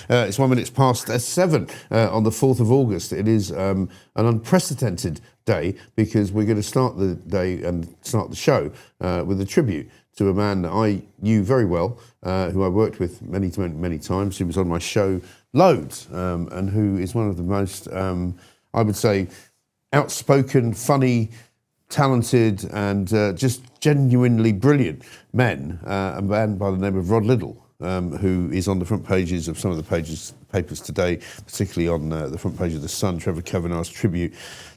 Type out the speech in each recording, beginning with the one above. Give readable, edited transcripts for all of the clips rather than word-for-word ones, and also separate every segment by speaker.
Speaker 1: It's 1 minute past 7 on the 4th of August. It is an unprecedented day because we're going to start the day and start the show with a tribute to a man that I knew very well, who I worked with many times, who was on my show loads, and who is one of the most, I would say, outspoken, funny, talented, and just genuinely brilliant men, a man by the name of Rod Liddle. Who is on the front pages of some of the papers today, particularly on the front page of The Sun, Trevor Kavanagh's tribute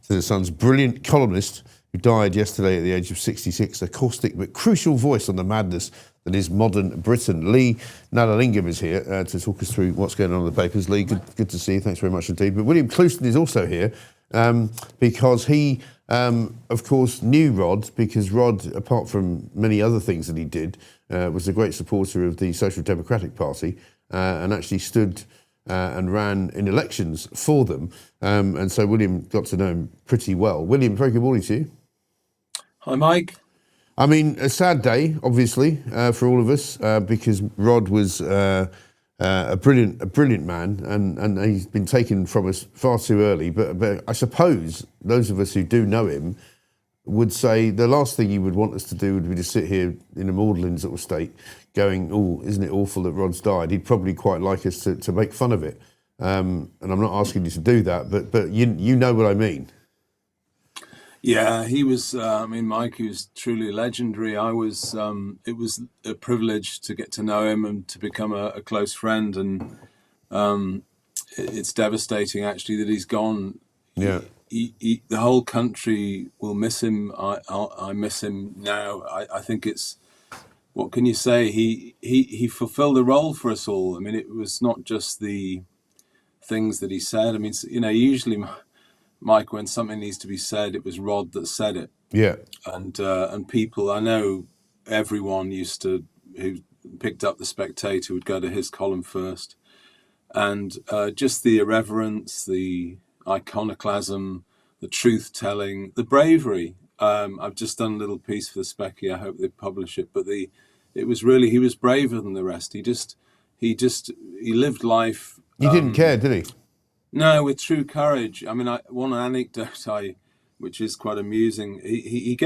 Speaker 1: to The Sun's brilliant columnist who died yesterday at the age of 66, a caustic but crucial voice on the madness that is modern Britain. Lee Nalalingam is here to talk us through what's going on in the papers. Lee, good to see you. Thanks very much indeed. But William Clouston is also here because he, of course, knew Rod, because Rod, apart from many other things that he did, was a great supporter of the Social Democratic Party and actually stood and ran in elections for them. And so William got to know him pretty well. William, very good morning to you.
Speaker 2: Hi, Mike.
Speaker 1: I mean, a sad day, obviously, for all of us, because Rod was a brilliant man, and he's been taken from us far too early. But I suppose those of us who do know him would say the last thing you would want us to do would be to sit here in a maudlin sort of state going, oh, isn't it awful that Rod's died? He'd probably quite like us to make fun of it. And I'm not asking you to do that, but you know what I mean.
Speaker 2: Yeah, he was, Mike, he was truly legendary. It was a privilege to get to know him and to become a close friend. And it's devastating, actually, that he's gone.
Speaker 1: Yeah.
Speaker 2: The whole country will miss him. I miss him now. I think it's, what can you say? He fulfilled a role for us all. I mean, it was not just the things that he said. I mean, usually, Mike, when something needs to be said, it was Rod that said it.
Speaker 1: Yeah.
Speaker 2: And people, I know everyone who picked up The Spectator would go to his column first. And just the irreverence, the iconoclasm, the truth-telling, the bravery. I've just done a little piece for the Specky. I hope they publish it. But it was really, he was braver than the rest. He lived life.
Speaker 1: He didn't care, did he?
Speaker 2: No, with true courage. I mean, one anecdote which is quite amusing. He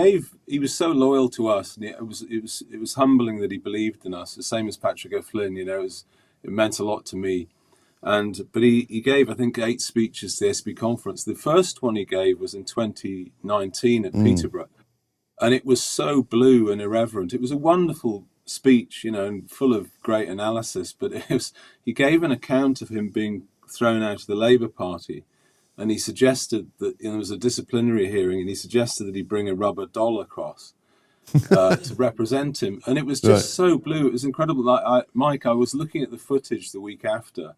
Speaker 2: was so loyal to us, and it was humbling that he believed in us. The same as Patrick O'Flynn. It meant a lot to me. But he gave, I think, 8 speeches to the SB conference. The first one he gave was in 2019 at Peterborough, and it was so blue and irreverent. It was a wonderful speech, and full of great analysis. But he gave an account of him being thrown out of the Labour Party, and he suggested that there was a disciplinary hearing, and he suggested that he bring a rubber doll across to represent him. And it was just so blue. It was incredible. Mike, I was looking at the footage the week after,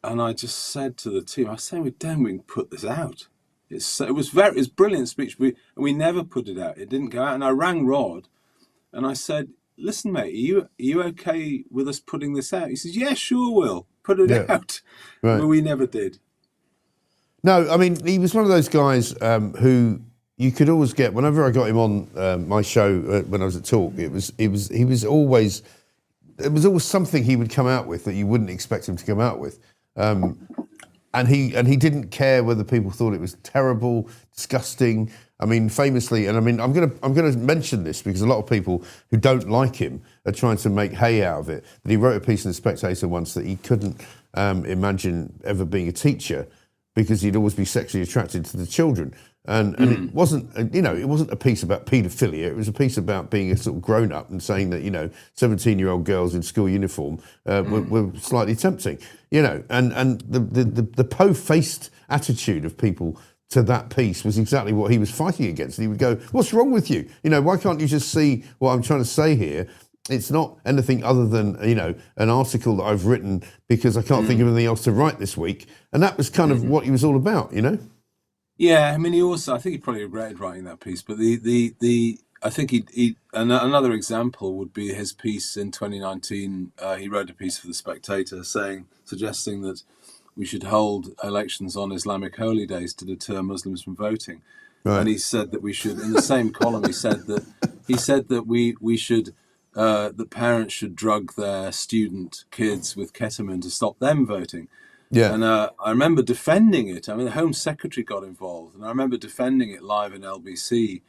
Speaker 2: and I just said to the team, I said, we can put this out. It was a brilliant speech. We never put it out. It didn't go out. And I rang Rod and I said, listen, mate, are you okay with us putting this out? He says, yeah, sure, we'll put it out. Right. But we never did.
Speaker 1: No, I mean, he was one of those guys who you could always get, whenever I got him on my show when I was at Talk, it was always something he would come out with that you wouldn't expect him to come out with. And he didn't care whether people thought it was terrible, disgusting. I mean, famously, and I mean, I'm gonna mention this because a lot of people who don't like him are trying to make hay out of it. But he wrote a piece in The Spectator once that he couldn't imagine ever being a teacher because he'd always be sexually attracted to the children. And it wasn't a piece about paedophilia. It was a piece about being a sort of grown up and saying that 17-year-old girls in school uniform were slightly tempting. And the po-faced attitude of people to that piece was exactly what he was fighting against. And he would go, "What's wrong with you? Why can't you just see what I'm trying to say here? It's not anything other than an article that I've written because I can't think of anything else to write this week." And that was kind of what he was all about,
Speaker 2: Yeah, I mean, I think he probably regretted writing that piece, but I think another example would be his piece in 2019. He wrote a piece for The Spectator suggesting that we should hold elections on Islamic holy days to deter Muslims from voting. Right. And he said that we should, in the same column, he said that we should that parents should drug their student kids with ketamine to stop them voting.
Speaker 1: Yeah.
Speaker 2: And I remember defending it. I mean, the Home Secretary got involved, and I remember defending it live in LBC.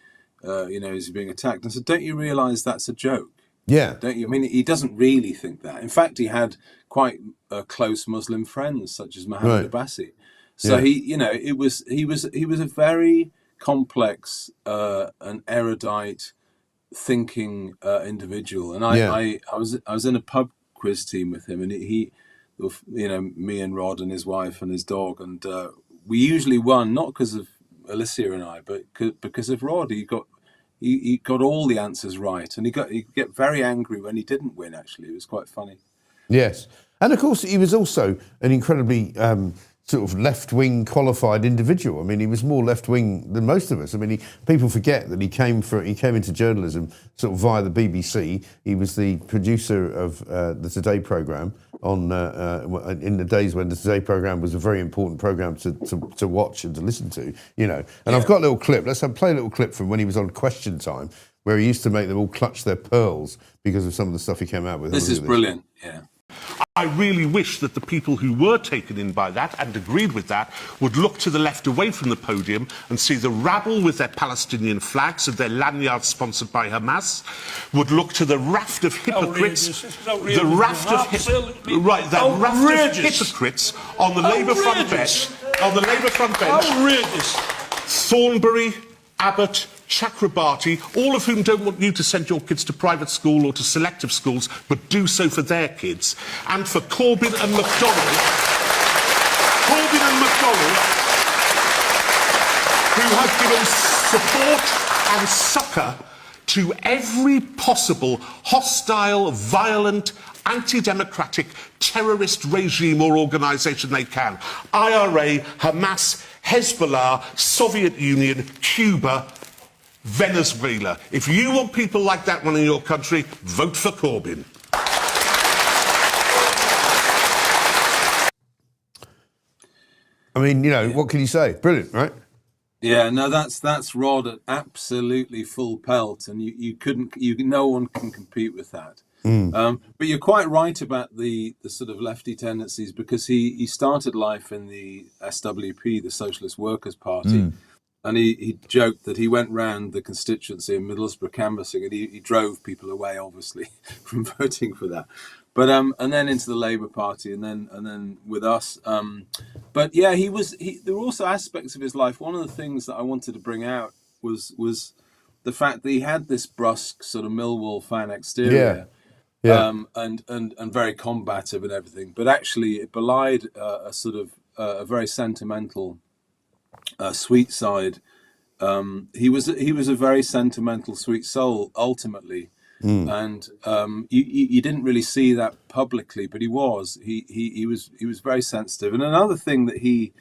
Speaker 2: As he's being attacked. And I said, "Don't you realise that's a joke?
Speaker 1: Yeah.
Speaker 2: Don't you? I mean, he doesn't really think that. In fact, he had quite close Muslim friends, such as Mohammed Abbasi. So he was a very complex and erudite thinking individual. And I was in a pub quiz team with him, and he me and Rod and his wife and his dog, and we usually won, not because of Alicia and I, but because of Rod. He got all the answers right, and he get very angry when he didn't win. Actually, it was quite funny.
Speaker 1: Yes, and of course he was also an incredibly sort of left-wing qualified individual. I mean, he was more left-wing than most of us. I mean, people forget that he came into journalism sort of via the BBC. He was the producer of the Today programme in the days when the Today programme was a very important programme to watch and to listen to, And I've got a little clip. Let's play a little clip from when he was on Question Time, where he used to make them all clutch their pearls because of some of the stuff he came out with.
Speaker 2: This is brilliant, yeah.
Speaker 3: I really wish that the people who were taken in by that and agreed with that would look to the left away from the podium and see the rabble with their Palestinian flags and their lanyards sponsored by Hamas, would look to the raft of hypocrites, the raft of hypocrites on the Labour front bench,
Speaker 4: Outrageous.
Speaker 3: Thornbury, Abbott, Chakrabarti, all of whom don't want you to send your kids to private school or to selective schools, but do so for their kids. And for Corbyn and McDonnell, who have given support and succour to every possible hostile, violent, anti-democratic, terrorist regime or organisation they can. IRA, Hamas, Hezbollah, Soviet Union, Cuba, Venezuela. If you want people like that running your country, vote for Corbyn.
Speaker 1: I mean, what can you say? Brilliant, right?
Speaker 2: Yeah, no, that's Rod at absolutely full pelt, and no one can compete with that. But you're quite right about the sort of lefty tendencies, because he started life in the SWP, the Socialist Workers' Party, and he joked that he went round the constituency in Middlesbrough canvassing, and he drove people away, obviously, from voting for that. But and then into the Labour Party, and then with us. But yeah, there were also aspects of his life. One of the things that I wanted to bring out was the fact that he had this brusque sort of Millwall fan exterior.
Speaker 1: Yeah.
Speaker 2: And very combative and everything, but actually it belied a sort of a very sentimental, sweet side. He was a very sentimental, sweet soul ultimately, and you didn't really see that publicly, but he was very sensitive. And another thing that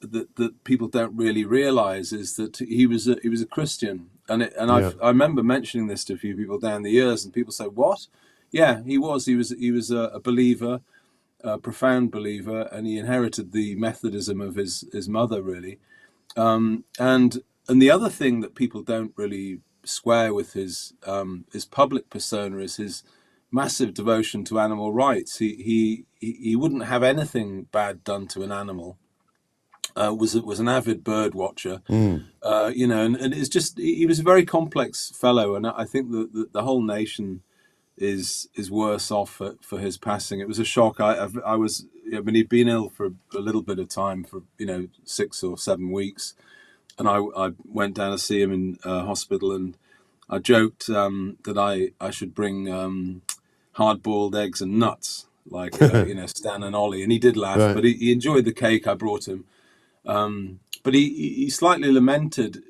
Speaker 2: that people don't really realize is that he was a Christian, I remember mentioning this to a few people down the years, and people say, "What?" Yeah, he was a believer, a profound believer, and he inherited the Methodism of his mother, really. And the other thing that people don't really square with his public persona is his massive devotion to animal rights. He wouldn't have anything bad done to an animal. Was an avid bird watcher, and it's just, he was a very complex fellow, and I think that the whole nation is worse off for his passing. It was a shock. He'd been ill for a little bit of time, for 6 or 7 weeks, and I went down to see him in hospital, and I joked that I should bring hard-boiled eggs and nuts, like Stan and Ollie, and he did laugh, right. But he enjoyed the cake I brought him. But he slightly lamented.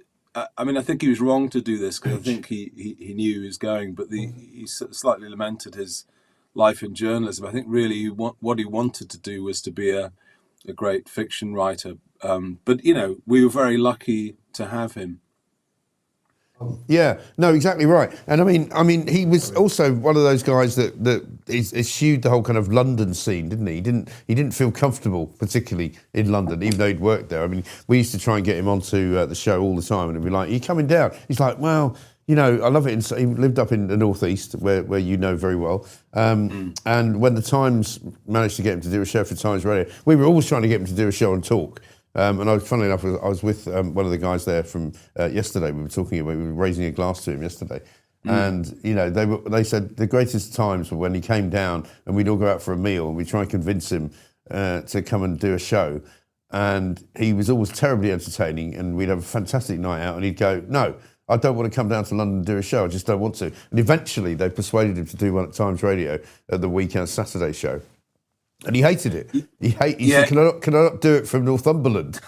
Speaker 2: I mean, I think he was wrong to do this, because I think he knew he was going, but he slightly lamented his life in journalism. I think really what he wanted to do was to be a great fiction writer. But we were very lucky to have him.
Speaker 1: Yeah, no, exactly right. And I mean, he was also one of those guys that eschewed the whole kind of London scene, didn't he? He didn't feel comfortable, particularly in London, even though he'd worked there. I mean, we used to try and get him onto the show all the time, and it'd be like, "Are you coming down?" He's like, "Well, you know, I love it. He lived up in the northeast, where you know very well. And when the Times managed to get him to do a show for Times Radio, we were always trying to get him to do a show and talk. And funnily enough, I was with one of the guys there from yesterday. We were raising a glass to him yesterday. And you know, they said the greatest times were when he came down and we'd all go out for a meal and we'd try and convince him to come and do a show. And he was always terribly entertaining, and we'd have a fantastic night out, and he'd go, "No, I don't want to come down to London and do a show. I just don't want to." And eventually they persuaded him to do one at Times Radio at the weekend Saturday show. And he hated it. He said, can I not do it from Northumberland?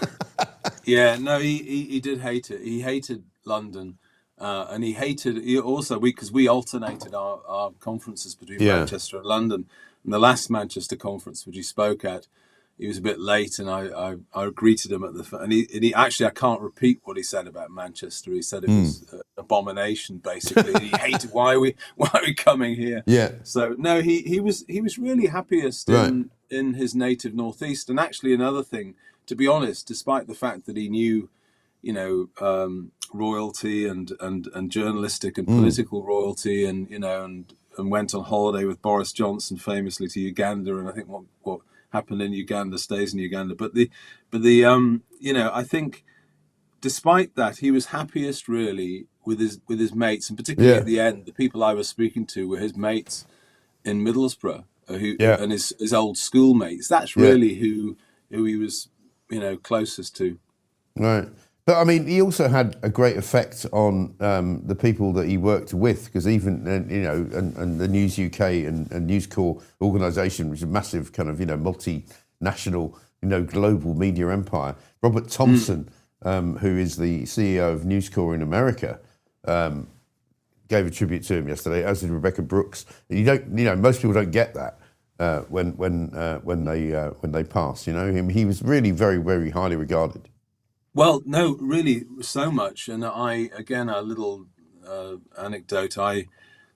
Speaker 2: Yeah, no, he did hate it. He hated London. And because we alternated our conferences between Manchester and London. And the last Manchester conference, which he spoke at, he was a bit late, and I greeted him at and he actually, I can't repeat what he said about Manchester. He said it was an abomination, basically. He hated why are we coming here? Yeah. So no, he was really happiest in his native northeast. And actually, another thing, to be honest, despite the fact that he knew, you know, royalty and journalistic and political royalty, and you know, and went on holiday with Boris Johnson famously to Uganda, and I think what happened in Uganda stays in Uganda. But the you know, I think despite that, he was happiest really with his mates, and particularly at the end, the people I was speaking to were his mates in Middlesbrough, and his old schoolmates. That's really who he was, you know, closest to. Right.
Speaker 1: But I mean, he also had a great effect on the people that he worked with, because even you know, and the News UK and News Corp organisation, which is a massive kind of, you know, multinational, you know, global media empire. Robert Thompson, who is the CEO of News Corp in America, gave a tribute to him yesterday, as did Rebecca Brooks. And you know, most people don't get that when they pass. You know, he was really very, very highly regarded.
Speaker 2: Well, no, really, so much. And a little anecdote.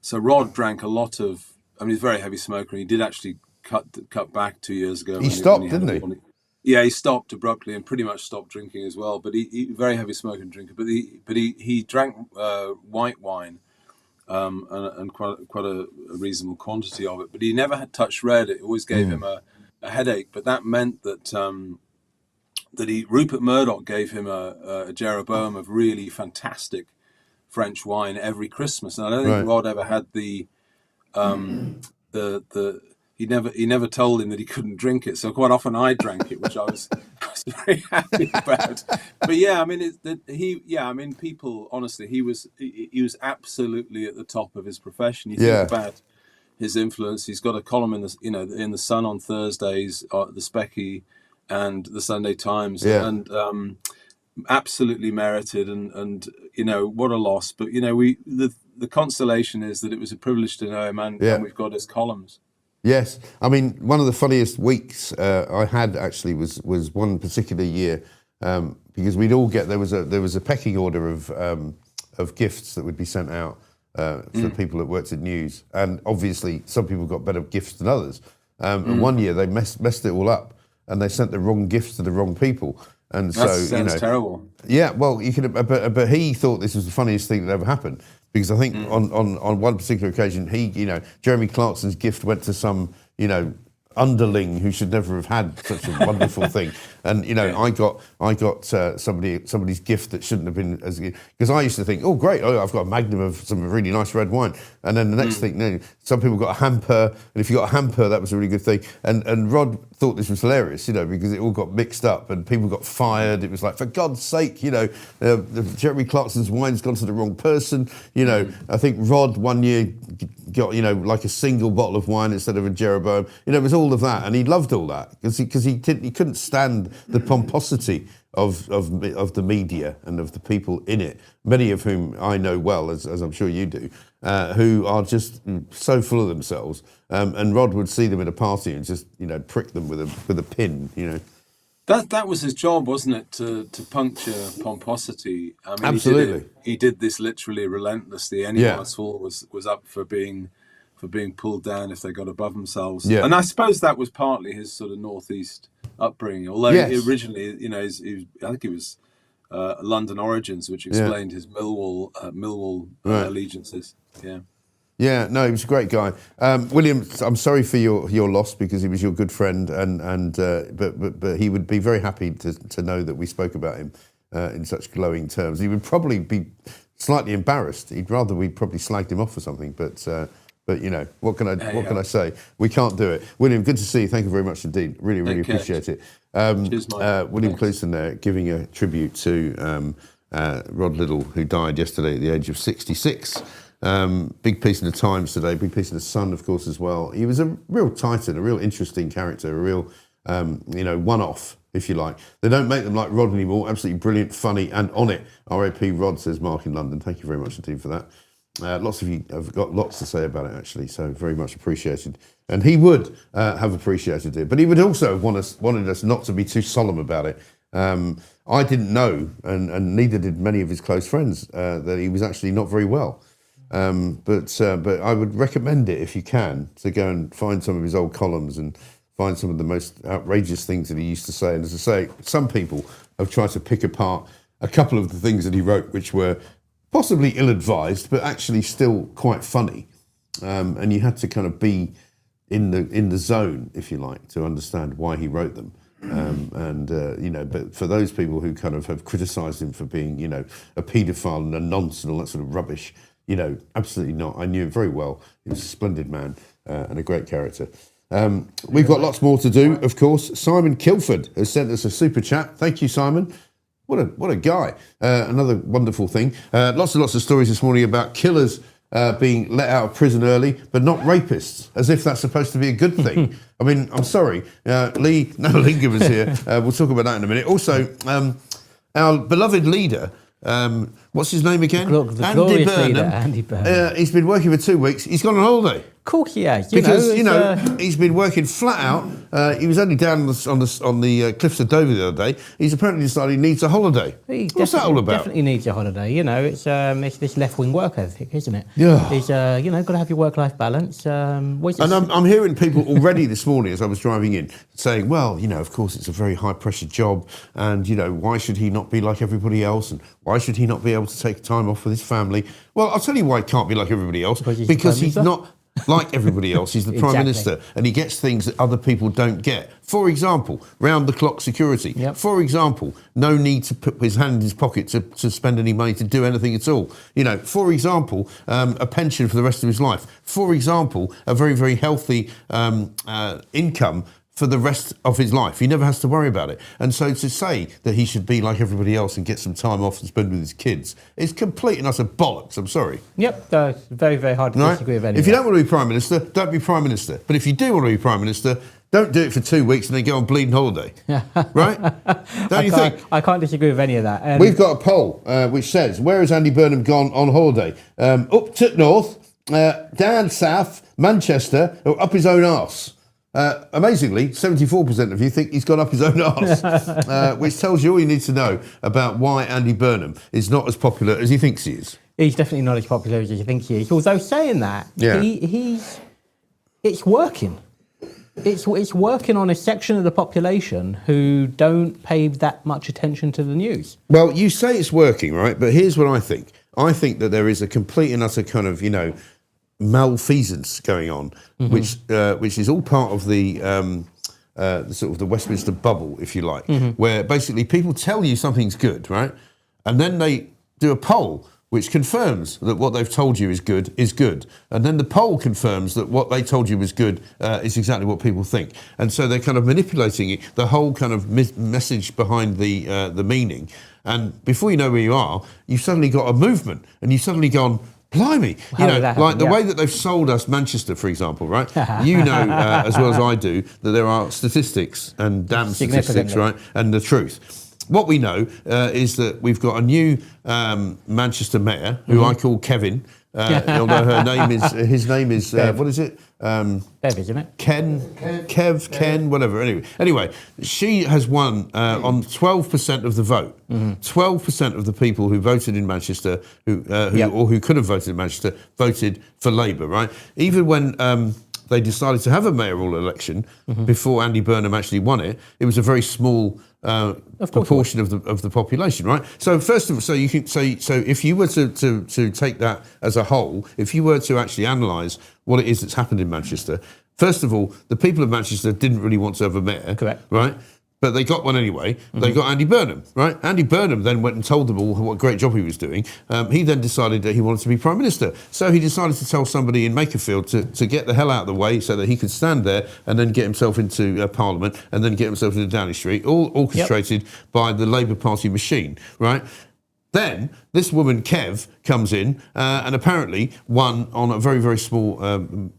Speaker 2: So Rod drank a lot of. I mean, he's a very heavy smoker. And he did actually cut back 2 years ago.
Speaker 1: He stopped, didn't he?
Speaker 2: Yeah, he stopped abruptly and pretty much stopped drinking as well. But he very heavy smoker and drinker. But he drank white wine, and quite a reasonable quantity of it. But he never had touched red. It always gave him a headache. But that meant that. Rupert Murdoch gave him a Jeroboam of really fantastic French wine every Christmas, and I don't think Rod ever had he never told him that he couldn't drink it. So quite often I drank it, which I was very happy about. But yeah, I mean, people honestly, he was absolutely at the top of his profession. You think about his influence. He's got a column in the Sun on Thursdays, the Specky, and the Sunday Times, and absolutely merited, and you know, what a loss. But you know, the consolation is that it was a privilege to know him, and we've got his columns.
Speaker 1: Yes, I mean, one of the funniest weeks I had actually was one particular year, because we'd all get there was a pecking order of gifts that would be sent out for people that worked at News, and obviously some people got better gifts than others. And one year they messed it all up, and they sent the wrong gifts to the wrong people. And
Speaker 2: that
Speaker 1: so,
Speaker 2: sounds terrible.
Speaker 1: Yeah, well, you could, but he thought this was the funniest thing that ever happened, because I think on one particular occasion, Jeremy Clarkson's gift went to some, you know, underling who should never have had such a wonderful thing. And you know, I got somebody's gift that shouldn't have been as good, because I used to think, oh great, I've got a magnum of some really nice red wine, and then the next thing, you know, some people got a hamper, and if you got a hamper, that was a really good thing. And Rod thought this was hilarious, you know, because it all got mixed up and people got fired. It was like, for God's sake, you know, Jeremy Clarkson's wine's gone to the wrong person. You know, I think Rod one year got, you know, like a single bottle of wine instead of a Jeroboam. You know, it was all of that, and he loved all that because he couldn't stand the pomposity of the media and of the people in it, many of whom I know well, as I'm sure you do, who are just so full of themselves. And Rod would see them at a party and just, you know, prick them with a pin, you know.
Speaker 2: That was his job, wasn't it, to puncture pomposity? I mean,
Speaker 1: absolutely.
Speaker 2: He did this literally relentlessly. Anyone at all was up for being pulled down if they got above themselves. Yeah. And I suppose that was partly his sort of northeast upbringing. Although originally, you know, I think he was London origins, which explained his Millwall allegiances. Yeah.
Speaker 1: Yeah, no, he was a great guy. William, I'm sorry for your loss because he was your good friend, but he would be very happy to know that we spoke about him in such glowing terms. He would probably be slightly embarrassed. He'd rather we probably slagged him off or something. But you know, what can I say? We can't do it. William, good to see you. Thank you very much indeed. Really appreciate it.
Speaker 2: Cheers, Mike.
Speaker 1: William Cleason there giving a tribute to Rod Liddle, who died yesterday at the age of 66. Big piece in the Times today, big piece in the Sun, of course, as well. He was a real titan, a real interesting character, a real, one-off, if you like. They don't make them like Rod anymore. Absolutely brilliant, funny, and on it. R.A.P. Rod, says Mark in London. Thank you very much indeed for that. Lots of you have got lots to say about it, actually, so very much appreciated. And he would have appreciated it, but he would also have wanted us not to be too solemn about it. I didn't know, and neither did many of his close friends, that he was actually not very well. But I would recommend it if you can to go and find some of his old columns and find some of the most outrageous things that he used to say. And as I say, some people have tried to pick apart a couple of the things that he wrote, which were possibly ill-advised, but actually still quite funny. And you had to kind of be in the zone, if you like, to understand why he wrote them. But for those people who kind of have criticised him for being, a paedophile and a nonce and all that sort of rubbish, absolutely not. I knew him very well. He was a splendid man and a great character. We've got lots more to do, of course. Simon Kilford has sent us a super chat. Thank you, Simon. What a guy. Another wonderful thing. Lots and lots of stories this morning about killers being let out of prison early, but not rapists, as if that's supposed to be a good thing. I mean, I'm sorry. Lee Giver's here. We'll talk about that in a minute. Also, our beloved leader, what's his name again?
Speaker 4: The glorious leader, Andy Burnham.
Speaker 1: He's been working for 2 weeks. He's gone on holiday.
Speaker 4: Of course he has.
Speaker 1: He's been working flat out. He was only down on the cliffs of Dover the other day. He's apparently decided he needs a holiday. What's that all about?
Speaker 4: Definitely needs a holiday. It's this left-wing work ethic, isn't it?
Speaker 1: Yeah.
Speaker 4: It's got to have your work-life balance.
Speaker 1: And I'm hearing people already this morning as I was driving in saying, well, of course it's a very high-pressure job, and why should he not be like everybody else, and why should he not be able to take time off with his family? Well, I'll tell you why he can't be like everybody else. Because he's not like everybody else. He's the Prime Minister, and he gets things that other people don't get. For example, round-the-clock security. Yep. For example, no need to put his hand in his pocket to spend any money to do anything at all. For example, a pension for the rest of his life. For example, a very, very healthy income for the rest of his life. He never has to worry about it. And so to say that he should be like everybody else and get some time off and spend with his kids is complete and utter bollocks. I'm sorry.
Speaker 4: Yep, it's very, very hard to disagree with any
Speaker 1: If you don't want to be Prime Minister, don't be Prime Minister. But if you do want to be Prime Minister, don't do it for 2 weeks and then go on bleeding holiday. Right? Don't you think?
Speaker 4: I can't disagree with any of that.
Speaker 1: We've got a poll which says, where has Andy Burnham gone on holiday? Up to north, down south, Manchester, or up his own arse? Amazingly, 74% of you think he's gone up his own arse, which tells you all you need to know about why Andy Burnham is not as popular as he thinks he is.
Speaker 4: He's definitely not as popular as you think he is. Although saying that, it's working. It's working on a section of the population who don't pay that much attention to the news.
Speaker 1: Well, you say it's working, right? But here's what I think. I think that there is a complete and utter kind of, malfeasance going on, which is all part of the sort of the Westminster bubble, if you like, where basically people tell you something's good, right? And then they do a poll which confirms that what they've told you is good. And then the poll confirms that what they told you was good is exactly what people think. And so they're kind of manipulating it, the whole kind of message behind the meaning. And before you know where you are, you've suddenly got a movement and you've suddenly gone, blimey, like the way that they've sold us Manchester, for example, right? As well as I do, that there are statistics and damn statistics, right? And the truth. What we know is that we've got a new Manchester mayor, who I call Kevin, although his name is what is it?
Speaker 4: Bev, isn't it?
Speaker 1: Ken, whatever. Anyway, she has won on 12% of the vote. 12% of the people who voted in Manchester, or who could have voted in Manchester, voted for Labour. Right? Even when they decided to have a mayoral election before Andy Burnham actually won it, it was a very small proportion of the population, right? So first of all, so if you were to take that as a whole, if you were to actually analyse what it is that's happened in Manchester, first of all, the people of Manchester didn't really want to have a mayor,
Speaker 4: Correct.
Speaker 1: right? But they got one anyway. They got Andy Burnham, right? Andy Burnham then went and told them all what a great job he was doing. He then decided that he wanted to be Prime Minister. So he decided to tell somebody in Makerfield to get the hell out of the way so that he could stand there and then get himself into Parliament and then get himself into Downing Street, all orchestrated by the Labour Party machine, right? Then this woman, Kev, comes in and apparently won on a very, very small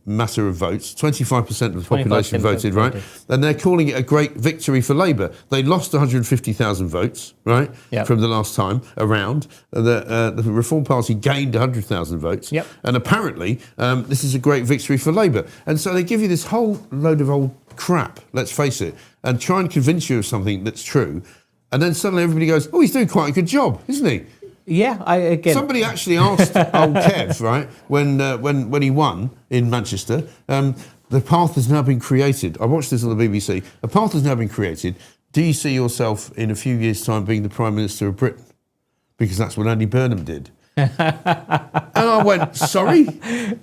Speaker 1: matter of votes. 25% of the population voted, right? And they're calling it a great victory for Labour. They lost 150,000 votes, right, from the last time around. The Reform Party gained 100,000 votes. And apparently this is a great victory for Labour. And so they give you this whole load of old crap, let's face it, and try and convince you of something that's true. And then suddenly everybody goes, oh, he's doing quite a good job, isn't he?
Speaker 4: Yeah,
Speaker 1: Somebody actually asked old Kev, right, when he won in Manchester, the path has now been created. I watched this on the BBC. A path has now been created. Do you see yourself in a few years' time being the Prime Minister of Britain? Because that's what Andy Burnham did. And I went, sorry?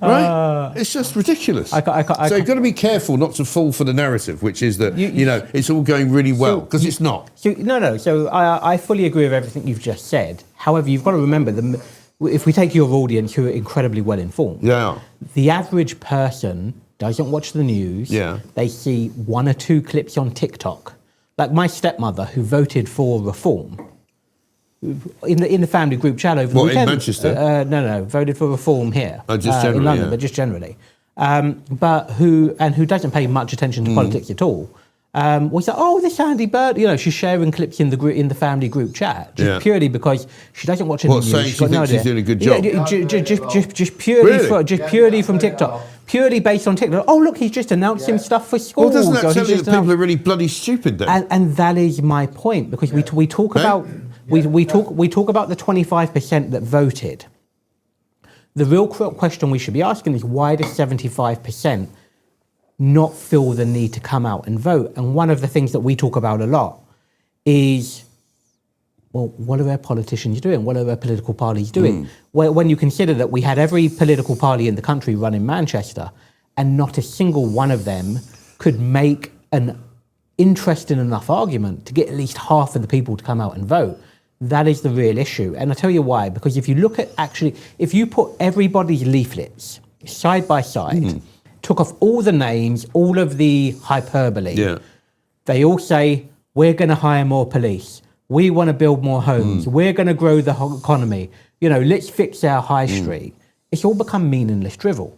Speaker 1: Right? It's just ridiculous. So you've got to be careful not to fall for the narrative, which is that, you know, it's all going really well, because it's not.
Speaker 4: So I fully agree with everything you've just said. However, you've got to remember, if we take your audience who are incredibly well informed, the average person doesn't watch the news. They see one or two clips on TikTok. Like my stepmother, who voted for reform, in the family group chat over the weekend.
Speaker 1: In Manchester?
Speaker 4: No, voted for reform here.
Speaker 1: Just generally,
Speaker 4: in London, but just generally. But who doesn't pay much attention to politics at all. Was like, oh, this Andy Bird, you know, she's sharing clips in the family group chat, just purely because she doesn't watch any news.
Speaker 1: Saying she thinks she's doing a good job?
Speaker 4: Just purely from TikTok. Purely based on TikTok. Oh, look, he's just announcing stuff for schools.
Speaker 1: Well, doesn't that tell you that people are really bloody stupid then?
Speaker 4: And that is my point, because we talk about... We talk about the 25% that voted. The real question we should be asking is, why does 75% not feel the need to come out and vote? And one of the things that we talk about a lot is, well, what are our politicians doing? What are our political parties doing? When you consider that we had every political party in the country run in Manchester, and not a single one of them could make an interesting enough argument to get at least half of the people to come out and vote. That is the real issue. And I'll tell you why. Because if you look at if you put everybody's leaflets side by side, took off all the names, all of the hyperbole, they all say, we're going to hire more police. We want to build more homes. We're going to grow the whole economy. You know, let's fix our high street. It's all become meaningless drivel.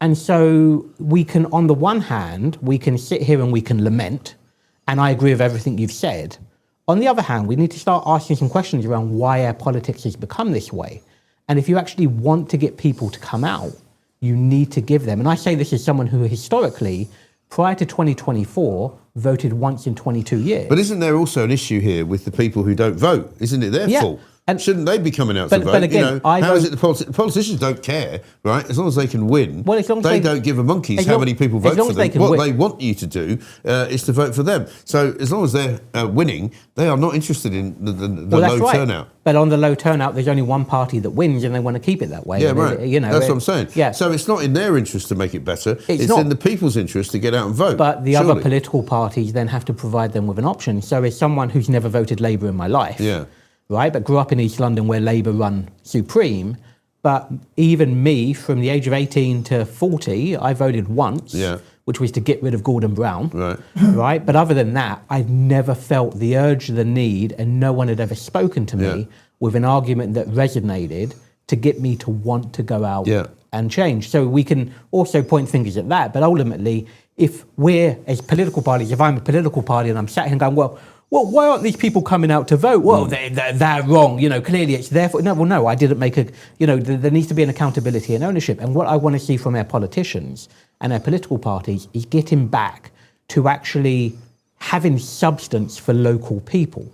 Speaker 4: And so we can, on the one hand, we can sit here and we can lament, and I agree with everything you've said. On the other hand, we need to start asking some questions around why our politics has become this way. And if you actually want to get people to come out, you need to give them. And I say this as someone who historically, prior to 2024, voted once in 22 years.
Speaker 1: But isn't there also an issue here with the people who don't vote? Isn't it their fault? And shouldn't they be coming out to vote?
Speaker 4: But again,
Speaker 1: you know, how is it the politicians don't care, right? As long as they can win,
Speaker 4: well, as long as
Speaker 1: they don't give a monkey's how many people vote for them. What they want you to do is to vote for them. So as long as they're winning, they are not interested in the low turnout.
Speaker 4: But on the low turnout, there's only one party that wins, and they want to keep it that way.
Speaker 1: Yeah, right.
Speaker 4: You know,
Speaker 1: that's what I'm saying.
Speaker 4: Yeah.
Speaker 1: So it's not in their interest to make it better. It's in the people's interest to get out and vote.
Speaker 4: But the other political parties then have to provide them with an option. So as someone who's never voted Labour in my life, right, but grew up in East London where Labour run supreme, but even me, from the age of 18 to 40, I voted once, which was to get rid of Gordon Brown, right? But other than that, I've never felt the urge, the need, and no one had ever spoken to me with an argument that resonated to get me to want to go out and change. So we can also point fingers at that, but ultimately, if we're, as political parties, if I'm a political party and I'm sat here and going, well, why aren't these people coming out to vote? Well, they're wrong. You know, clearly it's their fault. No, well, no, I didn't make a, you know, there needs to be an accountability and ownership. And what I want to see from our politicians and our political parties is getting back to actually having substance for local people,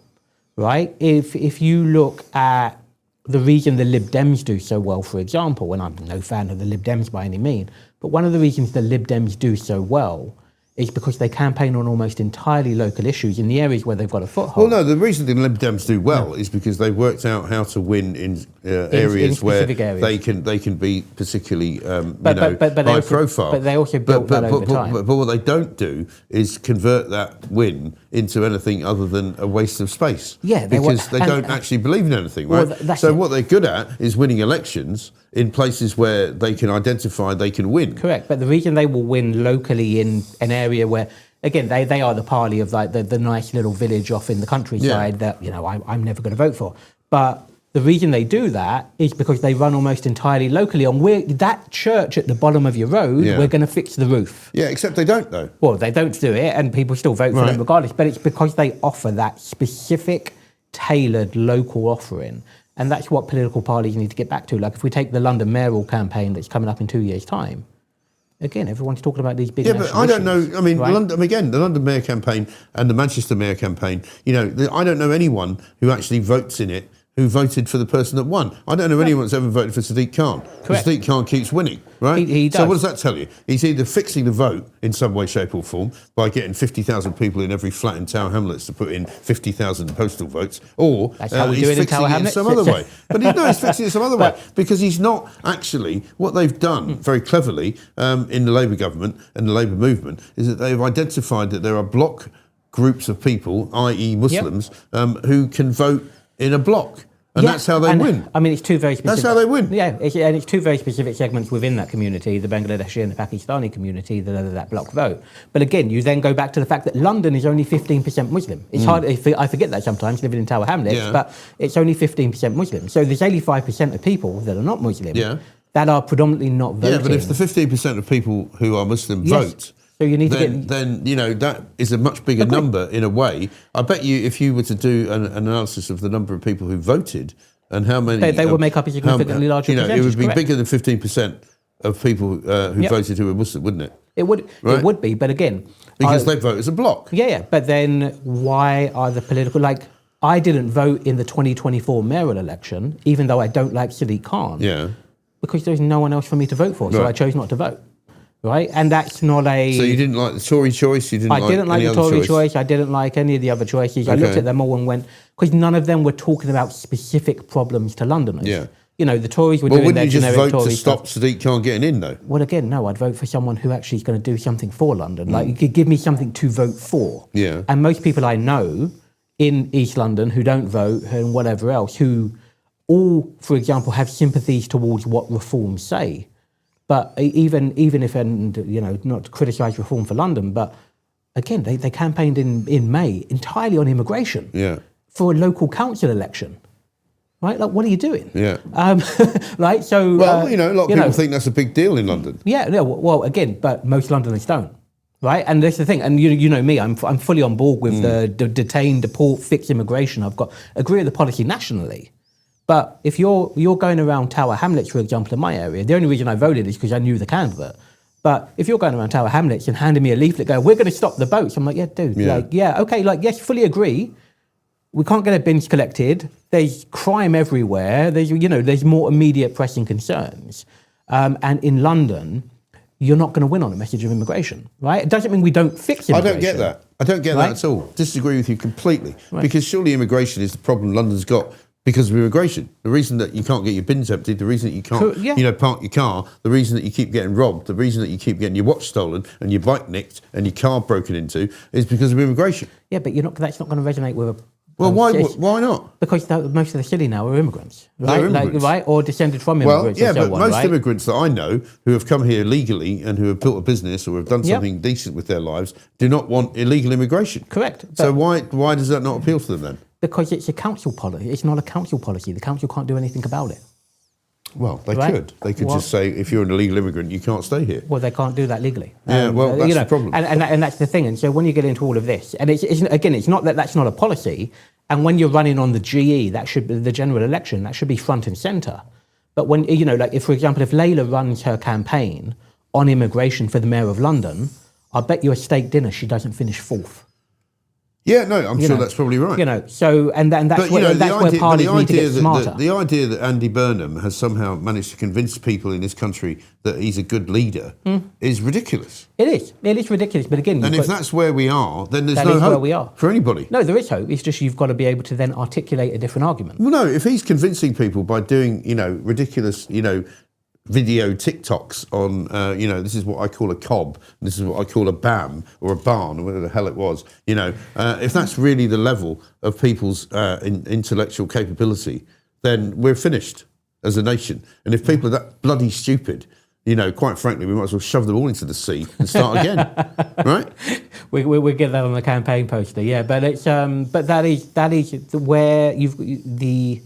Speaker 4: right? If you look at the reason the Lib Dems do so well, for example, and I'm no fan of the Lib Dems by any mean, But one of the reasons the Lib Dems do so well is because they campaign on almost entirely local issues in the areas where they've got a foothold.
Speaker 1: Well, no, the reason the Lib Dems do well is because they've worked out how to win in areas where they can be particularly high profile.
Speaker 4: But they also built that over time.
Speaker 1: But what they don't do is convert that win into anything other than a waste of space.
Speaker 4: Yeah,
Speaker 1: because they don't actually believe in anything, right?
Speaker 4: Well,
Speaker 1: so what they're good at is winning elections in places where they can identify they can win.
Speaker 4: Correct, but the reason they will win locally in an area where, again, they are the party of like the nice little village off in the countryside that, you know, I'm never going to vote for. But the reason they do that is because they run almost entirely locally on that church at the bottom of your road, we're going to fix the roof.
Speaker 1: Yeah, except they don't, though.
Speaker 4: Well, they don't do it, and people still vote for them regardless, but it's because they offer that specific, tailored local offering. And that's what political parties need to get back to. Like if we take the London mayoral campaign that's coming up in 2 years' time, again, everyone's talking about these big
Speaker 1: but I don't know. I mean,
Speaker 4: right?
Speaker 1: the London mayor campaign and the Manchester mayor campaign, you know, I don't know anyone who actually votes in it who voted for the person that won. I don't know anyone that's ever voted for Sadiq Khan.
Speaker 4: Correct.
Speaker 1: Sadiq Khan keeps winning, right?
Speaker 4: He does.
Speaker 1: So what does that tell you? He's either fixing the vote in some way, shape or form by getting 50,000 people in every flat in Tower Hamlets to put in 50,000 postal votes, or he's fixing it in some other way. But he's fixing it some other way because he's not actually, what they've done very cleverly in the Labour government and the Labour movement is that they've identified that there are block groups of people, i.e. Muslims, who can vote in a block. And that's how they win.
Speaker 4: I mean, it's two very specific...
Speaker 1: That's how they win.
Speaker 4: Yeah, and it's two very specific segments within that community, the Bangladeshi and the Pakistani community, that block vote. But again, you then go back to the fact that London is only 15% Muslim. It's hard, I forget that sometimes, living in Tower Hamlets, but it's only 15% Muslim. So there's 85% of people that are not Muslim that are predominantly not voting.
Speaker 1: Yeah, but if the 15% of people who are Muslim vote...
Speaker 4: So you need
Speaker 1: then you know that is a much bigger number in a way. I bet you if you were to do an analysis of the number of people who voted and how many
Speaker 4: they would make up a significantly larger percentage.
Speaker 1: It would be bigger than 15% of people who voted who were Muslim, wouldn't it?
Speaker 4: It would. Right? It would be, but again,
Speaker 1: because they vote as a bloc.
Speaker 4: Yeah. But then why are the political I didn't vote in the 2024 mayoral election, even though I don't like Sadiq Khan.
Speaker 1: Yeah.
Speaker 4: Because there's no one else for me to vote for, so I chose not to vote. Right, and that's not a...
Speaker 1: So you didn't like the Tory choice? I
Speaker 4: didn't like the Tory choice. I didn't like any of the other choices. I looked at them all and went... Because none of them were talking about specific problems to Londoners. Yeah. You know, the Tories were doing their generic Tory stuff.
Speaker 1: Wouldn't you just vote to stop Sadiq Khan getting in, though?
Speaker 4: Well, again, no, I'd vote for someone who actually is going to do something for London. Like, you could give me something to vote for.
Speaker 1: Yeah.
Speaker 4: And most people I know in East London who don't vote and whatever else, who all, for example, have sympathies towards what reforms say. But even if, and you know, not to criticise reform for London, but again, they campaigned in May entirely on immigration for a local council election. Right? Like, what are you doing?
Speaker 1: Yeah.
Speaker 4: Right? So...
Speaker 1: Well, you know, a lot of people think that's a big deal in London.
Speaker 4: Yeah, well, again, but most Londoners don't. Right? And that's the thing. And you know me, I'm fully on board with the detain, deport, fix immigration. Agree with the policy nationally. But if you're going around Tower Hamlets, for example, in my area, the only reason I voted is because I knew the candidate. But if you're going around Tower Hamlets and handing me a leaflet going, we're going to stop the boats, I'm like, yeah, dude, yes, fully agree. We can't get our bins collected. There's crime everywhere. There's more immediate pressing concerns. And in London, you're not going to win on a message of immigration, right? It doesn't mean we don't fix immigration.
Speaker 1: I don't get that. I don't get that at all. Disagree with you completely. Right. Because surely immigration is the problem London's got. Because of immigration. The reason that you can't get your bins emptied, the reason that you can't park your car, the reason that you keep getting robbed, the reason that you keep getting your watch stolen and your bike nicked and your car broken into is because of immigration. Yeah,
Speaker 4: but that's not going to resonate with a...
Speaker 1: Well, why not?
Speaker 4: Because most of the city now are immigrants, right? They're immigrants. Right? Or descended from immigrants.
Speaker 1: Well, but most immigrants that I know who have come here legally and who have built a business or have done something decent with their lives do not want illegal immigration.
Speaker 4: Correct.
Speaker 1: So why does that not appeal to them then?
Speaker 4: Because it's a council policy. It's not a council policy. The council can't do anything about it.
Speaker 1: Well, they could. They could just say, if you're an illegal immigrant, you can't stay here.
Speaker 4: Well, they can't do that legally.
Speaker 1: Yeah, that's the problem.
Speaker 4: And that's the thing. And so when you get into all of this, and it's not that that's not a policy. And when you're running on the GE, that should be the general election, that should be front and centre. But when, if, for example, if Layla runs her campaign on immigration for the Mayor of London, I bet you a steak dinner she doesn't finish fourth.
Speaker 1: Yeah, no, I'm
Speaker 4: You
Speaker 1: sure
Speaker 4: know,
Speaker 1: that's probably right.
Speaker 4: You know, so and that's
Speaker 1: But, you
Speaker 4: where,
Speaker 1: know,
Speaker 4: that's where parties need to get smarter.
Speaker 1: the idea that Andy Burnham has somehow managed to convince people in this country that he's a good leader is ridiculous.
Speaker 4: It is ridiculous. But again,
Speaker 1: And if that's where we are, then there's
Speaker 4: that
Speaker 1: no
Speaker 4: is
Speaker 1: hope
Speaker 4: where we are.
Speaker 1: for anybody.
Speaker 4: No, there is hope. It's just you've got to be able to then articulate a different argument.
Speaker 1: Well, no, if he's convincing people by doing, ridiculous, video TikToks on, this is what I call a cob, and this is what I call a BAM or a barn, or whatever the hell it was. If that's really the level of people's intellectual capability, then we're finished as a nation. And if people are that bloody stupid, quite frankly, we might as well shove them all into the sea and start again, right?
Speaker 4: We'll get that on the campaign poster, yeah. But it's but that is where the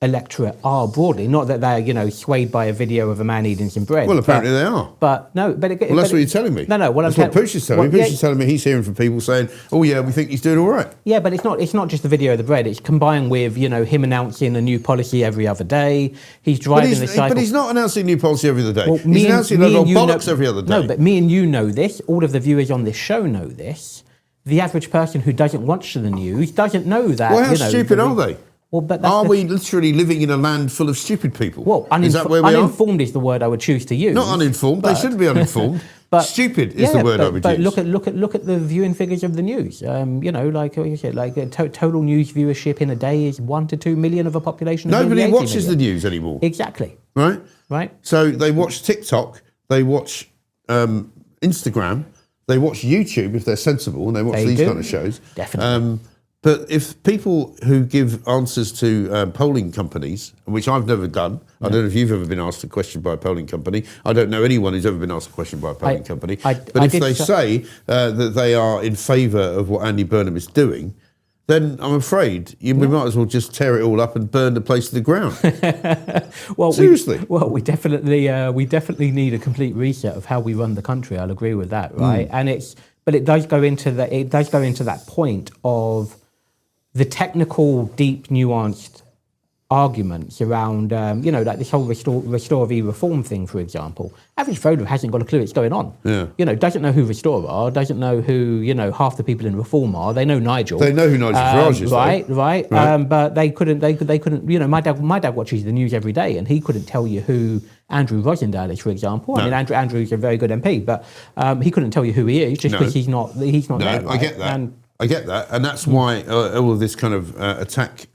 Speaker 4: electorate are broadly, not that they're swayed by a video of a man eating some bread.
Speaker 1: Well, apparently they are.
Speaker 4: But no, but
Speaker 1: that's what you're telling me.
Speaker 4: No,
Speaker 1: that's what Pooch is telling me. Pooch is telling me he's hearing from people saying, "Oh yeah, we think he's doing all right."
Speaker 4: Yeah, but it's not just the video of the bread. It's combined with him announcing a new policy every other day. He's driving the cycle.
Speaker 1: But he's not announcing new policy every other day.
Speaker 4: Well,
Speaker 1: he's announcing a lot of bollocks every other day.
Speaker 4: No, but me and you know this. All of the viewers on this show know this. The average person who doesn't watch the news doesn't know that.
Speaker 1: Well, how stupid are they?
Speaker 4: Well, but
Speaker 1: are we literally living in a land full of stupid people?
Speaker 4: Well,
Speaker 1: is that where we are?
Speaker 4: Uninformed is the word I would choose to use.
Speaker 1: Not uninformed. They shouldn't be uninformed. But stupid is the word I would use.
Speaker 4: But look at the viewing figures of the news. Like you said, total news viewership in a day is 1 to 2 million of a population.
Speaker 1: Nobody watches the news anymore.
Speaker 4: Exactly.
Speaker 1: Right. So they watch TikTok. They watch Instagram. They watch YouTube if they're sensible, and they watch these kind of shows.
Speaker 4: Definitely.
Speaker 1: But if people who give answers to polling companies, which I've never done, I don't know if you've ever been asked a question by a polling company. I don't know anyone who's ever been asked a question by a polling company. But if they say that they are in favour of what Andy Burnham is doing, then I'm afraid we might as well just tear it all up and burn the place to the ground.
Speaker 4: Well,
Speaker 1: seriously.
Speaker 4: We definitely need a complete reset of how we run the country. I'll agree with that, right? But it does go into that point of the technical, deep, nuanced arguments around, like this whole Restore v Reform thing, for example. Average voter hasn't got a clue what's going on.
Speaker 1: Yeah.
Speaker 4: Doesn't know who Restore are, doesn't know who, half the people in Reform are. They know Nigel.
Speaker 1: They know who Nigel Farage is,
Speaker 4: right. But they couldn't, my dad watches the news every day, and he couldn't tell you who Andrew Rosendale is, for example.
Speaker 1: No.
Speaker 4: I mean, Andrew's a very good MP, but he couldn't tell you who he is just because he's not there.
Speaker 1: No, I get that. I get that, and that's why all of this kind of attack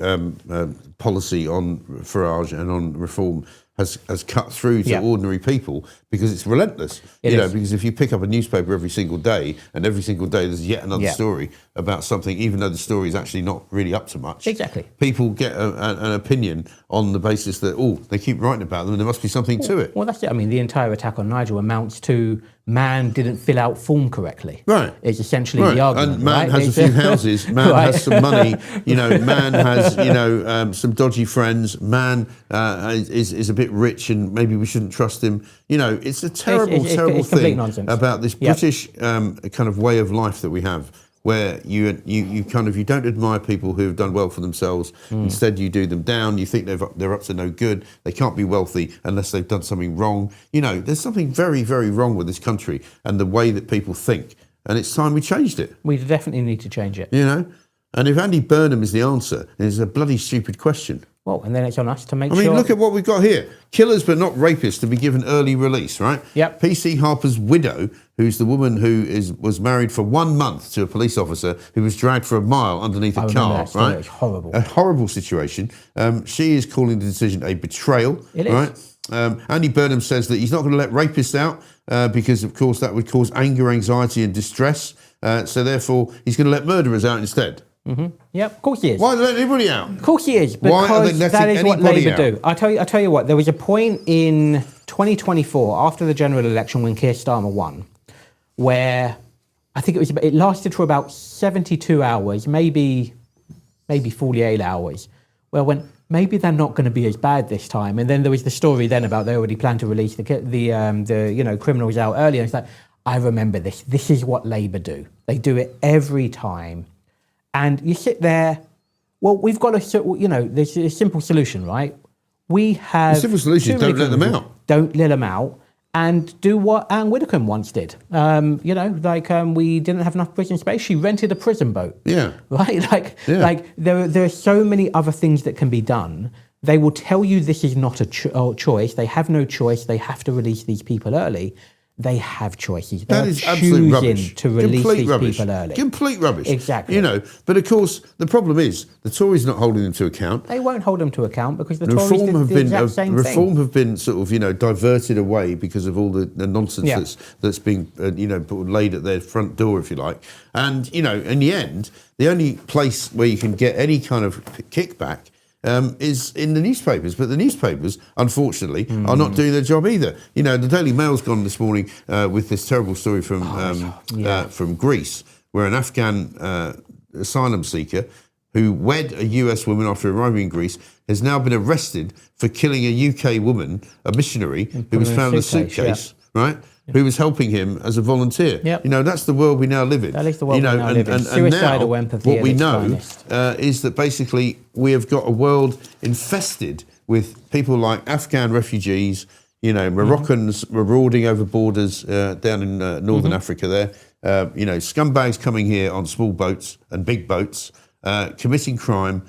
Speaker 1: policy on Farage and on Reform has cut through to ordinary people, because it's relentless. Because if you pick up a newspaper every single day, and every single day there's yet another story about something, even though the story is actually not really up to much.
Speaker 4: Exactly.
Speaker 1: People get an opinion on the basis that, they keep writing about them and there must be something to it.
Speaker 4: Well, that's it. I mean, the entire attack on Nigel amounts to man didn't fill out form correctly.
Speaker 1: Right.
Speaker 4: It's essentially the argument.
Speaker 1: And man has a few houses, man has some money, man has, some dodgy friends, man is a bit rich and maybe we shouldn't trust him. It's a terrible thing about this British kind of way of life that we have, where you don't admire people who have done well for themselves. Instead, you do them down. You think they're up to no good. They can't be wealthy unless they've done something wrong. There's something very, very wrong with this country and the way that people think. And it's time we changed it.
Speaker 4: We definitely need to change it.
Speaker 1: And if Andy Burnham is the answer, it's a bloody stupid question.
Speaker 4: Well, and then it's on us to make sure.
Speaker 1: I mean, look at what we've got here. Killers but not rapists to be given early release, right?
Speaker 4: Yep.
Speaker 1: PC Harper's widow, who's the woman who was married for 1 month to a police officer who was dragged for a mile underneath a car,
Speaker 4: that story.
Speaker 1: right?
Speaker 4: It's horrible.
Speaker 1: A horrible situation. She is calling the decision a betrayal,
Speaker 4: It is.
Speaker 1: right? Andy Burnham says that he's not going to let rapists out because, of course, that would cause anger, anxiety and distress. So, therefore, he's going to let murderers out instead.
Speaker 4: Mm-hmm. Yep, of course he is.
Speaker 1: Why are they letting everybody out?
Speaker 4: Of course he is,
Speaker 1: Why are they
Speaker 4: because
Speaker 1: letting
Speaker 4: that is what
Speaker 1: anybody
Speaker 4: Labour
Speaker 1: out?
Speaker 4: do. I tell you what, there was a point in 2024, after the general election when Keir Starmer won, where I think it lasted for about 72 hours, maybe 48 hours, where I went, maybe they're not going to be as bad this time. And then there was the story then about they already planned to release the criminals out earlier. And it's like, I remember this. This is what Labour do. They do it every time. And you sit there, well, we've got there's a simple solution, right? We have...
Speaker 1: The simple solution is don't let them out.
Speaker 4: Don't let them out. and do what Anne Widdecombe once did. We didn't have enough prison space. She rented a prison boat.
Speaker 1: Yeah.
Speaker 4: Right? There are so many other things that can be done. They will tell you this is not a choice. They have no choice. They have to release these people early. They have choices.
Speaker 1: That is absolute rubbish.
Speaker 4: To release
Speaker 1: Complete
Speaker 4: these
Speaker 1: rubbish.
Speaker 4: people early.
Speaker 1: Complete rubbish.
Speaker 4: Exactly.
Speaker 1: But of course, the problem is the Tories not holding them to account.
Speaker 4: They won't hold them to account because the
Speaker 1: Reform
Speaker 4: Tories did the exact same
Speaker 1: reform
Speaker 4: thing.
Speaker 1: have been sort of diverted away because of all the nonsense that's being laid at their front door, if you like. And in the end, the only place where you can get any kind of kickback is in the newspapers, but the newspapers, unfortunately, are not doing their job either. The Daily Mail's gone this morning with this terrible story from Greece, where an Afghan asylum seeker who wed a US woman after arriving in Greece has now been arrested for killing a UK woman, a missionary, who was found in a suitcase, right? Who was helping him as a volunteer.
Speaker 4: Yep.
Speaker 1: That's the world we now live in.
Speaker 4: That is the world we now live in. Suicidal empathy.
Speaker 1: What we know is that basically we have got a world infested with people like Afghan refugees, Moroccans marauding over borders down in northern Africa there, scumbags coming here on small boats and big boats, committing crime,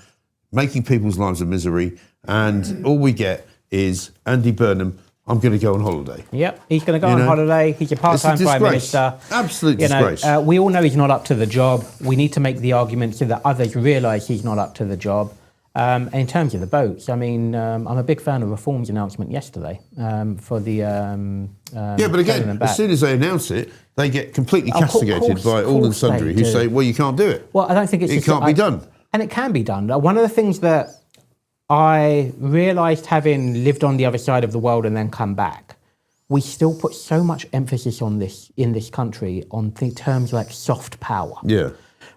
Speaker 1: making people's lives a misery, and all we get is Andy Burnham, I'm going to go on holiday.
Speaker 4: Yep, he's going to go on holiday. He's a part-time Prime Minister.
Speaker 1: Absolute disgrace.
Speaker 4: We all know he's not up to the job. We need to make the argument so that others realise he's not up to the job. And in terms of the boats, I'm a big fan of Reform's announcement yesterday for the...
Speaker 1: but again, as soon as they announce it, they get completely castigated by all and sundry who say, well, you can't do it.
Speaker 4: Well, I don't think
Speaker 1: it can't be done.
Speaker 4: And it can be done. One of the things that I realised, having lived on the other side of the world and then come back, we still put so much emphasis on this in this country on terms like soft power.
Speaker 1: Yeah.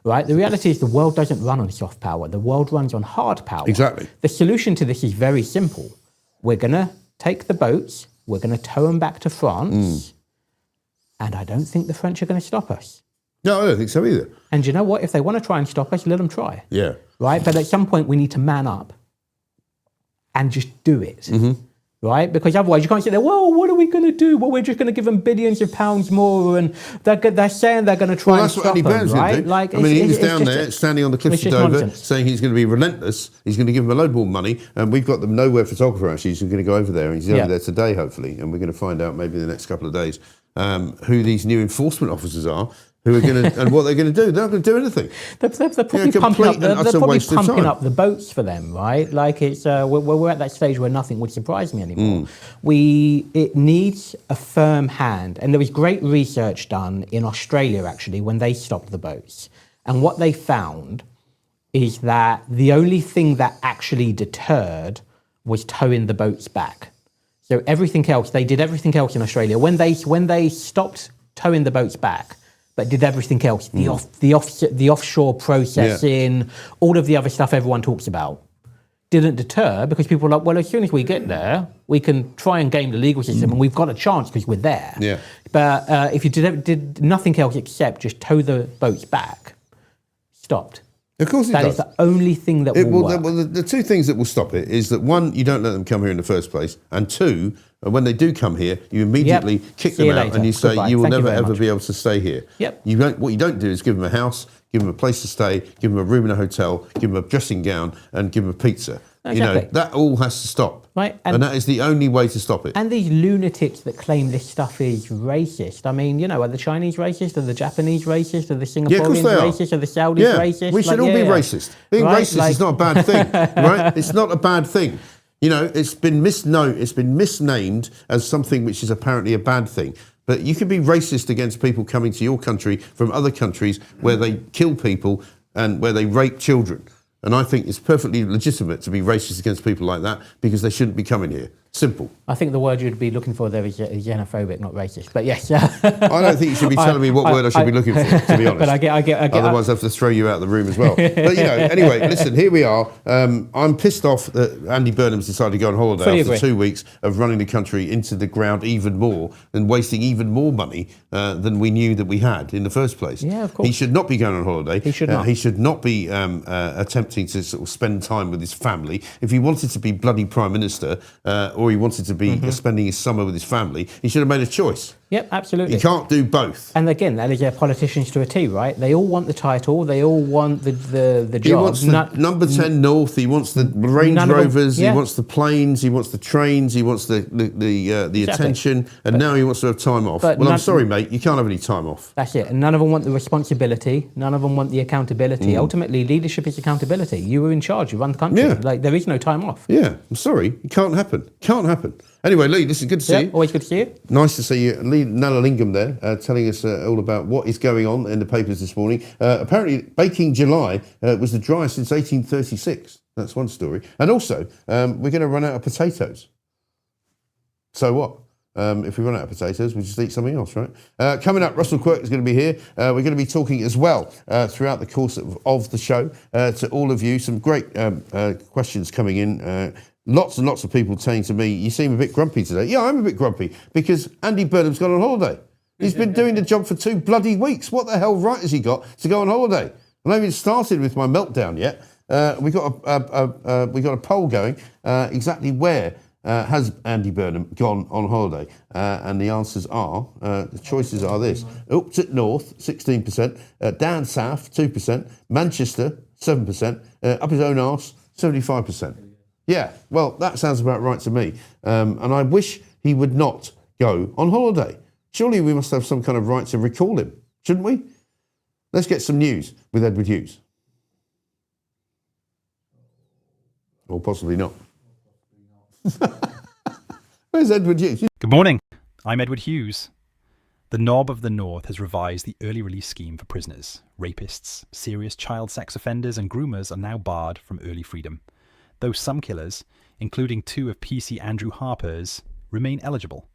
Speaker 4: Right? The reality is the world doesn't run on soft power. The world runs on hard power.
Speaker 1: Exactly.
Speaker 4: The solution to this is very simple. We're going to take the boats, we're going to tow them back to France, and I don't think the French are going to stop us.
Speaker 1: No, I don't think so either.
Speaker 4: And you know what? If they want to try and stop us, let them try.
Speaker 1: Yeah.
Speaker 4: Right? But at some point we need to man up and just do it, right? Because otherwise you can't sit there, well, what are we going to do? Well, we're just going to give them billions of pounds more, and they're saying they're going to try and stop them, right?
Speaker 1: That's what Andy Burnham's going to do. He was down there, standing on the cliffs of Dover, saying he's going to be relentless, he's going to give them a load more money, and we've got the nowhere photographer, actually, who's going to go over there, and he's over there today, hopefully, and we're going to find out maybe in the next couple of days who these new enforcement officers are, who are going to, and what they're going to do. They're not going to do anything.
Speaker 4: They're probably pumping up the boats for them, right? Like we're at that stage where nothing would surprise me anymore. It needs a firm hand, and there was great research done in Australia actually when they stopped the boats, and what they found is that the only thing that actually deterred was towing the boats back. So everything else, they did everything else in Australia when they stopped towing the boats back, but did everything else, the offshore processing, all of the other stuff everyone talks about, didn't deter, because people were like, well, as soon as we get there, we can try and game the legal system, and we've got a chance because we're there.
Speaker 1: Yeah.
Speaker 4: But if you did nothing else except just tow the boats back, stopped.
Speaker 1: Of course it
Speaker 4: does. That is the only thing that will work.
Speaker 1: Well, the two things that will stop it is that, one, you don't let them come here in the first place, and two, when they do come here, you immediately kick them out and you say, you will never ever be able to stay here.
Speaker 4: Yep.
Speaker 1: What you don't do is give them a house, give them a place to stay, give them a room in a hotel, give them a dressing gown, and give them a pizza.
Speaker 4: Exactly.
Speaker 1: That all has to stop.
Speaker 4: Right.
Speaker 1: And that is the only way to stop it.
Speaker 4: And these lunatics that claim this stuff is racist. I mean, are the Chinese racist? Are the Japanese racist? Are the Singaporeans racist? Are the Saudis racist?
Speaker 1: We should all be racist. Being racist is not a bad thing, right? It's not a bad thing. It's been misnamed as something which is apparently a bad thing. But you can be racist against people coming to your country from other countries where they kill people and where they rape children. And I think it's perfectly legitimate to be racist against people like that, because they shouldn't be coming here. Simple.
Speaker 4: I think the word you'd be looking for there is xenophobic, not racist. But yes.
Speaker 1: I don't think you should be telling me what word I should be looking for, to be honest.
Speaker 4: But I get.
Speaker 1: Otherwise, I have to throw you out of the room as well. But, anyway, listen, here we are. I'm pissed off that Andy Burnham's decided to go on holiday after 2 weeks of running the country into the ground even more and wasting even more money than we knew that we had in the first place.
Speaker 4: Yeah, of course.
Speaker 1: He should not be going on holiday.
Speaker 4: He should not.
Speaker 1: He should not be attempting to sort of spend time with his family. If he wanted to be bloody Prime Minister or or he wanted to be spending his summer with his family, he should have made a choice.
Speaker 4: Yep, absolutely.
Speaker 1: You can't do both.
Speaker 4: And again, that is politicians to a T, right? They all want the title. They all want the job.
Speaker 1: He wants the number 10 North. He wants the Range Rovers. He wants the planes. He wants the trains. He wants the attention. And now he wants to have time off. Well, I'm sorry, mate. You can't have any time off.
Speaker 4: That's it. And none of them want the responsibility. None of them want the accountability. Ultimately, leadership is accountability. You were in charge. You run the country.
Speaker 1: Yeah.
Speaker 4: Like, there is no time off.
Speaker 1: Yeah, I'm sorry. It can't happen. Can't happen. Anyway, Lee, this is good to see you.
Speaker 4: Always good to see you.
Speaker 1: Nice to see you. Lee Nallingham there, telling us all about what is going on in the papers this morning. Apparently, baking July was the driest since 1836. That's one story. And also, we're going to run out of potatoes. So what? If we run out of potatoes, we just eat something else, right? Coming up, Russell Quirk is going to be here. We're going to be talking as well throughout the course of the show to all of you. Some great questions coming in. Lots and lots of people saying to me, you seem a bit grumpy today. Yeah, I'm a bit grumpy because Andy Burnham's gone on holiday. He's been doing the job for 2 bloody weeks. What the hell right has he got to go on holiday? I haven't even started with my meltdown yet. We got a poll going exactly where has Andy Burnham gone on holiday? And the answers are, the choices are this. Up to North, 16%. Down South, 2%. Manchester, 7%. Up his own arse, 75%. Yeah, well, that sounds about right to me. And I wish he would not go on holiday. Surely we must have some kind of right to recall him, shouldn't we? Let's get some news with Edward Hughes. Or possibly not. Where's Edward Hughes?
Speaker 5: Good morning. I'm Edward Hughes. The Knob of the North has revised the early release scheme for prisoners. Rapists, serious child sex offenders and groomers are now barred from early freedom, though some killers, including 2 of PC Andrew Harper's, remain eligible.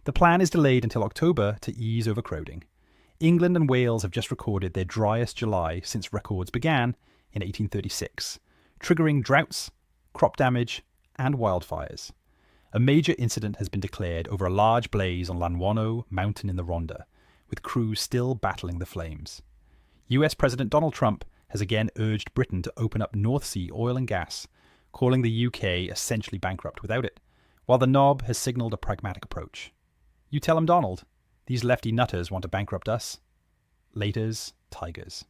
Speaker 5: The plan is delayed until October to ease overcrowding. England and Wales have just recorded their driest July since records began in 1836, triggering droughts, crop damage, and wildfires. A major incident has been declared over a large blaze on Llanwano Mountain in the Rhondda, with crews still battling the flames. US President Donald Trump has again urged Britain to open up North Sea oil and gas, calling the UK essentially bankrupt without it, while the Knob has signalled a pragmatic approach. You tell him, Donald, these lefty nutters want to bankrupt us. Laters, tigers.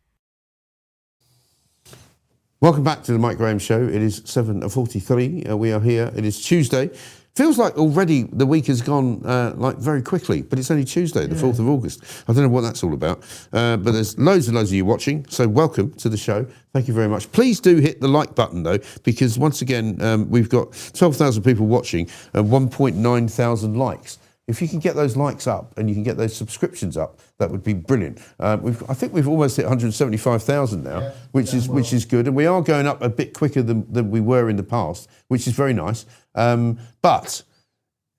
Speaker 1: Welcome back to the Mike Graham Show. It is 7:43. We are here. It is Tuesday. Feels like already the week has gone like very quickly, but it's only Tuesday, the 4th of August. I don't know what that's all about, but there's loads and loads of you watching, so welcome to the show. Thank you very much. Please do hit the like button, though, because once again, we've got 12,000 people watching and 1.9 thousand likes. If you can get those likes up and you can get those subscriptions up, that would be brilliant. I think we've almost hit 175,000 now, which is good, and we are going up a bit quicker than we were in the past, which is very nice. But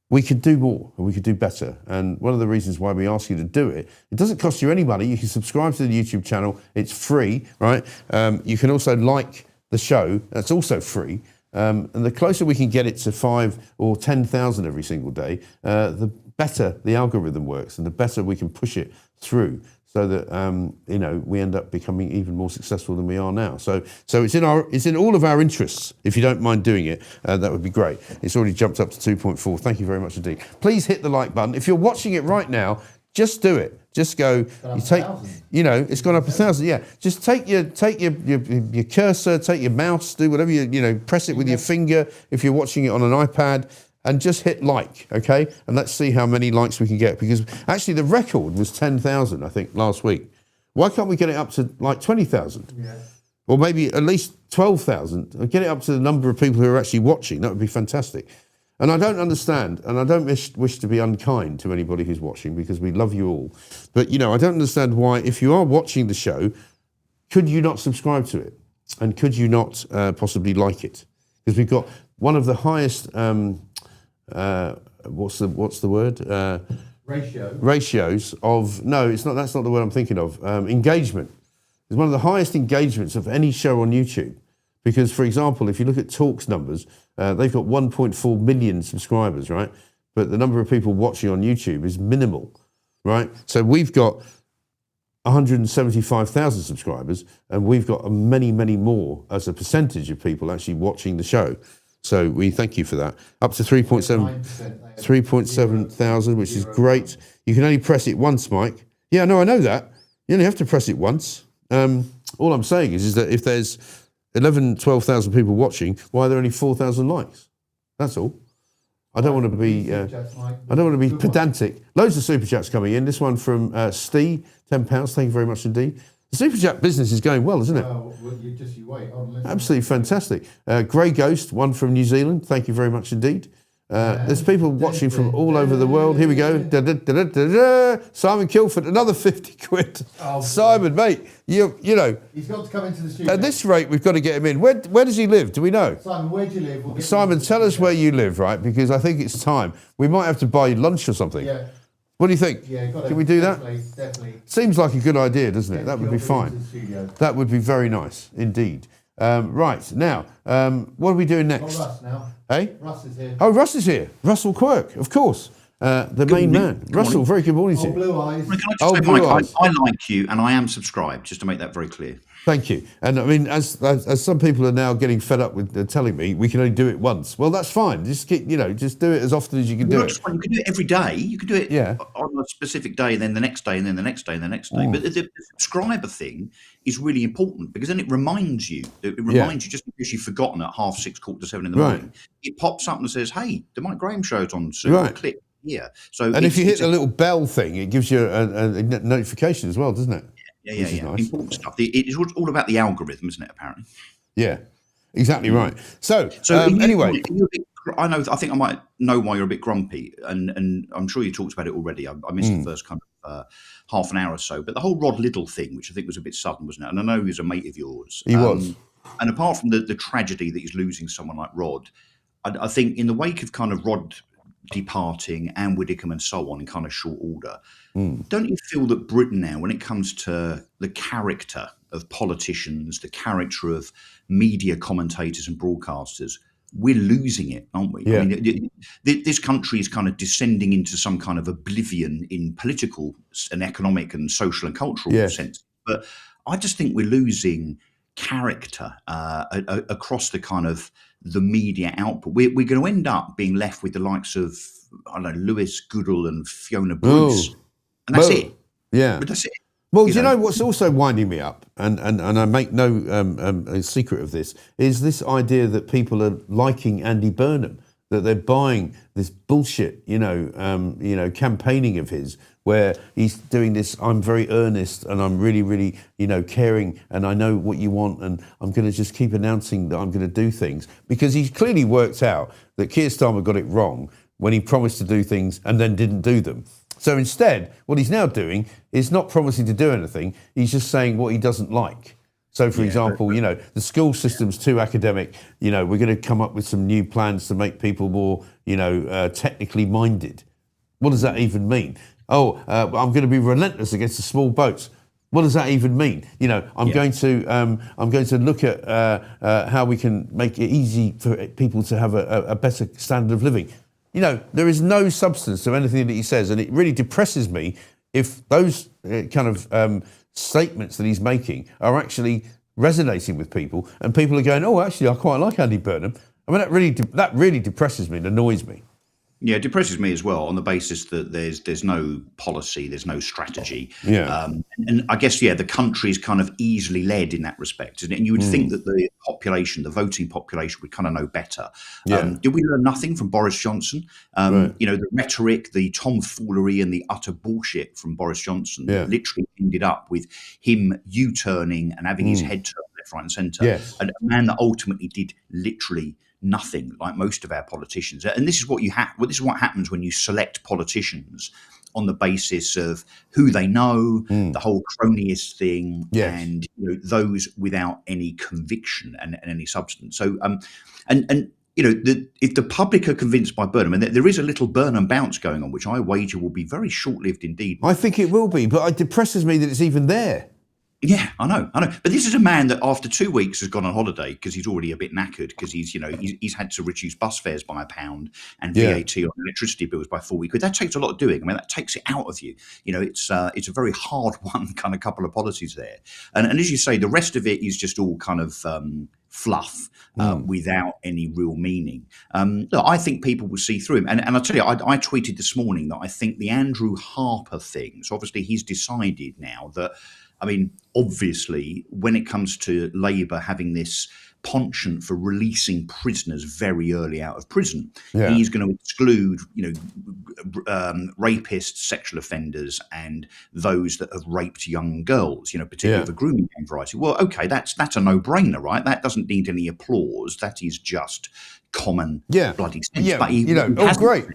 Speaker 1: we could do more and we could do better. And one of the reasons why we ask you to do it, it doesn't cost you any money. You can subscribe to the YouTube channel. It's free, right? You can also like the show. That's also free. And the closer we can get it to 5 or 10,000 every single day, the better the algorithm works and the better we can push it through so that, we end up becoming even more successful than we are now. So it's in all of our interests. If you don't mind doing it, that would be great. It's already jumped up to 2.4. Thank you very much indeed. Please hit the like button. If you're watching it right now, just do it. Just go. You take. It's gone up 1,000. Yeah. Just take your cursor, take your mouse, do whatever press it with your finger if you're watching it on an iPad, and just hit like. Okay. And let's see how many likes we can get, because actually the record was 10,000, I think, last week. Why can't we get it up to like 20,000? Yeah. Or maybe at least 12,000. Get it up to the number of people who are actually watching. That would be fantastic. And I don't understand, and I don't wish to be unkind to anybody who's watching, because we love you all. But, I don't understand why, if you are watching the show, could you not subscribe to it? And could you not possibly like it? Because we've got one of the highest, what's the word? Ratios of, no, that's not the word I'm thinking of. Engagement. It's one of the highest engagements of any show on YouTube. Because, for example, if you look at Talk's numbers, they've got 1.4 million subscribers, right? But the number of people watching on YouTube is minimal, right? So we've got 175,000 subscribers, and we've got many, many more as a percentage of people actually watching the show. So we thank you for that. Up to 3.7 thousand, which is great. You can only press it once, Mike. Yeah, no, I know that. You only have to press it once. All I'm saying is that if there's 12,000 people watching, why are there only 4,000 likes? That's all. I don't want to be. I don't want to be pedantic. Loads of super chats coming in. This one from Steve, £10. Thank you very much indeed. The super chat business is going well, isn't it?
Speaker 6: Well, you wait.
Speaker 1: Absolutely fantastic. Grey Ghost, one from New Zealand. Thank you very much indeed. There's people watching from all over the world. Here we go. Simon Kilford, another 50 quid.
Speaker 6: Oh,
Speaker 1: Simon, mate, you know.
Speaker 6: He's got to come into the studio.
Speaker 1: At this rate, we've got to get him in. Where does he live? Do we know?
Speaker 6: Simon, where do you live?
Speaker 1: Simon, tell us where you live, right? Because I think it's time. We might have to buy you lunch or something.
Speaker 6: Yeah.
Speaker 1: What do you think?
Speaker 6: Yeah,
Speaker 1: can we do that?
Speaker 6: Definitely.
Speaker 1: Seems like a good idea, doesn't it? That would be fine. That would be very nice indeed. Right, now, what are we doing next?
Speaker 6: Oh, Russ now.
Speaker 1: Hey?
Speaker 6: Russ is here.
Speaker 1: Oh, Russ is here. Russell Quirk, of course. The main man. Russell, very good morning to you.
Speaker 6: Blue eyes.
Speaker 7: Can I just say,
Speaker 1: Blue
Speaker 7: Mike,
Speaker 1: eyes.
Speaker 7: I like you and I am subscribed, just to make that very clear.
Speaker 1: Thank you. And I mean, as some people are now getting fed up with telling me we can only do it once. Well, that's fine. Just keep, just do it as often as you can do it.
Speaker 7: You can do it every day. You can do it on a specific day, and then the next day, and then the next day, and the next day. But the subscriber thing is really important because then it reminds you. It reminds you just because you've forgotten at 6:30, 7:15 in the morning. It pops up and says, "Hey, the Mike Graham show's on soon."
Speaker 1: Right.
Speaker 7: Click here. So,
Speaker 1: and if you hit the little bell thing, it gives you a notification as well, doesn't it?
Speaker 7: Yeah. Nice. Important stuff. It's all about the algorithm, isn't it? Apparently.
Speaker 1: Yeah, exactly right. So anyway,
Speaker 7: I think I might know why you're a bit grumpy, and I'm sure you talked about it already. I missed the first kind of half an hour or so, but the whole Rod Liddle thing, which I think was a bit sudden, wasn't it? And I know he was a mate of yours.
Speaker 1: He was.
Speaker 7: And apart from the tragedy that he's losing someone like Rod, I think in the wake of kind of Rod departing, Anne Widdecombe and so on in kind of short order, don't you feel that Britain now, when it comes to the character of politicians, the character of media commentators and broadcasters, we're losing it, aren't we?
Speaker 1: Yeah.
Speaker 7: I mean, this country is kind of descending into some kind of oblivion in political and economic and social and cultural sense. But I just think we're losing character across the kind of the media output. We're going to end up being left with the likes of, I don't know, Lewis Goodall and Fiona Bruce. And that's it.
Speaker 1: Yeah.
Speaker 7: But that's it.
Speaker 1: Well, do you know what's also winding me up, and I make no secret of this, is this idea that people are liking Andy Burnham, that they're buying this bullshit, campaigning of his, where he's doing this, I'm very earnest and I'm really, really, caring and I know what you want and I'm going to just keep announcing that I'm going to do things. Because he's clearly worked out that Keir Starmer got it wrong when he promised to do things and then didn't do them. So instead, what he's now doing is not promising to do anything, he's just saying what he doesn't like. So, for example, the school system's too academic. We're going to come up with some new plans to make people more, technically minded. What does that even mean? I'm going to be relentless against the small boats. What does that even mean? I'm going to look at how we can make it easy for people to have a better standard of living. There is no substance to anything that he says, and it really depresses me if those kind of statements that he's making are actually resonating with people, and people are going, "Oh, actually, I quite like Andy Burnham." I mean, that really depresses me and annoys me.
Speaker 7: Yeah, it depresses me as well on the basis that there's no policy, there's no strategy.
Speaker 1: Yeah.
Speaker 7: And I guess, the country is kind of easily led in that respect, isn't it? And you would think that the population, the voting population would kind of know better.
Speaker 1: Yeah.
Speaker 7: Did we learn nothing from Boris Johnson?
Speaker 1: Right.
Speaker 7: The rhetoric, the tomfoolery and the utter bullshit from Boris Johnson literally ended up with him U-turning and having his head turned left, right and centre.
Speaker 1: Yes.
Speaker 7: And a man that ultimately did literally nothing, like most of our politicians. And this is what this is what happens when you select politicians on the basis of who they know, the whole cronyist thing, and those without any conviction and any substance. So if the public are convinced by Burnham, and there is a little Burnham bounce going on, which I wager will be very short-lived indeed.
Speaker 1: I think it will be, but it depresses me that it's even there.
Speaker 7: Yeah, I know. But this is a man that after 2 weeks has gone on holiday because he's already a bit knackered because he's had to reduce bus fares by £1 and VAT on electricity bills by £40. That takes a lot of doing. I mean, that takes it out of you. It's a very hard one kind of couple of policies there. And as you say, the rest of it is just all kind of fluff without any real meaning. Look, I think people will see through him. And I'll tell you, I tweeted this morning that I think the Andrew Harper thing, so obviously he's decided now that, I mean, obviously, when it comes to Labour having this penchant for releasing prisoners very early out of prison, he's going to exclude, rapists, sexual offenders, and those that have raped young girls, particularly the grooming gang variety. Well, okay, that's a no-brainer, right? That doesn't need any applause. That is just common bloody sense.
Speaker 1: Yeah,
Speaker 7: but
Speaker 1: great.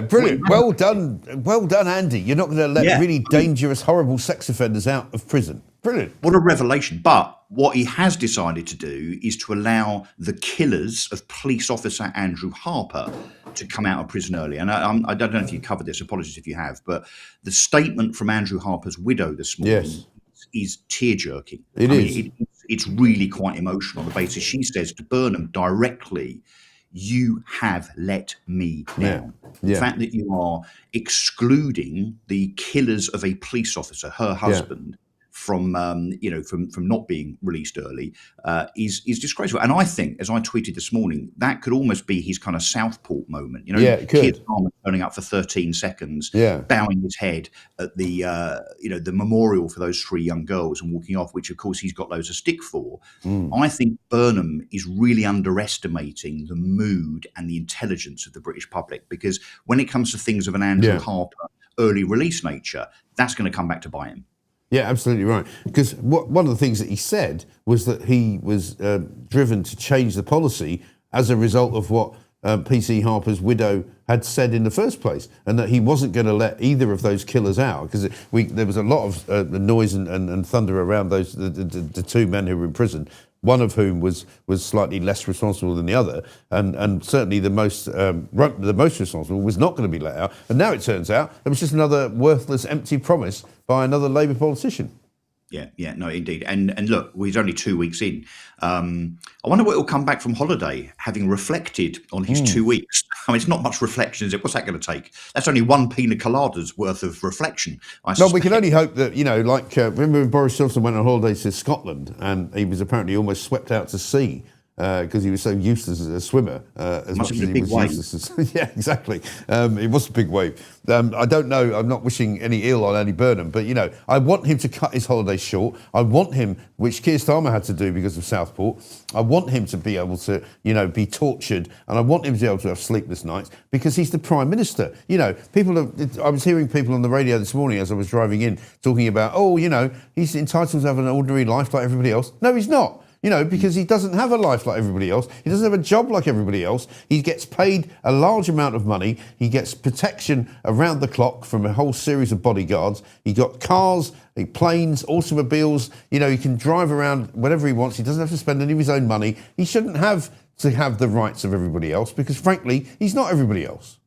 Speaker 1: Brilliant. Well done, Andy. You're not going to let really dangerous, horrible sex offenders out of prison. Brilliant.
Speaker 7: What a revelation. But what he has decided to do is to allow the killers of police officer Andrew Harper to come out of prison early. And I don't know if you covered this, apologies if you have, but the statement from Andrew Harper's widow this morning is tear-jerking. It's really quite emotional on the basis she says to Burnham directly, you have let me down. The fact that you are excluding the killers of a police officer, her husband, from not being released early is disgraceful. And I think, as I tweeted this morning, that could almost be his kind of Southport moment.
Speaker 1: It could.
Speaker 7: Keir Starmer turning up for 13 seconds, bowing his head at the the memorial for those 3 young girls and walking off, which of course he's got loads of stick for. I think Burnham is really underestimating the mood and the intelligence of the British public, because when it comes to things of an Andrew Harper early release nature, that's going to come back to bite him.
Speaker 1: Yeah, absolutely right. Because one of the things that he said was that he was driven to change the policy as a result of what PC Harper's widow had said in the first place, and that he wasn't going to let either of those killers out, because there was a lot of noise and thunder around the 2 men who were in prison, one of whom was slightly less responsible than the other, and certainly the most responsible was not going to be let out. And now it turns out it was just another worthless, empty promise by another Labour politician.
Speaker 7: Yeah, no, indeed. And look, he's only 2 weeks in. I wonder what he'll come back from holiday, having reflected on his 2 weeks. I mean, it's not much reflection, is it? What's that going to take? That's only 1 pina colada's worth of reflection.
Speaker 1: No, we can only hope that, remember when Boris Johnson went on holiday to Scotland and he was apparently almost swept out to sea because he was so useless as a swimmer, as much as he was useless as, yeah, exactly. It was a big wave. I don't know. I'm not wishing any ill on Andy Burnham, but I want him to cut his holidays short. I want him, which Keir Starmer had to do because of Southport. I want him to be able to, be tortured, and I want him to be able to have sleepless nights because he's the Prime Minister. I was hearing people on the radio this morning as I was driving in talking about, he's entitled to have an ordinary life like everybody else. No, he's not. Because he doesn't have a life like everybody else. He doesn't have a job like everybody else. He gets paid a large amount of money. He gets protection around the clock from a whole series of bodyguards. He got cars, planes, automobiles. He can drive around whenever he wants. He doesn't have to spend any of his own money. He shouldn't have to have the rights of everybody else because, frankly, he's not everybody else.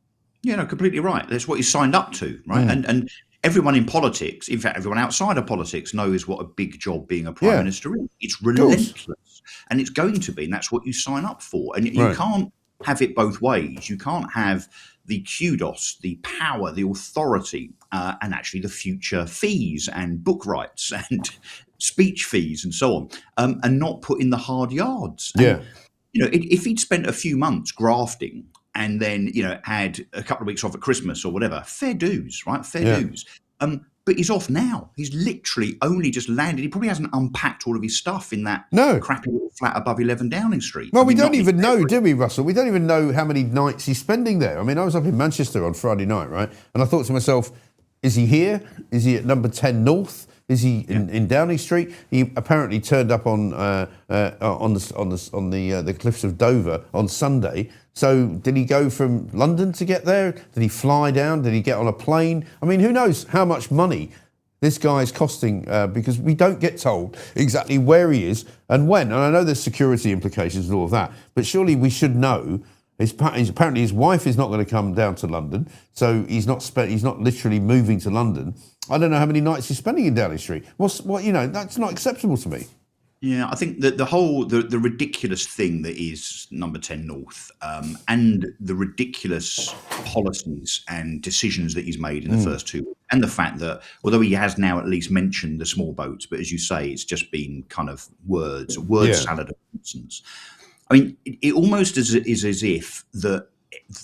Speaker 7: Yeah, no, completely right. That's what he's signed up to, right? And everyone in politics, in fact, everyone outside of politics knows what a big job being a Prime Minister is. It's relentless, and it's going to be, and that's what you sign up for. And you can't have it both ways. You can't have the kudos, the power, the authority, and actually the future fees and book rights and speech fees and so on, and not put in the hard yards. And, if he'd spent a few months grafting and then, had a couple of weeks off at Christmas or whatever, fair dues, right? Fair dues. But he's off now. He's literally only just landed. He probably hasn't unpacked all of his stuff in that crappy little flat above 11 Downing Street.
Speaker 1: Well, we don't even know, do we, Russell? We don't even know how many nights he's spending there. I mean, I was up in Manchester on Friday night, right? And I thought to myself, is he here? Is he at number 10 North? Is he in Downing Street? He apparently turned up on the cliffs of Dover on Sunday. So did he go from London to get there? Did he fly down? Did he get on a plane? I mean, who knows how much money this guy is costing because we don't get told exactly where he is and when. And I know there's security implications and all of that, but surely we should know. Apparently his wife is not going to come down to London, so he's not literally moving to London. I don't know how many nights he's spending in Downing Street. That's not acceptable to me.
Speaker 7: Yeah, I think that the ridiculous thing that is Number 10 North, and the ridiculous policies and decisions that he's made in the first 2 weeks, and the fact that although he has now at least mentioned the small boats, but as you say, it's just been kind of word salad of nonsense. I mean, it almost is as if that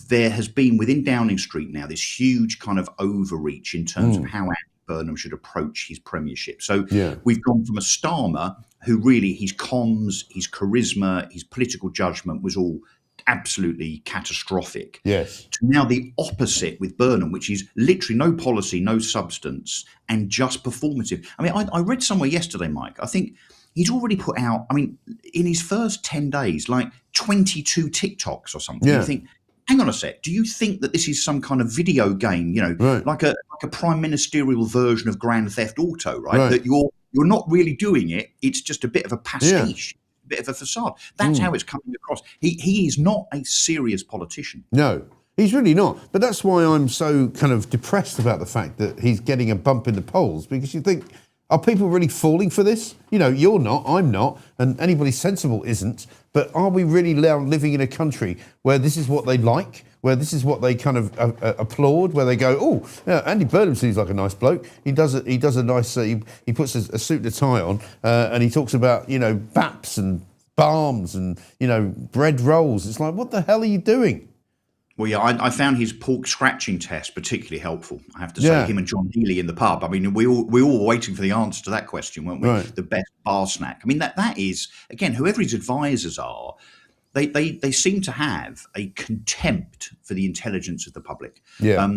Speaker 7: there has been within Downing Street now this huge kind of overreach in terms of how Andy Burnham should approach his premiership. So we've gone from a Starmer who really, his comms, his charisma, his political judgment was all absolutely catastrophic.
Speaker 1: Yes.
Speaker 7: To now the opposite with Burnham, which is literally no policy, no substance, and just performative. I mean, I read somewhere yesterday, Mike, I think he's already put out, I mean, in his first 10 days, like 22 TikToks or something.
Speaker 1: Yeah.
Speaker 7: You think, hang on a sec, do you think that this is some kind of video game, like a prime ministerial version of Grand Theft Auto, right? That you're not really doing it, it's just a bit of a pastiche, a bit of a facade. That's how it's coming across. He is not a serious politician.
Speaker 1: No, he's really not. But that's why I'm so kind of depressed about the fact that he's getting a bump in the polls, because you think, are people really falling for this? You're not, I'm not, and anybody sensible isn't. But are we really now living in a country where this is what they like, where this is what they kind of applaud, where they go, oh, yeah, Andy Burnham seems like a nice bloke. He does a nice, he puts a suit and a tie on, and he talks about, baps and balms and, bread rolls. It's like, what the hell are you doing?
Speaker 7: Well, yeah, I found his pork scratching test particularly helpful. I have to say, him and John Healey in the pub. I mean, we all were waiting for the answer to that question, weren't we? Right. The best bar snack. I mean, that is, again, whoever his advisors are, they seem to have a contempt for the intelligence of the public.
Speaker 1: Yeah.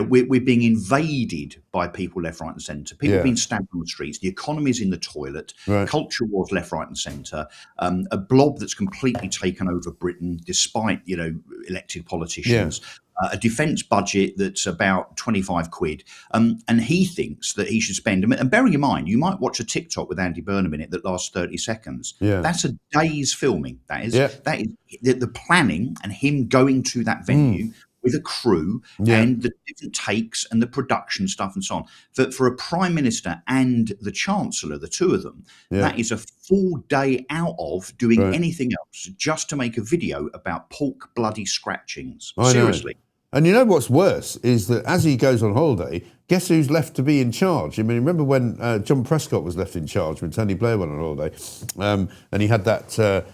Speaker 7: We're being invaded by people left, right, and centre. People are being stabbed on the streets. The economy's in the toilet. Right. Culture wars left, right, and centre. A blob that's completely taken over Britain, despite elected politicians. Yeah. A defence budget that's about 25 quid. And he thinks that he should spend. And bearing in mind, you might watch a TikTok with Andy Burnham in it that lasts 30 seconds. Yeah. That's a day's filming. That is the planning and him going to that venue. With a crew and the different takes and the production stuff and so on. For a prime minister and the chancellor, the two of them, that is a full day out of doing anything else just to make a video about pork bloody scratchings. Seriously.
Speaker 1: And you know what's worse is that as he goes on holiday, guess who's left to be in charge? I mean, remember when John Prescott was left in charge when Tony Blair went on holiday, and he had that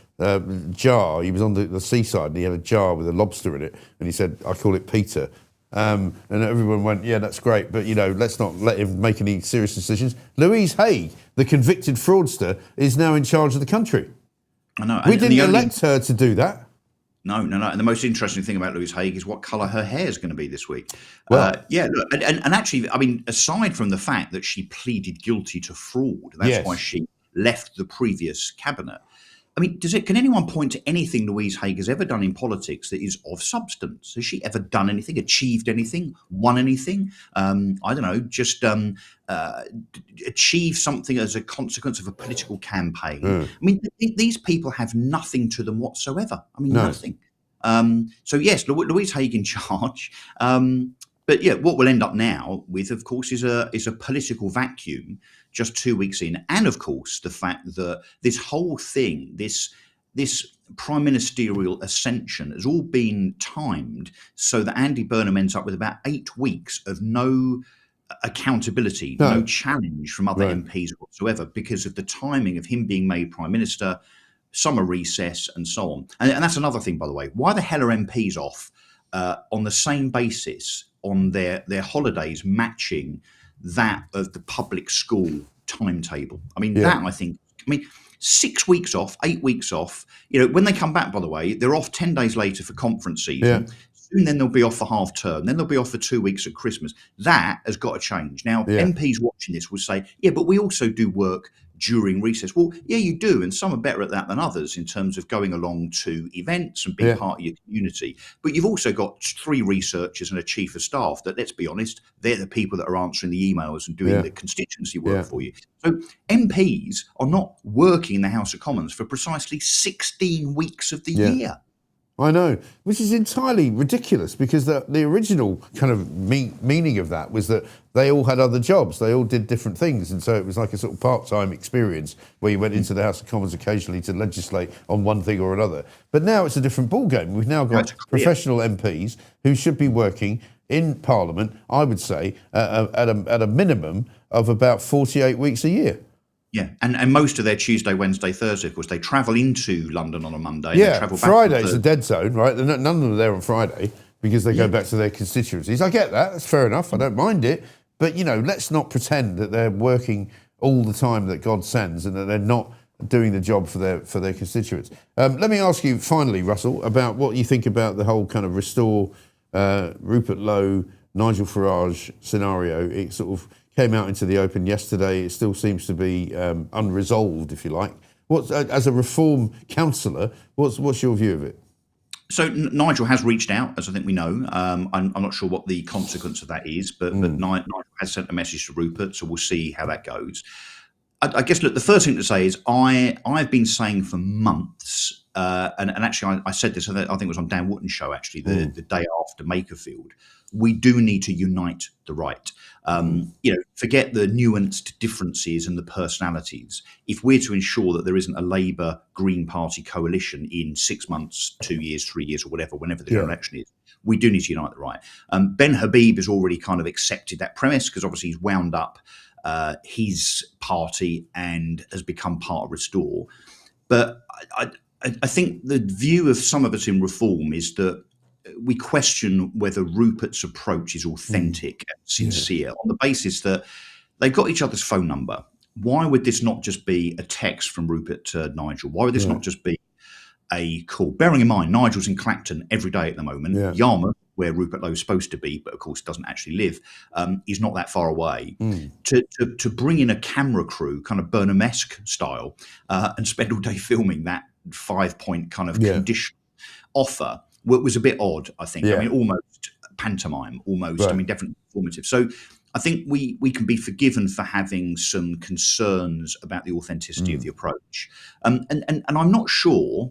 Speaker 1: jar. He was on the seaside and he had a jar with a lobster in it, and he said, "I call it Peter." And everyone went, "Yeah, that's great, but let's not let him make any serious decisions." Louise Haigh, the convicted fraudster, is now in charge of the country.
Speaker 7: I know.
Speaker 1: We didn't elect her to do that.
Speaker 7: No. And the most interesting thing about Louise Haigh is what colour her hair is going to be this week. Well, look, and actually, I mean, aside from the fact that she pleaded guilty to fraud, that's why she left the previous cabinet. I mean, can anyone point to anything Louise Haigh has ever done in politics that is of substance? Has she ever done anything, achieved anything, won anything? I don't know, just achieve something as a consequence of a political campaign. I mean, these people have nothing to them whatsoever. I mean, nothing. So yes, Louise Haigh in charge. But yeah, what we'll end up now with, of course, is a political vacuum just 2 weeks in, and of course the fact that this whole thing, this prime ministerial ascension, has all been timed so that Andy Burnham ends up with about 8 weeks of no accountability, no challenge from other MPs whatsoever, because of the timing of him being made prime minister, summer recess, and so on. And that's another thing, by the way. Why the hell are MPs off on the same basis on their holidays matching that of the public school timetable? I mean, that I think, 6 weeks off, 8 weeks off, when they come back, by the way, they're off 10 days later for conference season. Soon then they'll be off for half term. Then they'll be off for 2 weeks at Christmas. That has got to change. Now, MPs watching this will say, but we also do work during recess. Well, yeah, you do, and some are better at that than others in terms of going along to events and being part of your community. But you've also got 3 researchers and a chief of staff that, let's be honest, they're the people that are answering the emails and doing the constituency work for you. So MPs are not working in the House of Commons for precisely 16 weeks of the year.
Speaker 1: I know, which is entirely ridiculous because the original kind of meaning of that was that they all had other jobs, they all did different things, and so it was like a sort of part-time experience where you went into the House of Commons occasionally to legislate on one thing or another. But now it's a different ballgame. We've now got professional MPs who should be working in Parliament, I would say, at a minimum of about 48 weeks a year.
Speaker 7: Yeah, and most of their Tuesday, Wednesday, Thursday, of course, they travel into London on a Monday.
Speaker 1: Yeah,
Speaker 7: and they travel back
Speaker 1: Friday's a dead zone, right? None of them are there on Friday because they go back to their constituencies. I get that, that's fair enough, I don't mind it. But, you know, let's not pretend that they're working all the time that God sends and that they're not doing the job for their constituents. Let me ask you finally, Russell, about what you think about the whole kind of restore Rupert Lowe, Nigel Farage scenario. It sort of came out into the open yesterday. It still seems to be unresolved, if you like. As a reform councillor, what's your view of it?
Speaker 7: So Nigel has reached out, as I think we know. I'm not sure what the consequence of that is, but Nigel has sent a message to Rupert, so we'll see how that goes. I guess, look, the first thing to say is I've been saying for months, and actually I said this, I think it was on Dan Wootton's show, actually, the day after Makerfield, we do need to unite the right. You know, forget the nuanced differences and the personalities. If we're to ensure that there isn't a Labour Green Party coalition in 6 months, 2 years, 3 years, or whatever, whenever the election is, we do need to unite the right. Ben Habib has already kind of accepted that premise because obviously he's wound up his party and has become part of Restore. But I think the view of some of us in Reform is that we question whether Rupert's approach is authentic and sincere on the basis that they've got each other's phone number. Why would this not just be a text from Rupert to Nigel? Why would this not just be a call? Bearing in mind, Nigel's in Clacton every day at the moment. Yarmouth, where Rupert Lowe is supposed to be, but of course doesn't actually live, is not that far away. To bring in a camera crew, kind of Burnham-esque style, and spend all day filming that 5-point kind of condition offer was a bit odd, I think. I mean, almost pantomime, almost. I mean, definitely informative. So I think we can be forgiven for having some concerns about the authenticity of the approach. And I'm not sure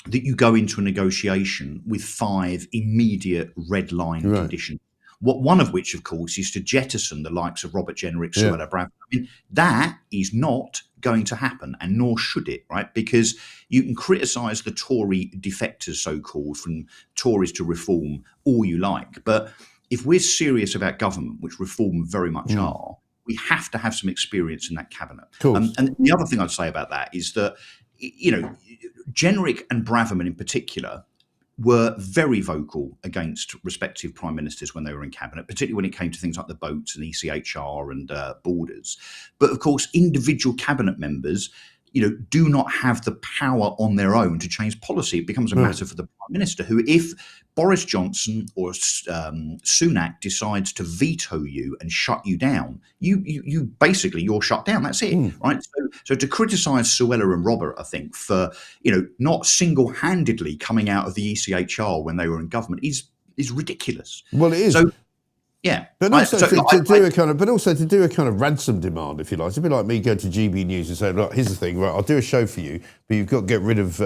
Speaker 7: that you go into a negotiation with 5 immediate red line conditions. One of which, of course, is to jettison the likes of Robert Jenrick, Suella Braverman. I mean, that is not going to happen, and nor should it, right? Because you can criticise the Tory defectors, so-called, from Tories to Reform, all you like. But if we're serious about government, which Reform very much are, we have to have some experience in that cabinet. And the other thing I'd say about that is that, you know, Jenrick and Braverman in particular were very vocal against respective prime ministers when they were in cabinet, particularly when it came to things like the boats and ECHR and borders. But of course, individual cabinet members, you know, do not have the power on their own to change policy. It becomes a matter for the prime minister, who, if Boris Johnson or Sunak decides to veto you and shut you down, you basically, you're shut down. That's it, right? So to criticise Suella and Robert, I think, for, you know, not single-handedly coming out of the ECHR when they were in government is ridiculous.
Speaker 1: Well, it is.
Speaker 7: So, yeah,
Speaker 1: but also to do a kind of ransom demand, if you like. It's a bit like me going to GB News and saying, "Look, here's the thing, right? I'll do a show for you, but you've got to get rid of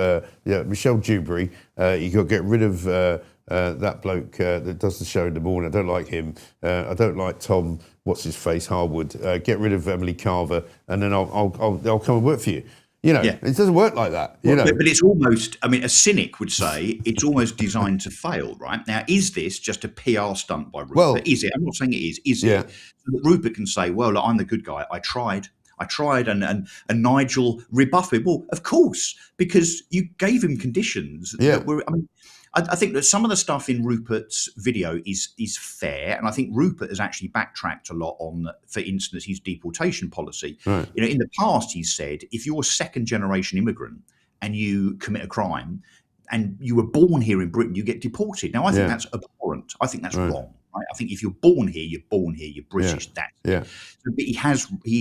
Speaker 1: Michelle Dewberry. You've got to get rid of that bloke that does the show in the morning. I don't like him. I don't like Tom. What's his face? Harwood. Get rid of Emily Carver, and then I'll come and work for you." You know, it doesn't work like that. You know,
Speaker 7: but it's almost, I mean, a cynic would say it's almost designed to fail, right? Now, is this just a PR stunt by Rupert? Well, is it? I'm not saying it is. Is it? So that Rupert can say, well, look, I'm the good guy. I tried, and Nigel rebuffed me. Well, of course, because you gave him conditions that were, I mean, I think that some of the stuff in Rupert's video is fair, and I think Rupert has actually backtracked a lot on, for instance, his deportation policy. You know, in the past, he said, if you're a second-generation immigrant and you commit a crime and you were born here in Britain, you get deported. Now, I think that's abhorrent. I think that's wrong. Right? I think if you're born here, you're born here. You're British. That's so, but he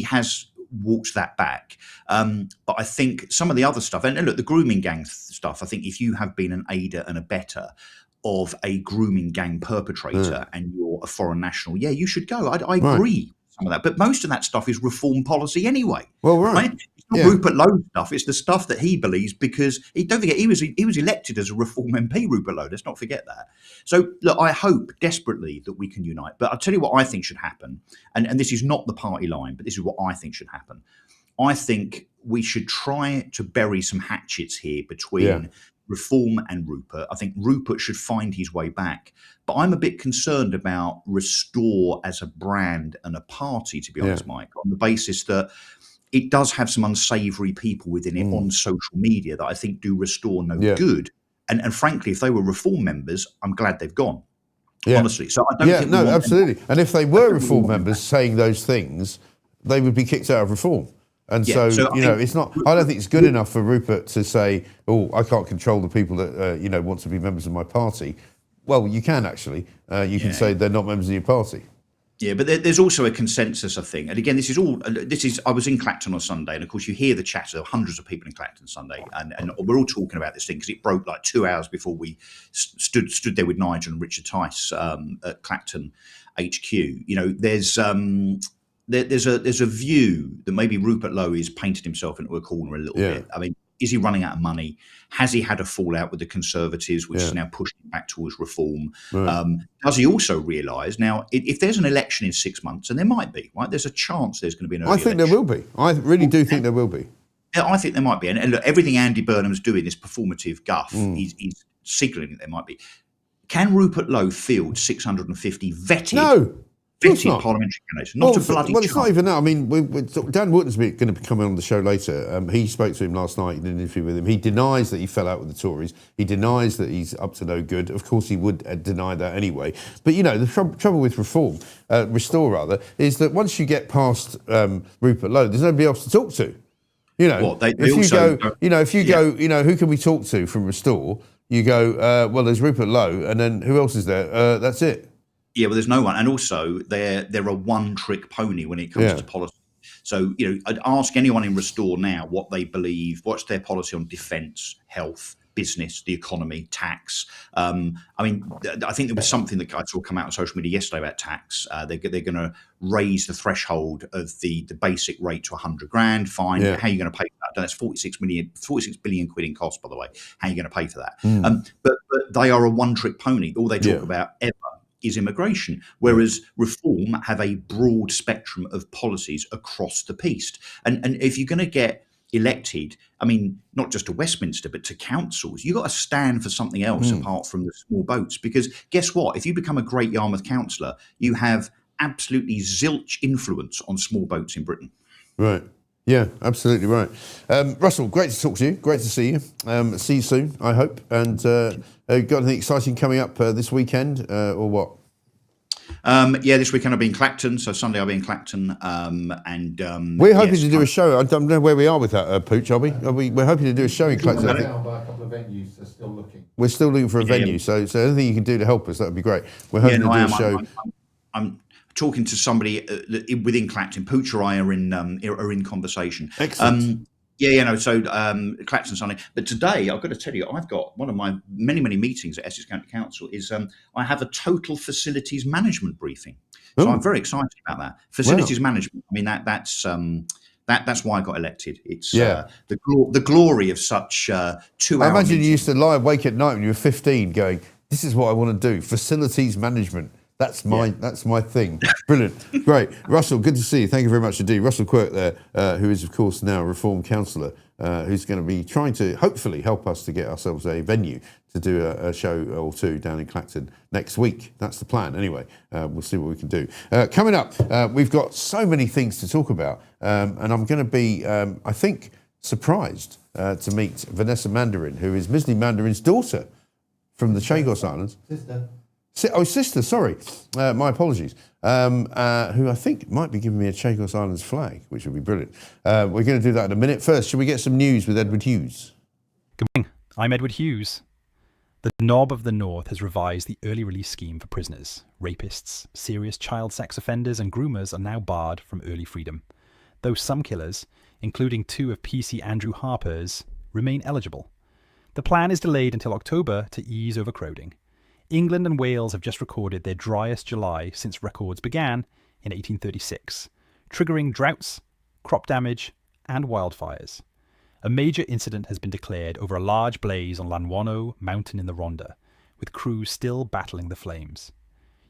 Speaker 7: has walked that back. But I think some of the other stuff, and look, the grooming gang stuff, I think if you have been an aider and abettor of a grooming gang perpetrator and you're a foreign national, you should go. I agree with some of that. But most of that stuff is reform policy anyway.
Speaker 1: Well, right.
Speaker 7: It's not Rupert Lowe stuff. It's the stuff that he believes, because don't forget, he was elected as a Reform MP, Rupert Lowe. Let's not forget that. So look, I hope desperately that we can unite. But I'll tell you what I think should happen, and this is not the party line, but this is what I think should happen. I think we should try to bury some hatchets here between Reform and Rupert. I think Rupert should find his way back. But I'm a bit concerned about Restore as a brand and a party, to be honest, Mike, on the basis that it does have some unsavoury people within it on social media that I think do Restore no good. And frankly, if they were Reform members, I'm glad they've gone. Honestly. So I don't think
Speaker 1: absolutely. And if they were Reform members saying those things, they would be kicked out of Reform. And so it's not. I don't think it's good enough for Rupert to say, "Oh, I can't control the people that want to be members of my party." Well, you can actually. You can say they're not members of your party.
Speaker 7: Yeah, but there's also a consensus, I think. And again, I was in Clacton on Sunday, and of course you hear the chatter of hundreds of people in Clacton Sunday, and we're all talking about this thing because it broke like 2 hours before we stood there with Nigel and Richard Tice at Clacton HQ. There's a view that maybe Rupert Lowe has painted himself into a corner a little bit. I mean, is he running out of money? Has he had a fallout with the Conservatives, which is now pushing back towards reform? Right. Does he also realise now, if there's an election in 6 months, and there might be, right? There's a chance there's going to be an early election.
Speaker 1: There will be. I really do think there will be.
Speaker 7: I think there might be. And look, everything Andy Burnham's doing, this performative guff, he's signalling that there might be. Can Rupert Lowe field 650 vetted parliamentary candidates? Not a bloody chance.
Speaker 1: It's not even that. I mean, Dan Wootton's going to be coming on the show later. He spoke to him last night in an interview with him. He denies that he fell out with the Tories. He denies that he's up to no good. Of course, he would deny that anyway. But, the trouble with Restore, is that once you get past Rupert Lowe, there's nobody else to talk to. If you go, who can we talk to from Restore? You go, well, there's Rupert Lowe, and then who else is there? That's it.
Speaker 7: Yeah, well, there's no one. And also, they're a one-trick pony when it comes to policy. So, I'd ask anyone in Restore now what they believe, what's their policy on defence, health, business, the economy, tax. I think there was something that I saw come out on social media yesterday about tax. They're going to raise the threshold of the basic rate to 100 grand. Fine. Yeah. How are you going to pay for that? That's 46 billion quid in cost, by the way. How are you going to pay for that? But they are a one-trick pony. All they talk about ever is immigration, whereas Reform have a broad spectrum of policies across the piece. And if you're going to get elected, I mean, not just to Westminster, but to councils, you've got to stand for something else apart from the small boats. Because guess what? If you become a Great Yarmouth councillor, you have absolutely zilch influence on small boats in Britain.
Speaker 1: Right. Yeah, absolutely right. Russell, great to talk to you. Great to see you. See you soon, I hope. And got anything exciting coming up this weekend or what?
Speaker 7: This weekend I'll be in Clacton. So Sunday I'll be in Clacton.
Speaker 1: We're hoping to do a show. I don't know where we are with that, Pooch, are we? We're hoping to do a show in Clacton.
Speaker 6: We're down by a couple of venues. They're still looking.
Speaker 1: We're still looking for a venue. So anything you can do to help us, that would be great. We're hoping to do a show.
Speaker 7: I'm talking to somebody within Clacton. Pooch or I are in conversation.
Speaker 1: Excellent.
Speaker 7: So Clacton Sunday. But today, I've got to tell you, I've got one of my many, many meetings at Essex County Council is I have a total facilities management briefing. So I'm very excited about that. Facilities management. I mean, that's why I got elected. It's the glory of such 2 hours.
Speaker 1: I imagine you used to lie awake at night when you were 15 going, this is what I want to do, facilities management. That's my thing. Brilliant. Great. Russell, good to see you. Thank you very much indeed. Russell Quirk there, who is, of course, now a Reform councillor, who's going to be trying to hopefully help us to get ourselves a venue to do a show or two down in Clacton next week. That's the plan. Anyway, we'll see what we can do. Coming up, we've got so many things to talk about, and I'm going to be, I think, surprised to meet Vanessa Mandarin, who is Misley Mandarin's daughter from the Chagos Islands. Sister, sorry. My apologies. Who I think might be giving me a Chagos Islands flag, which would be brilliant. We're going to do that in a minute. First, should we get some news with Edward Hughes?
Speaker 5: Good morning. I'm Edward Hughes. The Knob of the North has revised the early release scheme for prisoners. Rapists, serious child sex offenders and groomers are now barred from early freedom, though some killers, including 2 of PC Andrew Harper's, remain eligible. The plan is delayed until October to ease overcrowding. England and Wales have just recorded their driest July since records began in 1836, triggering droughts, crop damage, and wildfires. A major incident has been declared over a large blaze on Lanwano Mountain in the Rhondda, with crews still battling the flames.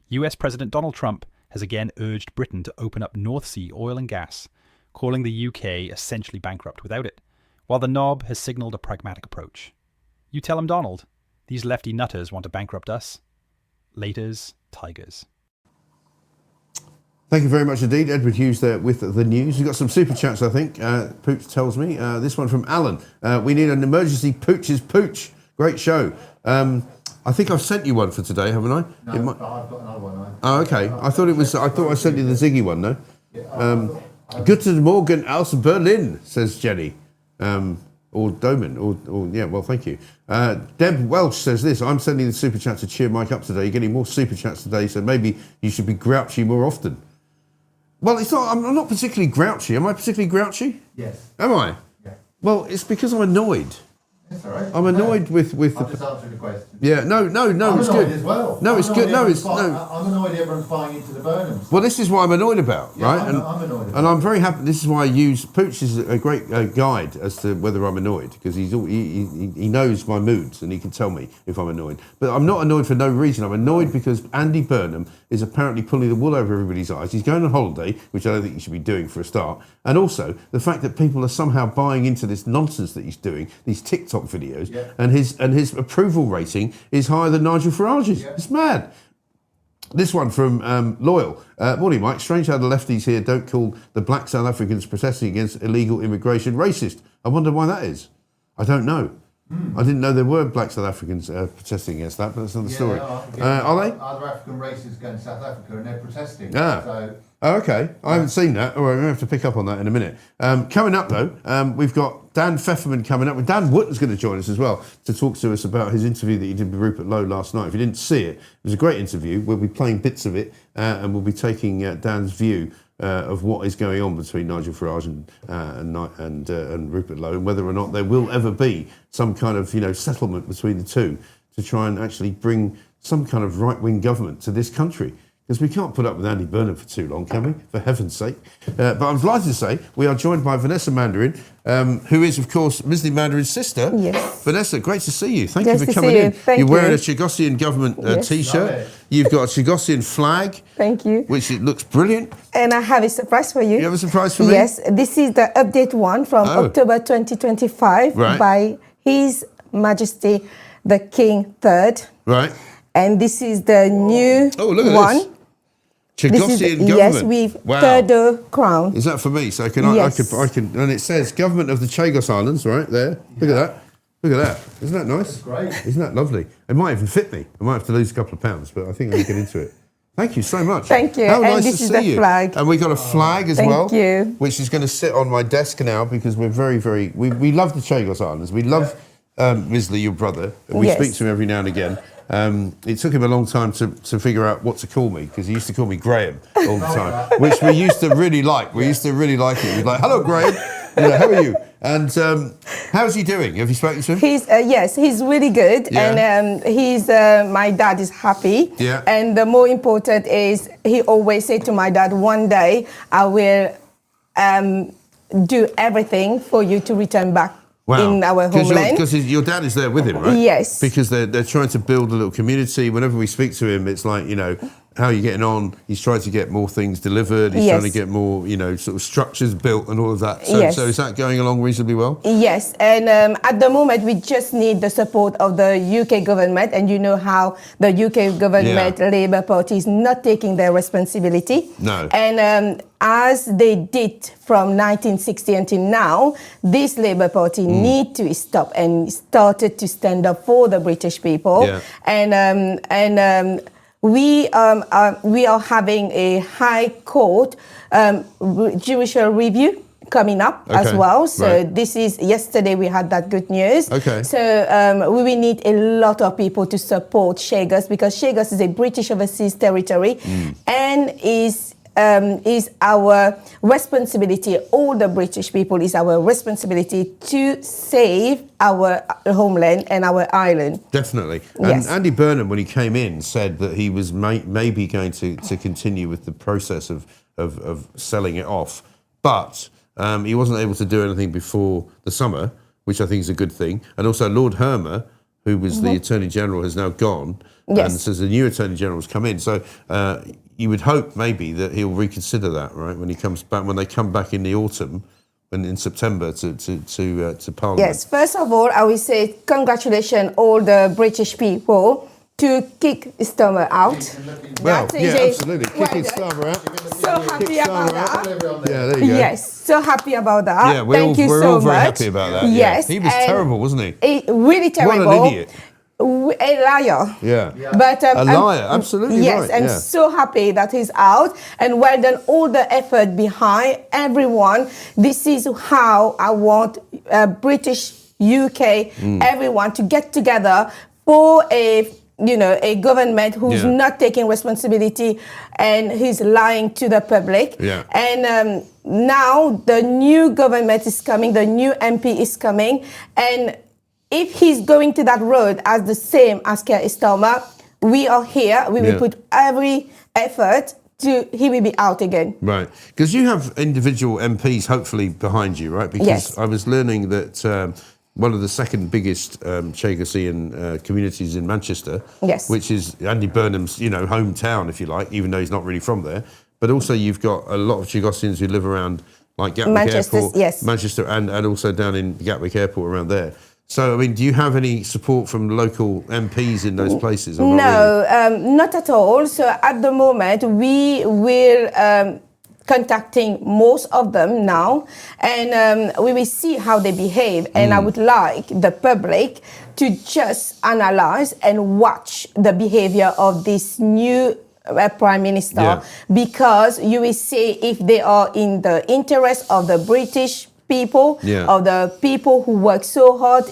Speaker 5: US President Donald Trump has again urged Britain to open up North Sea oil and gas, calling the UK essentially bankrupt without it, while the Knob has signalled a pragmatic approach. You tell him, Donald, these lefty nutters want to bankrupt us. Laters, tigers.
Speaker 1: Thank you very much indeed, Edward Hughes there with the news. We've got some super chats, I think. Pooch tells me. This one from Alan. We need an emergency Pooch's Pooch. Great show. I think I've sent you one for today, haven't I?
Speaker 6: No, but I've got another one.
Speaker 1: Oh, okay. I thought I sent you the Ziggy one, no? Guten Morgen aus Berlin, says Jenny. Or Doman, or yeah, well, thank you. Deb Welsh says this: I'm sending the super chat to cheer Mike up today. You're getting more super chats today, so maybe you should be grouchy more often. Well, it's not. I'm not particularly grouchy. Am I particularly grouchy?
Speaker 6: Yes.
Speaker 1: Am I?
Speaker 6: Yeah.
Speaker 1: Well, it's because I'm annoyed.
Speaker 6: That's all right.
Speaker 1: I'm annoyed with
Speaker 6: I'll just answer the question.
Speaker 1: Yeah, no,
Speaker 6: I'm
Speaker 1: it's
Speaker 6: annoyed
Speaker 1: good.
Speaker 6: as well.
Speaker 1: No, it's good. No, it's no.
Speaker 6: I'm annoyed everyone's buying into the Burnhams.
Speaker 1: Well, this is what I'm annoyed about,
Speaker 6: Yeah,
Speaker 1: right?
Speaker 6: I'm annoyed about
Speaker 1: and I'm very happy. This is why I use Pooch is a great guide as to whether I'm annoyed, because he knows my moods and he can tell me if I'm annoyed. But I'm not annoyed for no reason. I'm annoyed because Andy Burnham is apparently pulling the wool over everybody's eyes. He's going on holiday, which I don't think he should be doing for a start. And also the fact that people are somehow buying into this nonsense that he's doing, these TikTok videos,
Speaker 6: Yeah.
Speaker 1: and his approval rating is higher than Nigel Farage's.
Speaker 6: Yeah.
Speaker 1: It's mad. This one from Loyal. Morning, Mike. Strange how the lefties here don't call the black South Africans protesting against illegal immigration racist. I wonder why that is. I don't know. I didn't know there were black South Africans protesting against that, but that's another story. Are they?
Speaker 6: Other African races go to South Africa and they're protesting.
Speaker 1: Ah.
Speaker 6: So,
Speaker 1: Oh, okay. I haven't seen that. All right, we're going to have to pick up on that in a minute. Coming up, though, we've got Dan Pfefferman coming up. Dan Wootton's going to join us as well to talk to us about his interview that he did with Rupert Lowe last night. If you didn't see it, it was a great interview. We'll be playing bits of it and we'll be taking Dan's view of what is going on between Nigel Farage and Rupert Lowe, and whether or not there will ever be some kind of settlement between the two to try and actually bring some kind of right-wing government to this country. Because we can't put up with Andy Burnham for too long, can we? For heaven's sake. But I'm delighted to say we are joined by Vanessa Mandarin, who is, of course, Misty Mandarin's sister.
Speaker 8: Yes.
Speaker 1: Vanessa, great to see you. Thank
Speaker 8: Nice
Speaker 1: you for
Speaker 8: to
Speaker 1: coming
Speaker 8: see you.
Speaker 1: in.
Speaker 8: Thank
Speaker 1: You're wearing
Speaker 8: you.
Speaker 1: a Chagossian government
Speaker 8: Yes.
Speaker 1: T-shirt.
Speaker 6: Love it.
Speaker 1: You've got a Chagossian flag.
Speaker 8: Thank you.
Speaker 1: Which it looks brilliant.
Speaker 8: And I have a surprise for you.
Speaker 1: You have a surprise for me?
Speaker 8: Yes, this is the update one from
Speaker 1: Oh.
Speaker 8: October 2025
Speaker 1: Right.
Speaker 8: by His Majesty the King III.
Speaker 1: Right.
Speaker 8: And this is the new
Speaker 1: Oh, look at
Speaker 8: one.
Speaker 1: this. Chagossian government.
Speaker 8: Yes, with
Speaker 1: wow.
Speaker 8: third crown.
Speaker 1: Is that for me? So
Speaker 8: Yes.
Speaker 1: I can, and it says Government of the Chagos Islands, right there. Look at that. Look at that. Isn't that nice?
Speaker 6: That's great.
Speaker 1: Isn't that lovely? It might even fit me. I might have to lose a couple of pounds, but I think I can get into it. Thank you so much.
Speaker 8: Thank you.
Speaker 1: How
Speaker 8: And
Speaker 1: nice
Speaker 8: this
Speaker 1: to
Speaker 8: is
Speaker 1: see
Speaker 8: the
Speaker 1: you.
Speaker 8: flag.
Speaker 1: And we got a flag as
Speaker 8: Thank
Speaker 1: well,
Speaker 8: you.
Speaker 1: which is going to sit on my desk now because we're very, very. We love the Chagos Islands. We love Misley, your brother. We
Speaker 8: Yes.
Speaker 1: speak to him every now and again. It took him a long time to figure out what to call me because he used to call me Graham all the time, which we used to really like. We used to really like it. We'd like, hello, Graham. How are you? And how's he doing? Have you spoken to him?
Speaker 8: He's yes, he's really good,
Speaker 1: Yeah.
Speaker 8: and he's my dad is happy.
Speaker 1: Yeah.
Speaker 8: And the more important is he always said to my dad, one day I will do everything for you to return back in our homeland.
Speaker 1: Because your dad is there with him, right?
Speaker 8: Yes.
Speaker 1: Because they're trying to build a little community. Whenever we speak to him, it's like, how are you getting on? He's trying to get more things delivered. He's
Speaker 8: Yes.
Speaker 1: trying to get more, sort of structures built and all of that. So,
Speaker 8: Yes.
Speaker 1: so is that going along reasonably well?
Speaker 8: Yes, and at the moment we just need the support of the UK government, and you know how the UK government Labour Party is not taking their responsibility.
Speaker 1: No.
Speaker 8: And as they did from 1960 until now, this Labour Party need to stop and started to stand up for the British people.
Speaker 1: Yeah.
Speaker 8: We are having a High Court judicial review coming up as
Speaker 1: Okay,
Speaker 8: well. So
Speaker 1: right.
Speaker 8: this is yesterday we had that good news.
Speaker 1: Okay.
Speaker 8: So we will need a lot of people to support Chagos because Chagos is a British overseas territory and is is our responsibility. All the British people is our responsibility to save our homeland and our island.
Speaker 1: Definitely.
Speaker 8: Yes.
Speaker 1: And Andy Burnham, when he came in, said that he was maybe going to continue with the process of selling it off, but he wasn't able to do anything before the summer, which I think is a good thing. And also Lord Hermer, who was the Attorney General, has now gone.
Speaker 8: Yes.
Speaker 1: And says the new Attorney General has come in. So you would hope maybe that he'll reconsider that, right, when he comes back, when they come back in the autumn, when in September to Parliament.
Speaker 8: Yes, first of all, I will say congratulations all the British people to kick Starmer out.
Speaker 1: Well,
Speaker 8: That
Speaker 1: yeah,
Speaker 8: is
Speaker 1: absolutely. Kicking Starmer out.
Speaker 8: So happy about that.
Speaker 1: Yeah, there you go.
Speaker 8: Yes, so happy about that.
Speaker 1: Yeah, we're
Speaker 8: Thank you
Speaker 1: all
Speaker 8: so
Speaker 1: very
Speaker 8: much.
Speaker 1: happy about that.
Speaker 8: Yes,
Speaker 1: Yeah. He was
Speaker 8: and
Speaker 1: terrible, wasn't he?
Speaker 8: Really terrible.
Speaker 1: What an idiot.
Speaker 8: A liar.
Speaker 1: Yeah.
Speaker 8: But
Speaker 1: A liar, absolutely
Speaker 8: yes,
Speaker 1: right.
Speaker 8: and
Speaker 1: yeah.
Speaker 8: so happy that he's out, and well done all the effort behind everyone. This is how I want British, UK, everyone to get together for a government who's not taking responsibility and who's lying to the public.
Speaker 1: Yeah.
Speaker 8: And now the new government is coming, the new MP is coming, and if he's going to that road as the same as Keir Starmer, we are here. We will put every effort he will be out again.
Speaker 1: Right. Because you have individual MPs hopefully behind you, right? Because
Speaker 8: Yes.
Speaker 1: I was learning that one of the second biggest Chagossian communities in Manchester,
Speaker 8: Yes.
Speaker 1: which is Andy Burnham's, hometown, if you like, even though he's not really from there. But also you've got a lot of Chagossians who live around like Gatwick
Speaker 8: Manchester,
Speaker 1: Airport,
Speaker 8: yes.
Speaker 1: Manchester, and also down in Gatwick Airport around there. So, I mean, do you have any support from local MPs in those places? Or not really?
Speaker 8: No, not at all. So at the moment, we will contacting most of them now, and we will see how they behave. And I would like the public to just analyze and watch the behavior of this new Prime Minister, because you will see if they are in the interest of the British people, of the people who work so hard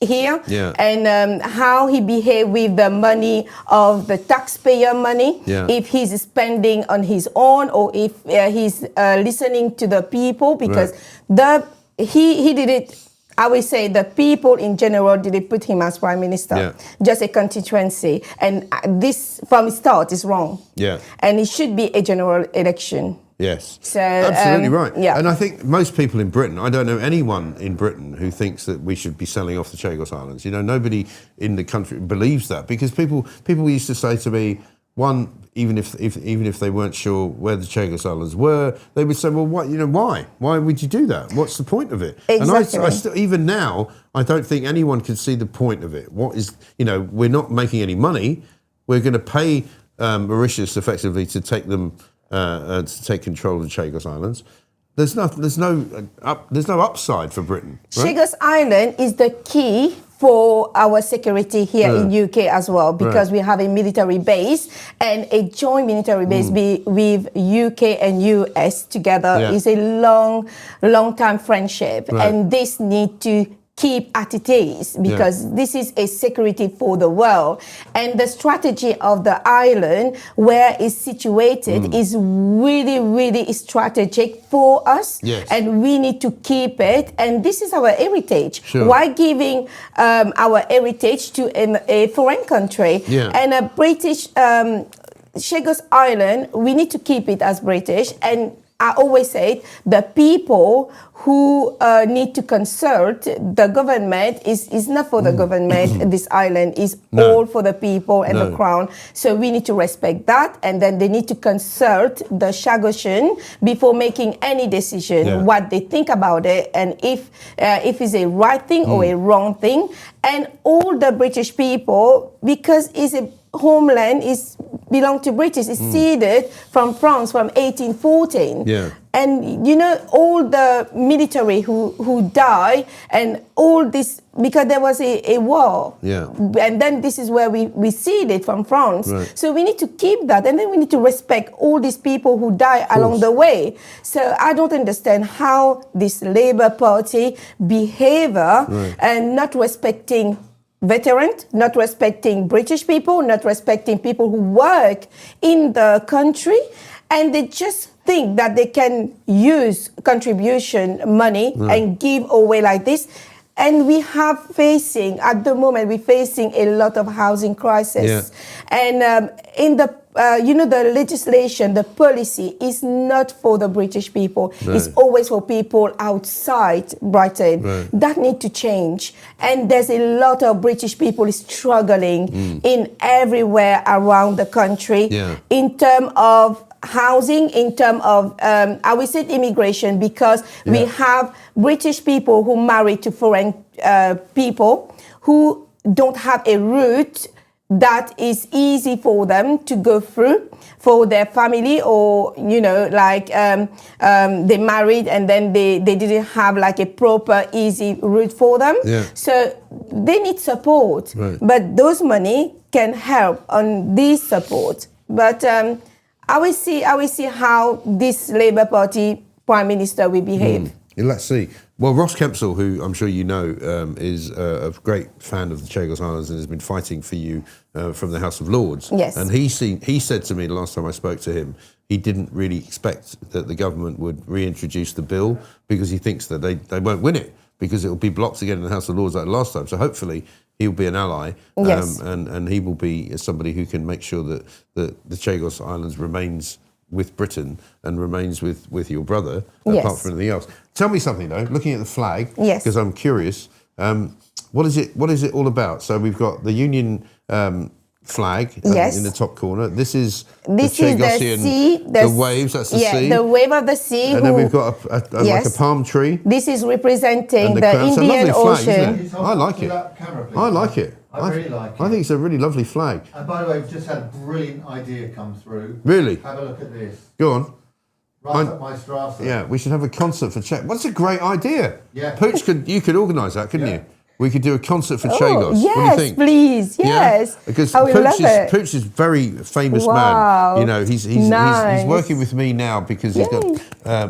Speaker 8: here, and how he behave with the money of the taxpayer money, if he's spending on his own or if he's listening to the people, because he did it. I will say the people in general didn't put him as Prime Minister, just a constituency, and this from the start is wrong. And it should be a general election.
Speaker 1: Yes,
Speaker 8: so
Speaker 1: absolutely right.
Speaker 8: Yeah.
Speaker 1: And I think most people in Britain, I don't know anyone in Britain who thinks that we should be selling off the Chagos Islands. Nobody in the country believes that, because people used to say to me, even if they weren't sure where the Chagos Islands were, they would say, well, what, why would you do that? What's the point of it?
Speaker 8: Exactly.
Speaker 1: And I still, even now, I don't think anyone can see the point of it. What is, we're not making any money. We're going to pay Mauritius effectively to take them. To take control of the Chagos Islands. There's no upside for Britain. Right?
Speaker 8: Chagos Island is the key for our security here in UK as well, because we have a military base, and a joint military base with UK and US together is a long time friendship, and this need to keep at it is, because this is a security for the world, and the strategy of the island where it's situated is really strategic for us, and we need to keep it, and this is our heritage. Why giving our heritage to a foreign country? And a British Chagos Island, we need to keep it as British. And I always say the people who need to consult the government is not for the government. This island is all for the people and the crown. So we need to respect that, and then they need to consult the Chagossian before making any decision what they think about it, and if it's a right thing or a wrong thing. And all the British people, because it's a homeland, is belong to British, is ceded from France from 1814. And all the military who die and all this, because there was a war. And then this is where we ceded from France. So we need to keep that, and then we need to respect all these people who die along the way. So I don't understand how this Labour Party behavior and not respecting veterans, not respecting British people, not respecting people who work in the country, and they just think that they can use contribution money and give away like this. And we have facing, at the moment, we're facing a lot of housing crisis. And in the, the legislation, the policy is not for the British people. It's always for people outside Britain. That need to change. And there's a lot of British people struggling in everywhere around the country in terms of housing, in terms of, I will say immigration, because we have British people who marry to foreign people who don't have a route that is easy for them to go through for their family, or, they married and then they didn't have like a proper, easy route for them. So they need support, but those money can help on this support. But I will see how this Labour Party Prime Minister will behave.
Speaker 1: Let's see. Well, Ross Kempsell, who I'm sure you know, is a great fan of the Chagos Islands and has been fighting for you from the House of Lords.
Speaker 8: Yes.
Speaker 1: And he said to me the last time I spoke to him, he didn't really expect that the government would reintroduce the bill because he thinks that they won't win it because it will be blocked again in the House of Lords like last time. So hopefully he'll be an ally, and he will be somebody who can make sure that the Chagos Islands remains with Britain and remains with your brother, apart from anything else. Tell me something though, looking at the flag, because I'm curious, what is it all about? So we've got the Union flag in the top corner. This is the Chagossian, the waves, that's the sea.
Speaker 8: The wave of the sea.
Speaker 1: And then we've got like a palm tree.
Speaker 8: This is representing the
Speaker 1: crown.
Speaker 8: Indian
Speaker 1: It's a lovely
Speaker 8: Ocean.
Speaker 1: flag, isn't it? I like it. I like it.
Speaker 6: I really like it.
Speaker 1: I think it's a really lovely flag.
Speaker 6: And by the way, we've just had a brilliant idea come through.
Speaker 1: Really?
Speaker 6: Have a look at this.
Speaker 1: Go on.
Speaker 6: Right up my Strasse.
Speaker 1: Yeah, we should have a concert for Chagos. What's a great idea?
Speaker 6: Yeah.
Speaker 1: Pooch, you could organise that, couldn't you? We could do a concert for Chagos.
Speaker 8: Yes,
Speaker 1: what do you think?
Speaker 8: Please. Yes.
Speaker 1: Yeah? Because
Speaker 8: I will love it.
Speaker 1: Pooch is a very famous
Speaker 8: Wow.
Speaker 1: man. You know, he's
Speaker 8: Nice.
Speaker 1: working with me now because he's got a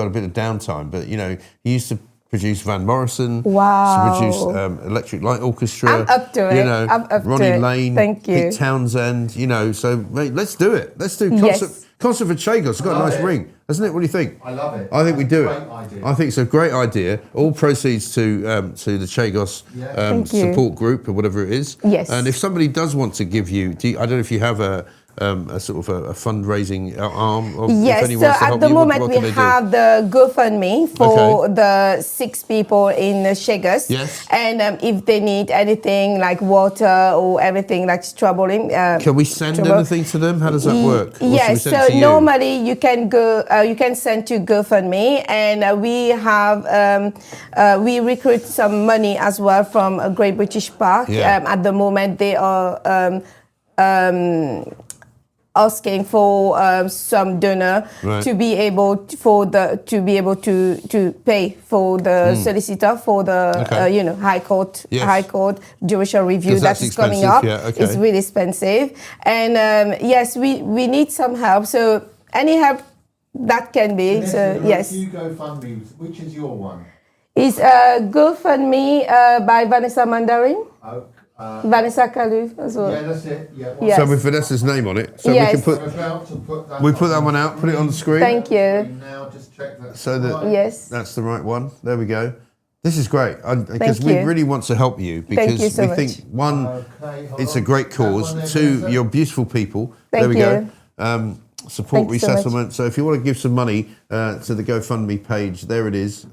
Speaker 1: bit of downtime. But you know, he used to produce Van Morrison.
Speaker 8: Wow.
Speaker 1: Used to produce Electric Light Orchestra.
Speaker 8: I'm up to it.
Speaker 1: You know,
Speaker 8: I'm up
Speaker 1: Ronnie
Speaker 8: to it.
Speaker 1: Lane.
Speaker 8: Thank you.
Speaker 1: Pete Townsend. You know, so mate, let's do it. Let's do concert for Chagos. It's got a nice ring, hasn't it? What do you think?
Speaker 6: I love it.
Speaker 1: I think we do
Speaker 6: Great
Speaker 1: it.
Speaker 6: idea.
Speaker 1: I think it's a great idea. All proceeds to the Chagos support group or whatever it is.
Speaker 8: Yes.
Speaker 1: And if somebody does want to give you, I don't know if you have a sort of a fundraising arm. Of,
Speaker 8: Yes,
Speaker 1: if
Speaker 8: so at the moment we have the GoFundMe for the 6 people in Chagos.
Speaker 1: Yes.
Speaker 8: And if they need anything like water or everything like troubling.
Speaker 1: Can we send anything to them? How does that work?
Speaker 8: Yes, so normally you can go, you can send to GoFundMe, and we have, we recruit some money as well from Great British Park. At the moment they are asking for some donor to be able to pay for the solicitor for the High Court judicial review that is coming up. It's really expensive, and yes, we need some help. So any help that can be. So yes.
Speaker 6: You GoFundMe, which is your one?
Speaker 8: It's GoFundMe by Vanessa Mandarin. Vanessa Kalu as well.
Speaker 6: Yeah, that's it. Yeah.
Speaker 8: Yes.
Speaker 1: So with Vanessa's name on it. So we can put. We put that one out. Put it on the screen.
Speaker 8: Thank you.
Speaker 6: Now just check that.
Speaker 1: So that that's the right one. There we go. This is great because we really want to help you because we think one, it's a great cause. 2, you're beautiful people. There we go. Support resettlement. So if you want to give some money to the GoFundMe page, there it is.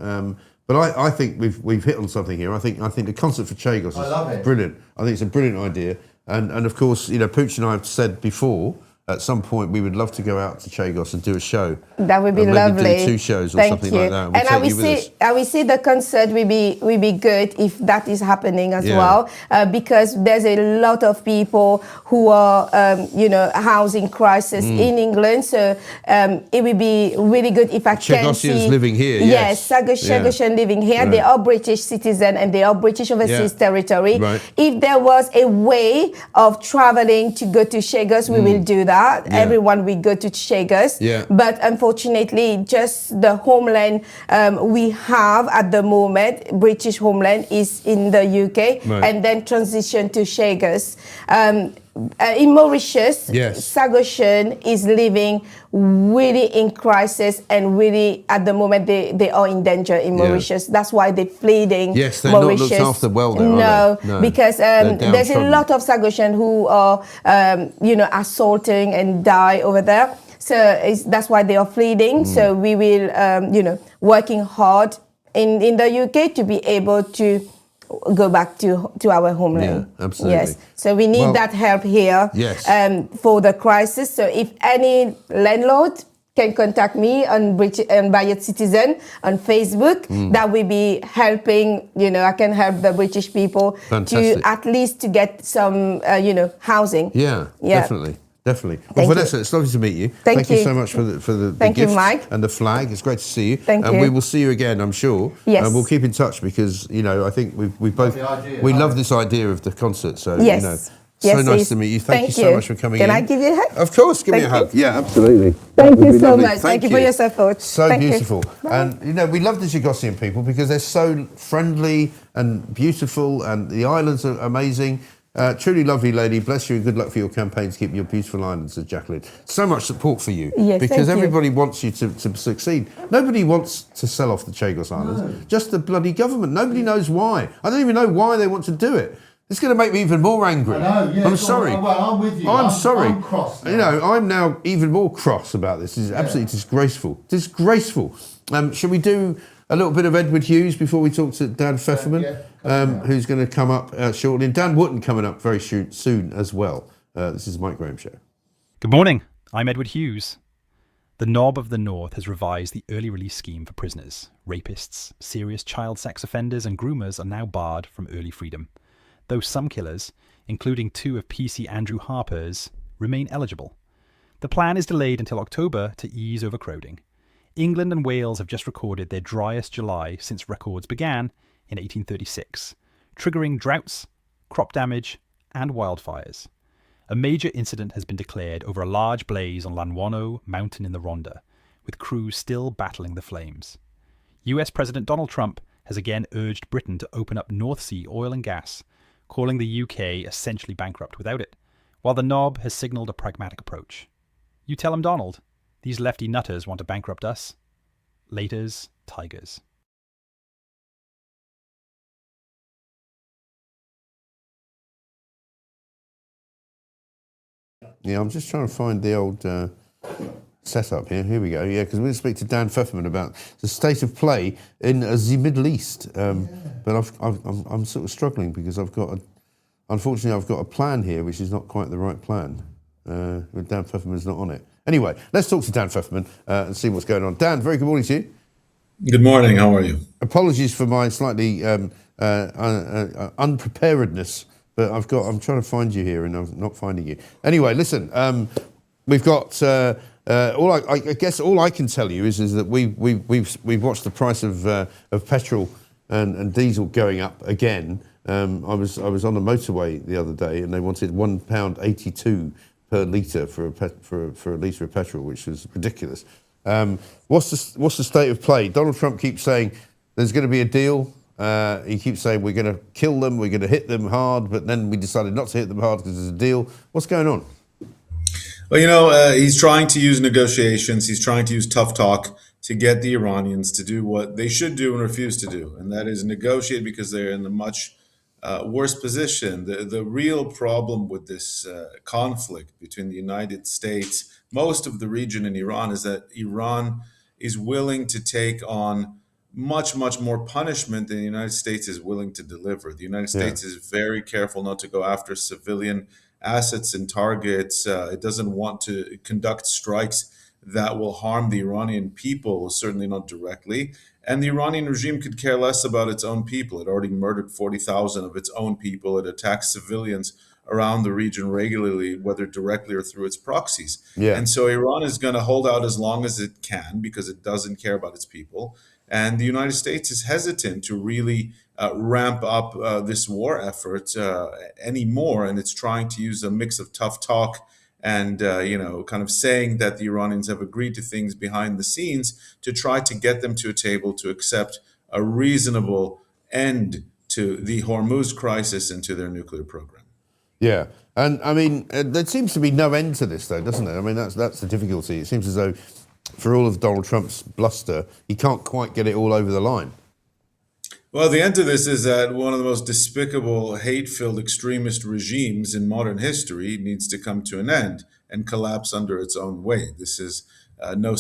Speaker 1: But I think we've hit on something here. I think the concert for Chagos is brilliant. I think it's a brilliant idea. And of course, you know, Pooch and I have said before, at some point we would love to go out to Chagos and do a show.
Speaker 8: That would be
Speaker 1: maybe
Speaker 8: lovely.
Speaker 1: Do 2 shows or something like that.
Speaker 8: And I will say the concert will be good if that is happening as well, because there's a lot of people who are housing crisis in England. So it will be really good if I can see
Speaker 1: Chagossians living here.
Speaker 8: Yes, Chagossian living here. Right. They are British citizens and they are British overseas territory. Right. If there was a way of traveling to go to Chagos, we will do that. together. Everyone will go to Chagos. But unfortunately, just the homeland we have at the moment, British homeland, is in the UK, and then transition to Chagos. In Mauritius, Chagossian is living really in crisis, and really at the moment they are in danger in Mauritius. That's why they're fleeing
Speaker 1: Yes, they're
Speaker 8: Mauritius.
Speaker 1: not looked after well there,
Speaker 8: no,
Speaker 1: are they? No,
Speaker 8: because there's a lot of Chagossian who are, assaulting and die over there. So that's why they are fleeing. So we will, working hard in the UK to be able to go back to our homeland.
Speaker 1: Yeah, absolutely.
Speaker 8: Yes. So we need that help here for the crisis. So if any landlord can contact me on British and Bayard Citizen on Facebook, that will be helping. I can help the British people to at least to get some, housing.
Speaker 1: Yeah, definitely. Definitely. Well, Vanessa, it's lovely to meet you.
Speaker 8: Thank
Speaker 1: you
Speaker 8: you
Speaker 1: so much for the
Speaker 8: Thank
Speaker 1: gift
Speaker 8: you, Mike.
Speaker 1: and the flag. It's great to see you.
Speaker 8: Thank
Speaker 1: and
Speaker 8: you.
Speaker 1: we will see you again, I'm sure.
Speaker 8: Yes.
Speaker 1: And we'll keep in touch because, I think we both love this idea of the concert. So,
Speaker 8: Yes.
Speaker 1: so nice to meet you. Thank you so much for coming in.
Speaker 8: Can I give you a hug?
Speaker 1: Of course, give me a hug. Yeah, absolutely.
Speaker 8: Thank you so
Speaker 1: lovely.
Speaker 8: much. Thank you for your support.
Speaker 1: So
Speaker 8: Thank
Speaker 1: beautiful.
Speaker 8: You.
Speaker 1: And, we love the Chagossian people because they're so friendly and beautiful, and the islands are amazing. Truly lovely lady. Bless you and good luck for your campaign to keep your beautiful islands, says Jacqueline. So much support for you.
Speaker 8: Yes,
Speaker 1: because
Speaker 8: thank you.
Speaker 1: everybody wants you to succeed. Nobody wants to sell off the Chagos Islands. Just the bloody government. Nobody knows why. I don't even know why they want to do it. It's going to make me even more angry.
Speaker 6: I know, yeah,
Speaker 1: I'm sorry.
Speaker 6: Well, I'm with you.
Speaker 1: I'm sorry.
Speaker 6: I'm cross now.
Speaker 1: I'm now even more cross about this. This is absolutely disgraceful. Disgraceful. Shall we do a little bit of Edward Hughes before we talk to Dan Pfefferman, who's going to come up shortly. And Dan Wootton coming up very soon as well. This is the Mike Graham Show.
Speaker 5: Good morning. I'm Edward Hughes. The Knob of the North has revised the early release scheme for prisoners. Rapists, serious child sex offenders and groomers are now barred from early freedom, though some killers, including 2 of PC Andrew Harper's, remain eligible. The plan is delayed until October to ease overcrowding. England and Wales have just recorded their driest July since records began in 1836, triggering droughts, crop damage, and wildfires. A major incident has been declared over a large blaze on Lanwano Mountain in the Rhondda, with crews still battling the flames. US President Donald Trump has again urged Britain to open up North Sea oil and gas, calling the UK essentially bankrupt without it, while the Knob has signalled a pragmatic approach. You tell him, Donald. These lefty nutters want to bankrupt us. Laters, tigers.
Speaker 1: Yeah, I'm just trying to find the old setup here. Here we go. Yeah, because we're going to speak to Dan Pfefferman about the state of play in the Middle East. But I'm sort of struggling because unfortunately, I've got a plan here which is not quite the right plan. Dan Pfefferman's not on it. Anyway, let's talk to Dan Pfefferman and see what's going on. Dan, very good morning to you.
Speaker 9: Good morning. How are you?
Speaker 1: Apologies for my slightly unpreparedness, but I'm trying to find you here and I'm not finding you. Anyway, listen, we've got I guess all I can tell you is that we've watched the price of petrol and diesel going up again. I was on the motorway the other day and they wanted £1.82 per litre for a litre of petrol, which was ridiculous. What's the state of play? Donald Trump keeps saying there's going to be a deal. He keeps saying we're going to kill them, we're going to hit them hard, but then we decided not to hit them hard because there's a deal. What's going on?
Speaker 9: Well, he's trying to use negotiations. He's trying to use tough talk to get the Iranians to do what they should do and refuse to do, and that is negotiate because they're in a much worse position. The real problem with this conflict between the United States, most of the region in Iran, is that Iran is willing to take on much more punishment than the United States is willing to deliver. The United States is very careful not to go after civilian assets and targets. It doesn't want to conduct strikes that will harm the Iranian people, certainly not directly. And the Iranian regime could care less about its own people. It already murdered 40,000 of its own people. It attacks civilians around the region regularly, whether directly or through its proxies. And so Iran is going to hold out as long as it can because it doesn't care about its people. And the United States is hesitant to really ramp up this war effort anymore. And it's trying to use a mix of tough talk and kind of saying that the Iranians have agreed to things behind the scenes to try to get them to a table to accept a reasonable end to the Hormuz crisis and to their nuclear program.
Speaker 1: Yeah, and I mean, there seems to be no end to this, though, doesn't there? I mean, that's the difficulty. It seems as though, for all of Donald Trump's bluster, he can't quite get it all over the line.
Speaker 9: Well, the end to this is that one of the most despicable, hate-filled extremist regimes in modern history needs to come to an end and collapse under its own weight. This is no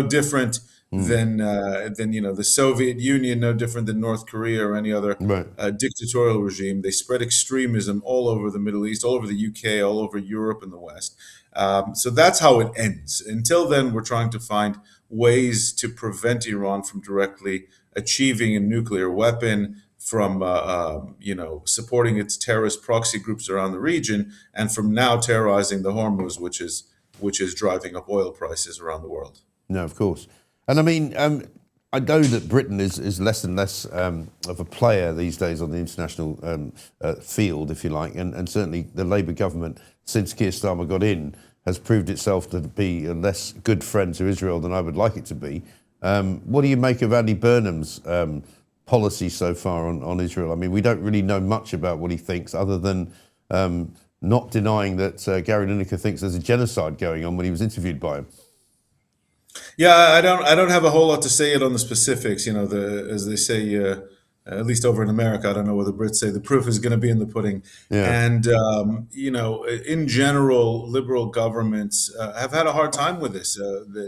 Speaker 9: different than the Soviet Union, no different than North Korea or any other dictatorial regime. They spread extremism all over the Middle East, all over the UK, all over Europe and the West. So that's how it ends. Until then, we're trying to find ways to prevent Iran from directly achieving a nuclear weapon, from supporting its terrorist proxy groups around the region, and from now terrorizing the Hormuz, which is driving up oil prices around the world.
Speaker 1: No, of course. And I mean, I know that Britain is less and less of a player these days on the international field, if you like, and certainly the Labour government, since Keir Starmer got in, has proved itself to be a less good friend to Israel than I would like it to be. What do you make of Andy Burnham's policy so far on Israel? I mean, we don't really know much about what he thinks, other than not denying that Gary Lineker thinks there's a genocide going on when he was interviewed by him.
Speaker 9: Yeah, I don't have a whole lot to say on the specifics. As they say, at least over in America, I don't know what the Brits say, the proof is going to be in the pudding. Yeah. And in general, liberal governments have had a hard time with this.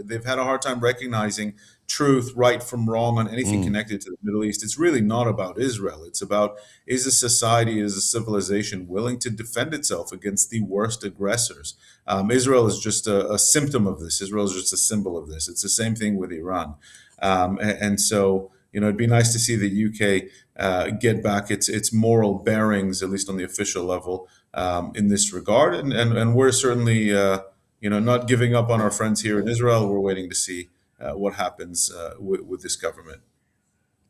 Speaker 9: They've had a hard time recognizing truth, right from wrong, on anything connected to the Middle East. It's really not about Israel. It's about, is a society, is a civilization willing to defend itself against the worst aggressors? Israel is just a symptom of this. Israel is just a symbol of this. It's the same thing with Iran. And so, it'd be nice to see the UK get back its moral bearings, at least on the official level, in this regard. And we're certainly, not giving up on our friends here in Israel. We're waiting to see what happens with this government.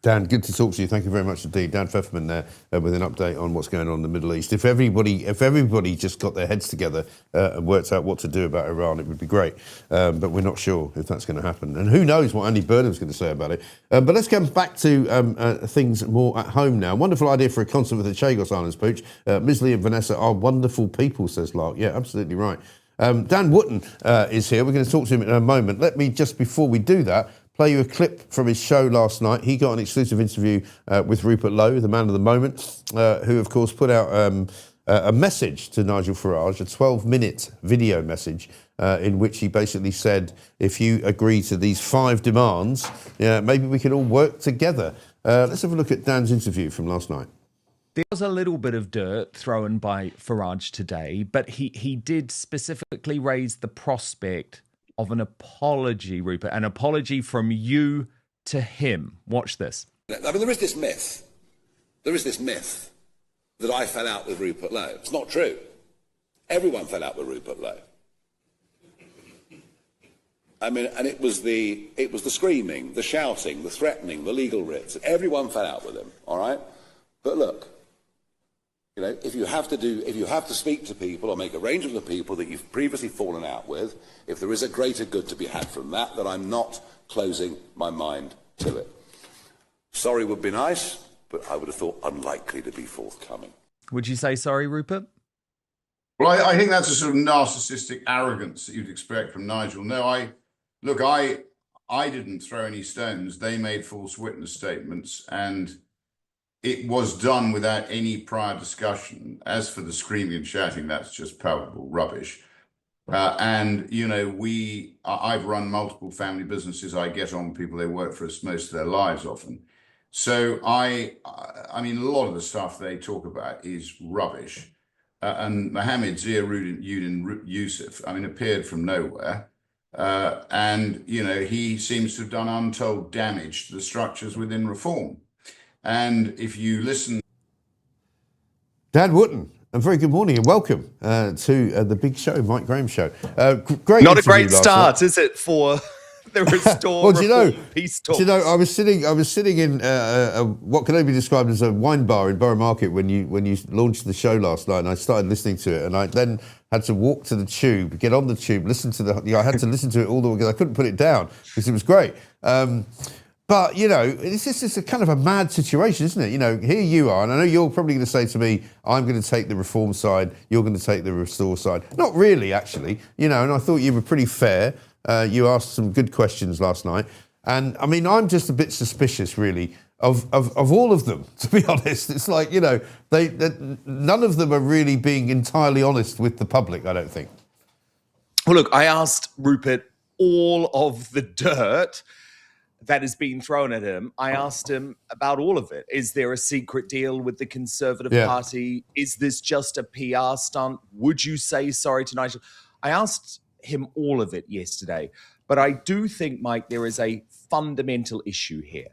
Speaker 1: Dan, good to talk to you. Thank you very much indeed. Dan Pfefferman there with an update on what's going on in the Middle East. If everybody just got their heads together and worked out what to do about Iran, it would be great. But we're not sure if that's going to happen. And who knows what Andy Burnham's going to say about it. But let's come back to things more at home now. Wonderful idea for a concert with the Chagos Islands, Pooch. Misley and Vanessa are wonderful people, says Lark. Yeah, absolutely right. Dan Wootton is here. We're going to talk to him in a moment. Let me, just before we do that, play you a clip from his show last night. He got an exclusive interview with Rupert Lowe, the man of the moment, who, of course, put out a message to Nigel Farage, a 12-minute video message in which he basically said, if you agree to these 5 demands, maybe we can all work together. Let's have a look at Dan's interview from last night.
Speaker 10: There was a little bit of dirt thrown by Farage today, but he did specifically raise the prospect of an apology, Rupert, an apology from you to him. Watch this.
Speaker 11: I mean, there is this myth that I fell out with Rupert Lowe. It's not true. Everyone fell out with Rupert Lowe. I mean, and it was the screaming, the shouting, the threatening, the legal writs. Everyone fell out with him, all right? But look, if you have to speak to people or make arrangements with people that you've previously fallen out with, if there is a greater good to be had from that, then I'm not closing my mind to it. Sorry would be nice, but I would have thought unlikely to be forthcoming.
Speaker 10: Would you say sorry, Rupert?
Speaker 12: Well, I think that's a sort of narcissistic arrogance that you'd expect from Nigel. No, I didn't throw any stones. They made false witness statements, and it was done without any prior discussion. As for the screaming and shouting, that's just palpable rubbish. I've run multiple family businesses. I get on with people, they work for us most of their lives often. So I mean, a lot of the stuff they talk about is rubbish. And Mohammed Ziauddin Yusuf, appeared from nowhere. He seems to have done untold damage to the structures within reform. And if you listen...
Speaker 1: Dan Wootton, and very good morning and welcome to the big show, Mike Graham Show. Great.
Speaker 13: Not a great start, is it, for
Speaker 10: The Restore
Speaker 1: Well, do you know?
Speaker 10: Reform Peace Talks.
Speaker 1: Do you know? I was sitting in what can only be described as a wine bar in Borough Market when you launched the show last night, and I started listening to it, and I then had to walk to the tube, get on the tube, listen to I had to listen to it all the way because I couldn't put it down because it was great. But, you know, it's a kind of a mad situation, isn't it? You know, here you are, and I know you're probably going to say to me, I'm going to take the reform side, you're going to take the restore side. Not really, actually, you know, and I thought you were pretty fair. You asked some good questions last night. And, I mean, I'm just a bit suspicious, really, of all of them, to be honest. It's like, you know, none of them are really being entirely honest with the public, I don't think.
Speaker 10: Well, look, I asked Rupert all of the dirt that has been thrown at him. I asked him about all of it. Is there a secret deal with the Conservative Party? Is this just a PR stunt? Would you say sorry to Nigel? I asked him all of it yesterday. But I do think, Mike, there is a fundamental issue here.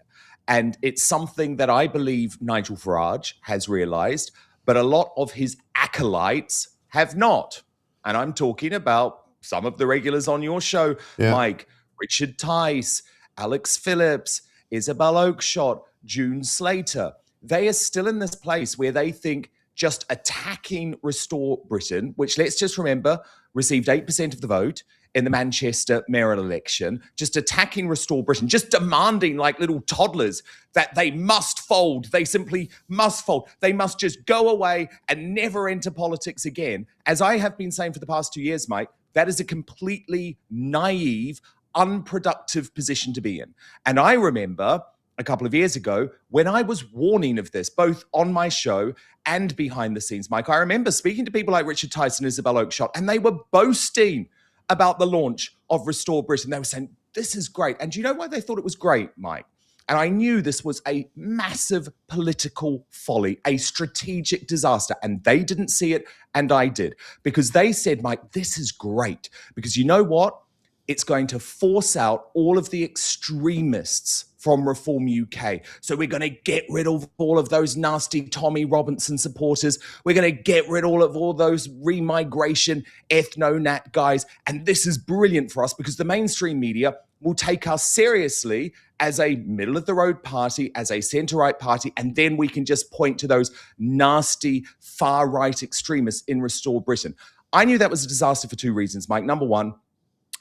Speaker 10: And it's something that I believe Nigel Farage has realized, but a lot of his acolytes have not. And I'm talking about some of the regulars on your show, Mike, Richard Tice, Alex Phillips, Isabel Oakeshott, June Slater. They are still in this place where they think just attacking Restore Britain, which let's just remember received 8% of the vote in the Manchester mayoral election, just attacking Restore Britain, just demanding like little toddlers that they must fold. They simply must fold. They must just go away and never enter politics again. As I have been saying for the past 2 years, Mike, that is a completely naive, unproductive position to be in. And I remember a couple of years ago when I was warning of this, both on my show and behind the scenes, Mike, I remember speaking to people like Richard Tice and Isabel Oakeshott, and they were boasting about the launch of Restore Britain. They were saying, this is great. And do you know why they thought it was great, Mike? And I knew this was a massive political folly, a strategic disaster. And they didn't see it, and I did. Because they said, Mike, this is great. Because you know what? It's going to force out all of the extremists from Reform UK. So we're going to get rid of all of those nasty Tommy Robinson supporters. We're going to get rid of all those remigration ethno-nat guys. And this is brilliant for us because the mainstream media will take us seriously as a middle-of-the-road party, as a centre-right party, and then we can just point to those nasty far-right extremists in Restore Britain. I knew that was a disaster for two reasons, Mike. Number one,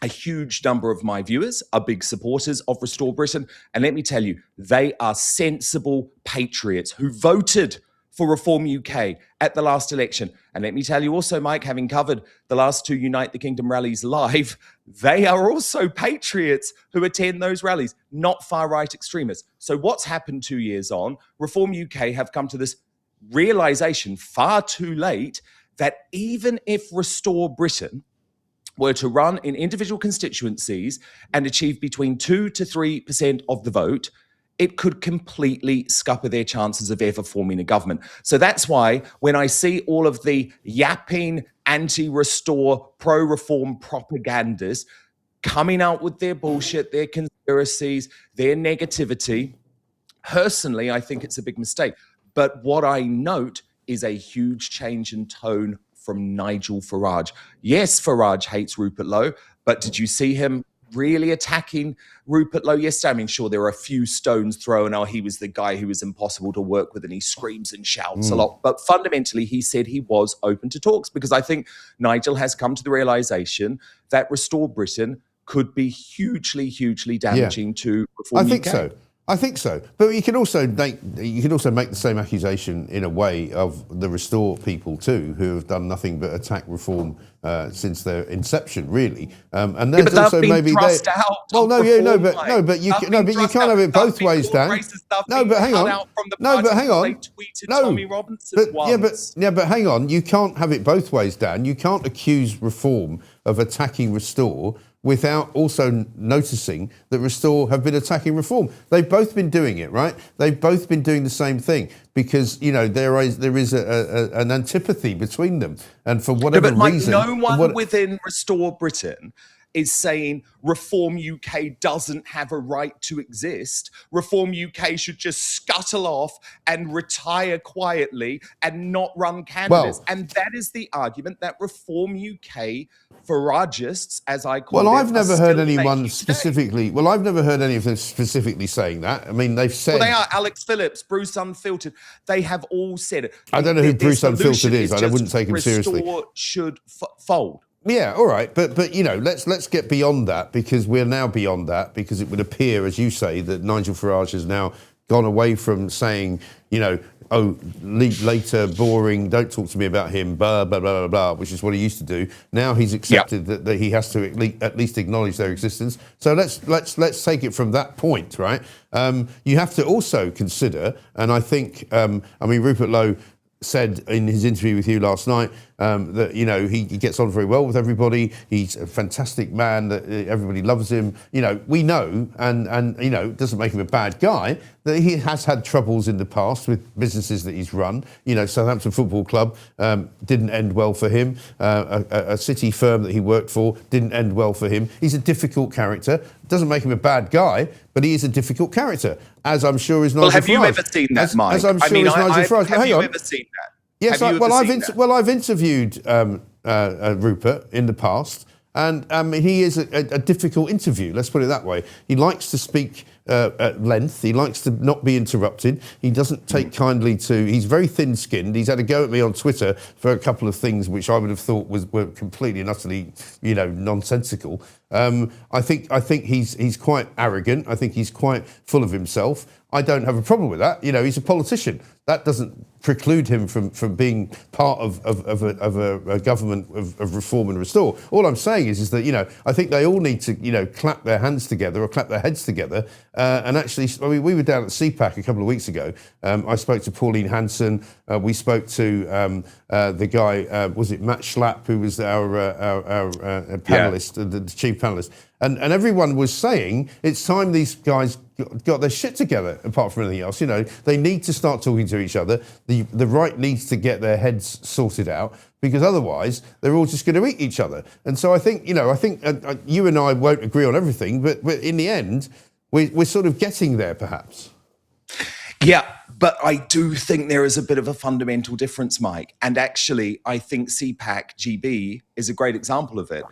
Speaker 10: a huge number of my viewers are big supporters of Restore Britain. And let me tell you, they are sensible patriots who voted for Reform UK at the last election. And let me tell you also, Mike, having covered the last two Unite the Kingdom rallies live, they are also patriots who attend those rallies, not far-right extremists. So what's happened 2 years on? Reform UK have come to this realization far too late that even if Restore Britain were to run in individual constituencies and achieve between 2 to 3% of the vote, it could completely scupper their chances of ever forming a government. So that's why when I see all of the yapping anti-Restore, pro-reform propagandists coming out with their bullshit, their conspiracies, their negativity, personally, I think it's a big mistake. But what I note is a huge change in tone from Nigel Farage. Yes, Farage hates Rupert Lowe, but did you see him really attacking Rupert Lowe yesterday? I mean, sure, there were a few stones thrown. Oh, he was the guy who was impossible to work with and he screams and shouts a lot. But fundamentally, he said he was open to talks because I think Nigel has come to the realization that Restore Britain could be hugely, hugely damaging to Reform UK.
Speaker 1: I think so. But you can also make the same accusation in a way of the Restore people too, who have done nothing but attack Reform since their inception, really. And there's also maybe but you can't have it both ways, Dan. No, but hang on.
Speaker 10: They tweeted Tommy Robinson once.
Speaker 1: But hang on. You can't have it both ways, Dan. You can't accuse Reform of attacking Restore without also noticing that Restore have been attacking Reform. They've both been doing it, right? They've both been doing the same thing because, you know, there is an antipathy between them. And for whatever reason...
Speaker 10: No one within Restore Britain is saying Reform UK doesn't have a right to exist. Reform UK should just scuttle off and retire quietly and not run candidates. And that is the argument that Reform UK Faragists, as I call them,
Speaker 1: Well, I've never heard
Speaker 10: still
Speaker 1: anyone
Speaker 10: making
Speaker 1: specifically. Well, I've never heard any of them specifically saying that. I mean, they've said.
Speaker 10: Well, they are Alex Phillips, Bruce Unfiltered. They have all said it.
Speaker 1: I don't know who Bruce Unfiltered is. I wouldn't take him seriously.
Speaker 10: Restore should fold.
Speaker 1: Yeah, all right, but you know, let's get beyond that, because we're now beyond that, because it would appear, as you say, that Nigel Farage has now gone away from saying, you know, oh, later, boring, don't talk to me about him, blah, blah, blah, blah, blah, which is what he used to do. Now he's accepted that he has to at least acknowledge their existence. So let's take it from that point, right? You have to also consider, and I think, Rupert Lowe said in his interview with you last night that, you know, he gets on very well with everybody. He's a fantastic man, that everybody loves him. You know, we know, and you know, it doesn't make him a bad guy, that he has had troubles in the past with businesses that he's run. You know, Southampton Football Club didn't end well for him. A city firm that he worked for didn't end well for him. He's a difficult character. Doesn't make him a bad guy, but he is a difficult character, as I'm sure is Nigel Farage.
Speaker 10: Well, have you ever seen that, Mike?
Speaker 1: As I'm sure is Nigel Farage.
Speaker 10: Have you ever seen that?
Speaker 1: Yes, I've interviewed Rupert in the past, and he is a difficult interview. Let's put it that way. He likes to speak at length. He likes to not be interrupted. He doesn't take kindly to. He's very thin-skinned. He's had a go at me on Twitter for a couple of things which I would have thought were completely and utterly, you know, nonsensical. I think he's quite arrogant. I think he's quite full of himself. I don't have a problem with that. You know, he's a politician. That doesn't preclude him from being part of a government of reform and restore. All I'm saying is that, you know, I think they all need to, you know, clap their hands together or clap their heads together. And actually, I mean, we were down at CPAC a couple of weeks ago. I spoke to Pauline Hanson. We spoke to the guy, was it Matt Schlapp, who was our panelist, the chief panelist. And everyone was saying it's time these guys got their shit together, apart from anything else. You know, they need to start talking to each other. The right needs to get their heads sorted out, because otherwise they're all just going to eat each other. And so I think, you know, you and I won't agree on everything, but in the end, we're sort of getting there, perhaps.
Speaker 10: Yeah, but I do think there is a bit of a fundamental difference, Mike. And actually, I think CPAC GB is a great example of it.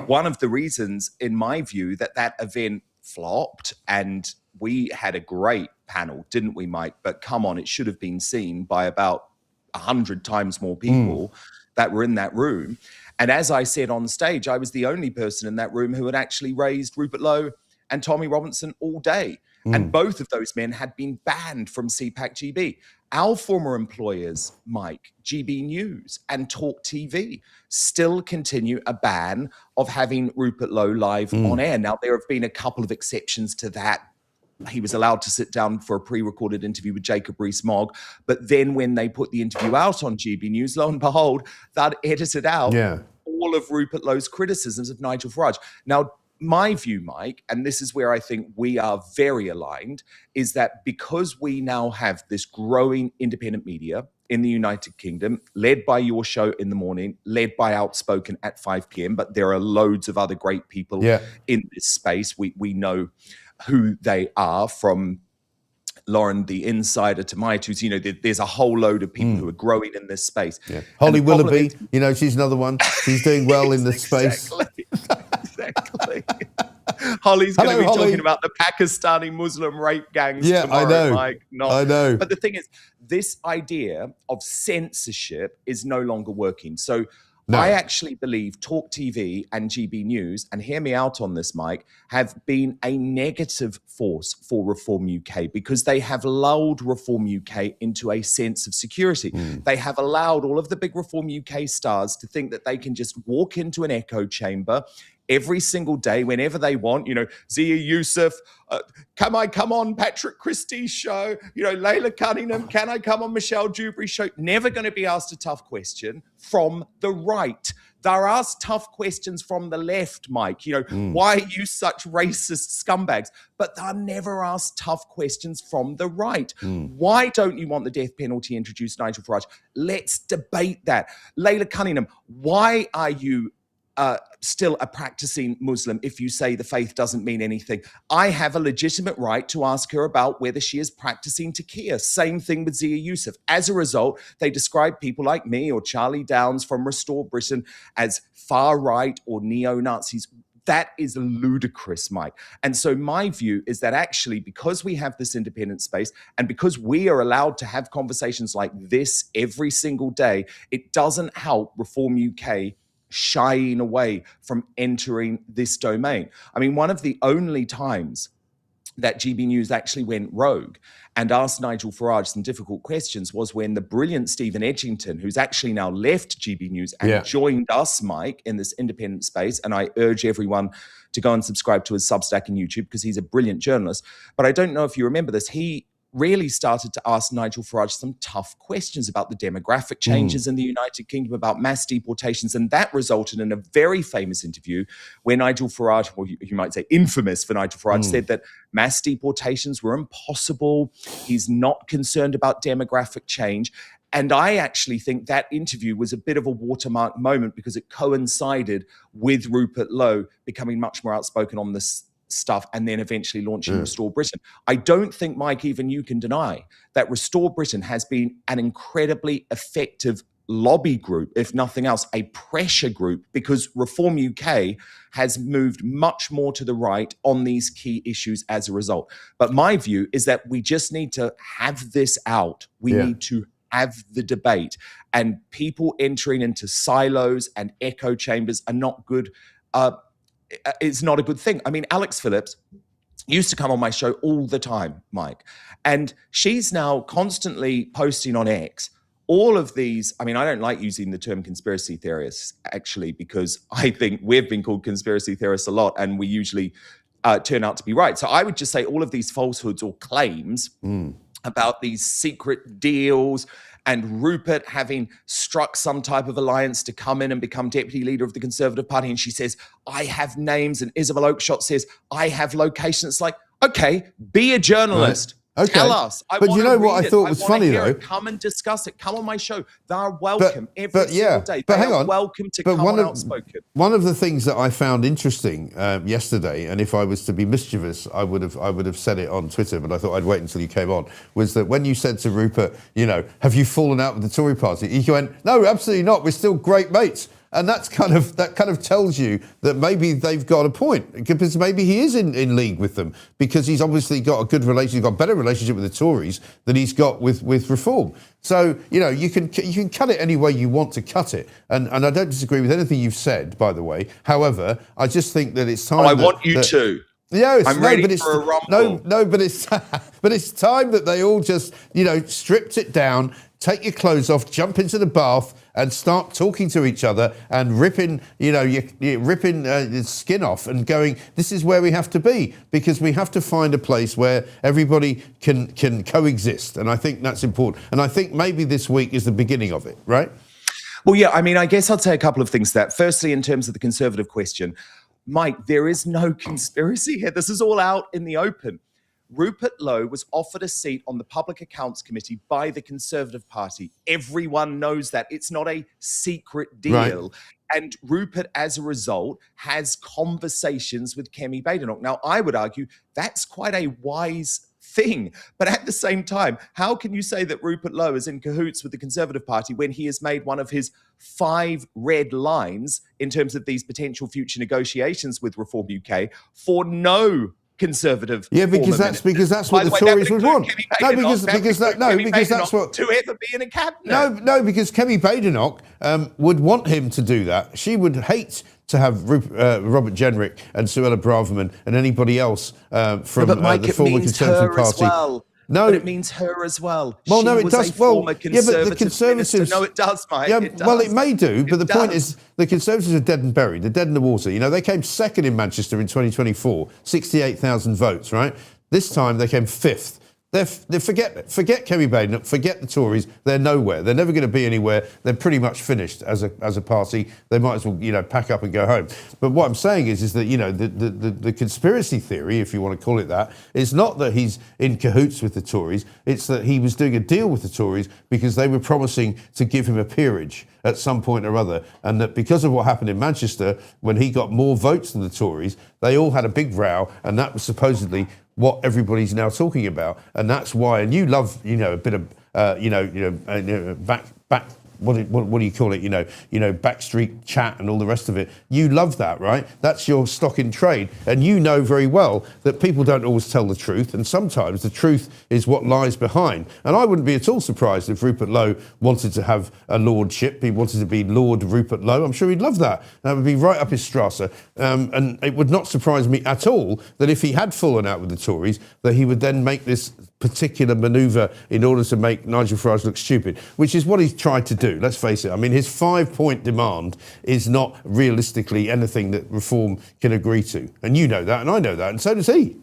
Speaker 10: One of the reasons, in my view, that event flopped, and we had a great panel, didn't we, Mike? But come on, it should have been seen by about 100 times more people that were in that room. And as I said on stage, I was the only person in that room who had actually raised Rupert Lowe and Tommy Robinson all day. And both of those men had been banned from CPAC GB. Our former employers, Mike, GB News and Talk TV, still continue a ban of having Rupert Lowe live on air. Now, there have been a couple of exceptions to that. He was allowed to sit down for a pre-recorded interview with Jacob Rees-Mogg. But then when they put the interview out on GB News, lo and behold, that edited out all of Rupert Lowe's criticisms of Nigel Farage. Now, my view, Mike, and this is where I think we are very aligned, is that because we now have this growing independent media in the United Kingdom, led by your show in the morning, led by Outspoken at 5 p.m., but there are loads of other great people in this space. We know who they are, from Lauren the Insider to Maitus. You know, there's a whole load of people who are growing in this space.
Speaker 1: Holly Willoughby, you know, she's another one. She's doing well in this space.
Speaker 10: Exactly. Holly's going to be talking about the Pakistani Muslim rape gangs tomorrow,
Speaker 1: I know.
Speaker 10: Mike.
Speaker 1: I know.
Speaker 10: But the thing is, this idea of censorship is no longer working. So I actually believe Talk TV and GB News, and hear me out on this, Mike, have been a negative force for Reform UK, because they have lulled Reform UK into a sense of security. They have allowed all of the big Reform UK stars to think that they can just walk into an echo chamber every single day, whenever they want. You know, Zia Youssef, can I come on Patrick Christie's show? You know, Layla Cunningham, can I come on Michelle Dewberry's show? Never going to be asked a tough question from the right. They're asked tough questions from the left, Mike. You know, why are you such racist scumbags? But they're never asked tough questions from the right. Why don't you want the death penalty introduced, Nigel Farage? Let's debate that. Layla Cunningham, why are you
Speaker 13: still a practicing Muslim if you say the faith doesn't mean anything. I have a legitimate right to ask her about whether she is practicing taqiyya. Same thing with Zia Yusuf. As a result, they describe people like me or Charlie Downs from Restore Britain as far right or neo-Nazis. That is ludicrous, Mike. And so my view is that actually, because we have this independent space and because we are allowed to have conversations like this every single day, it doesn't help Reform UK shying away from entering this domain. I mean, one of the only times that GB News actually went rogue and asked Nigel Farage some difficult questions was when the brilliant Stephen Edgington, who's actually now left GB News and joined us, Mike, in this independent space. And I urge everyone to go and subscribe to his Substack and YouTube because he's a brilliant journalist. But I don't know if you remember this. He really started to ask Nigel Farage some tough questions about the demographic changes in the United Kingdom, about mass deportations, and that resulted in a very famous interview where Nigel Farage, or you might say infamous for Nigel Farage, said that mass deportations were impossible. He's not concerned about demographic change. And I actually think that interview was a bit of a watermark moment because it coincided with Rupert Lowe becoming much more outspoken on this stuff and then eventually launching Restore Britain. I don't think, Mike, even you can deny that Restore Britain has been an incredibly effective lobby group, if nothing else, a pressure group, because Reform UK has moved much more to the right on these key issues as a result. But my view is that we just need to have this out. We need to have the debate, and people entering into silos and echo chambers are not good. It's not a good thing. I mean, Alex Phillips used to come on my show all the time, Mike, and she's now constantly posting on X all of these. I mean, I don't like using the term conspiracy theorists, actually, because I think we've been called conspiracy theorists a lot, and we usually turn out to be right. So I would just say all of these falsehoods or claims about these secret deals and Rupert having struck some type of alliance to come in and become deputy leader of the Conservative Party. And she says, I have names. And Isabel Oakeshott says, I have locations. It's like, okay, be a journalist.
Speaker 1: Okay.
Speaker 13: Tell us.
Speaker 1: But you know what I thought was funny, though?
Speaker 13: Come and discuss it. Come on my show. They are welcome every single day.
Speaker 1: But
Speaker 13: they
Speaker 1: hang
Speaker 13: are
Speaker 1: on.
Speaker 13: welcome to come on outspoken.
Speaker 1: One of the things that I found interesting yesterday, and if I was to be mischievous, I would have said it on Twitter, but I thought I'd wait until you came on, was that when you said to Rupert, you know, have you fallen out with the Tory party? He went, no, absolutely not. We're still great mates. And that kind of tells you that maybe they've got a point, because maybe he is in league with them, because he's obviously got a good relationship, got a better relationship with the Tories than he's got with Reform. So, you know, you can cut it any way you want to cut it. And I don't disagree with anything you've said, by the way. However, I just think that it's time.
Speaker 13: I want you to.
Speaker 1: Yeah,
Speaker 13: I'm ready for a rumble.
Speaker 1: But it's but it's time that they all just, you know, stripped it down, take your clothes off, jump into the bath, and start talking to each other and ripping, you know, you're ripping your skin off and going, this is where we have to be, because we have to find a place where everybody can coexist. And I think that's important. And I think maybe this week is the beginning of it, right?
Speaker 13: Well, yeah, I mean, I guess I'll say a couple of things to that. Firstly, in terms of the Conservative question, Mike, there is no conspiracy here. This is all out in the open. Rupert Lowe was offered a seat on the Public Accounts Committee by the Conservative Party. Everyone knows that. It's not a secret deal. Right. And Rupert, as a result, has conversations with Kemi Badenoch. Now, I would argue that's quite a wise thing. But at the same time, how can you say that Rupert Lowe is in cahoots with the Conservative Party when he has made one of his 5 red lines in terms of these potential future negotiations with Reform UK for no Conservative?
Speaker 1: Yeah, because that's what the Tories would want. No, because that's what
Speaker 13: to ever be in a cabinet.
Speaker 1: No, because Kemi Badenoch would want him to do that. She would hate to have Robert Jenrick and Suella Braverman and anybody else from the former Conservative Party.
Speaker 13: Well. No, but it means her as well.
Speaker 1: Well, no, it does. Well,
Speaker 13: yeah, but the Conservatives. No, it does, Mike.
Speaker 1: Yeah,
Speaker 13: it does.
Speaker 1: Well, it may do, but the point is, the Conservatives are dead and buried. They're dead in the water. You know, they came second in Manchester in 2024, 68,000 votes. Right. This time they came 5th. They forget Kemi Baden, forget the Tories. They're nowhere. They're never going to be anywhere. They're pretty much finished as a party. They might as well, pack up and go home. But what I'm saying is that, the conspiracy theory, if you want to call it that, is not that he's in cahoots with the Tories. It's that he was doing a deal with the Tories because they were promising to give him a peerage at some point or other, and that because of what happened in Manchester, when he got more votes than the Tories, they all had a big row, and that was supposedly what everybody's now talking about, and that's why. And you love, a bit of, back. What do you call it? Backstreet chat and all the rest of it. You love that, right? That's your stock in trade, and you know very well that people don't always tell the truth, and sometimes the truth is what lies behind. And I wouldn't be at all surprised if Rupert Lowe wanted to have a lordship. He wanted to be Lord Rupert Lowe. I'm sure he'd love that. That would be right up his strata. And it would not surprise me at all that if he had fallen out with the Tories, that he would then make this particular manoeuvre in order to make Nigel Farage look stupid, which is what he's tried to do. Let's face it. I mean, his 5-point demand is not realistically anything that Reform can agree to. And you know that, and I know that, and so does he.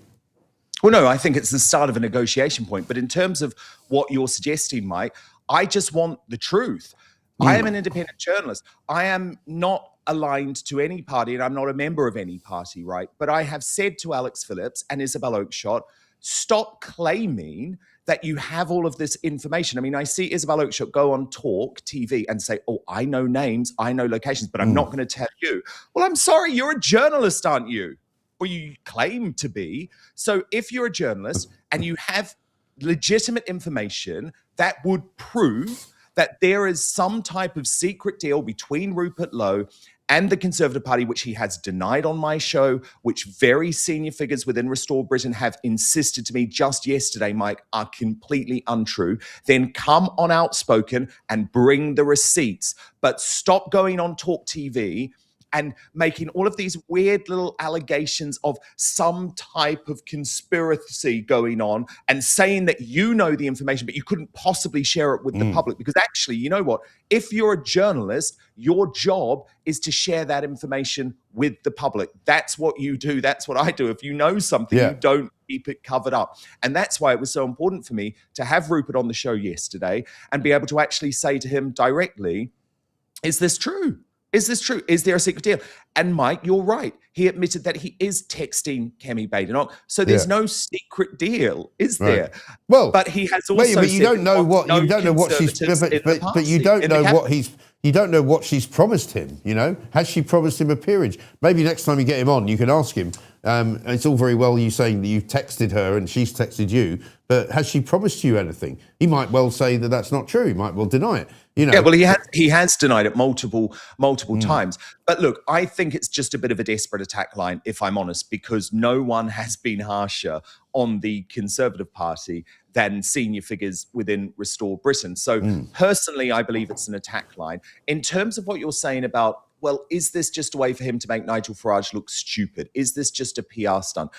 Speaker 13: Well, no, I think it's the start of a negotiation point. But in terms of what you're suggesting, Mike, I just want the truth. I am an independent journalist. I am not aligned to any party, and I'm not a member of any party, right? But I have said to Alex Phillips and Isabel Oakeshott, stop claiming that you have all of this information. I mean, I see Isabel Oakeshott go on Talk TV and say, oh, I know names, I know locations, but I'm not going to tell you. Well, I'm sorry, you're a journalist, aren't you? Or you claim to be. So if you're a journalist and you have legitimate information that would prove that there is some type of secret deal between Rupert Lowe and the Conservative Party, which he has denied on my show, which very senior figures within Restore Britain have insisted to me just yesterday, Mike, are completely untrue, then come on Outspoken and bring the receipts. But stop going on Talk TV and making all of these weird little allegations of some type of conspiracy going on and saying that you know the information, but you couldn't possibly share it with the public. Because actually, you know what? If you're a journalist, your job is to share that information with the public. That's what you do. That's what I do. If you know something, you don't keep it covered up. And that's why it was so important for me to have Rupert on the show yesterday and be able to actually say to him directly, is this true? Is this true? Is there a secret deal? And Mike, you're right. He admitted that he is texting Kemi Baden. So there's no secret deal, is there?
Speaker 1: Well,
Speaker 13: but he has also
Speaker 1: but you don't know what you don't know what she's but you don't know what you don't know what she's promised him. Has she promised him a peerage? Maybe next time you get him on, you can ask him. It's all very well you saying that you texted her and she's texted you, but has she promised you anything? He might well say that that's not true. He might well deny it.
Speaker 13: Yeah, well, he has denied it multiple times. But look, I think it's just a bit of a desperate attack line, if I'm honest, because no one has been harsher on the Conservative Party than senior figures within Restore Britain. So personally, I believe it's an attack line. In terms of what you're saying about, well, is this just a way for him to make Nigel Farage look stupid? Is this just a PR stunt?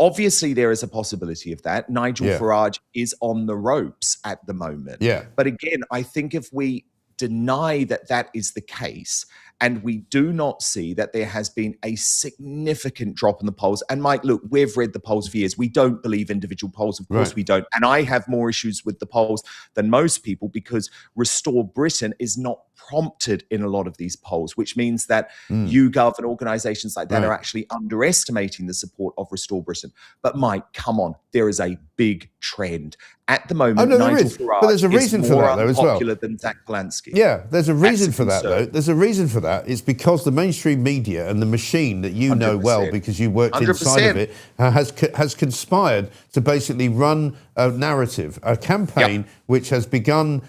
Speaker 13: Obviously, there is a possibility of that. Nigel Farage is on the ropes at the moment.
Speaker 1: Yeah.
Speaker 13: But again, I think if we deny that that is the case, and we do not see that there has been a significant drop in the polls. And Mike, look, we've read the polls for years. We don't believe individual polls. Of course we don't. And I have more issues with the polls than most people because Restore Britain is not prompted in a lot of these polls, which means that YouGov and organizations like that are actually underestimating the support of Restore Britain. But Mike, come on, there is a big trend. At the moment, Nigel Farage
Speaker 1: but there's a reason
Speaker 13: is
Speaker 1: for
Speaker 13: more
Speaker 1: that, though, as well.
Speaker 13: unpopular than Zach Polanski.
Speaker 1: Yeah, there's a reason for that, though. There's a reason for that. It's because the mainstream media and the machine that you know well because you worked inside of it has conspired to basically run a narrative, a campaign which has begun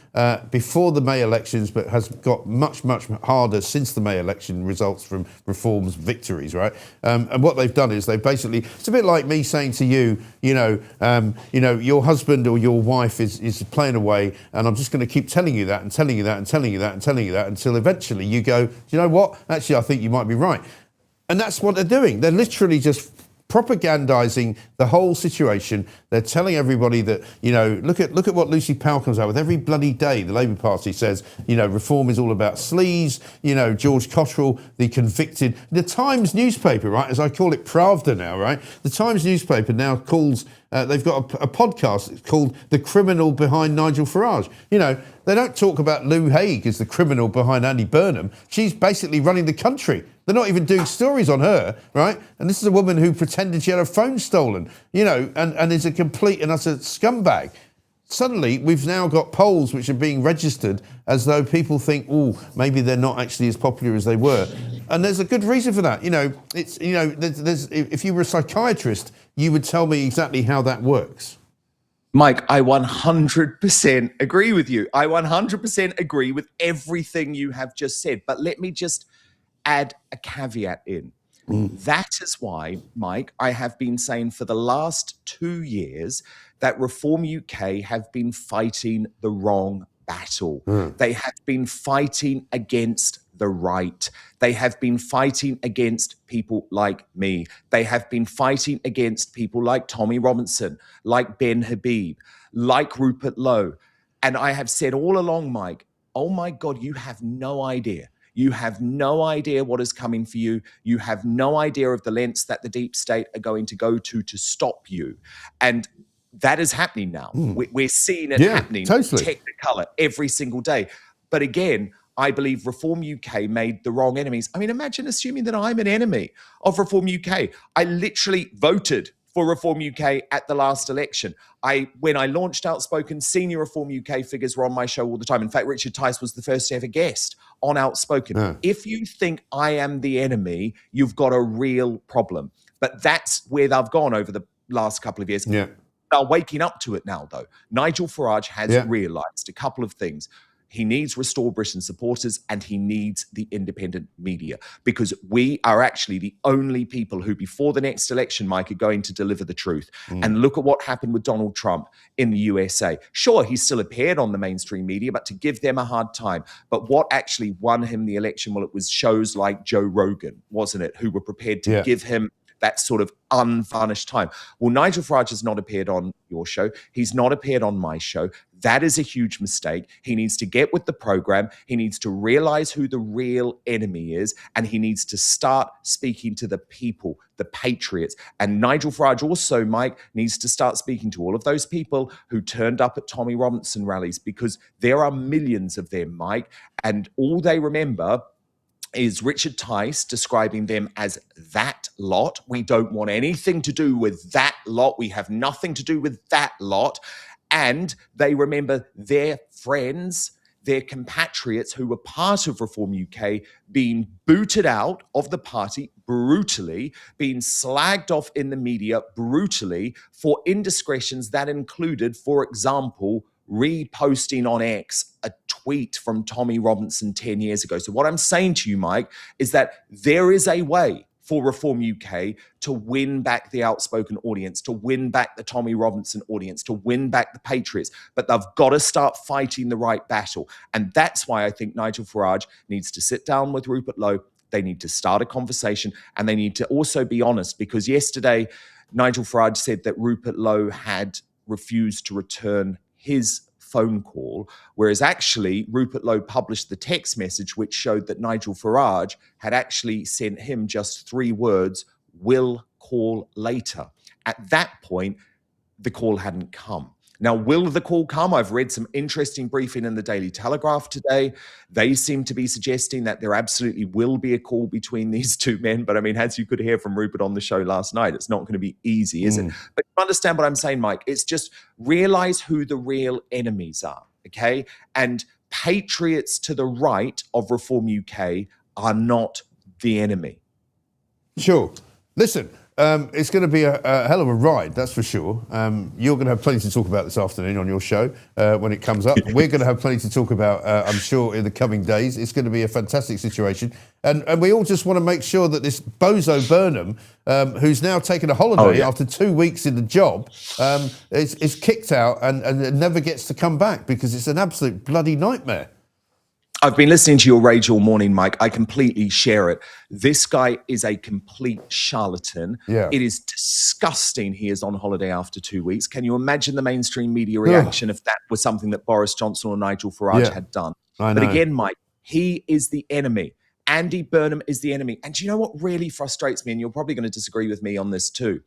Speaker 1: before the May elections but has got much, much harder since the May election results from Reform's victories, right? And what they've done is it's a bit like me saying to you, your husband or your wife is playing away and I'm just going to keep telling you that and telling you that and telling you that and telling you that until eventually you go, do you know what? Actually, I think you might be right. And that's what they're doing. They're literally just propagandizing the whole situation. They're telling everybody that, look at what Lucy Powell comes out with every bloody day. The Labour Party says, reform is all about sleaze. George Cottrell, the convicted, the Times newspaper, right, as I call it, Pravda now, right? The Times newspaper now calls they've got a podcast called The Criminal Behind Nigel Farage. You know, they don't talk about Lou Haig as the criminal behind Andy Burnham. She's basically running the country. They're not even doing stories on her, right? And this is a woman who pretended she had her phone stolen, you know, and is a complete and utter scumbag. Suddenly, we've now got polls which are being registered as though people think, oh, maybe they're not actually as popular as they were. And there's a good reason for that. You know, it's, you know, there's if you were a psychiatrist, you would tell me exactly how that works.
Speaker 13: Mike, I 100% agree with you. I 100% agree with everything you have just said. But let me just add a caveat in. That is why, Mike, I have been saying for the last 2 years that Reform UK have been fighting the wrong battle. They have been fighting against the right. They have been fighting against people like me. They have been fighting against people like Tommy Robinson, like Ben Habib, like Rupert Lowe. And I have said all along, Mike, oh my God, you have no idea. You have no idea what is coming for you. You have no idea of the lengths that the deep state are going to go to stop you. And that is happening now. We're seeing it happening technicolor every single day. But again, I believe Reform UK made the wrong enemies. I mean, imagine assuming that I'm an enemy of Reform UK. I literally voted for Reform UK at the last election. When I launched Outspoken, senior Reform UK figures were on my show all the time. In fact, Richard Tice was the first ever guest on Outspoken. If you think I am the enemy, you've got a real problem. But that's where they've gone over the last couple of years. They're waking up to it now, though. Nigel Farage has realised a couple of things. He needs Restore Britain supporters and he needs the independent media, because we are actually the only people who, before the next election, Mike, are going to deliver the truth. And look at what happened with Donald Trump in the USA. Sure, he still appeared on the mainstream media, but to give them a hard time. But what actually won him the election? Well, it was shows like Joe Rogan, wasn't it, who were prepared to give him that sort of unvarnished time. Well, Nigel Farage has not appeared on your show. He's not appeared on my show. That is a huge mistake. He needs to get with the program. He needs to realize who the real enemy is, and he needs to start speaking to the people, the patriots. And Nigel Farage also, Mike, needs to start speaking to all of those people who turned up at Tommy Robinson rallies, because there are millions of them, Mike, and all they remember is Richard Tice describing them as that lot. We don't want anything to do with that lot. We have nothing to do with that lot. And they remember their friends, their compatriots who were part of Reform UK being booted out of the party brutally, being slagged off in the media brutally for indiscretions that included, for example, reposting on X a tweet from Tommy Robinson 10 years ago. So what I'm saying to you, Mike, is that there is a way for Reform UK to win back the Outspoken audience, to win back the Tommy Robinson audience, to win back the Patriots, but they've got to start fighting the right battle. And that's why I think Nigel Farage needs to sit down with Rupert Lowe. They need to start a conversation, and they need to also be honest, because yesterday Nigel Farage said that Rupert Lowe had refused to return his phone call, whereas actually Rupert Lowe published the text message which showed that Nigel Farage had actually sent him just 3 words, "will call later." At that point, the call hadn't come. Now, will the call come? I've read some interesting briefing in the Daily Telegraph today. They seem to be suggesting that there absolutely will be a call between these two men. But I mean, as you could hear from Rupert on the show last night, it's not going to be easy, is it? But you understand what I'm saying, Mike? It's just realize who the real enemies are, okay? And patriots to the right of Reform UK are not the enemy.
Speaker 1: Sure. Listen, it's going to be a hell of a ride, that's for sure. You're going to have plenty to talk about this afternoon on your show when it comes up. We're going to have plenty to talk about, I'm sure, in the coming days. It's going to be a fantastic situation. And we all just want to make sure that this bozo Burnham, who's now taken a holiday after 2 weeks in the job, is kicked out and never gets to come back, because it's an absolute bloody nightmare.
Speaker 13: I've been listening to your rage all morning, Mike. I completely share it. This guy is a complete charlatan.
Speaker 1: Yeah.
Speaker 13: It is disgusting he is on holiday after 2 weeks. Can you imagine the mainstream media reaction if that was something that Boris Johnson or Nigel Farage had done?
Speaker 1: I know.
Speaker 13: But again, Mike, he is the enemy. Andy Burnham is the enemy. And do you know what really frustrates me? And you're probably going to disagree with me on this too.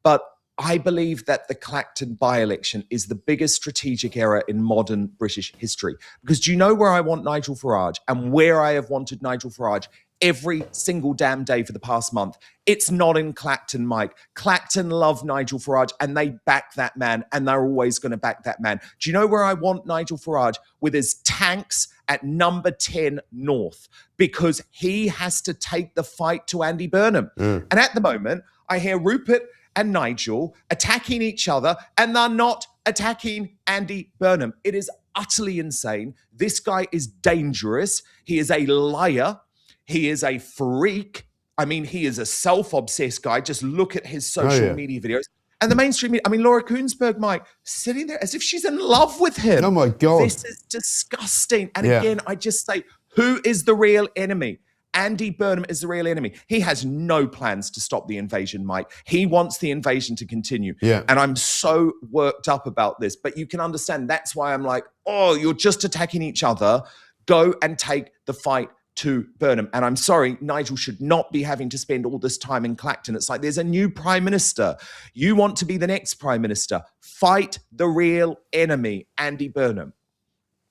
Speaker 13: But I believe that the Clacton by-election is the biggest strategic error in modern British history. Because do you know where I want Nigel Farage and where I have wanted Nigel Farage every single damn day for the past month? It's not in Clacton, Mike. Clacton love Nigel Farage and they back that man, and they're always going to back that man. Do you know where I want Nigel Farage? With his tanks at number 10 North, because he has to take the fight to Andy Burnham. And at the moment, I hear Rupert and Nigel attacking each other, and they're not attacking Andy Burnham. It is utterly insane. This guy is dangerous. He is a liar. He is a freak. I mean, he is a self-obsessed guy. Just look at his social media videos. And the mainstream media, I mean, Laura Koonsberg, Mike, sitting there as if she's in love with him.
Speaker 1: Oh, my God.
Speaker 13: This is disgusting. And again, I just say, who is the real enemy? Andy Burnham is the real enemy. He has no plans to stop the invasion, Mike. He wants the invasion to continue. And I'm so worked up about this. But you can understand that's why I'm like, oh, you're just attacking each other. Go and take the fight to Burnham. And I'm sorry, Nigel should not be having to spend all this time in Clacton. It's like there's a new prime minister. You want to be the next prime minister. Fight the real enemy, Andy Burnham.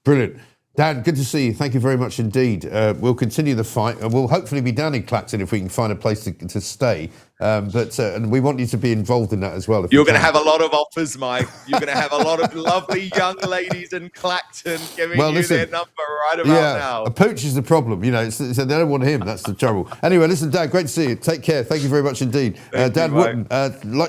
Speaker 1: Brilliant. Dan, good to see you. Thank you very much indeed. We'll continue the fight, and we'll hopefully be down in Clacton if we can find a place to stay. And we want you to be involved in that as well.
Speaker 13: You're going to have a lot of offers, Mike. You're going to have a lot of lovely young ladies in Clacton giving you their number right about now.
Speaker 1: A pooch is the problem. You know, so they don't want him. That's the trouble. Anyway, listen, Dan, great to see you. Take care. Thank you very much indeed. Dan Wootton,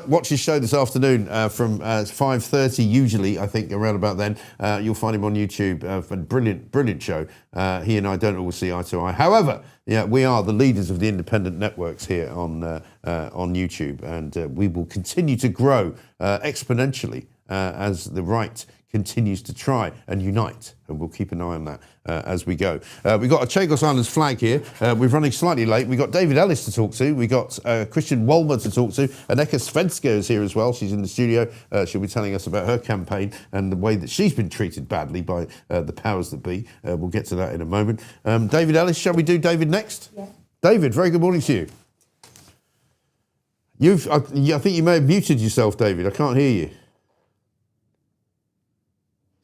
Speaker 1: watch his show this afternoon from 5:30 usually, I think, around about then. You'll find him on YouTube. Brilliant show. He and I don't always see eye to eye. However, we are the leaders of the independent networks here on YouTube, and we will continue to grow exponentially as the right continues to try and unite, and we'll keep an eye on that as we go. We've got a Chagos Islands flag here. We're running slightly late. We've got David Ellis to talk to. We've got Christian Wolmer to talk to. Aneka Svenska is here as well. She's in the studio. She'll be telling us about her campaign and the way that she's been treated badly by the powers that be. We'll get to that in a moment. David Ellis, shall we do David next?
Speaker 8: Yeah.
Speaker 1: David, very good morning to you. I think you may have muted yourself, David. I can't hear you.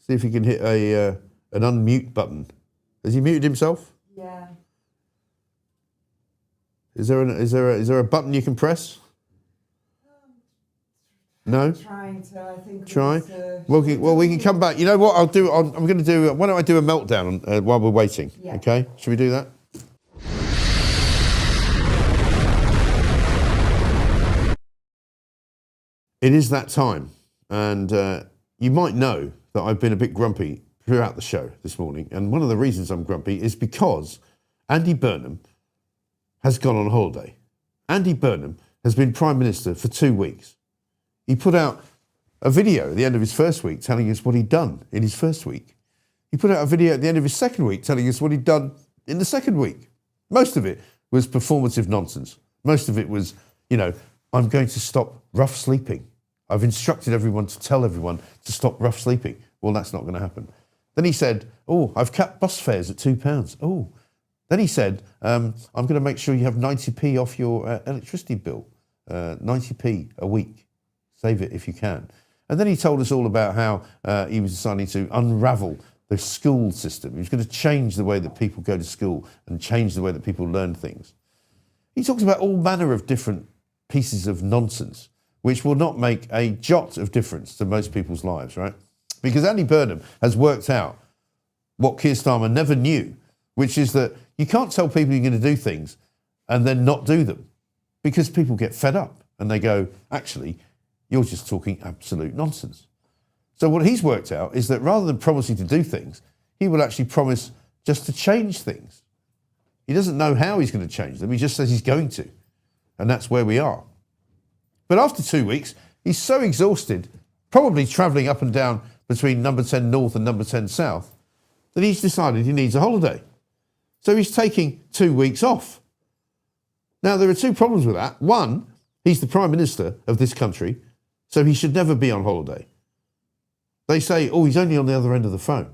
Speaker 1: See if he can hit an unmute button. Has he muted himself?
Speaker 8: Yeah.
Speaker 1: Is there a button you can press? No.
Speaker 8: Trying to, I think.
Speaker 1: Try. Well, we can come back. You know what? I'll do. I'm going to do. Why don't I do a meltdown while we're waiting?
Speaker 8: Yeah.
Speaker 1: Okay. Should we do that? It is that time, and you might know that I've been a bit grumpy throughout the show this morning, and one of the reasons I'm grumpy is because Andy Burnham has gone on holiday. Andy Burnham has been Prime Minister for 2 weeks. He put out a video at the end of his first week telling us what he'd done in his first week. He put out a video at the end of his second week telling us what he'd done in the second week. Most of it was performative nonsense. Most of it was, I'm going to stop rough sleeping. I've instructed everyone to tell everyone to stop rough sleeping. Well, that's not going to happen. Then he said, I've cut bus fares at £2. Then he said, I'm going to make sure you have 90p off your electricity bill. 90p a week. Save it if you can. And then he told us all about how he was deciding to unravel the school system. He was going to change the way that people go to school and change the way that people learn things. He talks about all manner of different pieces of nonsense, which will not make a jot of difference to most people's lives, right? Because Andy Burnham has worked out what Keir Starmer never knew, which is that you can't tell people you're going to do things and then not do them, because people get fed up and they go, actually, you're just talking absolute nonsense. So what he's worked out is that rather than promising to do things, he will actually promise just to change things. He doesn't know how he's going to change them. He just says he's going to. And that's where we are. But after 2 weeks, he's so exhausted, probably travelling up and down between number 10 North and number 10 South, that he's decided he needs a holiday. So he's taking 2 weeks off. Now, there are two problems with that. One, he's the Prime Minister of this country, so he should never be on holiday. They say, he's only on the other end of the phone.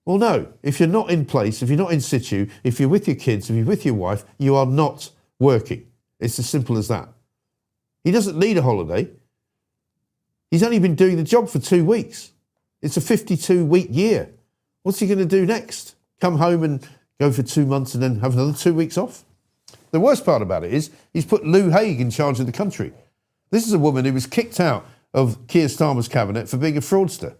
Speaker 1: Well, no. If you're not in place, if you're not in situ, if you're with your kids, if you're with your wife, you are not working. It's as simple as that. He doesn't need a holiday. He's only been doing the job for 2 weeks. It's a 52-week year. What's he going to do next? Come home and go for 2 months and then have another 2 weeks off? The worst part about it is he's put Lou Haig in charge of the country. This is a woman who was kicked out of Keir Starmer's cabinet for being a fraudster.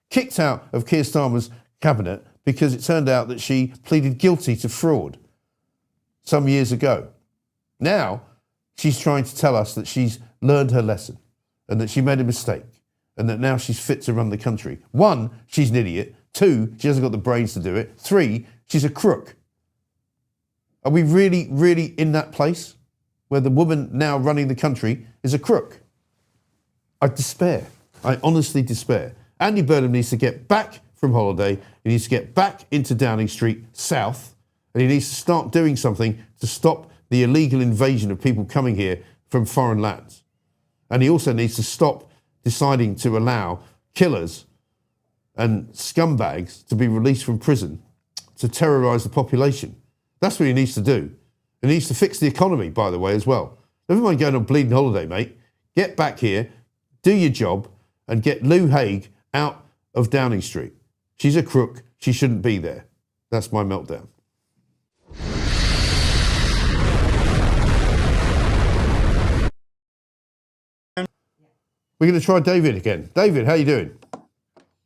Speaker 1: Kicked out of Keir Starmer's cabinet because it turned out that she pleaded guilty to fraud some years ago. Now, she's trying to tell us that she's learned her lesson and that she made a mistake and that now she's fit to run the country. 1, she's an idiot. 2, she hasn't got the brains to do it. 3, she's a crook. Are we really, really in that place where the woman now running the country is a crook? I despair. I honestly despair. Andy Burnham needs to get back from holiday. He needs to get back into Downing Street South, and he needs to start doing something to stop the illegal invasion of people coming here from foreign lands. And he also needs to stop deciding to allow killers and scumbags to be released from prison to terrorise the population. That's what he needs to do. He needs to fix the economy, by the way, as well. Never mind going on bleeding holiday, mate. Get back here, do your job, and get Lou Haig out of Downing Street. She's a crook. She shouldn't be there. That's my meltdown. We're going to try David again. David, how you doing?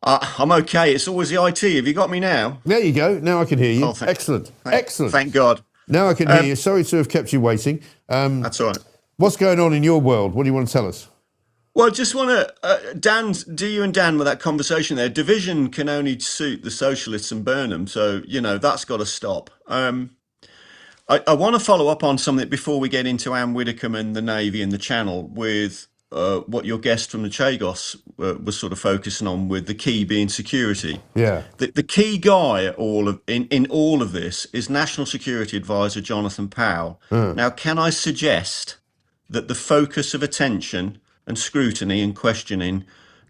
Speaker 14: I'm okay. It's always the IT. Have you got me now?
Speaker 1: There you go. Now I can hear you.
Speaker 14: Oh,
Speaker 1: Excellent. Excellent.
Speaker 14: Thank God.
Speaker 1: Now I can hear you. Sorry to have kept you waiting.
Speaker 14: That's all right.
Speaker 1: What's going on in your world? What do you want to tell us?
Speaker 14: Well, I just want to, do you and Dan with that conversation there. Division can only suit the socialists and Burnham. So, that's got to stop. I want to follow up on something before we get into Anne Widdecombe and the Navy and the Channel with what your guest from the Chagos was sort of focusing on, with the key being security.
Speaker 1: Yeah.
Speaker 14: The key guy at in all of this is National Security Advisor Jonathan Powell. Now, can I suggest that the focus of attention and scrutiny and questioning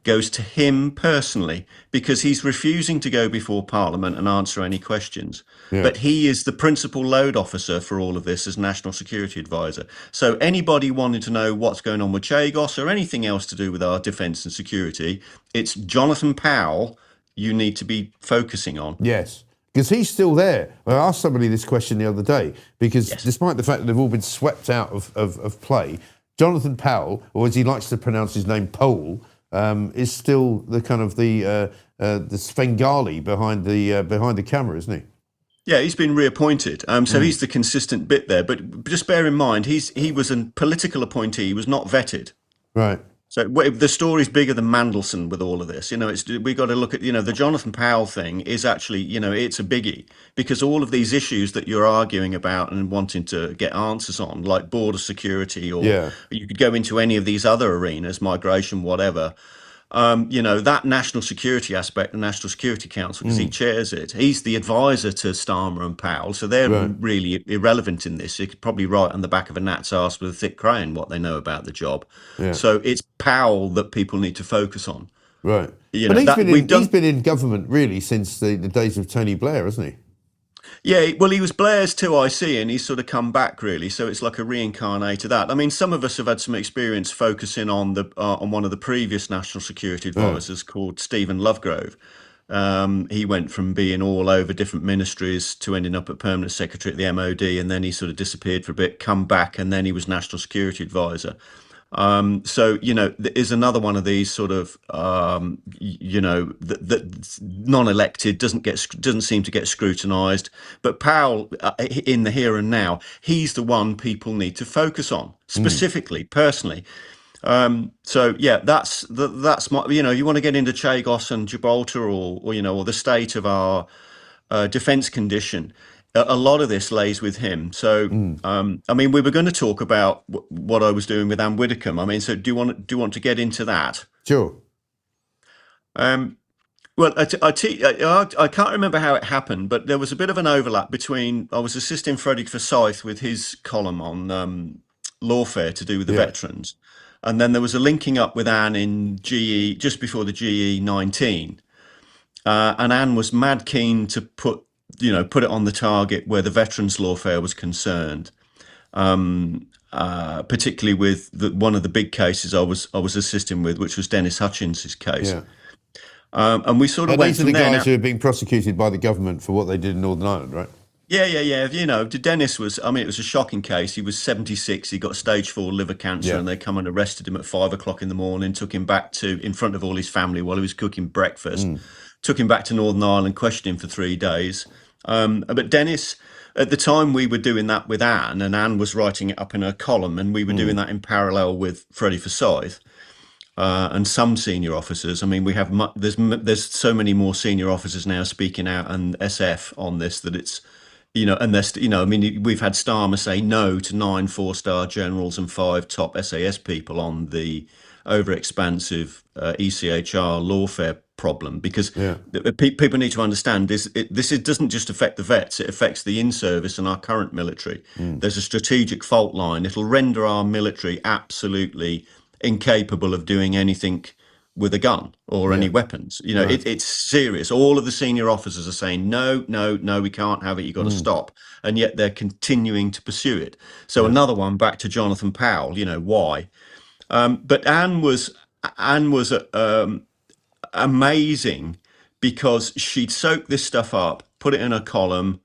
Speaker 14: goes to him personally, because he's refusing to go before Parliament and answer any questions. Yeah. But he is the principal load officer for all of this as National Security Advisor. So anybody wanting to know what's going on with Chagos or anything else to do with our defence and security, it's Jonathan Powell you need to be focusing on.
Speaker 1: Yes, because he's still there. I asked somebody this question the other day, because despite the fact that they've all been swept out of play, Jonathan Powell, or as he likes to pronounce his name, Pole, is still the kind of the Svengali behind the camera, isn't he?
Speaker 14: Yeah, he's been reappointed. So he's the consistent bit there. But just bear in mind, he was a political appointee. He was not vetted.
Speaker 1: Right.
Speaker 14: So the story's bigger than Mandelson with all of this. We got to look at, the Jonathan Powell thing is actually, it's a biggie, because all of these issues that you're arguing about and wanting to get answers on, like border security, or you could go into any of these other arenas, migration, whatever. That national security aspect, the National Security Council, because he chairs it, he's the advisor to Starmer and Powell, so they're really irrelevant in this. You could probably write on the back of a gnat's arse with a thick crayon what they know about the job. Yeah. So it's Powell that people need to focus on.
Speaker 1: Right. But he's been in government really since the days of Tony Blair, hasn't he?
Speaker 14: Yeah, well, he was Blair's 2IC and he's sort of come back really, so it's like a reincarnate of that. I mean, some of us have had some experience focusing on one of the previous national security advisors called Stephen Lovegrove. He went from being all over different ministries to ending up at permanent secretary at the MOD, and then he sort of disappeared for a bit, come back, and then he was national security advisor. So, is another one of these sort of, that non-elected, doesn't seem to get scrutinised. But Powell, in the here and now, he's the one people need to focus on specifically, personally. So yeah, that's my, you want to get into Chagos and Gibraltar or the state of our defence condition. A lot of this lays with him. So, I mean, we were going to talk about what I was doing with Anne Widdecombe. I mean, so do you want to get into that?
Speaker 1: Sure.
Speaker 14: Well, I can't remember how it happened, but there was a bit of an overlap between, I was assisting Freddie Forsyth with his column on lawfare to do with the veterans. And then there was a linking up with Anne in GE, just before the GE 19. And Anne was mad keen to put it on the target where the veterans lawfare was concerned. particularly with one of the big cases I was assisting with, which was Dennis Hutchins's case.
Speaker 1: Yeah.
Speaker 14: And we sort of went
Speaker 1: these are
Speaker 14: from
Speaker 1: the
Speaker 14: there.
Speaker 1: guys who are being prosecuted by the government for what they did in Northern Ireland, right?
Speaker 14: Yeah. You know, Dennis was, I mean, it was a shocking case. He was 76. He got stage 4 liver cancer, and they come and arrested him at 5 o'clock in the morning, took him back in front of all his family while he was cooking breakfast, took him back to Northern Ireland, questioned him for 3 days. But Dennis, at the time we were doing that with Anne, and Anne was writing it up in her column, and we were doing that in parallel with Freddie Forsyth. And some senior officers. I mean, we have there's so many more senior officers now speaking out and SF on this that it's, you know, unless, you know, I mean, we've had Starmer say no to 9 4-star generals and 5 top SAS people on the overexpansive ECHR lawfare problem, because people need to understand this doesn't just affect the vets, it affects the in-service and our current military. There's a strategic fault line. It'll render our military absolutely incapable of doing anything with a gun or any weapons. You know, it's serious. All of the senior officers are saying, no, we can't have it. You've got to stop. And yet they're continuing to pursue it. So another one back to Jonathan Powell, you know, why? But Anne was amazing, because she'd soak this stuff up, put it in her column,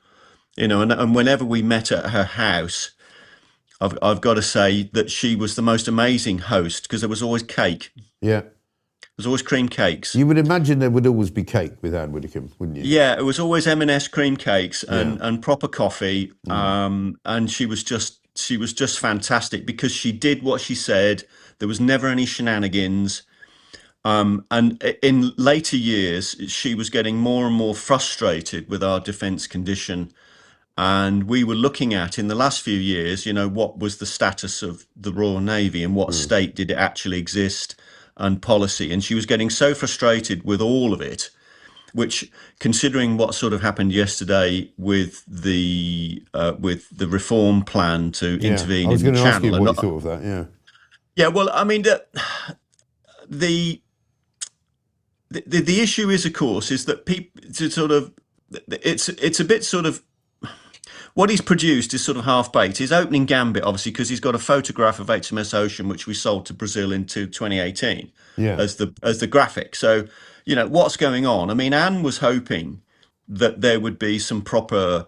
Speaker 14: you know, and whenever we met at her house, I've got to say that she was the most amazing host, because there was always cake.
Speaker 1: Yeah.
Speaker 14: There's always cream cakes.
Speaker 1: You would imagine there would always be cake with Anne Widdecombe, wouldn't you?
Speaker 14: Yeah, it was always M&S cream cakes and proper coffee. And she was just fantastic, because she did what she said. There was never any shenanigans. And in later years, she was getting more and more frustrated with our defence condition. And we were looking at, in the last few years, you know, what was the status of the Royal Navy and what state did it actually exist, and policy. And she was getting so frustrated with all of it, which, considering what sort of happened yesterday with the reform plan to intervene in the Channel. I was going to ask you what you thought of that, Yeah, well, I mean, the issue is, of course, is that people to sort of, it's a bit sort of, what he's produced is sort of half-baked. His opening gambit, obviously, because he's got a photograph of HMS Ocean, which we sold to Brazil into 2018 as the graphic. So, you know, what's going on? I mean, Anne was hoping that there would be some proper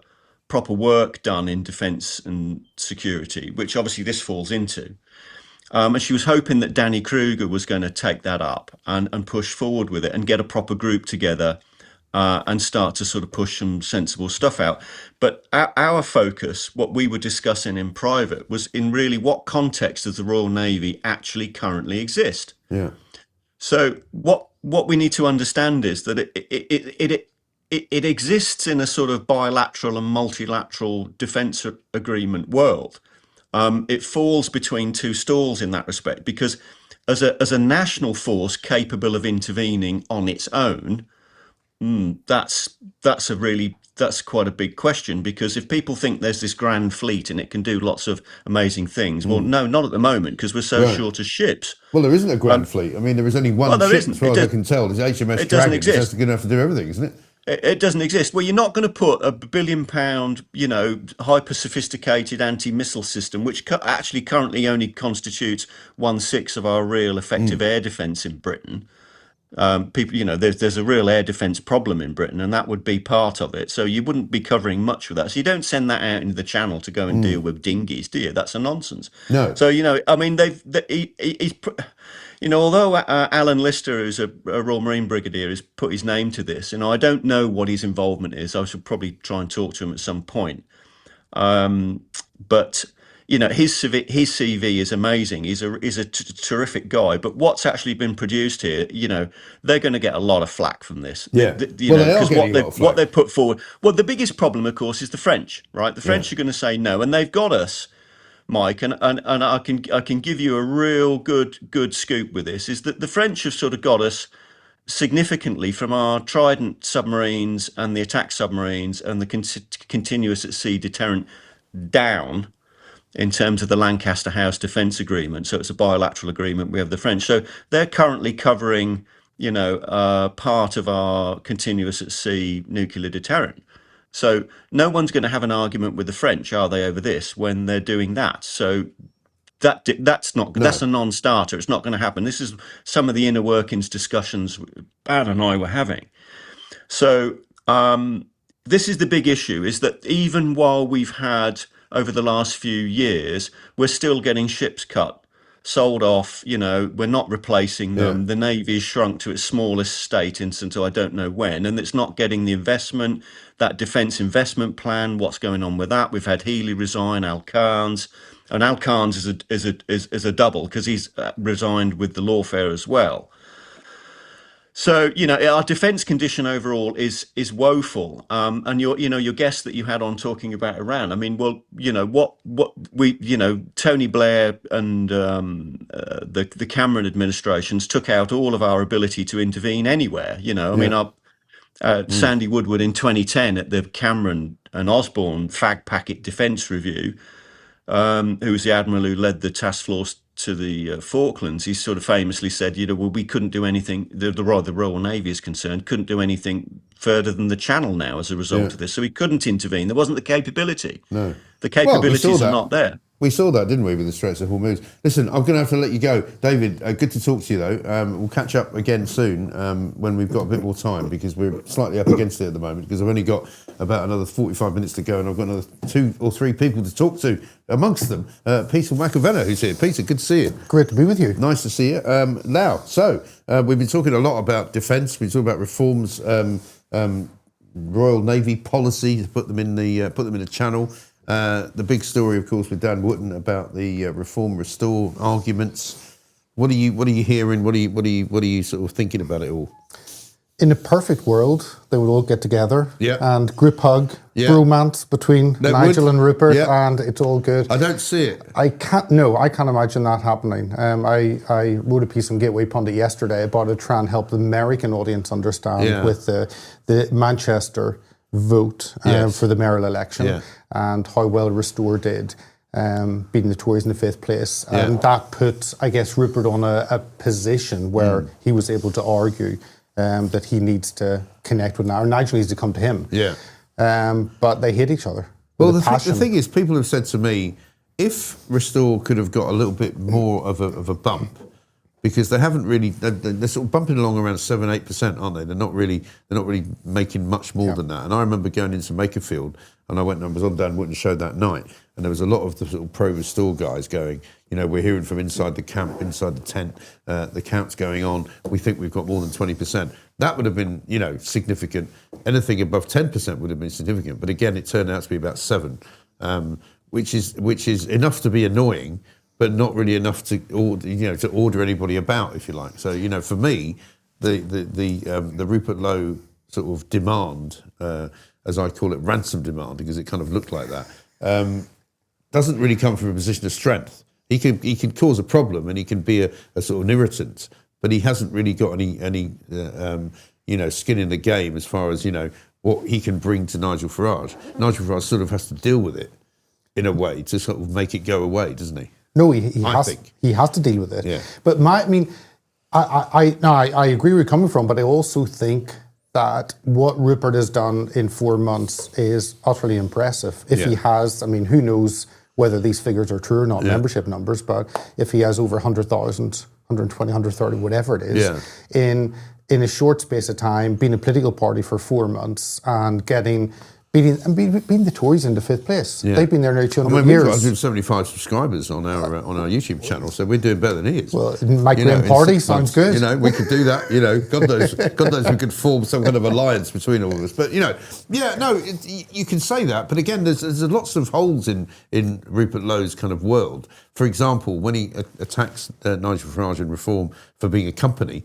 Speaker 14: work done in defence and security, which obviously this falls into. And she was hoping that Danny Kruger was going to take that up and push forward with it and get a proper group together and start to sort of push some sensible stuff out. But our focus, what we were discussing in private, was in really what context does the Royal Navy actually currently exist?
Speaker 1: Yeah.
Speaker 14: So what we need to understand is that it exists in a sort of bilateral and multilateral defence agreement world. It falls between two stools in that respect, because as a national force capable of intervening on its own, that's quite a big question, because if people think there's this grand fleet and it can do lots of amazing things, well, no, not at the moment, because we're so short of ships.
Speaker 1: Well, there isn't a grand fleet. I mean, there is only one ship, as far as I can tell. There's HMS Dragon. It's good enough to do everything, isn't it?
Speaker 14: It doesn't exist. Well, you're not going to put a £1 billion, you know, hyper-sophisticated anti-missile system, which actually currently only constitutes 1/6 of our real effective air defence in Britain. People, you know, there's a real air defence problem in Britain, and that would be part of it. So you wouldn't be covering much with that. So you don't send that out into the Channel to go and deal with dinghies, do you? That's a nonsense.
Speaker 1: No.
Speaker 14: So, you know, I mean, he's you know, although Alan Lister, who's a Royal Marine Brigadier, has put his name to this, and I don't know what his involvement is. I should probably try and talk to him at some point. But you know, his CV is amazing. He's a terrific guy. But what's actually been produced here, you know, they're going to get a lot of flack from this.
Speaker 1: Yeah,
Speaker 14: because what they put forward. Well, the biggest problem, of course, is the French, right? The French are going to say no, and they've got us, Mike, and I can give you a real good scoop with this, is that the French have sort of got us significantly from our Trident submarines and the attack submarines and the continuous at sea deterrent down in terms of the Lancaster House Defence Agreement. So it's a bilateral agreement. We have the French. So they're currently covering, you know, part of our continuous at sea nuclear deterrent. So no one's going to have an argument with the French, are they, over this when they're doing that? So that's a non-starter. It's not going to happen. This is some of the inner workings discussions Anne and I were having. So this is the big issue, is that even while we've had over the last few years, we're still getting ships cut, sold off. We're not replacing them. The Navy's shrunk to its smallest state until I don't know when, and it's not getting the investment, that defence investment plan. What's going on with that? We've had Healy resign, Al Cairns, and Al Cairns is a double because he's resigned with the lawfare as well. So, our defence condition overall is woeful. And your guest that you had on talking about Iran, I mean, well, Tony Blair and the Cameron administrations took out all of our ability to intervene anywhere. I mean, Sandy Woodward in 2010 at the Cameron and Osborne fag packet defence review, who was the admiral who led the task force to the Falklands, he sort of famously said, well, we couldn't do anything, the Royal Navy is concerned, couldn't do anything further than the Channel now as a result of this. So we couldn't intervene. There wasn't the capability.
Speaker 1: No.
Speaker 14: The capabilities are not there.
Speaker 1: We saw that, didn't we, with the Straits of Hormuz? Listen, I'm going to have to let you go. David, good to talk to you, though. We'll catch up again soon when we've got a bit more time, because we're slightly up against it at the moment, because I've only got about another 45 minutes to go, and I've got another 2 or 3 people to talk to, amongst them Peter Macavena, who's here. Peter, good to see you.
Speaker 15: Great to be with you.
Speaker 1: Nice to see you. Now, so we've been talking a lot about defence. We've been talking about reforms, Royal Navy policy to put them in the Channel. The big story, of course, with Dan Wootton about the reform restore arguments. What are you hearing? What are you sort of thinking about it all?
Speaker 15: In a perfect world, they would all get together and group hug, bromance between Nigel and Rupert, and it's all good.
Speaker 1: I don't see it.
Speaker 15: I can't imagine that happening. I wrote a piece on Gateway Pundit yesterday about it, trying to help the American audience understand with the Manchester vote for the mayoral election and how well Restore did, beating the Tories in the 5th place. And that put, I guess, Rupert on a position where he was able to argue that he needs to connect with Nigel. Nigel needs to come to him. But they hate each other.
Speaker 1: Well, the thing is, people have said to me, if Restore could have got a little bit more of a bump, because they haven't really, they're sort of bumping along around 7-8%, aren't they? They're not really making much more than that. And I remember going into Makerfield, and I went and was on Dan Wootton's show that night, and there was a lot of the sort of pro-Restore guys going, we're hearing from inside the camp, inside the tent, the count's going on, we think we've got more than 20%. That would have been, significant. Anything above 10% would have been significant. But again, it turned out to be about 7%, which is enough to be annoying, but not really enough to order anybody about, if you like. So, for me, the Rupert Lowe sort of demand, as I call it, ransom demand, because it kind of looked like that, doesn't really come from a position of strength. He can cause a problem, and he can be a sort of an irritant, but he hasn't really got any skin in the game as far as what he can bring to Nigel Farage. Nigel Farage sort of has to deal with it in a way to sort of make it go away, doesn't he?
Speaker 15: No, he has to deal with it. Yeah. But I agree where you're coming from, but I also think that what Rupert has done in 4 months is utterly impressive. If he has, who knows whether these figures are true or not, membership numbers, but if he has over 100,000, 120, 130, whatever it is, in a short space of time, being a political party for 4 months and beating the Tories into 5th place. They've been there nearly 200 years.
Speaker 1: We've got 175 subscribers on our YouTube channel, so we're doing better than he is.
Speaker 15: Well, Mike Graham Party sounds good.
Speaker 1: We could do that. God knows we could form some kind of alliance between all of us. But you can say that. But again, there's lots of holes in Rupert Lowe's kind of world. For example, when he attacks Nigel Farage and Reform for being a company,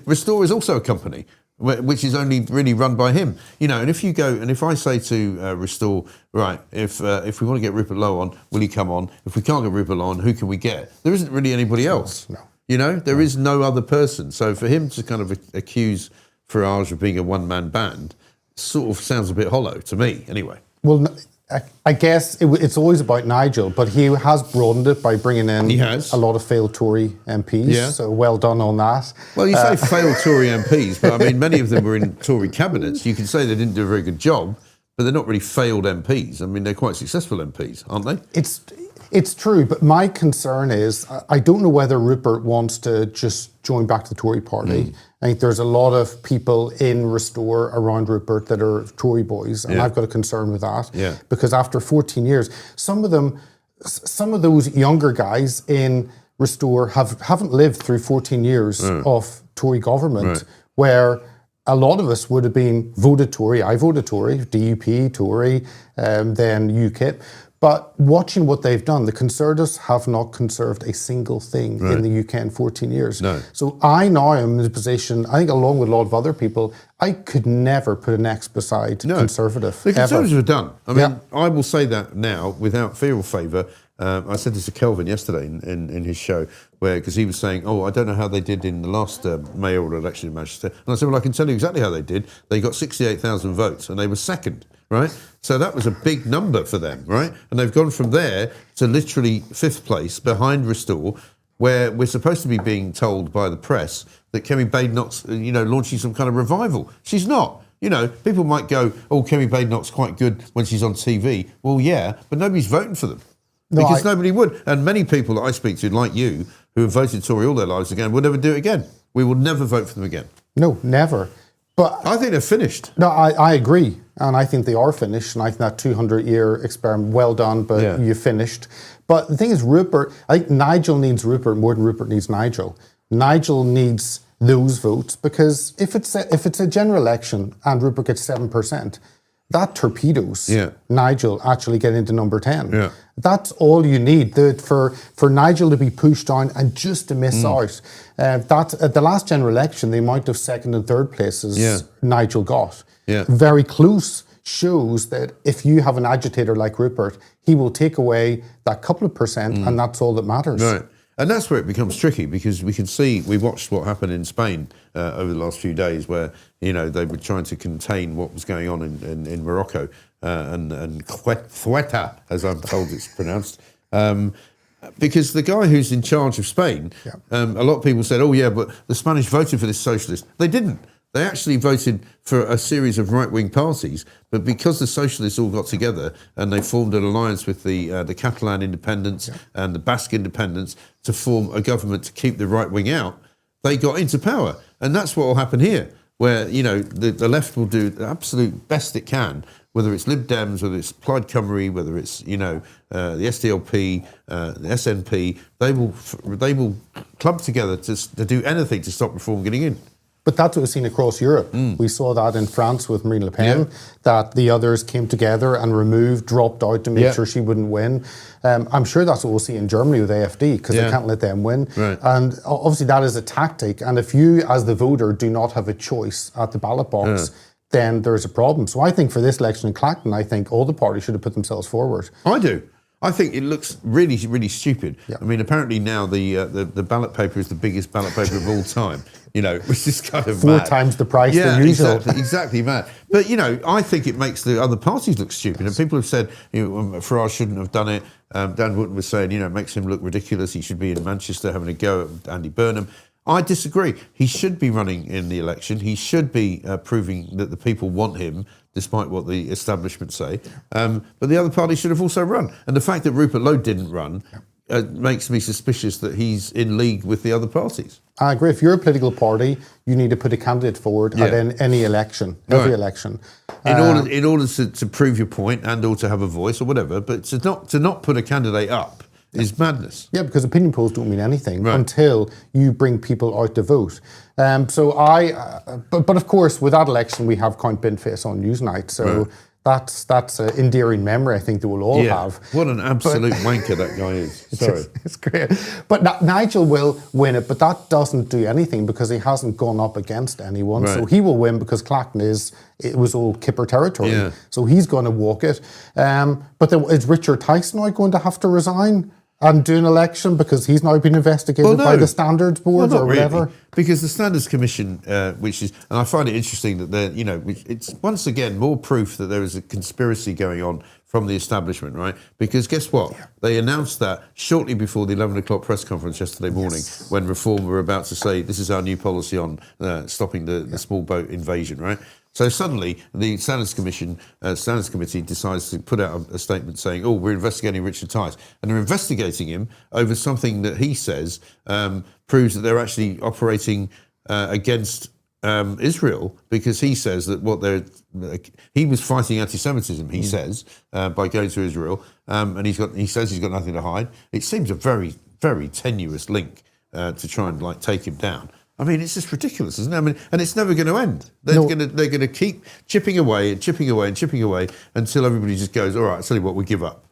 Speaker 1: Restore is also a company, which is only really run by him, and if you go, and if I say to Restore, right, if we want to get Rupert Lowe on, will he come on? If we can't get Rupert Lowe on, who can we get? There isn't really anybody else. No. There is no other person. So for him to kind of accuse Farage of being a one-man band sort of sounds a bit hollow to me, anyway.
Speaker 15: Well, I guess it's always about Nigel, but he has broadened it by bringing in a lot of failed Tory MPs, so well done on that.
Speaker 1: Well, you say failed Tory MPs, but many of them were in Tory cabinets. You can say they didn't do a very good job, but they're not really failed MPs. They're quite successful MPs, aren't they?
Speaker 15: It's true, but my concern is I don't know whether Rupert wants to just join back to the Tory party. I think there's a lot of people in Restore around Rupert that are Tory boys, and I've got a concern with that. Because after 14 years, some of those younger guys in Restore haven't lived through 14 years of Tory government, where a lot of us would have been voted Tory. I voted Tory, DUP, Tory, then UKIP. But watching what they've done, the Conservatives have not conserved a single thing in the UK in 14 years. So I now am in a position, I think along with a lot of other people, I could never put an X beside Conservative.
Speaker 1: The Conservatives are done. I mean, I will say that now without fear or favour. I said this to Kelvin yesterday in his show, because he was saying, I don't know how they did in the last mayoral election in Manchester. And I said, well, I can tell you exactly how they did. They got 68,000 votes and they were second, right? So that was a big number for them, right? And they've gone from there to literally fifth place behind Restore, where we're supposed to be being told by the press that Kemi Badenoch's, launching some kind of revival. She's not. People might go, Kemi Badenoch's quite good when she's on TV. Well, yeah, but nobody's voting for them. Because nobody would. And many people that I speak to, like you, who have voted Tory all their lives again, will never do it again. We will never vote for them again.
Speaker 15: No, never. But
Speaker 1: I think they're finished.
Speaker 15: No, I agree. And I think they are finished. And I think that 200-year experiment, well done, but you finished. But the thing is, Rupert, I think Nigel needs Rupert more than Rupert needs Nigel. Nigel needs those votes because if it's a general election and Rupert gets 7%, that torpedoes Nigel actually getting into number 10. That's all you need for Nigel to be pushed down and just to miss out. That at the last general election, the amount of second and third places Nigel got, very close, shows that if you have an agitator like Rupert, he will take away that couple of percent and that's all that matters.
Speaker 1: Right. And that's where it becomes tricky because we watched what happened in Spain over the last few days where, they were trying to contain what was going on in Morocco and Ceuta, as I'm told it's pronounced. Because the guy who's in charge of Spain, a lot of people said, but the Spanish voted for this socialist. They didn't. They actually voted for a series of right-wing parties, but because the socialists all got together and they formed an alliance with the Catalan independents and the Basque independents to form a government to keep the right wing out, they got into power. And that's what will happen here, where, the left will do the absolute best it can, whether it's Lib Dems, whether it's Plaid Cymru, whether it's, the SDLP, the SNP, they will club together to do anything to stop reform getting in.
Speaker 15: But that's what we've seen across Europe. We saw that in France with Marine Le Pen, that the others came together and dropped out to make sure she wouldn't win. I'm sure that's what we'll see in Germany with AfD, because they can't let them win.
Speaker 1: Right.
Speaker 15: And obviously that is a tactic. And if you, as the voter, do not have a choice at the ballot box, then there's a problem. So I think for this election in Clacton, I think all the parties should have put themselves forward.
Speaker 1: I do. I think it looks really, really stupid. I mean, apparently now the ballot paper is the biggest ballot paper of all time, which is kind of
Speaker 15: Four
Speaker 1: mad.
Speaker 15: times the price than usual.
Speaker 1: Exactly mad. But, I think it makes the other parties look stupid. And people have said, Farage shouldn't have done it. Dan Wootton was saying, it makes him look ridiculous. He should be in Manchester having a go at Andy Burnham. I disagree. He should be running in the election. He should be proving that the people want him, despite what the establishment say. But the other party should have also run. And the fact that Rupert Lowe didn't run makes me suspicious that he's in league with the other parties.
Speaker 15: I agree. If you're a political party, you need to put a candidate forward at any election, every election.
Speaker 1: In order to prove your point and or to have a voice or whatever, but to not put a candidate up is madness.
Speaker 15: Yeah, because opinion polls don't mean anything until you bring people out to vote. But of course, with that election, we have Count Binface on Newsnight, so that's an endearing memory I think that we'll all have.
Speaker 1: What an absolute wanker that guy is. Sorry.
Speaker 15: It's great. But Nigel will win it, but that doesn't do anything because he hasn't gone up against anyone. So he will win because Clacton it was all Kipper territory. So he's going to walk it. But is Richard Tyson now going to have to resign and do an election because he's now been investigated by the Standards Board or whatever?
Speaker 1: Really, because the Standards Commission, which is, and I find it interesting that it's once again more proof that there is a conspiracy going on from the establishment, right? Because guess what? They announced that shortly before the 11 o'clock press conference yesterday morning when Reform were about to say, this is our new policy on stopping the small boat invasion, right? So suddenly the Standards Committee decides to put out a statement saying, "Oh, we're investigating Richard Tice," and they're investigating him over something that he says proves that they're actually operating against Israel, because he says that he was fighting anti-Semitism. He says by going to Israel, and he says he's got nothing to hide. It seems a very, very tenuous link to try and take him down. I mean, it's just ridiculous, isn't it? I mean, and it's never going to end. They're going to keep chipping away and chipping away and chipping away until everybody just goes, "All right, I'll tell you what, we'll give up."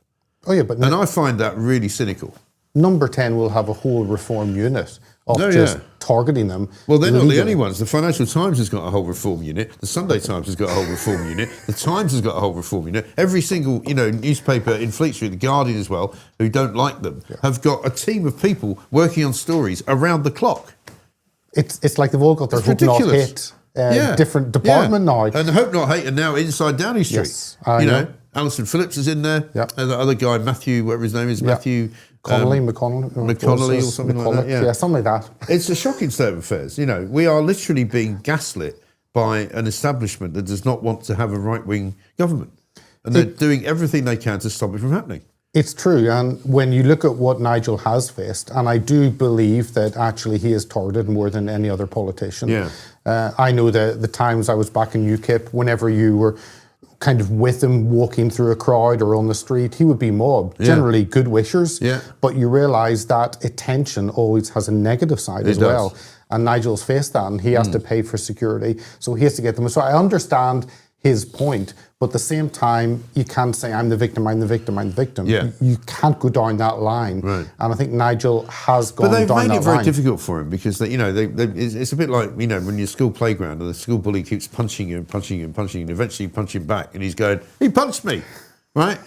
Speaker 15: Oh yeah, but
Speaker 1: I find that really cynical.
Speaker 15: Number 10 will have a whole reform unit of targeting them.
Speaker 1: Well, they're not the only ones. The Financial Times has got a whole reform unit. The Sunday Times has got a whole reform unit. The Times has got a whole reform unit. Every single newspaper in Fleet Street, the Guardian as well, who don't like them, have got a team of people working on stories around the clock.
Speaker 15: It's like they've all got their Hope Not Hate different department now.
Speaker 1: And Hope Not Hate are now inside Downing Street.
Speaker 15: Yes, I know.
Speaker 1: Alison Phillips is in there.
Speaker 15: Yeah.
Speaker 1: And the other guy, Matthew, whatever his name is, Matthew...
Speaker 15: McConnelly
Speaker 1: or something like that.
Speaker 15: Yeah, something like that.
Speaker 1: It's a shocking state of affairs. We are literally being gaslit by an establishment that does not want to have a right-wing government. And they're doing everything they can to stop it from happening.
Speaker 15: It's true, and when you look at what Nigel has faced, and I do believe that actually he is targeted more than any other politician.
Speaker 1: Yeah.
Speaker 15: I know the times I was back in UKIP, whenever you were kind of with him walking through a crowd or on the street, he would be mobbed, generally good wishers, but you realise that attention always has a negative side as well. And Nigel's faced that, and he has to pay for security, so he has to get them. So I understand his point, but at the same time, you can't say, I'm the victim, I'm the victim, I'm the victim.
Speaker 1: Yeah.
Speaker 15: You can't go down that line. Right. And I think Nigel has gone down that line.
Speaker 1: But they've made it very difficult for him, because it's a bit like, when your school playground and the school bully keeps punching you and punching you and punching you, and eventually you punch him back and he's going, he punched me, right?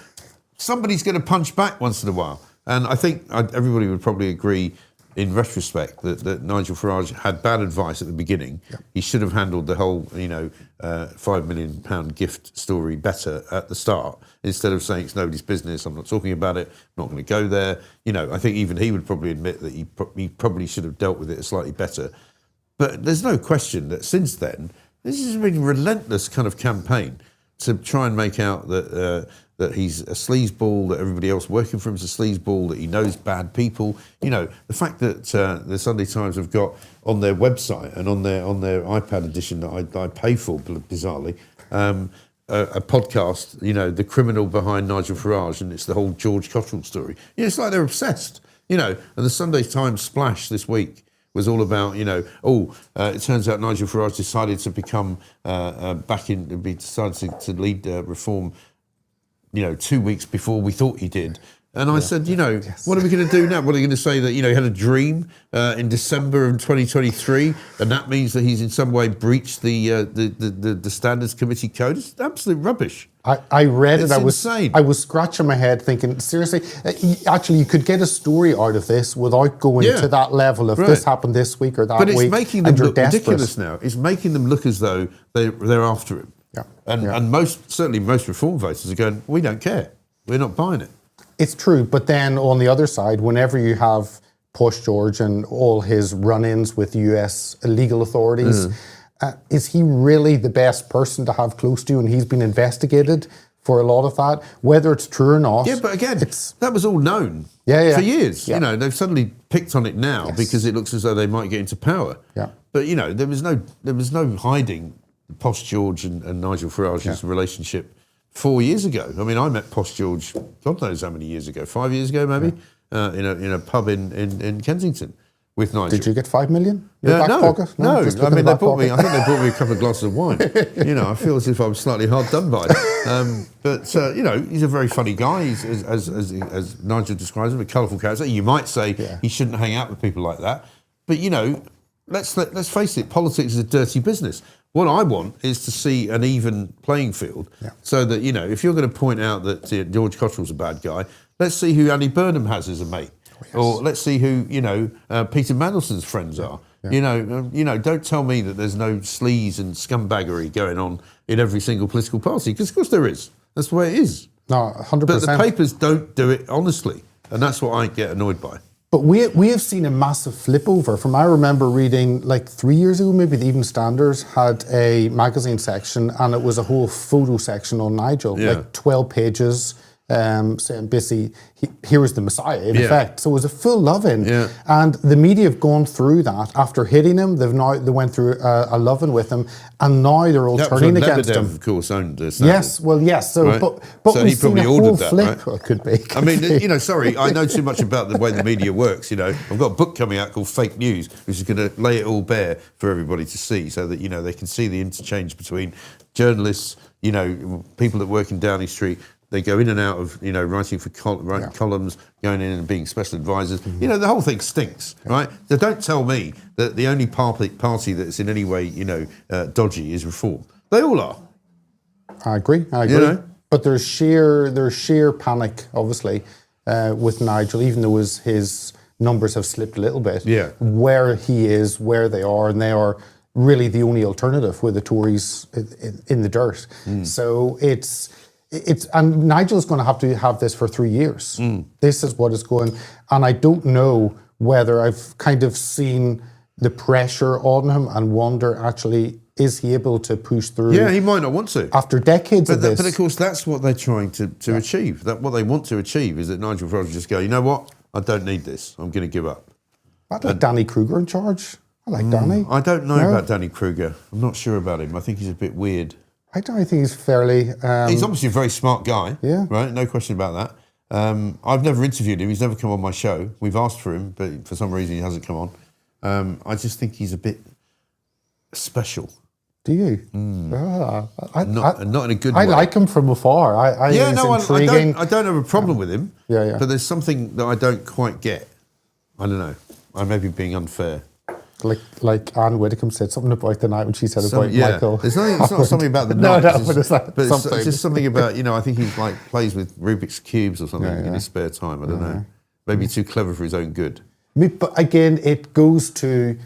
Speaker 1: Somebody's going to punch back once in a while. And I think everybody would probably agree in retrospect that Nigel Farage had bad advice at the beginning. Yeah. He should have handled the whole, £5 million gift story better at the start, instead of saying it's nobody's business, I'm not talking about it, I'm not going to go there. I think even he would probably admit that he probably should have dealt with it slightly better. But there's no question that since then, this has been a relentless kind of campaign to try and make out that he's a sleazeball, that everybody else working for him is a sleazeball, that he knows bad people. The fact that the Sunday Times have got on their website and on their iPad edition that I pay for, bizarrely, a podcast, The Criminal Behind Nigel Farage, and it's the whole George Cottrell story. It's like they're obsessed, and the Sunday Times splash this week was all about, it turns out Nigel Farage decided to become decided to lead reform 2 weeks before we thought he did. And I said, what are we going to do now? What are we going to say that, he had a dream in December of 2023, and that means that he's in some way breached the Standards Committee code? It's absolute rubbish.
Speaker 15: I read
Speaker 1: it's
Speaker 15: it.
Speaker 1: Insane.
Speaker 15: I was scratching my head thinking, seriously, you could get a story out of this without going to that level of this happened this week or that week.
Speaker 1: But it's making them look ridiculous now. It's making them look as though they're after him.
Speaker 15: Yeah.
Speaker 1: And most reform voters are going, we don't care. We're not buying it.
Speaker 15: It's true. But then on the other side, whenever you have Posh George and all his run-ins with US legal authorities, is he really the best person to have close to? And he's been investigated for a lot of that, whether it's true or not.
Speaker 1: Yeah, but again, that was all known for years.
Speaker 15: Yeah.
Speaker 1: They've suddenly picked on it now because it looks as though they might get into power.
Speaker 15: Yeah.
Speaker 1: But, there was no hiding Posh George and Nigel Farage's relationship 4 years ago. I mean, I met Posh George, God knows how many years ago, 5 years ago maybe, in a pub in Kensington with Nigel.
Speaker 15: Did you get 5 million?
Speaker 1: No. I think they bought me a couple of glasses of wine. I feel as if I was slightly hard done by. But he's a very funny guy. He's, as Nigel describes him, a colourful character. You might say he shouldn't hang out with people like that. But, let's face it, politics is a dirty business. What I want is to see an even playing field, so that, if you're going to point out that George Cottrell's a bad guy, let's see who Andy Burnham has as a mate. Or let's see who, Peter Mandelson's friends are. Don't tell me that there's no sleaze and scumbaggery going on in every single political party, because of course there is. That's the way it is.
Speaker 15: No, 100%.
Speaker 1: But the papers don't do it honestly, and that's what I get annoyed by.
Speaker 15: But we have seen a massive flip over from, I remember reading like 3 years ago, maybe the Evening Standard had a magazine section and it was a whole photo section on Nigel, like 12 pages, saying basically, here was the Messiah in effect. So it was a full love-in. And the media have gone through that. After hitting him, they went through a love-in with him, and now they're all turning against him.
Speaker 1: Of course, owned the
Speaker 15: Yes, well, yes. So,
Speaker 1: right?
Speaker 15: but
Speaker 1: So
Speaker 15: we've
Speaker 1: he probably
Speaker 15: seen a
Speaker 1: ordered
Speaker 15: whole
Speaker 1: that,
Speaker 15: flip.
Speaker 1: right?
Speaker 15: Well, it could be.
Speaker 1: I mean, sorry, I know too much about the way the media works. I've got a book coming out called Fake News, which is going to lay it all bare for everybody to see, so that they can see the interchange between journalists, people that work in Downing Street. They go in and out of, writing for columns, going in and being special advisors. The whole thing stinks, right? So don't tell me that the only party that's in any way, dodgy is Reform. They all are.
Speaker 15: I agree. But there's sheer panic, obviously, with Nigel, even though his numbers have slipped a little bit. Where he is, where they are, and they are really the only alternative with the Tories in the dirt. So and Nigel's going to have this for 3 years. This is what is going, and I don't know whether I've kind of seen the pressure on him and wonder actually, is he able to push through?
Speaker 1: Yeah, he might not want to.
Speaker 15: After decades of this.
Speaker 1: But of course, that's what they're trying to achieve. That what they want to achieve is that Nigel Farage will just go, you know what? I don't need this. I'm going to give up.
Speaker 15: I'd like Danny Kruger in charge. I like Danny.
Speaker 1: I don't know about Danny Kruger. I'm not sure about him. I think he's a bit weird.
Speaker 15: I think he's fairly...
Speaker 1: he's obviously a very smart guy.
Speaker 15: Yeah.
Speaker 1: Right? No question about that. I've never interviewed him. He's never come on my show. We've asked for him, but for some reason he hasn't come on. I just think he's a bit special.
Speaker 15: Do you?
Speaker 1: Not in a good way.
Speaker 15: I like him from afar. I intriguing.
Speaker 1: I don't have a problem with him.
Speaker 15: Yeah.
Speaker 1: But there's something that I don't quite get. I don't know. I may be being unfair.
Speaker 15: Like Anne Widdecombe said something about the night when she said about Michael.
Speaker 1: It's not something about the
Speaker 15: no,
Speaker 1: night.
Speaker 15: but
Speaker 1: it's just something about, I think he plays with Rubik's Cubes or something in his spare time. I don't know. Maybe too clever for his own good.
Speaker 15: But again, it goes to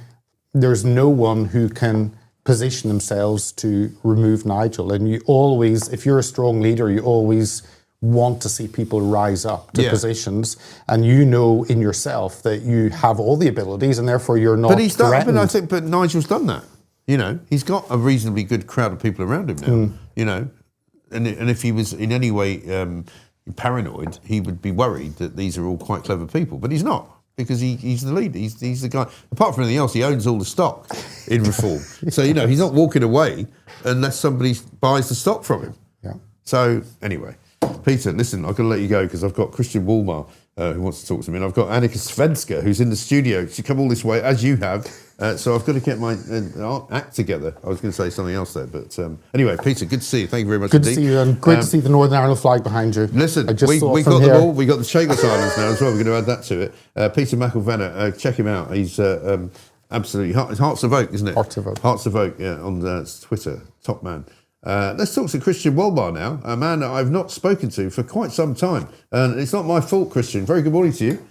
Speaker 15: there's no one who can position themselves to remove Nigel. And you always, if you're a strong leader, you always want to see people rise up to positions, and in yourself that you have all the abilities, and therefore you're not threatened.
Speaker 1: But Nigel's done that. He's got a reasonably good crowd of people around him now. And if he was in any way paranoid, he would be worried that these are all quite clever people. But he's not, because he's the leader. He's the guy. Apart from anything else, he owns all the stock in Reform. So he's not walking away unless somebody buys the stock from him.
Speaker 15: Yeah.
Speaker 1: So anyway. Peter, listen, I've got to let you go because I've got Christian Walmar who wants to talk to me, and I've got Annika Svenska who's in the studio. She come all this way, as you have, so I've got to get my act together. I was going to say something else there, but anyway, Peter, good to see you. Thank you very much
Speaker 15: Good
Speaker 1: indeed.
Speaker 15: to see you, and great to see the Northern Ireland flag behind you.
Speaker 1: Listen, we got them all. We got the Chagos Islands now as well. We're going to add that to it. Peter McElvenna, check him out. He's absolutely Hearts of Oak, isn't it?
Speaker 15: Hearts of Oak.
Speaker 1: Hearts of Oak, yeah, on Twitter, top man. Let's talk to Christian Walmar now, a man that I've not spoken to for quite some time. And it's not my fault, Christian. Very good morning to you.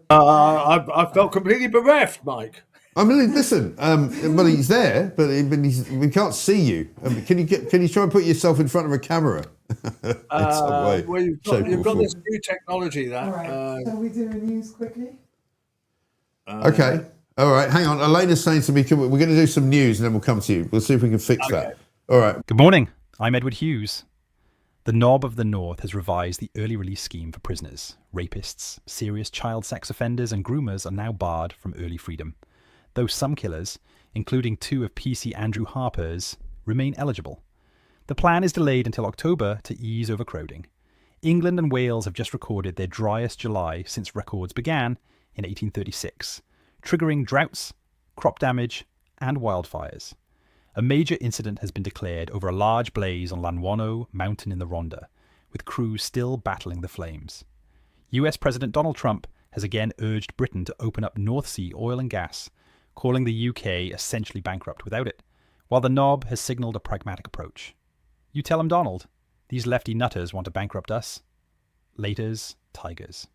Speaker 16: I felt completely bereft, Mike.
Speaker 1: I mean, listen, well, he's there, but we can't see you. Can you try and put yourself in front of a camera?
Speaker 16: Well, you've got this new technology that...
Speaker 17: All right, shall we do the news quickly?
Speaker 1: Okay. All right, hang on. Elena's saying to me, we're going to do some news and then we'll come to you. We'll see if we can fix that. All right.
Speaker 5: Good morning. I'm Edward Hughes. The Knob of the North has revised the early release scheme for prisoners. Rapists, serious child sex offenders and groomers are now barred from early freedom, though some killers, including 2 of PC Andrew Harper's, remain eligible. The plan is delayed until October to ease overcrowding. England and Wales have just recorded their driest July since records began in 1836. Triggering droughts, crop damage, and wildfires. A major incident has been declared over a large blaze on Llanwano Mountain in the Rhondda, with crews still battling the flames. US President Donald Trump has again urged Britain to open up North Sea oil and gas, calling the UK essentially bankrupt without it, while the Knob has signalled a pragmatic approach. You tell him, Donald, these lefty nutters want to bankrupt us. Laters, tigers.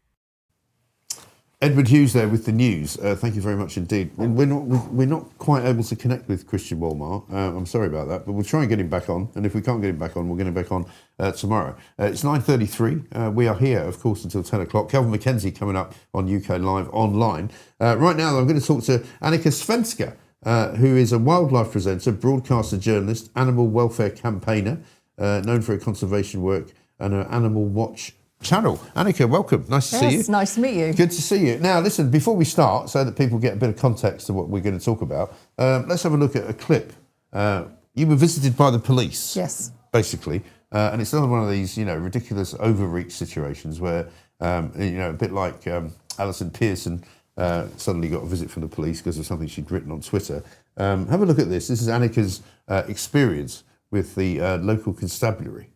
Speaker 1: Edward Hughes there with the news. Thank you very much indeed. We're not quite able to connect with Christian Wolmar. I'm sorry about that, but we'll try and get him back on. And if we can't get him back on, we'll get him back on tomorrow. It's 9:33. We are here, of course, until 10 o'clock. Kelvin Mackenzie coming up on UK Live Online. Right now, I'm going to talk to Annika Svenska, who is a wildlife presenter, broadcaster, journalist, animal welfare campaigner, known for her conservation work and her Animal Watch channel. Annika, welcome. Nice to see you.
Speaker 18: Yes, nice to meet you.
Speaker 1: Good to see you. Now, listen, before we start, so that people get a bit of context to what we're going to talk about, let's have a look at a clip. You were visited by the police.
Speaker 18: Yes.
Speaker 1: Basically. And it's another one of these, ridiculous overreach situations where, a bit like Alison Pearson suddenly got a visit from the police because of something she'd written on Twitter. Have a look at this. This is Annika's experience with the local constabulary.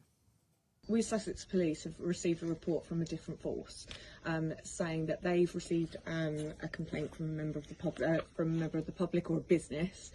Speaker 19: We Sussex Police have received a report from a different force saying that they've received a complaint from a member of the public or a business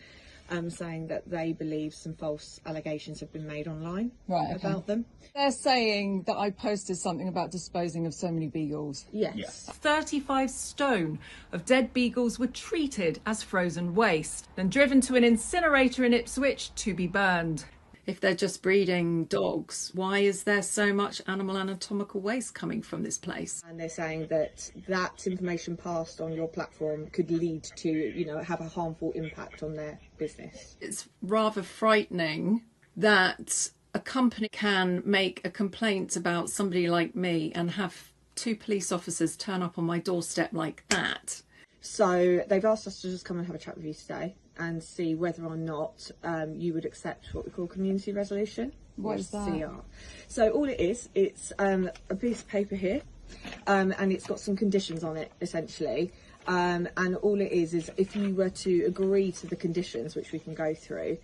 Speaker 19: saying that they believe some false allegations have been made online about them.
Speaker 18: They're saying that I posted something about disposing of so many beagles.
Speaker 19: Yes.
Speaker 20: 35 stone of dead beagles were treated as frozen waste and driven to an incinerator in Ipswich to be burned. If they're just breeding dogs, why is there so much animal anatomical waste coming from this place?
Speaker 19: And they're saying that that information passed on your platform could lead to, have a harmful impact on their business.
Speaker 20: It's rather frightening that a company can make a complaint about somebody like me and have 2 police officers turn up on my doorstep like that.
Speaker 19: So they've asked us to just come and have a chat with you today and see whether or not you would accept what we call community resolution.
Speaker 18: What is that?
Speaker 19: CR. So all it is, it's a piece of paper here, and it's got some conditions on it, essentially. And all it is if you were to agree to the conditions, which we can go through,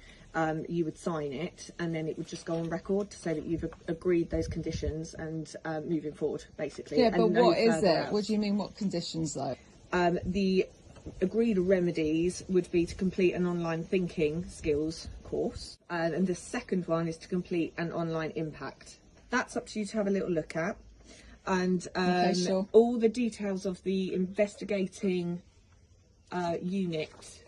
Speaker 19: you would sign it, and then it would just go on record to say that you've agreed those conditions and moving forward, basically.
Speaker 18: Yeah,
Speaker 19: and
Speaker 18: but
Speaker 19: no
Speaker 18: what is
Speaker 19: further
Speaker 18: it?
Speaker 19: else.
Speaker 18: What do you mean, what conditions, though?
Speaker 19: The agreed remedies would be to complete an online thinking skills course, and the second one is to complete an online impact. That's up to you to have a little look at, and
Speaker 18: Okay, sure.
Speaker 19: all the details of the investigating unit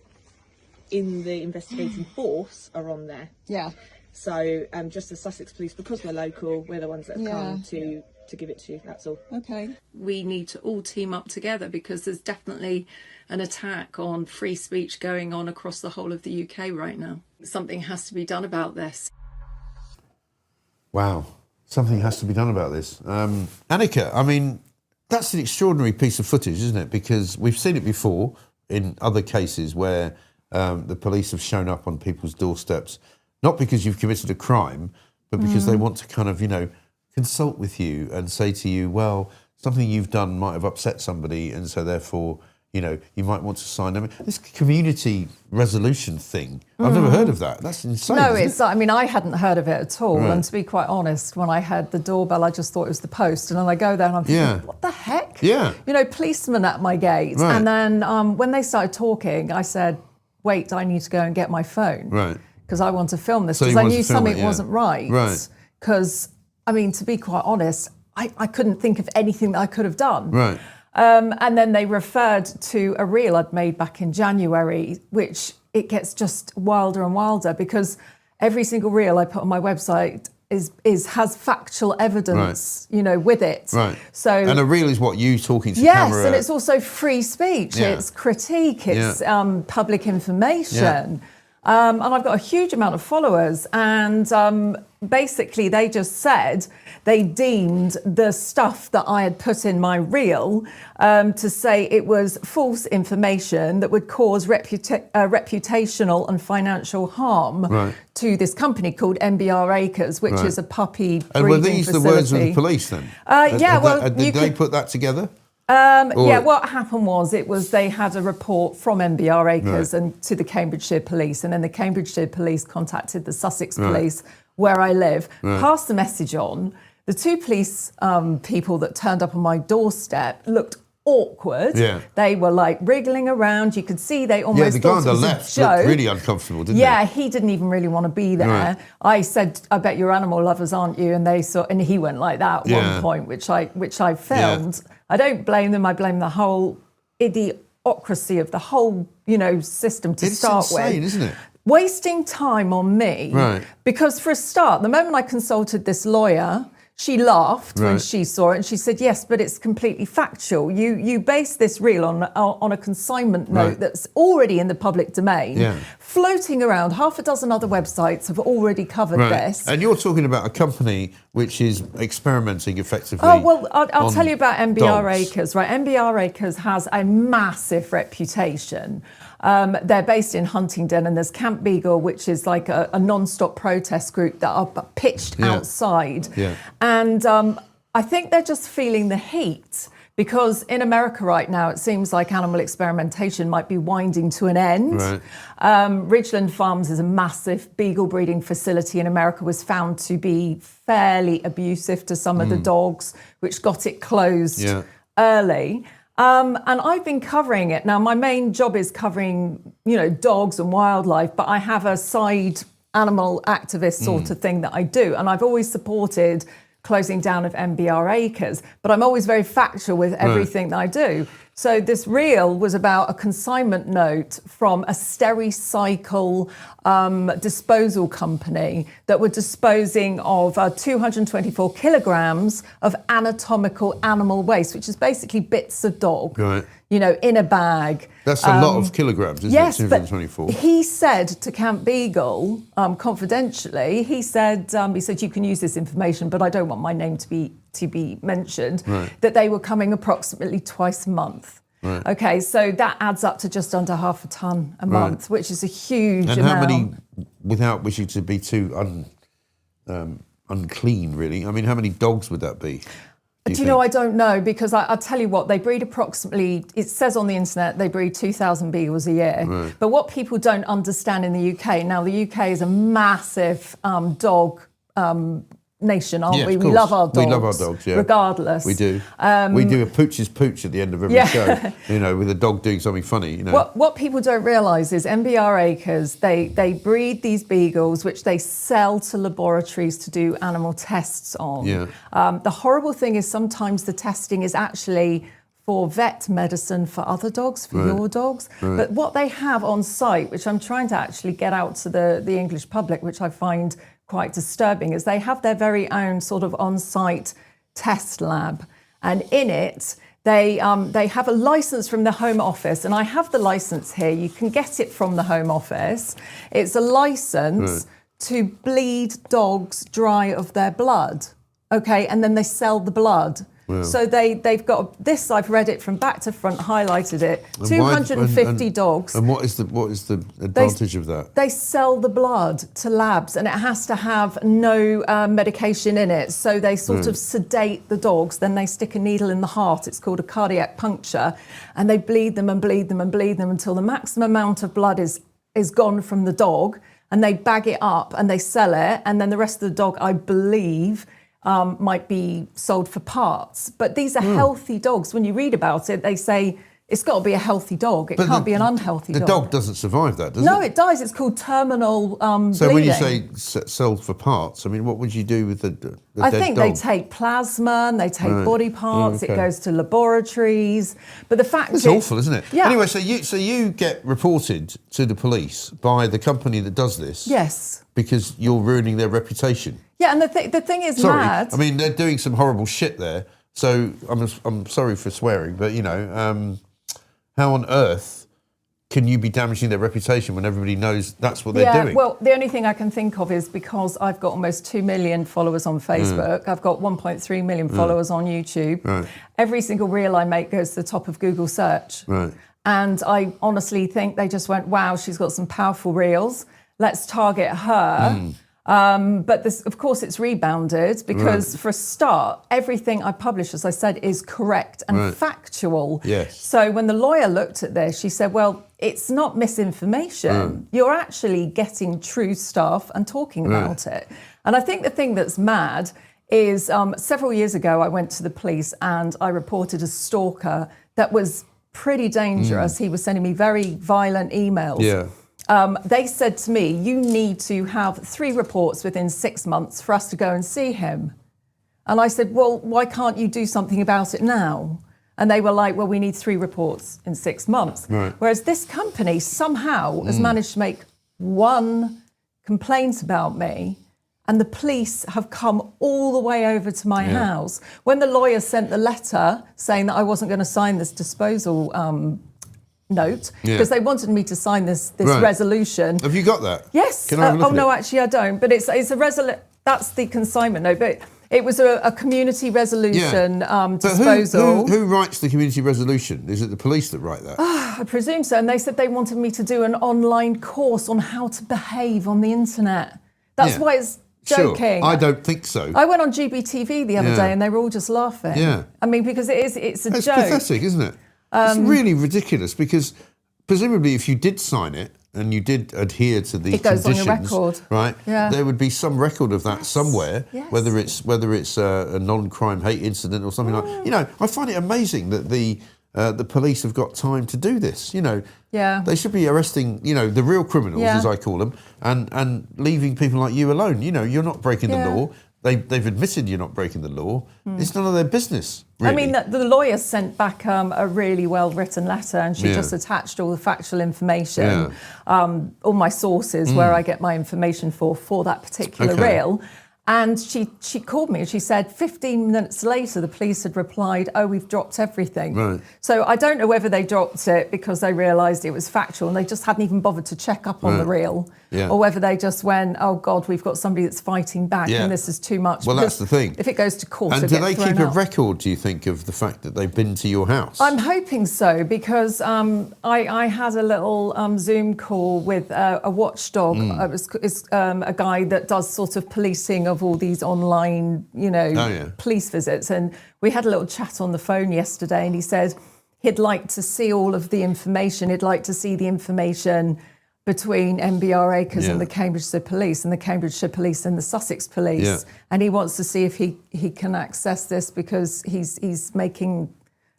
Speaker 19: in the investigating force are on there.
Speaker 18: Yeah.
Speaker 19: So just the Sussex Police, because we're local, we're the ones that have
Speaker 18: Yeah.
Speaker 19: come to give it to you, that's all.
Speaker 18: Okay.
Speaker 20: We need to all team up together because there's definitely an attack on free speech going on across the whole of the UK right now. Something has to be done about this.
Speaker 1: Wow. Something has to be done about this. Annika, I mean, that's an extraordinary piece of footage, isn't it? Because we've seen it before in other cases where the police have shown up on people's doorsteps, not because you've committed a crime, but because they want to kind of, consult with you and say to you, well, something you've done might have upset somebody, and so therefore, you might want to sign them. This community resolution thing, I've never heard of that. That's insane.
Speaker 18: No,
Speaker 1: isn't it?
Speaker 18: I hadn't heard of it at all.
Speaker 1: Right.
Speaker 18: And to be quite honest, when I heard the doorbell, I just thought it was the post. And then I go there and I'm thinking, what the heck?
Speaker 1: Yeah.
Speaker 18: Policemen at my gate.
Speaker 1: Right.
Speaker 18: And then when they started talking, I said, wait, I need to go and get my phone.
Speaker 1: Right.
Speaker 18: Because I want to film this.
Speaker 1: So
Speaker 18: Because
Speaker 1: you
Speaker 18: I
Speaker 1: wanted
Speaker 18: knew
Speaker 1: to film
Speaker 18: something
Speaker 1: it, yeah.
Speaker 18: wasn't right.
Speaker 1: Right.
Speaker 18: Because, to be quite honest, I couldn't think of anything that I could have done.
Speaker 1: Right.
Speaker 18: And then they referred to a reel I'd made back in January, which it gets just wilder and wilder because every single reel I put on my website has factual evidence, with it.
Speaker 1: Right.
Speaker 18: So,
Speaker 1: and a reel is what, you talking to
Speaker 18: yes,
Speaker 1: camera?
Speaker 18: and it's also free speech.
Speaker 1: Yeah.
Speaker 18: It's critique. It's public information.
Speaker 1: Yeah.
Speaker 18: And I've got a huge amount of followers. And basically, they just said they deemed the stuff that I had put in my reel to say it was false information that would cause reputational and financial harm to this company called MBR Acres, which is a puppy breeding
Speaker 1: And were these
Speaker 18: facility.
Speaker 1: the words of the police then? Did they put that together?
Speaker 18: What happened was they had a report from MBR Acres
Speaker 1: Right.
Speaker 18: and to the Cambridgeshire Police, and then the Cambridgeshire Police contacted the Sussex
Speaker 1: Right.
Speaker 18: Police, where I live,
Speaker 1: Right.
Speaker 18: passed the message on. The 2 police people that turned up on my doorstep looked awkward.
Speaker 1: Yeah.
Speaker 18: They were like wriggling around. You could see they almost
Speaker 1: The guy
Speaker 18: thought
Speaker 1: on
Speaker 18: it
Speaker 1: the
Speaker 18: was a
Speaker 1: left
Speaker 18: joke.
Speaker 1: looked really uncomfortable, didn't
Speaker 18: Yeah, he didn't even really want to be there.
Speaker 1: Right.
Speaker 18: I said, "I bet you're animal lovers, aren't you?" And he went like that at
Speaker 1: Yeah.
Speaker 18: one point, which I filmed. I don't blame them. I blame the whole idiocracy of the whole, system to
Speaker 1: It's
Speaker 18: start
Speaker 1: insane,
Speaker 18: with.
Speaker 1: isn't it?
Speaker 18: Wasting time on me.
Speaker 1: Right.
Speaker 18: Because for a start, the moment I consulted this lawyer, she laughed when
Speaker 1: Right.
Speaker 18: she saw it and she said, yes, but it's completely factual. You base this reel on a consignment note
Speaker 1: Right.
Speaker 18: that's already in the public domain,
Speaker 1: Yeah.
Speaker 18: floating around. Half a dozen other websites have already covered this.
Speaker 1: And you're talking about a company which is experimenting effectively.
Speaker 18: Oh, well, I'll
Speaker 1: on
Speaker 18: tell you about MBR
Speaker 1: dogs.
Speaker 18: Acres, right? MBR Acres has a massive reputation. They're based in Huntingdon, and there's Camp Beagle, which is like a non-stop protest group that are pitched
Speaker 1: Yeah.
Speaker 18: outside.
Speaker 1: Yeah.
Speaker 18: And I think they're just feeling the heat. Because in America right now, it seems like animal experimentation might be winding to an end.
Speaker 1: Right.
Speaker 18: Ridgeland Farms is a massive beagle breeding facility in America, was found to be fairly abusive to some of the dogs, which got it closed
Speaker 1: Yeah.
Speaker 18: early. And I've been covering it. Now, my main job is covering, dogs and wildlife, but I have a side animal activist sort of thing that I do. And I've always supported closing down of MBR Acres, but I'm always very factual with everything that I do. So this reel was about a consignment note from a Stericycle disposal company that were disposing of 224 kilograms of anatomical animal waste, which is basically bits of dog,
Speaker 1: Right.
Speaker 18: in a bag.
Speaker 1: That's a lot of kilograms, isn't
Speaker 18: Yes,
Speaker 1: it?
Speaker 18: but
Speaker 1: 224.
Speaker 18: he said to Camp Beagle, confidentially, he said you can use this information, but I don't want my name to be mentioned.
Speaker 1: Right.
Speaker 18: That they were coming approximately twice a month.
Speaker 1: Right.
Speaker 18: Okay, so that adds up to just under half a ton a month, which is a huge
Speaker 1: And
Speaker 18: amount.
Speaker 1: how many, without wishing to be too unclean, really? I mean, how many dogs would that be?
Speaker 18: Do you know, I don't know, because I'll tell you what, they breed approximately, it says on the internet, they breed 2,000 beagles a year.
Speaker 1: Right.
Speaker 18: But what people don't understand in the UK, now the UK is a massive dog nation, aren't
Speaker 1: Yeah,
Speaker 18: we?
Speaker 1: of
Speaker 18: We
Speaker 1: course.
Speaker 18: love our dogs.
Speaker 1: We love our dogs, yeah.
Speaker 18: Regardless.
Speaker 1: We do. We do a pooch's pooch at the end of every
Speaker 18: Yeah.
Speaker 1: show, with a dog doing something funny,
Speaker 18: What people don't realise is MBR Acres, they breed these beagles, which they sell to laboratories to do animal tests on.
Speaker 1: Yeah.
Speaker 18: The horrible thing is sometimes the testing is actually for vet medicine for other dogs, for
Speaker 1: Right.
Speaker 18: your dogs.
Speaker 1: Right.
Speaker 18: But what they have on site, which I'm trying to actually get out to the English public, which I find quite disturbing, is they have their very own sort of on-site test lab. And in it, they have a license from the Home Office. And I have the license here. You can get it from the Home Office. It's a license to bleed dogs dry of their blood. Okay, and then they sell the blood.
Speaker 1: Wow.
Speaker 18: So they've got this. I've read it from back to front, highlighted it. 250 dogs.
Speaker 1: And what is the advantage of that?
Speaker 18: They sell the blood to labs, and it has to have no medication in it. So they sort of sedate the dogs. Then they stick a needle in the heart. It's called a cardiac puncture, and they bleed them and bleed them and bleed them until the maximum amount of blood is gone from the dog, and they bag it up and they sell it, and then the rest of the dog, I believe, might be sold for parts. But these are healthy dogs. When you read about it, they say it's got to be a healthy dog. It can't be an unhealthy dog.
Speaker 1: The dog doesn't survive that, does it?
Speaker 18: No, it dies. It's called terminal
Speaker 1: So
Speaker 18: bleeding.
Speaker 1: when you say sell for parts, I mean, what would you do with the
Speaker 18: I
Speaker 1: dead
Speaker 18: think
Speaker 1: dog?
Speaker 18: they take plasma and they take
Speaker 1: Right.
Speaker 18: body parts.
Speaker 1: Okay.
Speaker 18: It goes to laboratories. But the fact
Speaker 1: It's
Speaker 18: is,
Speaker 1: awful, isn't it?
Speaker 18: Yeah.
Speaker 1: Anyway, so you get reported to the police by the company that does this.
Speaker 18: Yes.
Speaker 1: Because you're ruining their reputation.
Speaker 18: Yeah, and the thing is
Speaker 1: Sorry,
Speaker 18: mad.
Speaker 1: I mean they're doing some horrible shit there. So I'm sorry for swearing, but how on earth can you be damaging their reputation when everybody knows that's what they're doing?
Speaker 18: Well, the only thing I can think of is because I've got almost 2 million followers on Facebook. I've got 1.3 million followers on YouTube.
Speaker 1: Right.
Speaker 18: Every single reel I make goes to the top of Google search.
Speaker 1: Right.
Speaker 18: And I honestly think they just went, wow, she's got some powerful reels. Let's target her. But this, of course, it's rebounded because for a start, everything I publish, as I said, is correct and factual.
Speaker 1: Yes.
Speaker 18: So when the lawyer looked at this, she said, well, it's not misinformation. You're actually getting true stuff and talking about it. And I think the thing that's mad is several years ago, I went to the police and I reported a stalker that was pretty dangerous. He was sending me very violent emails.
Speaker 1: Yeah.
Speaker 18: They said to me, you need to have 3 reports within 6 months for us to go and see him. And I said, well, why can't you do something about it now? And they were like, well, we need 3 reports in 6 months.
Speaker 1: Right.
Speaker 18: Whereas this company somehow has managed to make 1 complaint about me, and the police have come all the way over to my house. When the lawyer sent the letter saying that I wasn't going to sign this disposal note, because they wanted me to sign this resolution.
Speaker 1: Have you got that?
Speaker 18: Yes.
Speaker 1: Can I have a look at
Speaker 18: no,
Speaker 1: it?
Speaker 18: actually I don't. But it's a that's the consignment note. But it was a community resolution disposal.
Speaker 1: Who writes the community resolution? Is it the police that write that?
Speaker 18: I presume so. And they said they wanted me to do an online course on how to behave on the internet. That's why it's joking.
Speaker 1: Sure. I don't think so.
Speaker 18: I went on GBTV the other day and they were all just laughing.
Speaker 1: Yeah.
Speaker 18: I mean, because it's a joke.
Speaker 1: It's pathetic, isn't it? It's really ridiculous because presumably if you did sign it and you did adhere to the
Speaker 18: it goes
Speaker 1: conditions,
Speaker 18: on your record,
Speaker 1: right?
Speaker 18: Yeah.
Speaker 1: There would be some record of that somewhere, whether it's a non-crime hate incident or something like. You know, I find it amazing that the police have got time to do this. You know, they should be arresting, you know, the real criminals, as I call them, and leaving people like you alone. You know, you're not breaking the law. They've admitted you're not breaking the law. It's none of their business, really.
Speaker 18: I mean, the lawyer sent back a really well-written letter, and she just attached all the factual information, all my sources, where I get my information for that particular reel. And she called me and she said 15 minutes later the police had replied, oh, we've dropped everything.
Speaker 1: Right.
Speaker 18: So I don't know whether they dropped it because they realised it was factual and they just hadn't even bothered to check up on the reel, or whether they just went, oh God, we've got somebody that's fighting back and this is too much.
Speaker 1: Well, that's the thing.
Speaker 18: If it goes to court,
Speaker 1: and
Speaker 18: it'll
Speaker 1: do they
Speaker 18: get
Speaker 1: keep
Speaker 18: thrown
Speaker 1: a
Speaker 18: out.
Speaker 1: record, do you think, of the fact that they've been to your house?
Speaker 18: I'm hoping so because I had a little Zoom call with a watchdog. It's a guy that does sort of policing of all these online, you know, police visits. And we had a little chat on the phone yesterday and he said he'd like to see all of the information. He'd like to see the information between MBR Acres and the Cambridgeshire Police and the Cambridgeshire Police and the Sussex Police. And he wants to see if he can access this because he's making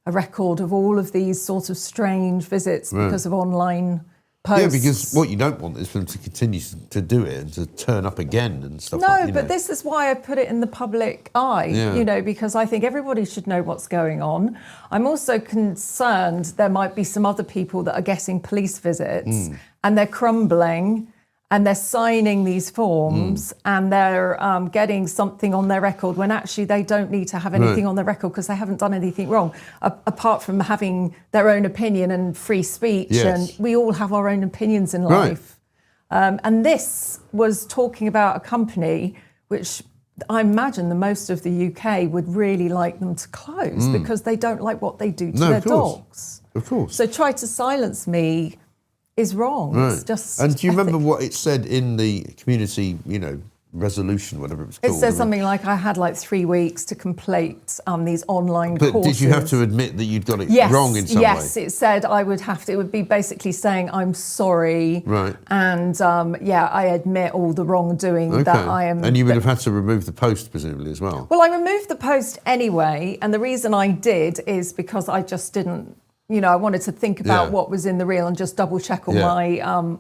Speaker 18: a record of all of these sort of strange visits because of online posts.
Speaker 1: Yeah, because what you don't want is for them to continue to do it and to turn up again and stuff
Speaker 18: No,
Speaker 1: like that.
Speaker 18: but this is why I put it in the public eye, you know, because I think everybody should know what's going on. I'm also concerned there might be some other people that are getting police visits and they're crumbling and they're signing these forms and they're getting something on their record when actually they don't need to have anything on their record because they haven't done anything wrong, apart from having their own opinion and free speech. And we all have our own opinions in life. And this was talking about a company which I imagine the most of the UK would really like them to close because they don't like what they do to their dogs.
Speaker 1: Of course.
Speaker 18: So try to silence me is wrong. It's just
Speaker 1: and do you remember what it said in the community, you know, resolution, whatever it was
Speaker 18: It
Speaker 1: called?
Speaker 18: says something like I had like 3 weeks to complete these online
Speaker 1: But
Speaker 18: courses.
Speaker 1: did you have to admit that you'd got it wrong in some way?
Speaker 18: Yes, it said I would have to. It would be basically saying I'm sorry.
Speaker 1: Right.
Speaker 18: And I admit all the wrongdoing that I am.
Speaker 1: And you would have had to remove the post, presumably, as well.
Speaker 18: Well, I removed the post anyway, and the reason I did is because I just didn't. You know, I wanted to think about what was in the reel and just double check all my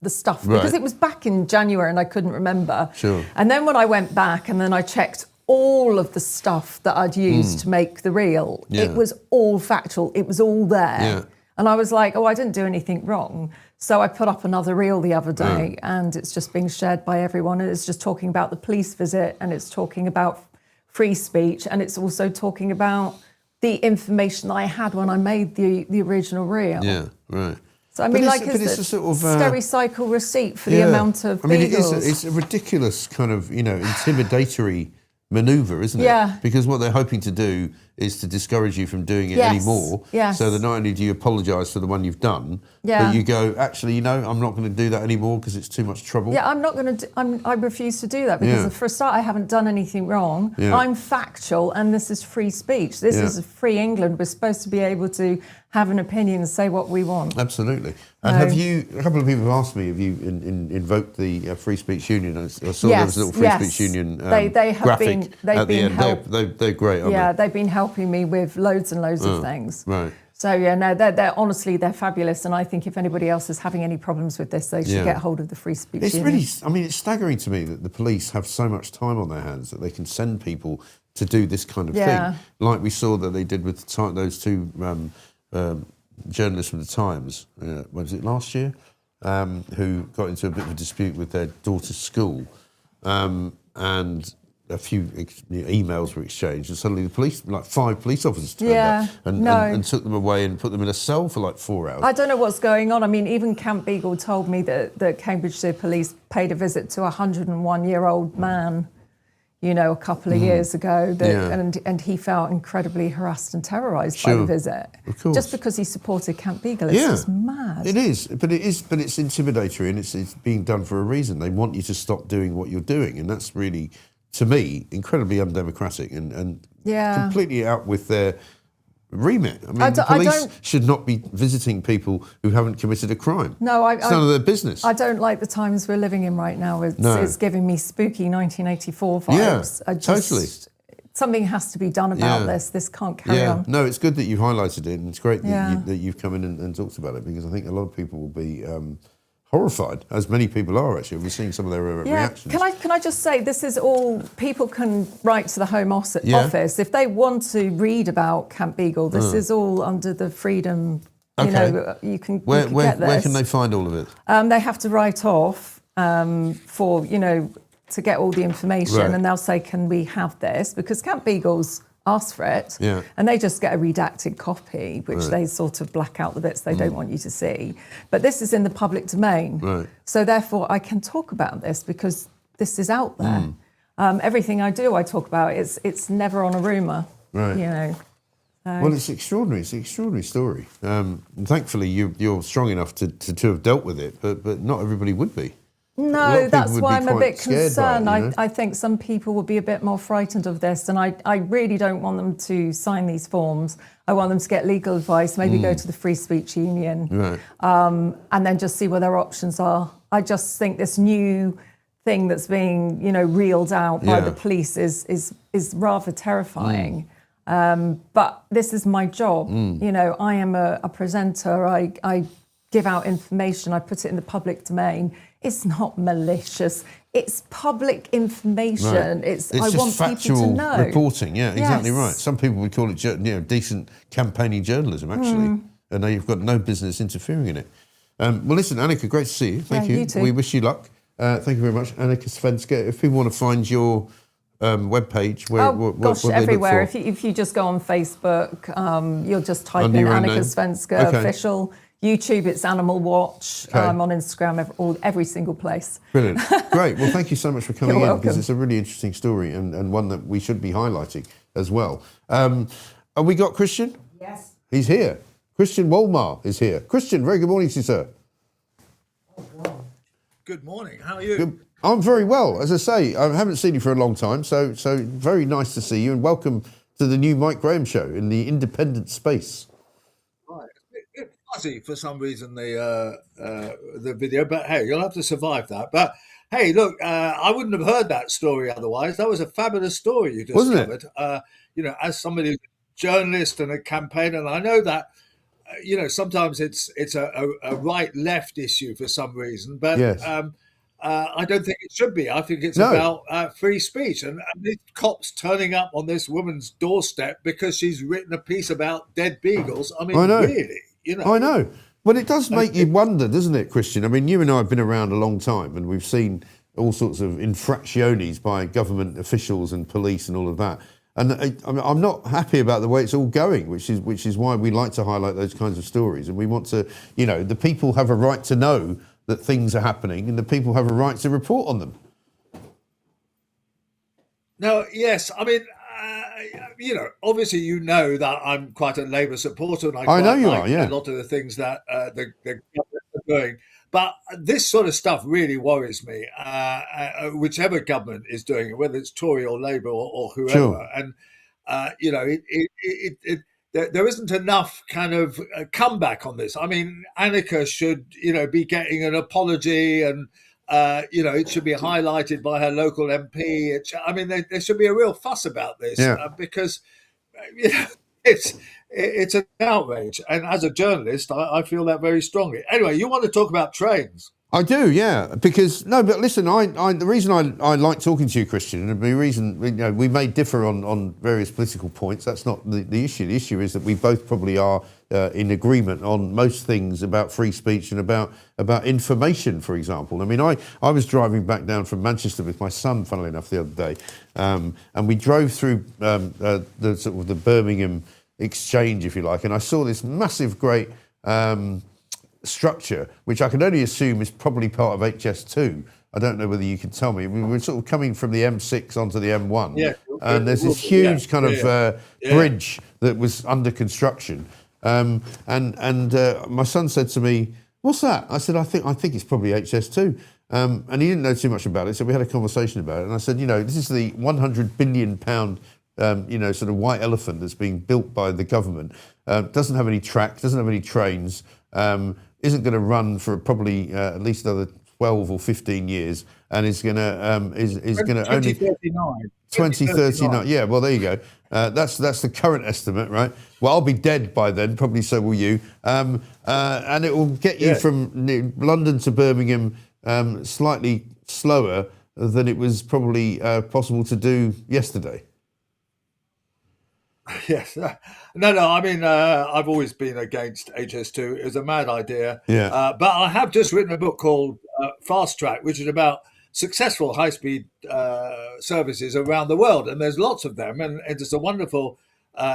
Speaker 18: the stuff because it was back in January and I couldn't remember.
Speaker 1: Sure.
Speaker 18: And then when I went back and then I checked all of the stuff that I'd used to make the reel, it was all factual. It was all there.
Speaker 1: Yeah.
Speaker 18: And I was like, oh, I didn't do anything wrong. So I put up another reel the other day and it's just being shared by everyone. And it's just talking about the police visit and it's talking about free speech and it's also talking about the information that I had when I made the original reel.
Speaker 1: Yeah, right.
Speaker 18: So I mean,
Speaker 1: it's a sort of
Speaker 18: Stericycle receipt for the amount of beagles.
Speaker 1: It's a ridiculous kind of, you know, intimidatory manoeuvre, isn't it?
Speaker 18: Yeah.
Speaker 1: Because what they're hoping to do is to discourage you from doing it anymore.
Speaker 18: Yes.
Speaker 1: So that not only do you apologise for the one you've done,
Speaker 18: Yeah.
Speaker 1: but you go, actually, you know, I'm not going to do that anymore because it's too much trouble.
Speaker 18: Yeah, I'm not going to. I refuse to do that because for a start, I haven't done anything wrong.
Speaker 1: Yeah.
Speaker 18: I'm factual, and this is free speech. This is free England. We're supposed to be able to have an opinion and say what we want.
Speaker 1: Absolutely. And have you? A couple of people have asked me, have you invoked the Free Speech Union? I saw there was a little Free Speech Union
Speaker 18: they have
Speaker 1: graphic
Speaker 18: been. They've
Speaker 1: at the
Speaker 18: been
Speaker 1: end. They're great, aren't they?
Speaker 18: they've been helping me with loads and loads of things.
Speaker 1: Right.
Speaker 18: So yeah, no, they're honestly they're fabulous, and I think if anybody else is having any problems with this, they should get hold of the Free Speech Union.
Speaker 1: It's staggering to me that the police have so much time on their hands that they can send people to do this kind of thing, like we saw that they did with those two journalists from the Times. Was it last year? Who got into a bit of a dispute with their daughter's school, and a few emails were exchanged, and suddenly the police, like 5 police officers, turned up and took them away and put them in a cell for like 4 hours.
Speaker 18: I don't know what's going on. I mean, even Camp Beagle told me that Cambridgeshire Police paid a visit to a 101-year-old man, you know, a couple of years ago, and he felt incredibly harassed and terrorised by the visit.
Speaker 1: Of course.
Speaker 18: Just because he supported Camp Beagle. It's just mad.
Speaker 1: It is, but it's intimidatory, and it's being done for a reason. They want you to stop doing what you're doing, and that's really, to me, incredibly undemocratic and completely out with their remit. I mean, the police should not be visiting people who haven't committed a crime.
Speaker 18: No,
Speaker 1: it's none of their business.
Speaker 18: I don't like the times we're living in right now. It's giving me spooky 1984 vibes.
Speaker 1: Yeah, totally.
Speaker 18: Something has to be done about this. This can't carry on.
Speaker 1: No, it's good that you highlighted it, and it's great that you've come in and talked about it, because I think a lot of people will be horrified, as many people are actually. We're seeing some of their reactions.
Speaker 18: Can I just say, this is all, people can write to the Home Office if they want to read about Camp Beagle. This is all under the freedom. You know, you can get this.
Speaker 1: Where can they find all of it?
Speaker 18: They have to write off for, you know, to get all the information, and they'll say, can we have this? Because Camp Beagle's asked for it, and they just get a redacted copy, which they sort of black out the bits they don't want you to see. But this is in the public domain, so therefore I can talk about this because this is out there. Everything I do, I talk about. It's never on a rumour, you know.
Speaker 1: Well, it's extraordinary. It's an extraordinary story. And thankfully, you're strong enough to have dealt with it, but not everybody would be.
Speaker 18: No, that's why I'm a bit concerned.
Speaker 1: It, you know?
Speaker 18: I think some people would be a bit more frightened of this, and I really don't want them to sign these forms. I want them to get legal advice, maybe go to the Free Speech Union, and then just see what their options are. I just think this new thing that's being, you know, reeled out by the police is rather terrifying. But this is my job. You know, I am a presenter. I give out information. I put it in the public domain. It's not malicious. It's public information. It's I
Speaker 1: just
Speaker 18: want
Speaker 1: factual
Speaker 18: people to know.
Speaker 1: Reporting. Yeah, exactly right. Some people would call it, decent campaigning journalism, actually, and you've got no business interfering in it. Well, listen, Annika, great to see you. Thank you.
Speaker 18: You too.
Speaker 1: We wish you luck. Thank you very much, Annika Svenska. If people want to find your webpage, what
Speaker 18: everywhere.
Speaker 1: They look for?
Speaker 18: If you just go on Facebook, you'll just type in Annika Svenska official. YouTube, it's Animal Watch. I'm on Instagram, every single place.
Speaker 1: Brilliant. Great. Well, thank you so much for coming
Speaker 18: You're
Speaker 1: in, because it's a really interesting story and one that we should be highlighting as well. Have we got Christian?
Speaker 17: Yes.
Speaker 1: He's here. Christian Wolmar is here. Christian, very good morning to you, sir.
Speaker 21: Good morning. How are you?
Speaker 1: Good. I'm very well. As I say, I haven't seen you for a long time, so very nice to see you, and welcome to the new Mike Graham show in the independent space.
Speaker 21: Right. It's fuzzy for some reason, the video, but hey, you'll have to survive that. But hey, look, I wouldn't have heard that story otherwise. That was a fabulous story you just covered. You know, as somebody who's a journalist and a campaigner, and I know that, you know, sometimes it's a right-left issue for some reason, but I don't think it should be. I think it's about free speech, and these cops turning up on this woman's doorstep because she's written a piece about dead beagles. I mean, really, you know.
Speaker 1: I know. Well, it does make you wonder, doesn't it, Christian? I mean, you and I have been around a long time, and we've seen all sorts of infractiones by government officials and police and all of that. And I'm not happy about the way it's all going, which is why we like to highlight those kinds of stories. And we want to, you know, the people have a right to know that things are happening, and the people have a right to report on them.
Speaker 21: No, yes, I mean, you know, obviously, you know that I'm quite a Labour supporter, and I know you are. Yeah, a lot of the things that the government are doing. But this sort of stuff really worries me, whichever government is doing it, whether it's Tory or Labour or whoever. Sure. And, you know, there isn't enough kind of comeback on this. I mean, Annika should, you know, be getting an apology, and, you know, it should be highlighted by her local MP. I mean, there should be a real fuss about this because, you know, it's an outrage. And as a journalist, I feel that very strongly. Anyway, you want to talk about trains.
Speaker 1: I do, yeah. Because no, but listen, the reason I like talking to you, Christian, and the reason we may differ on various political points. That's not the issue. The issue is that we both probably are in agreement on most things about free speech and about information, for example. I mean, I was driving back down from Manchester with my son, funnily enough, the other day, and we drove through the sort of the Birmingham exchange, if you like, and I saw this massive, great structure, which I can only assume is probably part of HS2. I don't know whether you can tell me. We were sort of coming from the M6 onto the M1, and there's this huge bridge that was under construction. And my son said to me, "What's that?" I said, "I think it's probably HS2." And he didn't know too much about it, so we had a conversation about it. And I said, this is the £100 billion sort of white elephant that's being built by the government. Doesn't have any track, doesn't have any trains. Isn't going to run for probably at least another 12 or 15 years, and is going to only 2039. Yeah, well, there you go. That's the current estimate, right? Well, I'll be dead by then, probably so will you. And it will get you from London to Birmingham slightly slower than it was probably possible to do yesterday.
Speaker 21: Yes. No. I mean, I've always been against HS2. It was a mad idea.
Speaker 1: Yeah.
Speaker 21: But I have just written a book called Fast Track, which is about successful high-speed services around the world. And there's lots of them. And it's a wonderful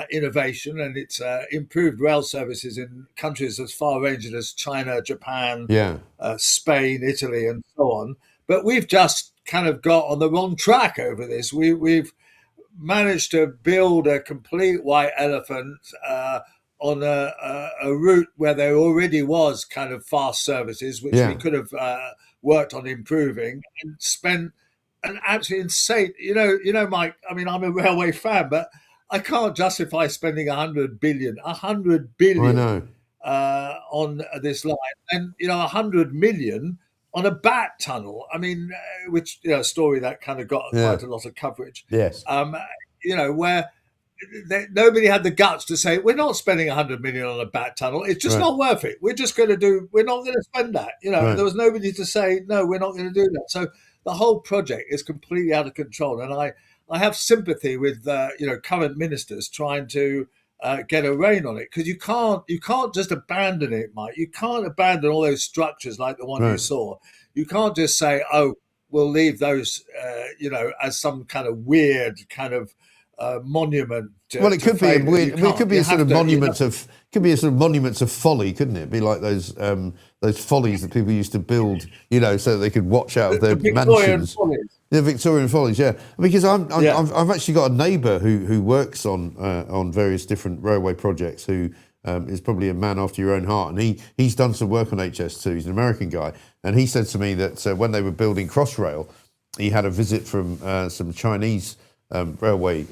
Speaker 21: innovation. And it's improved rail services in countries as far-ranging as China, Japan, Spain, Italy, and so on. But we've just kind of got on the wrong track over this. We've managed to build a complete white elephant on a route where there already was kind of fast services, which we could have worked on improving, and spent an absolutely insane, Mike, I mean, I'm a railway fan, but I can't justify spending 100 billion on this line, and 100 million on a bat tunnel. I mean, which a story that kind of got quite a lot of coverage.
Speaker 1: Yes.
Speaker 21: Where nobody had the guts to say, we're not spending 100 million on a bat tunnel. It's just not worth it. We're not going to spend that. There was nobody to say, no, we're not going to do that. So the whole project is completely out of control. And I have sympathy with, current ministers trying to get a rein on it, because you can't just abandon it, Mike. You can't abandon all those structures like the one you saw. You can't just say, oh, we'll leave those, as some kind of weird kind of monument.
Speaker 1: Well, it could be a weird. It could be a sort of monument of. Could be a sort of monuments of folly, couldn't it? Be like those follies that people used to build, so that they could watch out of their mansions. The Victorian follies, yeah. Because I've actually got a neighbour who works on various different railway projects, who is probably a man after your own heart, and he's done some work on HS2. He's an American guy, and he said to me that when they were building Crossrail, he had a visit from some Chinese railway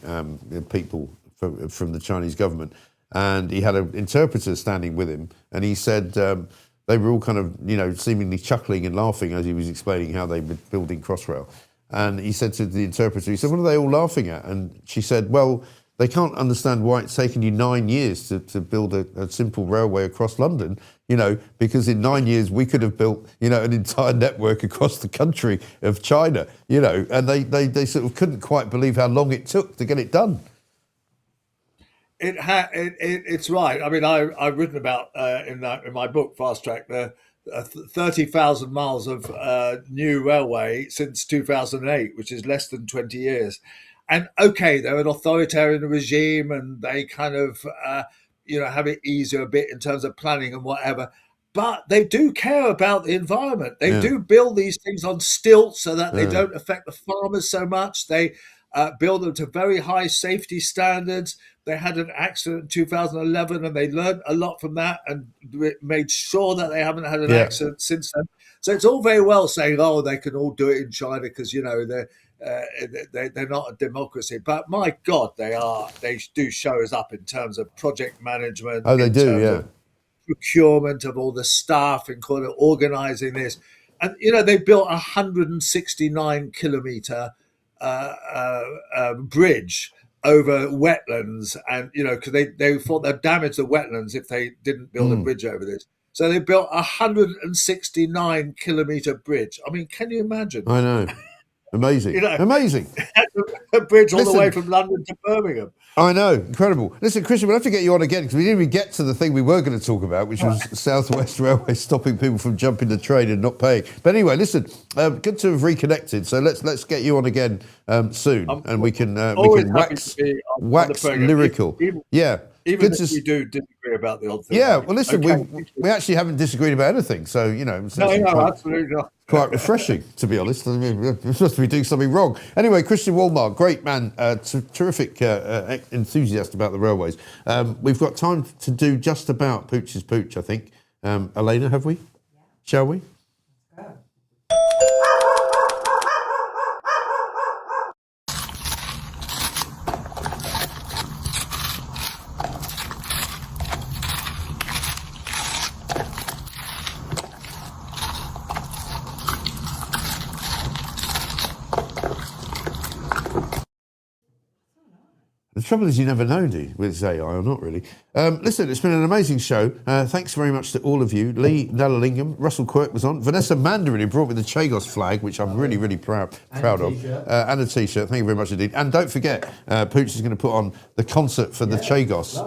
Speaker 1: people from the Chinese government, and he had an interpreter standing with him, and he said they were all kind of seemingly chuckling and laughing as he was explaining how they were building Crossrail. And he said to the interpreter, he said, "What are they all laughing at?" And she said, "Well, they can't understand why it's taken you 9 years to build a simple railway across London, because in 9 years we could have built, an entire network across the country of China, and they sort of couldn't quite believe how long it took to get it done."
Speaker 21: It's right. I mean, I've written about in my book Fast Track the 30,000 miles of new railway since 2008, which is less than 20 years. And okay, they're an authoritarian regime, and they kind of have it easier a bit in terms of planning and whatever. But they do care about the environment. They do build these things on stilts so that they don't affect the farmers so much. They build them to very high safety standards. They had an accident in 2011, and they learned a lot from that and made sure that they haven't had an accident since then. So it's all very well saying, oh, they can all do it in China because, they're not a democracy. But my God, they do show us up in terms of project management.
Speaker 1: Oh, they do, yeah.
Speaker 21: Procurement of all the staff and kind of organizing this. And, they built a 169 kilometer bridge over wetlands, and because they thought they'd damage the wetlands if they didn't build a bridge over this. So they built a 169-kilometre bridge. I mean, can you imagine?
Speaker 1: I know. Amazing.
Speaker 21: You know,
Speaker 1: Amazing.
Speaker 21: A bridge all
Speaker 1: Listen,
Speaker 21: the way from London to Birmingham.
Speaker 1: I know, incredible. Listen, Christian, we'll have to get you on again because we didn't even get to the thing we were going to talk about, which was South West Railway stopping people from jumping the train and not paying. But anyway, listen, good to have reconnected. So let's get you on again soon, and we can wax lyrical.
Speaker 21: Even
Speaker 1: good
Speaker 21: if we do disagree about the odd thing.
Speaker 1: Yeah, well, listen, we actually haven't disagreed about anything, so you know.
Speaker 21: No, absolutely not.
Speaker 1: Quite refreshing, to be honest. I mean, we're supposed to be doing something wrong. Anyway, Christian Walmart, great man, terrific enthusiast about the railways. We've got time to do just about Pooch's Pooch, I think. Elena, have we? Yeah. Shall we? The trouble is you never know, do you, with AI or not really. Listen, it's been an amazing show. Thanks very much to all of you. Lee Nalalingam, Russell Quirk was on. Vanessa Mandarin, who brought me the Chagos flag, which I'm really, really proud of. And a T-shirt. Thank you very much indeed. And don't forget, Pooch is going to put on the concert for the Chagos,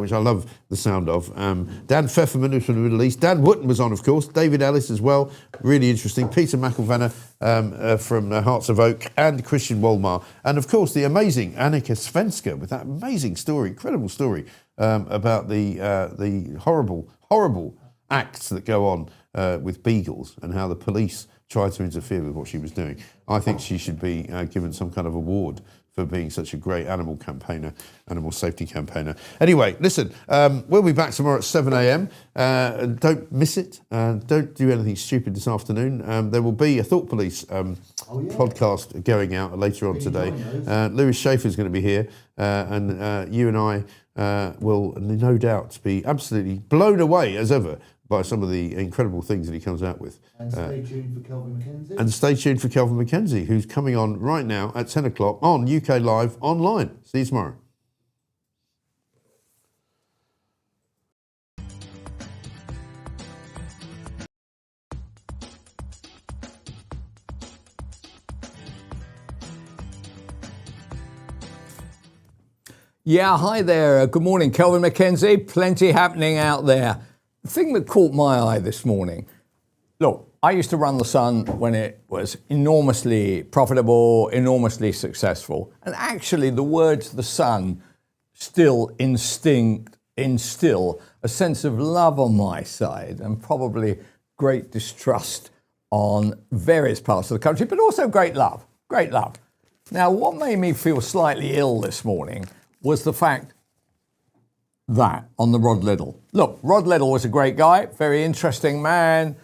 Speaker 1: which I love the sound of. Dan Pfefferman, who's from the Middle East. Dan Wooten was on, of course. David Ellis as well. Really interesting. Peter McElvanna from Hearts of Oak, and Christian Wolmar. And, of course, the amazing Annika Svenska with that amazing story, incredible story about the horrible acts that go on with beagles and how the police tried to interfere with what she was doing. I think she should be given some kind of award for being such a great animal campaigner, animal safety campaigner. Anyway, listen, we'll be back tomorrow at 7 a.m. Don't miss it. Don't do anything stupid this afternoon. There will be a Thought Police podcast going out later on today. Lewis Schaefer's going to be here, and you and I will no doubt be absolutely blown away, as ever, by some of the incredible things that he comes out with.
Speaker 6: And stay tuned for Kelvin McKenzie.
Speaker 1: And stay tuned for Kelvin McKenzie, who's coming on right now at 10 o'clock on UK Live online. See you tomorrow.
Speaker 3: Yeah, hi there. Good morning, Kelvin McKenzie. Plenty happening out there. The thing that caught my eye this morning, look, I used to run The Sun when it was enormously profitable, enormously successful. And actually the words The Sun still instill a sense of love on my side and probably great distrust on various parts of the country, but also great love. Now, what made me feel slightly ill this morning was the fact that on the Rod Liddle. Look, Rod Liddle was a great guy, very interesting man,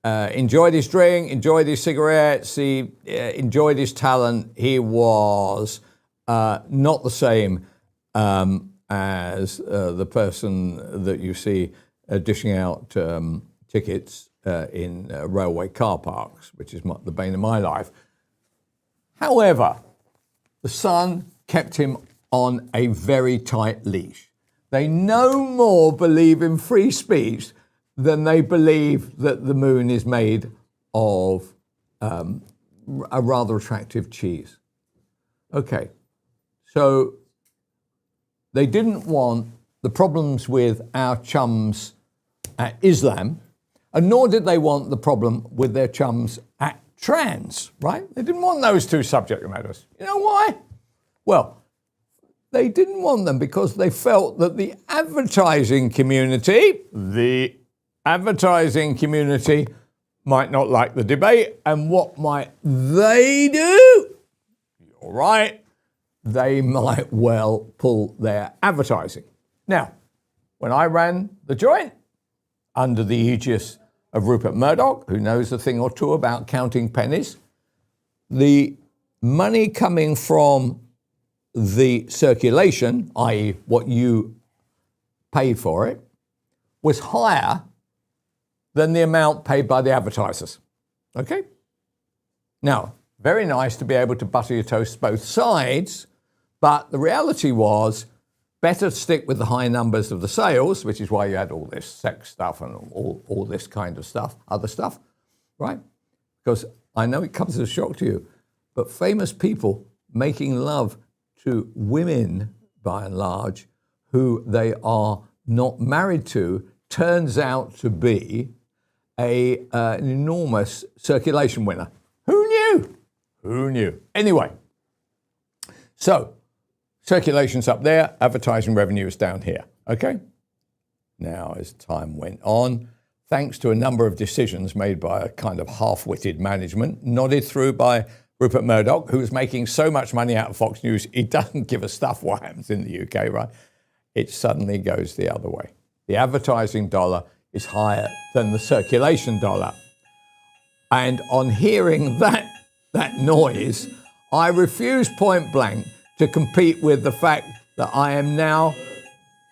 Speaker 3: enjoyed his drink, enjoyed his cigarettes, he enjoyed his talent. He was not the same as the person that you see dishing out tickets in railway car parks, which is the bane of my life. However, the Sun kept him on a very tight leash. They no more believe in free speech than they believe that the moon is made of a rather attractive cheese. Okay, so they didn't want the problems with our chums at Islam, and nor did they want the problem with their chums at trans, right? They didn't want those two subject matters. You know why? Well, they didn't want them because they felt that the advertising community might not like the debate. And what might they do? You're right. They might well pull their advertising. Now, when I ran the joint under the aegis of Rupert Murdoch, who knows a thing or two about counting pennies, the money coming from the circulation, i.e. what you paid for it, was higher than the amount paid by the advertisers. Okay? Now, very nice to be able to butter your toast both sides, but the reality was better stick with the high numbers of the sales, which is why you had all this sex stuff and all this kind of stuff, other stuff, right? Because I know it comes as a shock to you, but famous people making love to women, by and large, who they are not married to, turns out to be an enormous circulation winner. Who knew? Who knew? Anyway, so circulation's up there, advertising revenue is down here, okay? Now, as time went on, thanks to a number of decisions made by a kind of half-witted management, nodded through by Rupert Murdoch, who was making so much money out of Fox News, he doesn't give a stuff what happens in the UK, right? It suddenly goes the other way. The advertising dollar is higher than the circulation dollar. And on hearing that noise, I refuse point blank to compete with the fact that I am now,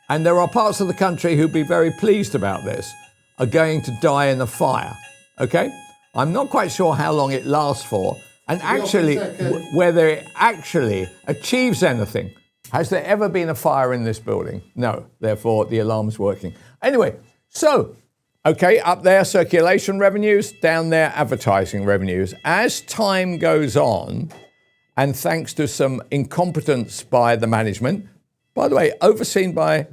Speaker 3: and there are parts of the country who'd be very pleased about this, are going to die in a fire, okay? I'm not quite sure how long it lasts for, and actually whether it actually achieves anything. Has there ever been a fire in this building? No, therefore the alarm's working. Anyway, so, okay, up there circulation revenues, down there advertising revenues. As time goes on, and thanks to some incompetence by the management, by the way, overseen by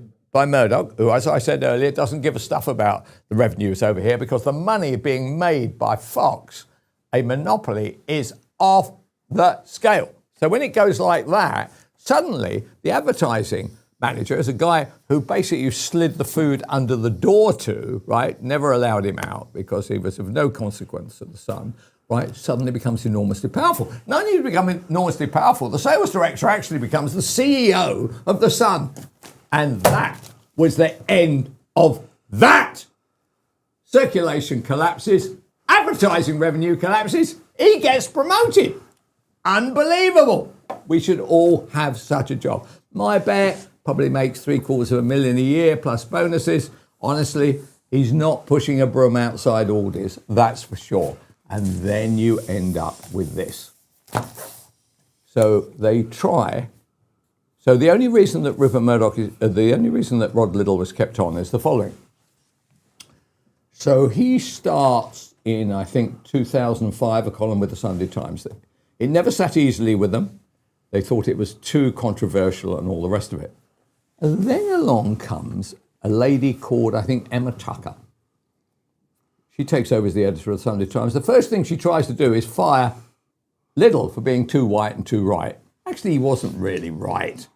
Speaker 3: Murdoch, who, as I said earlier, doesn't give a stuff about the revenues over here because the money being made by Fox, a monopoly, is off the scale. So when it goes like that, suddenly the advertising manager is a guy who basically you slid the food under the door to, right? Never allowed him out because he was of no consequence to the Sun, right? Suddenly becomes enormously powerful. Not only does he become enormously powerful, the sales director actually becomes the CEO of the Sun. And that was the end of that. Circulation collapses, advertising revenue collapses, he gets promoted. Unbelievable. We should all have such a job. My bet probably makes $750,000 a year plus bonuses. Honestly, he's not pushing a broom outside Aldi's, that's for sure. And then you end up with this. So they try. So the only reason that Rupert Murdoch the only reason that Rod Liddle was kept on is the following. So he starts in, I think, 2005, a column with the Sunday Times. It never sat easily with them. They thought it was too controversial and all the rest of it. And then along comes a lady called, I think, Emma Tucker. She takes over as the editor of the Sunday Times. The first thing she tries to do is fire Liddle for being too white and too right. Actually, he wasn't really right.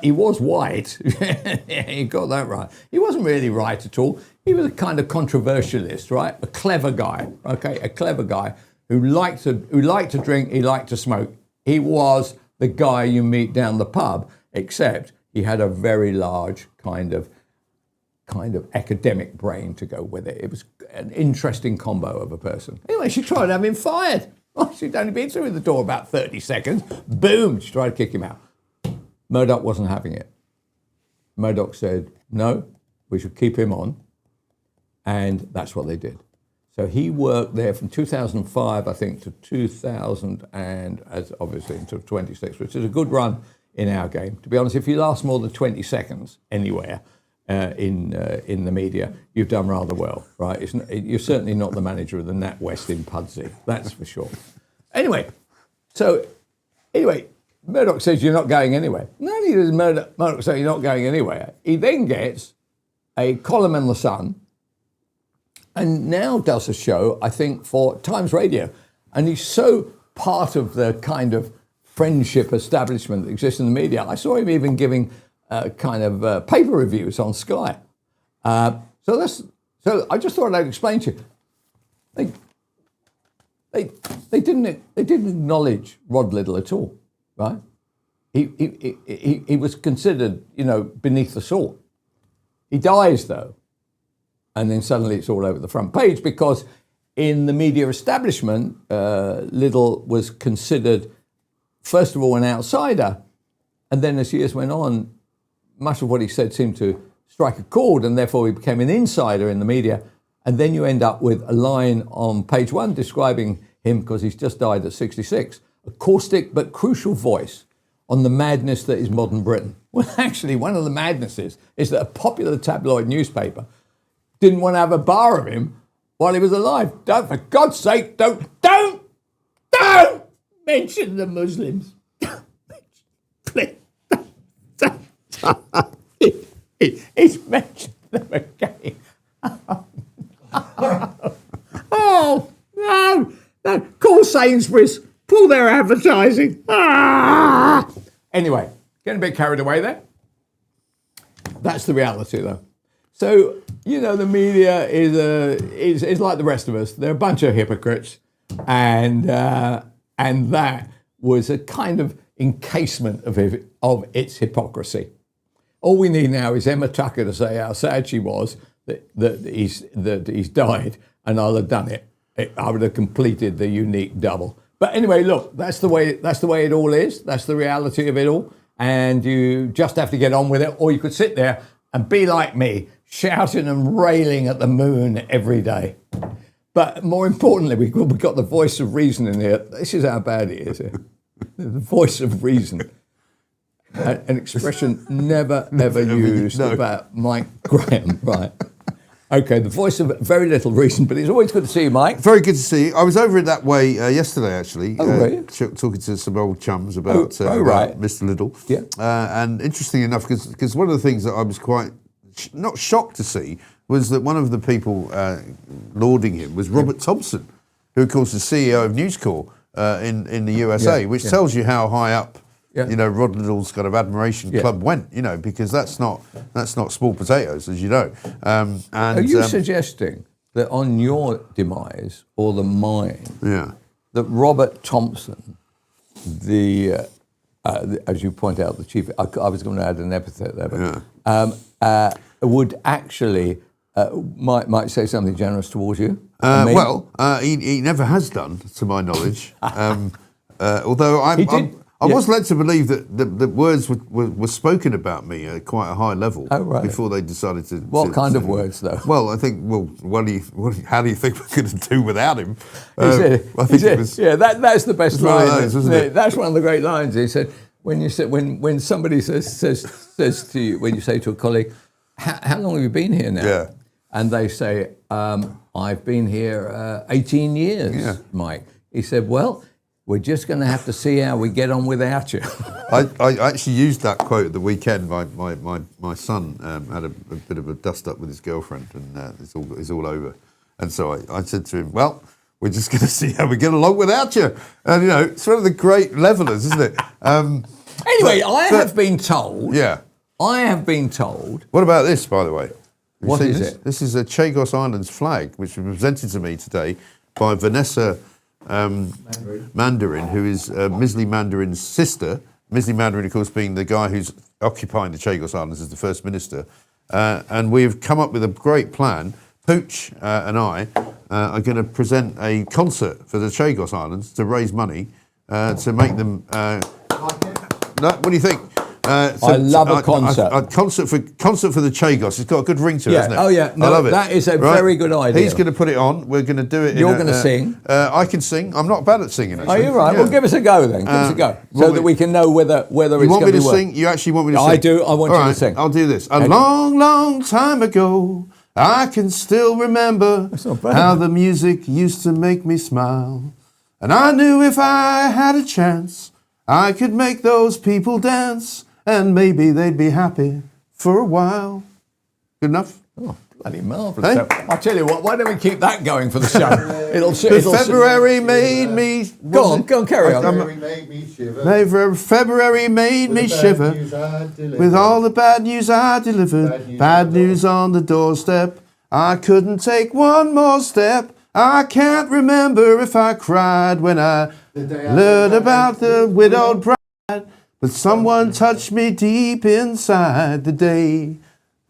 Speaker 3: He was white. Yeah, you got that right. He wasn't really right at all. He was a kind of controversialist, right? A clever guy, okay? A clever guy who liked to drink, he liked to smoke. He was the guy you meet down the pub, except he had a very large kind of academic brain to go with it. It was an interesting combo of a person. Anyway, she tried to have him fired. Oh, she'd only been through the door about 30 seconds. Boom, she tried to kick him out. Murdoch wasn't having it. Murdoch said, no, we should keep him on. And that's what they did. So he worked there from 2005, I think, to 2000, and as obviously until 26, which is a good run in our game. To be honest, if you last more than 20 seconds anywhere in the media, you've done rather well, right? You're certainly not the manager of the NatWest in Pudsey, that's for sure. Anyway, Murdoch says you're not going anywhere. Not only does Murdoch say you're not going anywhere, he then gets a column in The Sun and now does a show, I think, for Times Radio. And he's so part of the kind of friendship establishment that exists in the media. I saw him even giving paper reviews on Sky. So I just thought I'd explain to you. They didn't acknowledge Rod Liddle at all, right? He was considered, beneath the salt. He dies though, and then suddenly it's all over the front page because in the media establishment, Liddle was considered, first of all, an outsider, and then as years went on, much of what he said seemed to strike a chord, and therefore he became an insider in the media. And then you end up with a line on page 1 describing him, because he's just died at 66, a caustic but crucial voice on the madness that is modern Britain. Well, actually, one of the madnesses is that a popular tabloid newspaper didn't want to have a bar of him while he was alive. For God's sake, don't mention the Muslims. Please. He's mentioned them again. Oh, no. Call Sainsbury's. Pull their advertising. Anyway, getting a bit carried away there. That's the reality, though. So, the media is like the rest of us. They're a bunch of hypocrites. And that was a kind of encasement of its hypocrisy. All we need now is Emma Tucker to say how sad she was that he's died, and I'll have done it. I would have completed the unique double. But anyway, look, that's the way it all is. That's the reality of it all, and you just have to get on with it. Or you could sit there and be like me, shouting and railing at the moon every day. But more importantly, we've got the voice of reason in here. This is how bad it is here. The voice of reason. An expression never used about Mike Graham, right? Okay, the voice of very little reason, but it's always good to see you, Mike.
Speaker 1: Very good to see you. I was over it that way yesterday, actually. Talking to some old chums about Mr. Liddle.
Speaker 3: Yeah.
Speaker 1: And interesting enough, because one of the things that I was quite not shocked to see was that one of the people lauding him was Robert Thompson, who, of course, is CEO of News Corp in the USA, which tells you how high up Rod Liddle's kind of admiration club went, because that's not small potatoes, as you know.
Speaker 3: Are you suggesting that on your demise or the mine, that Robert Thompson, as you point out, the chief, I was going to add an epithet there, but would actually might say something generous towards you?
Speaker 1: He never has done, to my knowledge. Although I was led to believe that words were spoken about me at quite a high level before they decided to.
Speaker 3: What kind of words, though?
Speaker 1: Well, I think. How do you think we're going to do without him?
Speaker 3: That's the best line, isn't it? That's one of the great lines. He said, when somebody says to you, when you say to a colleague, "How long have you been here now?"
Speaker 1: Yeah.
Speaker 3: And they say, "I've been here 18 years, Mike." He said, "Well, we're just going to have to see how we get on without you."
Speaker 1: I actually used that quote at the weekend. My son had a bit of a dust up with his girlfriend, and it's all over. And so I said to him, "Well, we're just going to see how we get along without you." And it's one of the great levelers, isn't it?
Speaker 3: Anyway, I have been told.
Speaker 1: Yeah.
Speaker 3: I have been told.
Speaker 1: What about this, by the way?
Speaker 3: What is it?
Speaker 1: This is a Chagos Islands flag, which was presented to me today by Vanessa Mandarin, who is Misley Mandarin's sister. Misley Mandarin, of course, being the guy who's occupying the Chagos Islands as the First Minister. And we've come up with a great plan. Pooch and I are going to present a concert for the Chagos Islands to raise money to make them... what do you think?
Speaker 3: I love a concert.
Speaker 1: A concert for the Chagos. It's got a good ring to it, hasn't it?
Speaker 3: Oh, yeah. No,
Speaker 1: I love it.
Speaker 3: That is a very good idea.
Speaker 1: He's going to put it on. We're going to do it.
Speaker 3: You're going to sing.
Speaker 1: I can sing. I'm not bad at singing, actually.
Speaker 3: Oh, you're right. Yeah. Well, give us a go then. Give us a go. So that we can know whether it's going to be
Speaker 1: You want me to sing? You actually want me to sing?
Speaker 3: I do. I want you to sing.
Speaker 1: I'll do this. A long, long time ago, I can still remember how the music used to make me smile. And I knew if I had a chance, I could make those people dance. And maybe they'd be happy for a while. Good enough?
Speaker 3: Oh, bloody marvellous. Hey? So, I'll tell you what, why don't we keep that going for the show?
Speaker 1: February made me...
Speaker 3: Go on, carry on.
Speaker 1: February made me shiver. February made me shiver. With all the bad news I delivered. Bad news on the doorstep. I couldn't take one more step. I can't remember if I cried when I learned about the widowed bride. But someone touched me deep inside the day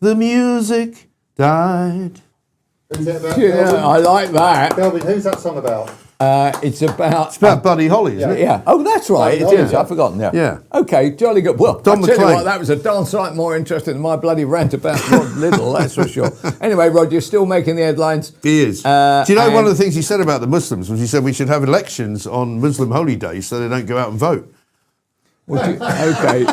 Speaker 1: the music died.
Speaker 6: Who's it about?
Speaker 3: Yeah, I like that.
Speaker 6: Kelvin, who's that song about?
Speaker 3: It's about
Speaker 1: Buddy Holly, isn't it?
Speaker 3: Yeah. Oh, that's right. It is. I've forgotten. Yeah. Okay, jolly good. Well, I'll tell you what, that was a darn sight more interesting than my bloody rant about Rod Liddle, that's for sure. Anyway, Rod, you're still making the headlines.
Speaker 1: He is. Do you know one of the things he said about the Muslims was he said we should have elections on Muslim holy days so they don't go out and vote.
Speaker 3: Okay,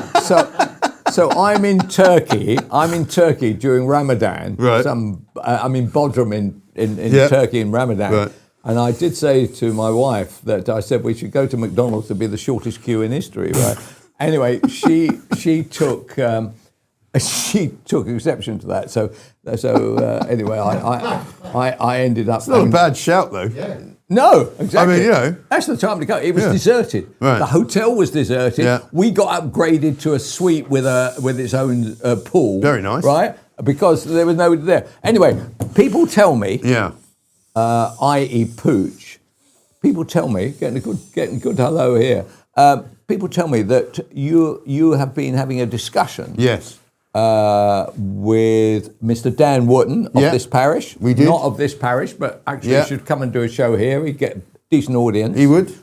Speaker 3: so I'm in Turkey. I'm in Turkey during Ramadan.
Speaker 1: Right.
Speaker 3: I'm in Bodrum in
Speaker 1: Yeah.
Speaker 3: Turkey in Ramadan.
Speaker 1: Right.
Speaker 3: And I did say to my wife that I said we should go to McDonald's to be the shortest queue in history, right? Anyway, she took exception to that. So anyway, I ended up.
Speaker 1: It's not a bad shout though.
Speaker 3: No, exactly.
Speaker 1: I mean, you know,
Speaker 3: that's the time to go. It was
Speaker 1: Yeah.
Speaker 3: deserted.
Speaker 1: Right.
Speaker 3: The hotel was deserted.
Speaker 1: Yeah.
Speaker 3: We got upgraded to a suite with its own pool.
Speaker 1: Very nice.
Speaker 3: Right? Because there was nobody there. Anyway, people tell me, i.e. Pooch, people tell me, getting a good hello here. People tell me that you have been having a discussion.
Speaker 1: Yes.
Speaker 3: With Mr. Dan Wotton of this parish.
Speaker 1: We did.
Speaker 3: Not of this parish, but actually he should come and do a show here. He'd get a decent audience.
Speaker 1: He would.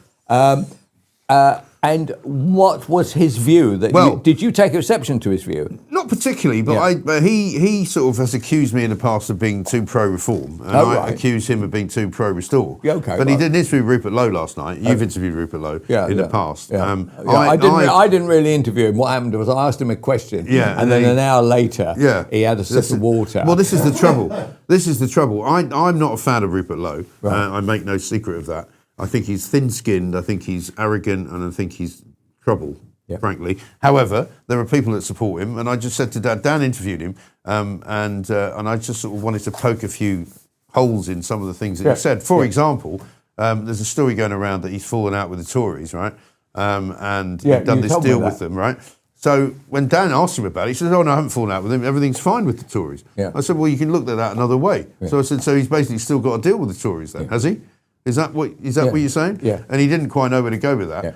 Speaker 3: And what was his view? Did you take exception to his view?
Speaker 1: Not particularly, but he sort of has accused me in the past of being too pro-reform, and I accuse him of being too pro-restore.
Speaker 3: Yeah, okay.
Speaker 1: But he did an interview with Rupert Lowe last night. You've interviewed Rupert Lowe in the past.
Speaker 3: Yeah. I didn't really interview him. What happened was I asked him a question, and then an hour later, he had a sip of water.
Speaker 1: Well, this is the trouble. I'm not a fan of Rupert Lowe. I make no secret of that. I think he's thin-skinned, I think he's arrogant, and I think he's trouble, frankly. However, there are people that support him, and I just said to Dan interviewed him, and I just sort of wanted to poke a few holes in some of the things that he said. For example, there's a story going around that he's fallen out with the Tories, right? And he'd done this deal with them, right? So when Dan asked him about it, he said, "Oh no, I haven't fallen out with him. Everything's fine with the Tories." I said, "Well, you can look at that another way." So I said, "So he's basically still got a deal with the Tories, then, has he?" Is that what you're saying?
Speaker 3: Yeah.
Speaker 1: And he didn't quite know where to go with that.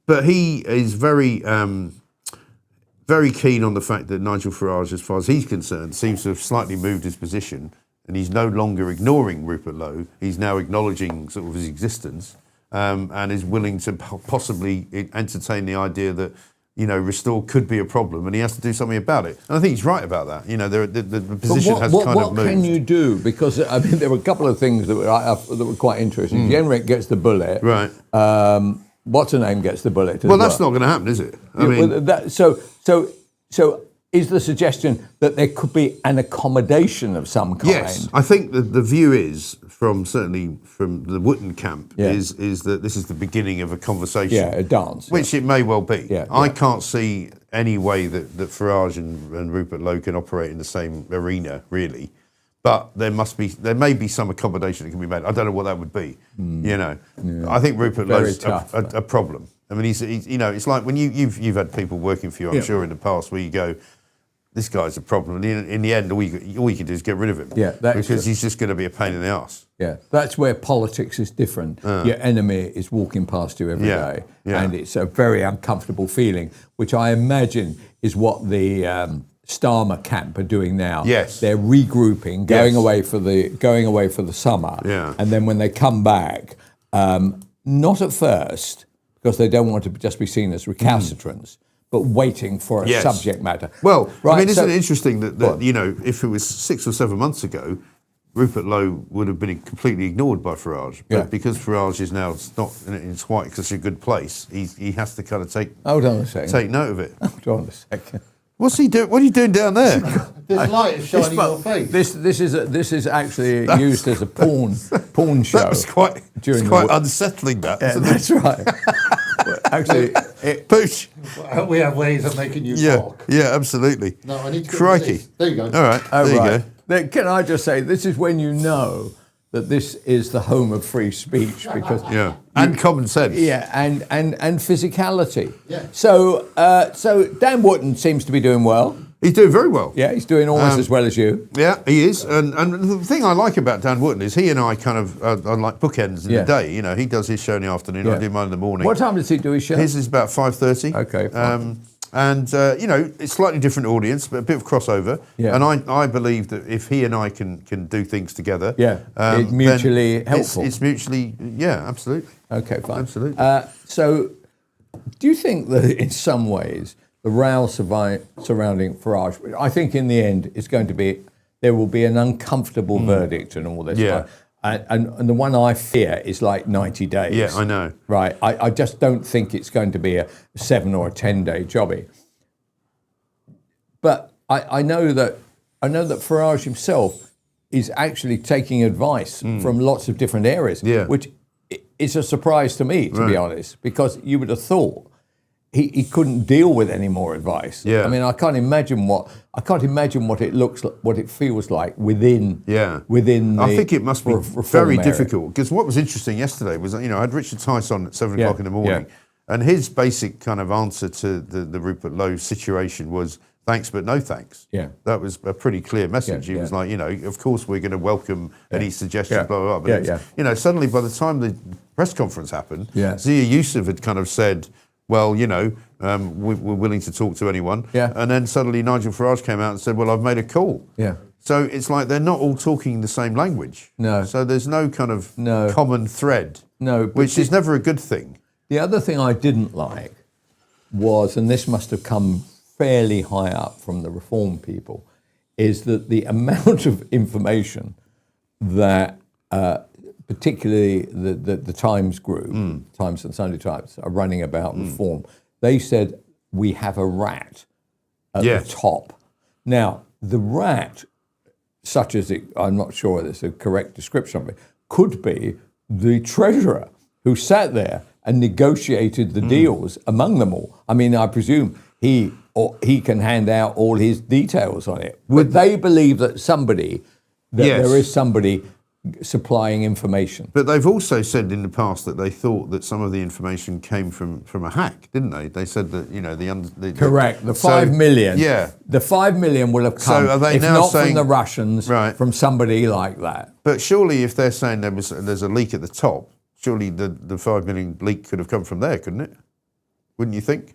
Speaker 1: But he is very, very keen on the fact that Nigel Farage, as far as he's concerned, seems to have slightly moved his position, and he's no longer ignoring Rupert Lowe. He's now acknowledging sort of his existence, and is willing to possibly entertain the idea that, Restore could be a problem, and he has to do something about it. And I think he's right about that. The position has kind of moved.
Speaker 3: What can you do? Because I mean, there were a couple of things that were quite interesting. Jenrick gets the bullet.
Speaker 1: Right.
Speaker 3: What's her name gets the bullet.
Speaker 1: Well, that's not going to happen, is it? I mean,
Speaker 3: so is the suggestion that there could be an accommodation of some kind?
Speaker 1: Yes, I think the view is certainly from the Wotton camp is that this is the beginning of a conversation.
Speaker 3: Yeah, a dance.
Speaker 1: Which it may well be.
Speaker 3: Yeah,
Speaker 1: I can't see any way that Farage and Rupert Lowe can operate in the same arena, really. But there may be some accommodation that can be made. I don't know what that would be. I think Rupert Lowe's a problem. I mean, he's it's like when you've had people working for you, I'm sure, in the past, where you go, this guy's a problem, and in the end, all you can do is get rid of him.
Speaker 3: Yeah,
Speaker 1: because he's just going to be a pain in the arse.
Speaker 3: Yeah, that's where politics is different. Your enemy is walking past you every day, and it's a very uncomfortable feeling, which I imagine is what the Starmer camp are doing now.
Speaker 1: Yes,
Speaker 3: they're regrouping, going away for the summer, and then when they come back, not at first because they don't want to just be seen as recalcitrants. But waiting for a subject matter.
Speaker 1: Well, right, I mean, isn't it interesting that if it was 6 or 7 months ago, Rupert Lowe would have been completely ignored by Farage. But because Farage is now not in quite such a good place, he has to kind of take note of it.
Speaker 3: Hold on a second.
Speaker 1: What's he doing? What are you doing down there?
Speaker 6: This light is shining in your face.
Speaker 3: This is actually used as a porn show.
Speaker 1: That was quite unsettling.
Speaker 3: That's right. Actually,
Speaker 1: Pooch.
Speaker 6: We have ways of making you talk.
Speaker 1: Yeah, absolutely.
Speaker 6: No, I need to.
Speaker 1: Crikey.
Speaker 6: There you go.
Speaker 1: All right. There you go.
Speaker 3: Can I just say, this is when you know that this is the home of free speech, because
Speaker 1: and common sense.
Speaker 3: Yeah, and physicality.
Speaker 6: Yeah.
Speaker 3: So Dan Wotton seems to be doing well.
Speaker 1: He's doing very well.
Speaker 3: Yeah, he's doing almost as well as you.
Speaker 1: Yeah, he is. And the thing I like about Dan Wotton is he and I kind of are like bookends in the day. He does his show in the afternoon, I do mine in the morning.
Speaker 3: What time does he do his show?
Speaker 1: His is about 5:30.
Speaker 3: Okay, fine.
Speaker 1: And it's slightly different audience, but a bit of crossover. Yeah. And I believe that if he and I can do things together,
Speaker 3: it's mutually helpful.
Speaker 1: It's mutually, absolutely.
Speaker 3: Okay, fine.
Speaker 1: Absolutely.
Speaker 3: So, do you think that in some ways the row surrounding Farage, I think in the end it's going to be, there will be an uncomfortable verdict and all this.
Speaker 1: Yeah.
Speaker 3: And the one I fear is like 90 days.
Speaker 1: Yeah, I know.
Speaker 3: Right. I just don't think it's going to be a 7 or a 10-day jobby. But I know that Farage himself is actually taking advice from lots of different areas, which is a surprise to me, to be honest, because you would have thought he couldn't deal with any more advice.
Speaker 1: Yeah.
Speaker 3: I mean, I can't imagine what it looks like, what it feels like within. Within.
Speaker 1: I think it must be very
Speaker 3: area.
Speaker 1: difficult, because what was interesting yesterday was, I had Richard Tice on at 7 o'clock in the morning, and his basic kind of answer to the Rupert Lowe situation was thanks but no thanks.
Speaker 3: Yeah.
Speaker 1: That was a pretty clear message. He was like, of course we're going to welcome any suggestions, blah, blah, blah. But suddenly by the time the press conference happened, Zia Yusuf had kind of said, well, we're willing to talk to anyone.
Speaker 3: Yeah.
Speaker 1: And then suddenly Nigel Farage came out and said, well, I've made a call.
Speaker 3: Yeah.
Speaker 1: So it's like they're not all talking the same language.
Speaker 3: No.
Speaker 1: So there's no kind of common thread.
Speaker 3: No.
Speaker 1: Which is never a good thing.
Speaker 3: The other thing I didn't like was, and this must have come fairly high up from the Reform people, is that the amount of information that particularly the Times group, Times and Sunday Times, are running about Reform, they said we have a rat at the top. Now, the rat, such as it, I'm not sure there's a correct description of it, could be the treasurer who sat there and negotiated the deals among them all. I mean, I presume he can hand out all his details on it. Would they believe that there is somebody supplying information?
Speaker 1: But they've also said in the past that they thought that some of the information came from a hack, didn't they? They said that,
Speaker 3: Correct. The 5 million.
Speaker 1: Yeah.
Speaker 3: The 5 million will have come,
Speaker 1: So are they
Speaker 3: if
Speaker 1: now
Speaker 3: not
Speaker 1: saying,
Speaker 3: from the Russians, from somebody like that.
Speaker 1: But surely if they're saying there's a leak at the top, surely the 5 million leak could have come from there, couldn't it? Wouldn't you think?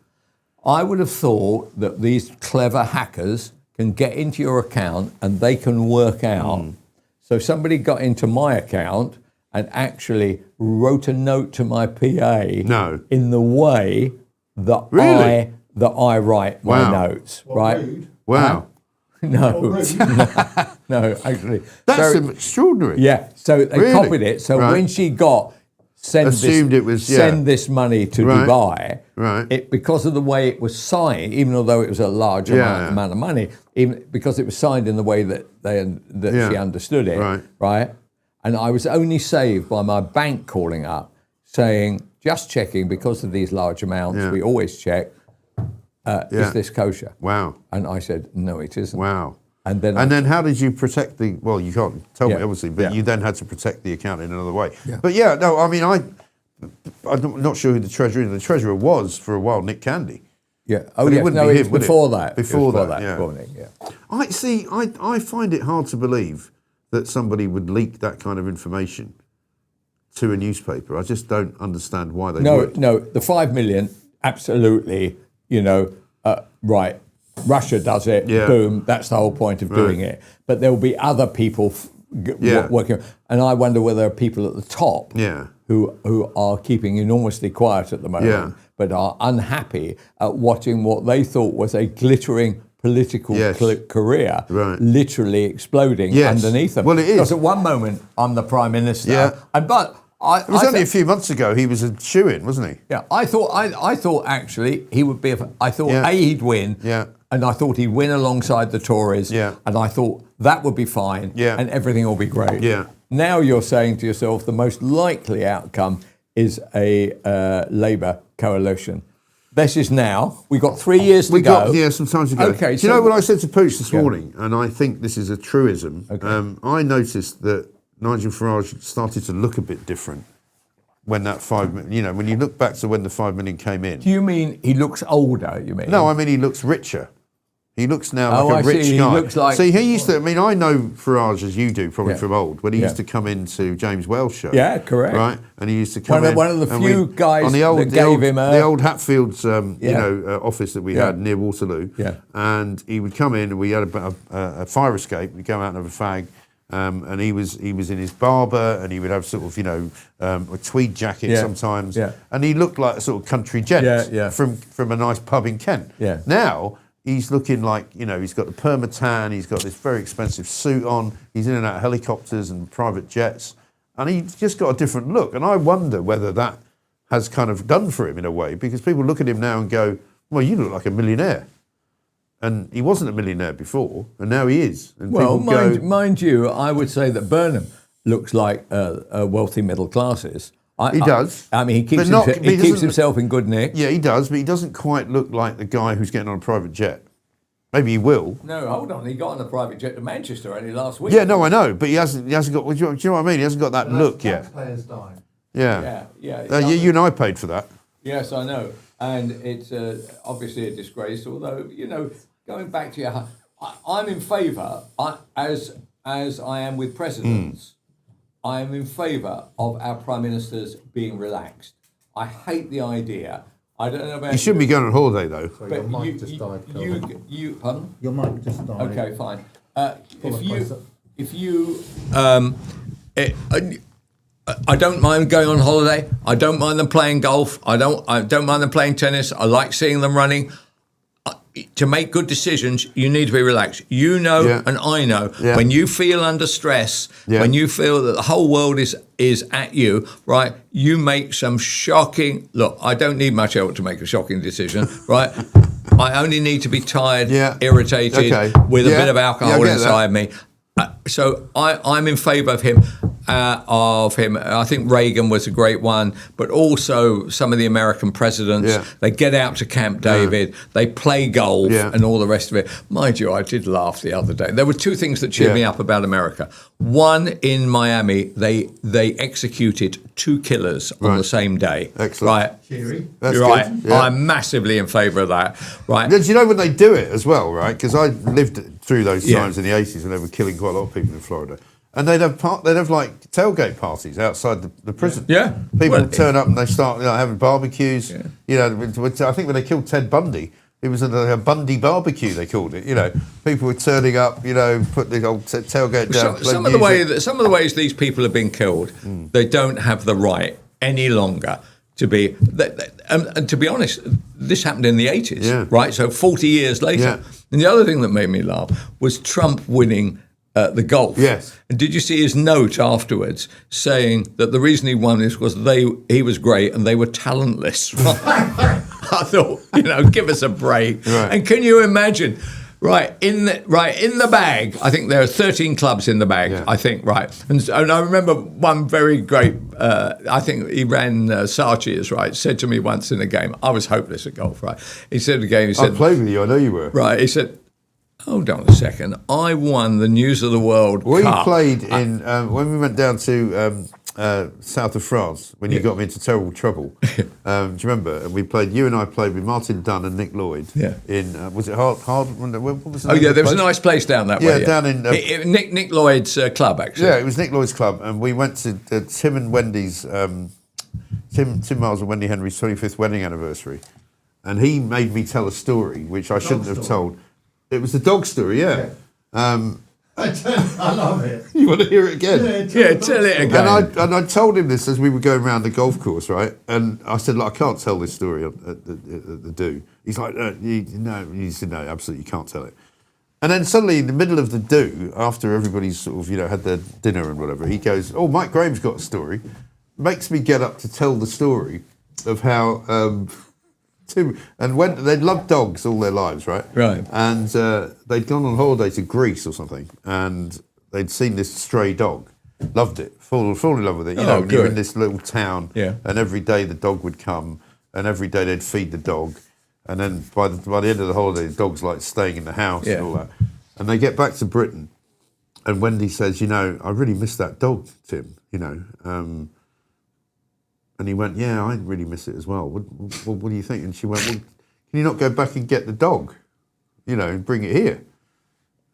Speaker 3: I would have thought that these clever hackers can get into your account and they can work out. So somebody got into my account and actually wrote a note to my PA in the way that I write my notes, right?
Speaker 1: Wow.
Speaker 3: No, no, actually.
Speaker 1: That's extraordinary.
Speaker 3: Yeah, so they copied it. So when she got send this money to Dubai, because of the way it was signed, even although it was a large amount of money, even because it was signed in the way that she understood it, right? And I was only saved by my bank calling up saying, just checking, because of these large amounts, we always check, is this kosher?
Speaker 1: Wow.
Speaker 3: And I said, no, it isn't.
Speaker 1: Wow.
Speaker 3: And then
Speaker 1: how did you protect well, you can't tell me obviously, but you then had to protect the account in another way. But I mean, I'm not sure who the treasurer is. The treasurer was for a while Nick Candy.
Speaker 3: Yeah. Oh, yeah. No, it was before that.
Speaker 1: Before that.
Speaker 3: Yeah.
Speaker 1: I find it hard to believe that somebody would leak that kind of information to a newspaper. I just don't understand why they would.
Speaker 3: No, the 5 million, absolutely, right. Russia does it, boom, that's the whole point of doing it. But there will be other people working. And I wonder whether there are people at the top who are keeping enormously quiet at the moment, but are unhappy at watching what they thought was a glittering political career literally exploding underneath them.
Speaker 1: Well, it is.
Speaker 3: Because at one moment, I'm the Prime Minister, it
Speaker 1: was only a few months ago he was a shoo-in, wasn't he?
Speaker 3: Yeah, I thought actually he would be. I thought he'd win. And I thought he'd win alongside the Tories. And I thought that would be fine. And everything will be great. Now you're saying to yourself the most likely outcome is a Labour coalition. This is now. We've got 3 years to go.
Speaker 1: Some time to go.
Speaker 3: Okay.
Speaker 1: Do you know what I said to Pooch this morning? And I think this is a truism. Okay. I noticed that Nigel Farage started to look a bit different when that 5 million, when you look back to when the 5 million came in.
Speaker 3: Do you mean he looks older, you mean?
Speaker 1: No, I mean he looks richer. He looks now like a rich guy.
Speaker 3: He looks like...
Speaker 1: See, he used to, I know Farage as you do, probably from old, when he used to come into James Wells' show.
Speaker 3: Yeah, correct.
Speaker 1: Right? And he used to come in.
Speaker 3: One of the few guys
Speaker 1: on the old,
Speaker 3: that gave him
Speaker 1: the old Hatfields, office that we had near Waterloo.
Speaker 3: Yeah.
Speaker 1: And he would come in, and we had a fire escape. We'd go out and have a fag. And he was in his barber, and he would have sort of a tweed jacket sometimes, and he looked like a sort of country gent from a nice pub in Kent. Now he's looking like he's got the permatan, he's got this very expensive suit on, he's in and out of helicopters and private jets, and he's just got a different look. And I wonder whether that has kind of done for him in a way, because people look at him now and go, well, you look like a millionaire. And he wasn't a millionaire before, and now he is. And
Speaker 3: well,
Speaker 1: people
Speaker 3: mind you, I would say that Burnham looks like a wealthy middle classes.
Speaker 1: He does.
Speaker 3: I mean, he keeps himself in good nick.
Speaker 1: Yeah, he does, but he doesn't quite look like the guy who's getting on a private jet. Maybe he will.
Speaker 3: No, hold on. He got on a private jet to Manchester only last week.
Speaker 1: Yeah, no, I know, but he hasn't got. Do you know what I mean? He hasn't got that look yet.
Speaker 6: Players die.
Speaker 1: Yeah.
Speaker 3: Yeah.
Speaker 1: You and I paid for that.
Speaker 3: Yes, I know, and it's obviously a disgrace. Although, going back to your, I'm in favour. As I am with presidents, I am in favour of our prime ministers being relaxed. I hate the idea. I don't know about
Speaker 1: you. Shouldn't be going on holiday though.
Speaker 6: Sorry, your mic just died.
Speaker 3: Pardon?
Speaker 6: Your mic just died.
Speaker 3: Okay, fine. I don't mind going on holiday. I don't mind them playing golf. I don't mind them playing tennis. I like seeing them running. To make good decisions, you need to be relaxed. And I know when you feel under stress, when you feel that the whole world is at you, right? You make some shocking. Look, I don't need much help to make a shocking decision, right? I only need to be tired, irritated, with a bit of alcohol inside me. So I'm in favour of him. I think Reagan was a great one, but also some of the American presidents. They get out to Camp David, they play golf, and all the rest of it. Mind you, I did laugh the other day. There were two things that cheered me up about America. One, in Miami, they executed 2 killers on the same day.
Speaker 1: Excellent.
Speaker 3: Right?
Speaker 6: Cheery.
Speaker 1: That's
Speaker 3: right.
Speaker 1: Good. Yeah.
Speaker 3: I'm massively in favour of that. Right.
Speaker 1: Do you know when they do it as well? Right? Because I lived through those times in the 80s when they were killing quite a lot of people in Florida. And they'd have like tailgate parties outside the prison.
Speaker 3: Yeah,
Speaker 1: people turn up and they start having barbecues. Yeah. I think when they killed Ted Bundy, it was a Bundy barbecue they called it. People were turning up. Put the old tailgate down.
Speaker 3: Some of the ways these people have been killed, they don't have the right any longer to be. And to be honest, this happened in the 80s, right? So 40 years later.
Speaker 1: Yeah.
Speaker 3: And the other thing that made me laugh was Trump winning the golf.
Speaker 1: Yes.
Speaker 3: And did you see his note afterwards saying that the reason he won is because he was great and they were talentless? I thought, give us a break.
Speaker 1: Right.
Speaker 3: And can you imagine? In the bag, I think there are 13 clubs in the bag, I think, right. And I remember one very great, I think he ran Sarchi's, right, said to me once in a game, I was hopeless at golf, right. He said in a game,
Speaker 1: I played with you, I know you were.
Speaker 3: Right, he said, hold on a second, I won the News of the World
Speaker 1: We
Speaker 3: Cup.
Speaker 1: played in, when we went down to south of France, when you got me into terrible trouble. Do you remember? And you and I played with Martin Dunn and Nick Lloyd. Yeah. In, was it Hard? What was the name of the
Speaker 3: there was a
Speaker 1: place?
Speaker 3: nice place down that way.
Speaker 1: Yeah, down in...
Speaker 3: Nick Lloyd's club, actually.
Speaker 1: Yeah, it was Nick Lloyd's club. And we went to Tim and Wendy's, Tim Miles and Wendy Henry's 25th wedding anniversary. And he made me tell a story, which I shouldn't have told. It was the dog story, yeah.
Speaker 6: I love it.
Speaker 1: You want to hear it again?
Speaker 3: Yeah, tell it again.
Speaker 1: And I told him this as we were going around the golf course, right? And I said, I can't tell this story at the do. He's like, no. He said, no, absolutely, you can't tell it. And then suddenly, in the middle of the do, after everybody's sort of, had their dinner and whatever, he goes, oh, Mike Graham's got a story. Makes me get up to tell the story of how... Tim and they loved dogs all their lives, right?
Speaker 3: Right.
Speaker 1: And they'd gone on holiday to Greece or something, and they'd seen this stray dog, loved it, fall in love with it. You're in this little town, and every day the dog would come, and every day they'd feed the dog, and then by the end of the holiday, the dog's like staying in the house and all that. And they get back to Britain, and Wendy says, I really miss that dog, Tim. And he went, yeah, I really miss it as well. What do you think? And she went, well, can you not go back and get the dog, and bring it here?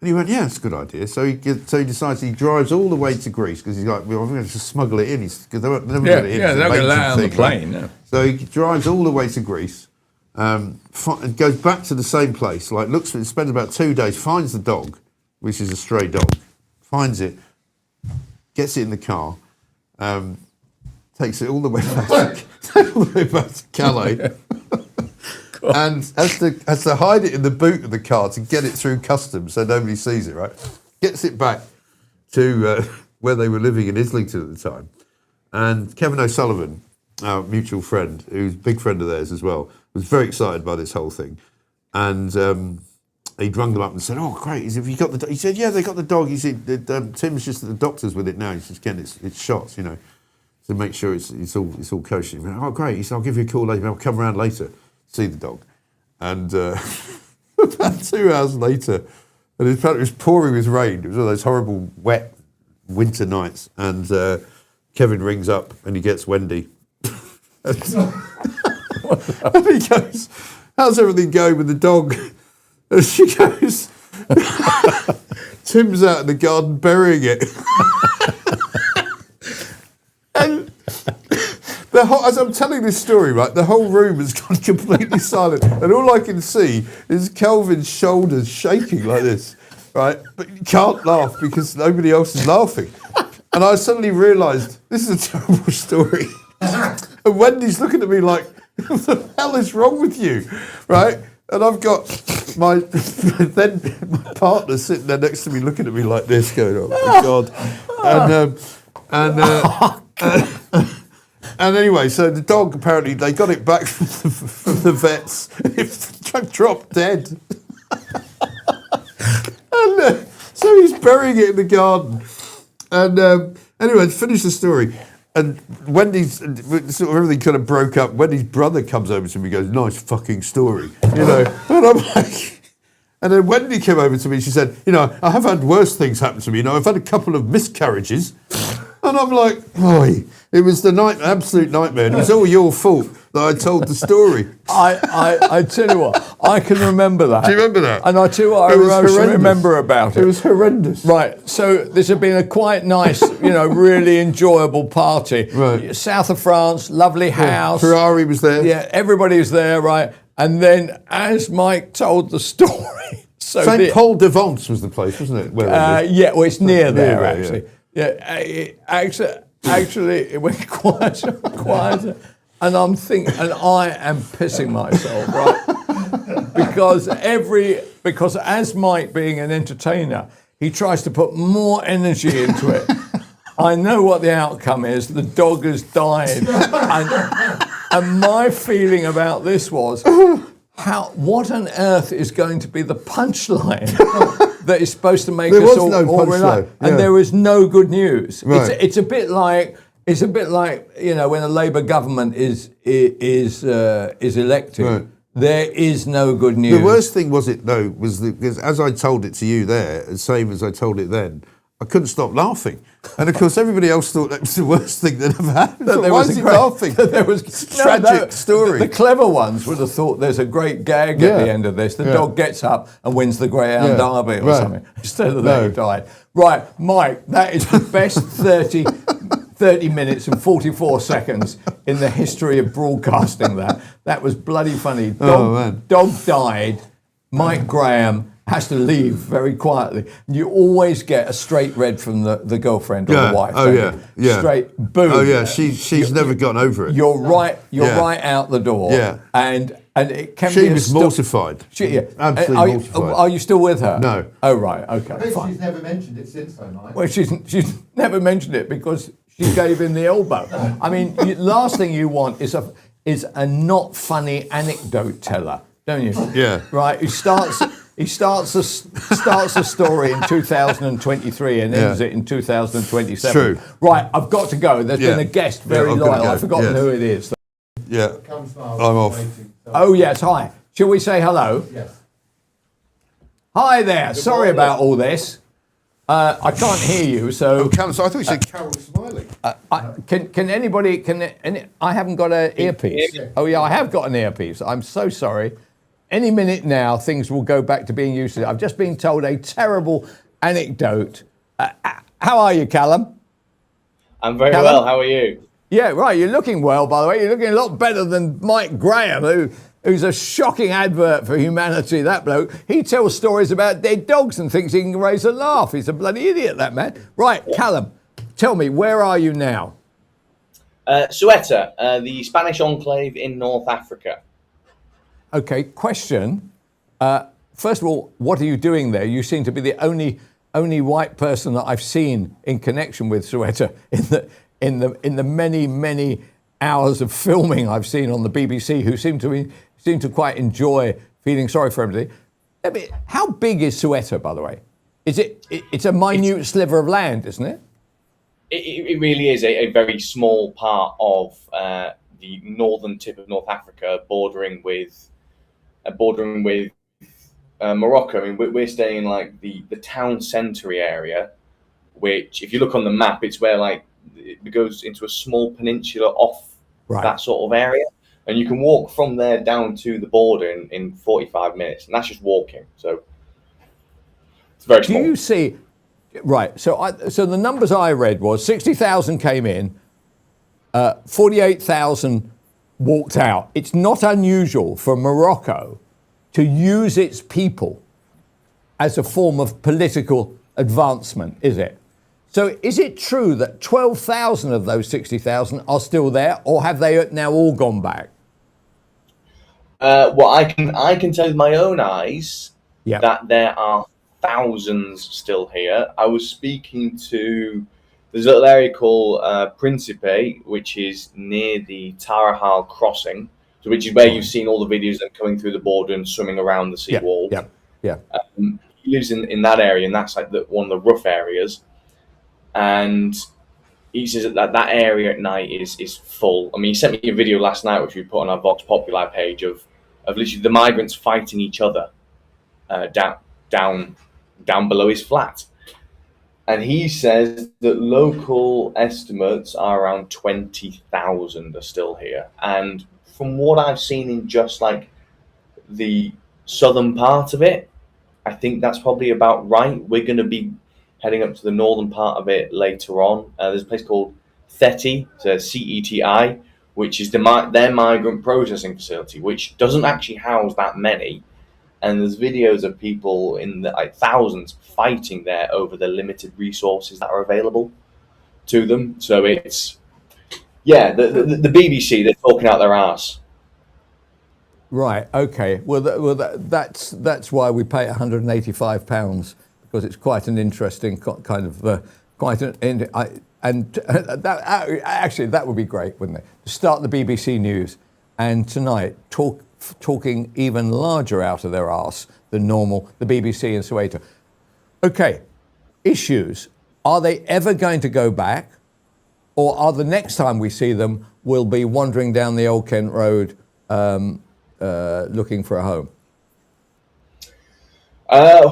Speaker 1: And he went, yeah, it's a good idea. So he decides he drives all the way to Greece because he's like, well, I'm going to just smuggle it in. Because they're never get it in.
Speaker 3: Yeah, they're going to allow it on the plane.
Speaker 1: Right? So he drives all the way to Greece, and goes back to the same place, spends about 2 days, finds the dog, which is a stray dog, finds it, gets it in the car, takes it all the way back to Calais, and has to hide it in the boot of the car to get it through customs so nobody sees it. Right, gets it back to where they were living in Islington at the time. And Kevin O'Sullivan, our mutual friend, who's a big friend of theirs as well, was very excited by this whole thing. And he'd rung them up and said, "Oh, great! He said, have you got the dog?" He said, "Yeah, they got the dog." He said, "Tim's just at the doctor's with it now. He's just getting its shots, to make sure it's all kosher." He went, "Oh, great!" He said, "I'll give you a call later. I'll come around later, see the dog." And about 2 hours later, and it was pouring with rain. It was one of those horrible wet winter nights. And Kevin rings up and he gets Wendy. And he goes, "How's everything going with the dog?" And she goes, "Tim's out in the garden burying it." And as I'm telling this story, right, the whole room has gone completely silent, and all I can see is Kelvin's shoulders shaking like this, right? But you can't laugh because nobody else is laughing. And I suddenly realised this is a terrible story. And Wendy's looking at me like, "What the hell is wrong with you?" Right? And I've got my partner sitting there next to me looking at me like this, going, "Oh my God." And anyway, so the dog, apparently, they got it back from the vets. It dropped dead. And so he's burying it in the garden. And anyway, to finish the story, and Wendy's, sort of everything kind of broke up. Wendy's brother comes over to me and goes, "Nice fucking story," And I'm like, and then Wendy came over to me, she said, "I have had worse things happen to me. I've had a couple of miscarriages." And I'm like, "Boy, it was the absolute nightmare. And it was all your fault that I told the story."
Speaker 3: I tell you what, I can remember that.
Speaker 1: Do you remember that?
Speaker 3: And I tell you what, I remember about it.
Speaker 1: It was horrendous.
Speaker 3: Right, so this had been a quite nice, really enjoyable party.
Speaker 1: Right.
Speaker 3: South of France, lovely house.
Speaker 1: Ferrari was there.
Speaker 3: Yeah, everybody was there, right? And then as Mike told the story...
Speaker 1: St. Paul de Vence was the place, wasn't it?
Speaker 3: Yeah, well, it's near there, actually. Yeah, actually, it went quieter. And I'm thinking, and I am pissing myself, right? Because as Mike being an entertainer, he tries to put more energy into it. I know what the outcome is. The dog has died. And my feeling about this was, what on earth is going to be the punchline that is supposed to make us all relax? And there was no good news.
Speaker 1: Right.
Speaker 3: It's a bit like when a Labour government is elected.
Speaker 1: Right.
Speaker 3: There is no good news.
Speaker 1: The worst thing was because as I told it to you there, the same as I told it then, I couldn't stop laughing. And of course, everybody else thought that was the worst thing that ever happened. Why is he laughing?
Speaker 3: There was
Speaker 1: tragic story.
Speaker 3: The clever ones would have thought there's a great gag at the end of this. The dog gets up and wins the Greyhound Derby or something. Instead of that, he died. Right, Mike, that is the best 30 minutes and 44 seconds in the history of broadcasting. That was bloody funny. Dog died. Mike Graham has to leave very quietly. You always get a straight red from the girlfriend or the wife. Straight boom.
Speaker 1: Oh yeah, she's never gotten over it.
Speaker 3: You're right out the door.
Speaker 1: Yeah.
Speaker 3: And it can
Speaker 1: she
Speaker 3: be
Speaker 1: was mortified. Absolutely mortified.
Speaker 3: Are you still with her?
Speaker 1: No.
Speaker 3: Oh right, okay.
Speaker 6: I think she's never mentioned it since, though, Mike.
Speaker 3: Well, she's never mentioned it because she gave him the elbow. I mean, last thing you want is a not funny anecdote teller, don't you?
Speaker 1: Yeah.
Speaker 3: Right. He starts a story in 2023 and ends it in 2027.
Speaker 1: True.
Speaker 3: Right. I've got to go. There's been a guest very loyal. I've forgotten who it is.
Speaker 1: Yeah. I'm off.
Speaker 3: Oh yes. Hi. Shall we say hello?
Speaker 6: Yes.
Speaker 3: Hi there. Sorry about all this. I can't hear you, so...
Speaker 1: I thought you said Carol Smiley.
Speaker 3: Can anybody... I haven't got an earpiece. Oh, yeah, I have got an earpiece. I'm so sorry. Any minute now, things will go back to being useless. I've just been told a terrible anecdote. How are you, Callum?
Speaker 2: I'm very well. How are you?
Speaker 3: Yeah, right. You're looking well, by the way. You're looking a lot better than Mike Graham, who's a shocking advert for humanity, that bloke. He tells stories about dead dogs and thinks he can raise a laugh. He's a bloody idiot, that man. Right, Callum, tell me, where are you now?
Speaker 2: Ceuta, the Spanish enclave in North Africa.
Speaker 3: Okay, question. First of all, what are you doing there? You seem to be the only only white person that I've seen in connection with Soweto in the many hours of filming I've seen on the BBC, who seem to quite enjoy feeling sorry for everybody. I mean, how big is Soweto, by the way? It's a minute sliver of land, isn't it?
Speaker 2: It really is a very small part of the northern tip of North Africa, bordering with Morocco. I mean, we're staying in like the town centre area, which, if you look on the map, it's where like it goes into a small peninsula off that sort of area, and you can walk from there down to the border in 45 minutes, and that's just walking. So it's very small.
Speaker 3: Do you see? Right. So the numbers I read was 60,000 came in, 48,000 walked out. It's not unusual for Morocco to use its people as a form of political advancement, is it? So is it true that 12,000 of those 60,000 are still there, or have they now all gone back?
Speaker 2: Well, I can tell with my own eyes that there are thousands still here. I was speaking to there's a little area called Principe, which is near the Tarahal crossing, so which is where you've seen all the videos of them coming through the border and swimming around the seawall.
Speaker 3: Yeah.
Speaker 2: He lives in that area, and that's like one of the rough areas. And he says that area at night is full. I mean, he sent me a video last night, which we put on our Vox Populi page, of literally the migrants fighting each other down below his flat. And he says that local estimates are around 20,000 are still here. And from what I've seen in just like the southern part of it, I think that's probably about right. We're going to be heading up to the northern part of it later on. There's a place called Theti, so CETI, which is their migrant processing facility, which doesn't actually house that many. And there's videos of people in the thousands fighting there over the limited resources that are available to them. So it's, the BBC, they're talking out their arse.
Speaker 3: Right. Okay. Well, that's why we pay £185, because it's quite an interesting kind of that would be great, wouldn't it? To start the BBC News, and tonight talking even larger out of their arse than normal, the BBC in Soweto. Okay, issues. Are they ever going to go back? Or are the next time we see them, we'll be wandering down the Old Kent Road looking for a home?
Speaker 2: I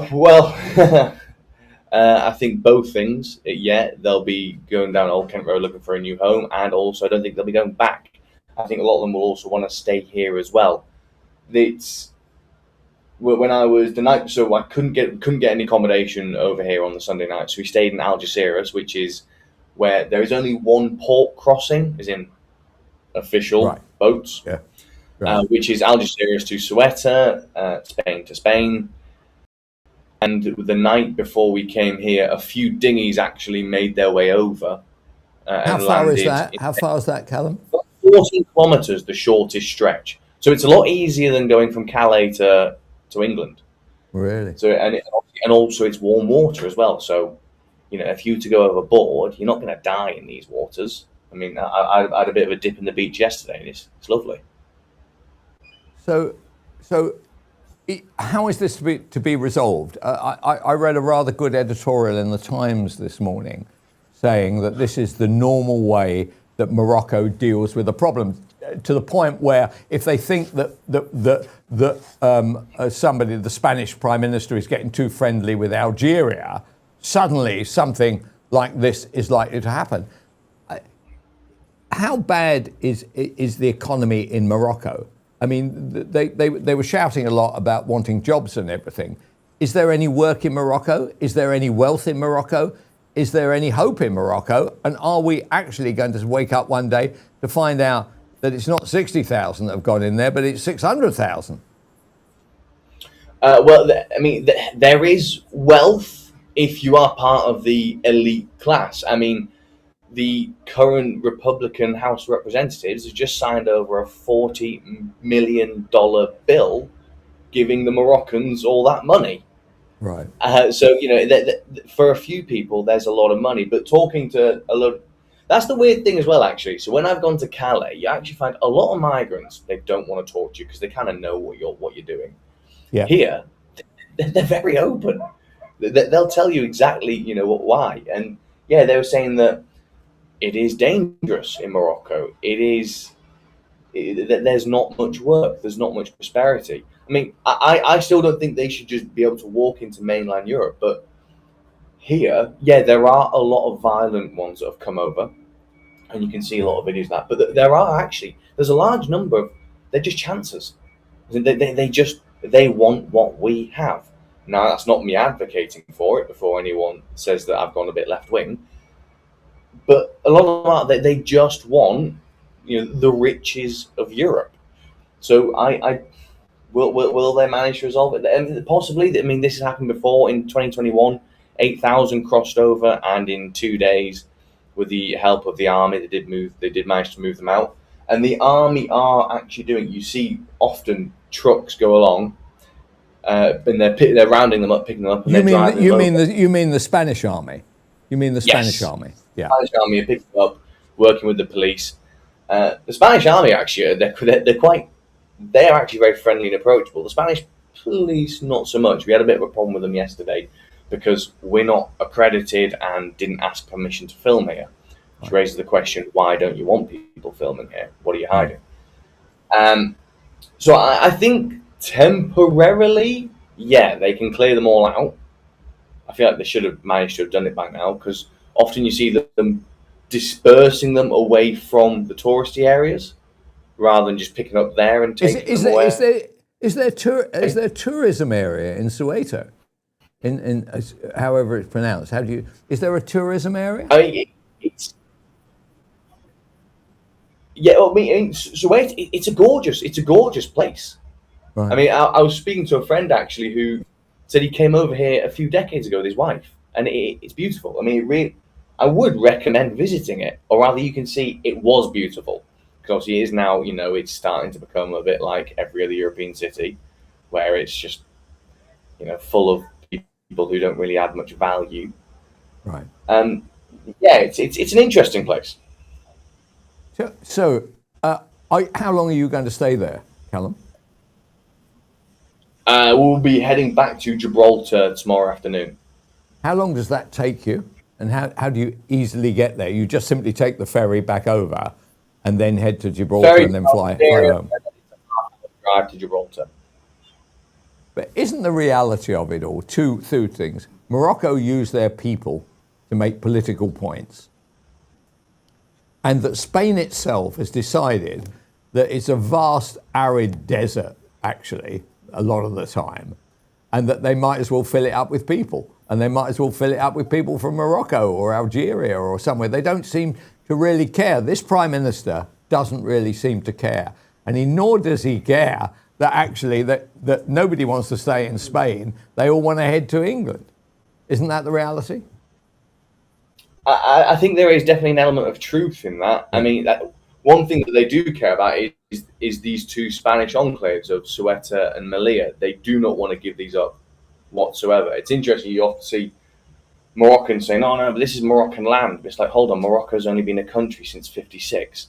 Speaker 2: think both things. They'll be going down Old Kent Road looking for a new home, and also I don't think they'll be going back. I think a lot of them will also want to stay here as well. It's when I was the night, so I couldn't get any accommodation over here on the Sunday night, so we stayed in Algeciras, which is where there is only one port crossing, as in official boats, which is Algeciras to Soweto, Spain to Spain. And the night before we came here, a few dinghies actually made their way over.
Speaker 3: How far is that? How far is that, Callum?
Speaker 2: 14 kilometres, the shortest stretch. So it's a lot easier than going from Calais to England.
Speaker 3: Really?
Speaker 2: So and also it's warm water as well. So, if you were to go overboard, you're not going to die in these waters. I mean, I had a bit of a dip in the beach yesterday, and it's lovely.
Speaker 3: So how is this to be resolved? I read a rather good editorial in the Times this morning saying that this is the normal way that Morocco deals with a problem, to the point where if they think that somebody, the Spanish Prime Minister, is getting too friendly with Algeria, suddenly something like this is likely to happen. How bad is the economy in Morocco? I mean, they were shouting a lot about wanting jobs and everything. Is there any work in Morocco? Is there any wealth in Morocco? Is there any hope in Morocco? And are we actually going to wake up one day to find out that it's not 60,000 that have gone in there, but it's 600,000?
Speaker 2: There is wealth if you are part of the elite class. I mean, the current Republican House of Representatives has just signed over a $40 million bill giving the Moroccans all that money.
Speaker 3: Right.
Speaker 2: So, for a few people, there's a lot of money, but talking to a lot, that's the weird thing as well, actually. So when I've gone to Calais, you actually find a lot of migrants, they don't want to talk to you because they kind of know what you're doing.
Speaker 3: Yeah.
Speaker 2: Here, they're very open. They'll tell you exactly, why. And yeah, they were saying that it is dangerous in Morocco. There's not much work. There's not much prosperity. I mean, I still don't think they should just be able to walk into mainland Europe. But here, yeah, there are a lot of violent ones that have come over. And you can see a lot of videos of that. But there's a large number of, they're just chancers. They want what we have. Now, that's not me advocating for it before anyone says that I've gone a bit left wing. But a lot of them, they just want, the riches of Europe. So will they manage to resolve it? And possibly. I mean, this has happened before in 2021. 8,000 crossed over, and in 2 days, with the help of the army, they did manage to move them out. And the army are actually doing. You see, often trucks go along, and they're rounding them up, picking them up. And
Speaker 3: You mean the Spanish army? You mean the Spanish army? Yeah.
Speaker 2: Spanish army are picking them up, working with the police. The Spanish army actually, they are actually very friendly and approachable. The Spanish police, not so much. We had a bit of a problem with them yesterday because we're not accredited and didn't ask permission to film here, which raises the question: why don't you want people filming here? What are you hiding? So I think temporarily, yeah, they can clear them all out. I feel like they should have managed to have done it by now, because often you see them dispersing them away from the touristy areas rather than just picking up there and taking them away.
Speaker 3: Is there tourism area in Soweto? In however it's pronounced, is there a tourism area?
Speaker 2: Soweto, it's a gorgeous place. Right. I mean, I was speaking to a friend actually who said he came over here a few decades ago with his wife, and it's beautiful. I mean, I would recommend visiting it, or rather, you can see it was beautiful, because obviously it is now. It's starting to become a bit like every other European city, where it's just full of people who don't really add much value.
Speaker 3: Right.
Speaker 2: Yeah, it's an interesting place.
Speaker 3: So, how long are you going to stay there, Callum?
Speaker 2: We'll be heading back to Gibraltar tomorrow afternoon.
Speaker 3: How long does that take you? And how do you easily get there? You just simply take the ferry back over and then head to Gibraltar and then fly home?
Speaker 2: Drive to Gibraltar.
Speaker 3: But isn't the reality of it all two things? Morocco use their people to make political points. And that Spain itself has decided that it's a vast arid desert, actually, a lot of the time, and that they might as well fill it up with people. And they might as well fill it up with people from Morocco or Algeria or somewhere. They don't seem to really care. This Prime Minister doesn't really seem to care. And nor does he care that actually that nobody wants to stay in Spain. They all want to head to England. Isn't that the reality?
Speaker 2: I think there is definitely an element of truth in that. I mean, one thing that they do care about is these two Spanish enclaves of Ceuta and Melilla. They do not want to give these up whatsoever. It's interesting, you often see Moroccans saying, "Oh no, but this is Moroccan land." But it's like, hold on, Morocco's only been a country since '56.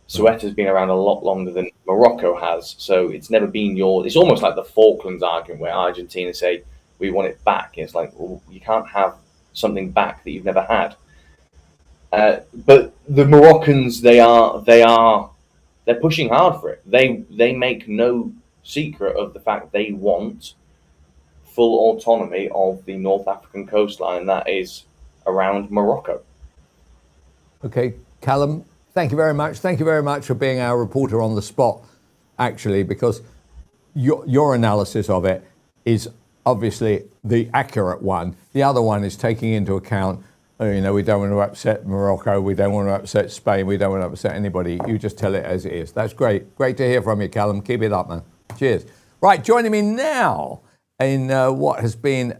Speaker 2: Ceuta's been around a lot longer than Morocco has, so it's never been yours. It's almost like the Falklands argument where Argentina say, "We want it back." And it's like, well, you can't have something back that you've never had. But the Moroccans, they're pushing hard for it. They make no secret of the fact they want full autonomy of the North African coastline that is around Morocco.
Speaker 3: Okay, Callum, thank you very much. Thank you very much for being our reporter on the spot, actually, because your analysis of it is obviously the accurate one. The other one is taking into account, we don't want to upset Morocco, we don't want to upset Spain, we don't want to upset anybody. You just tell it as it is. That's great. Great to hear from you, Callum. Keep it up, man. Cheers. Right, joining me now in what has been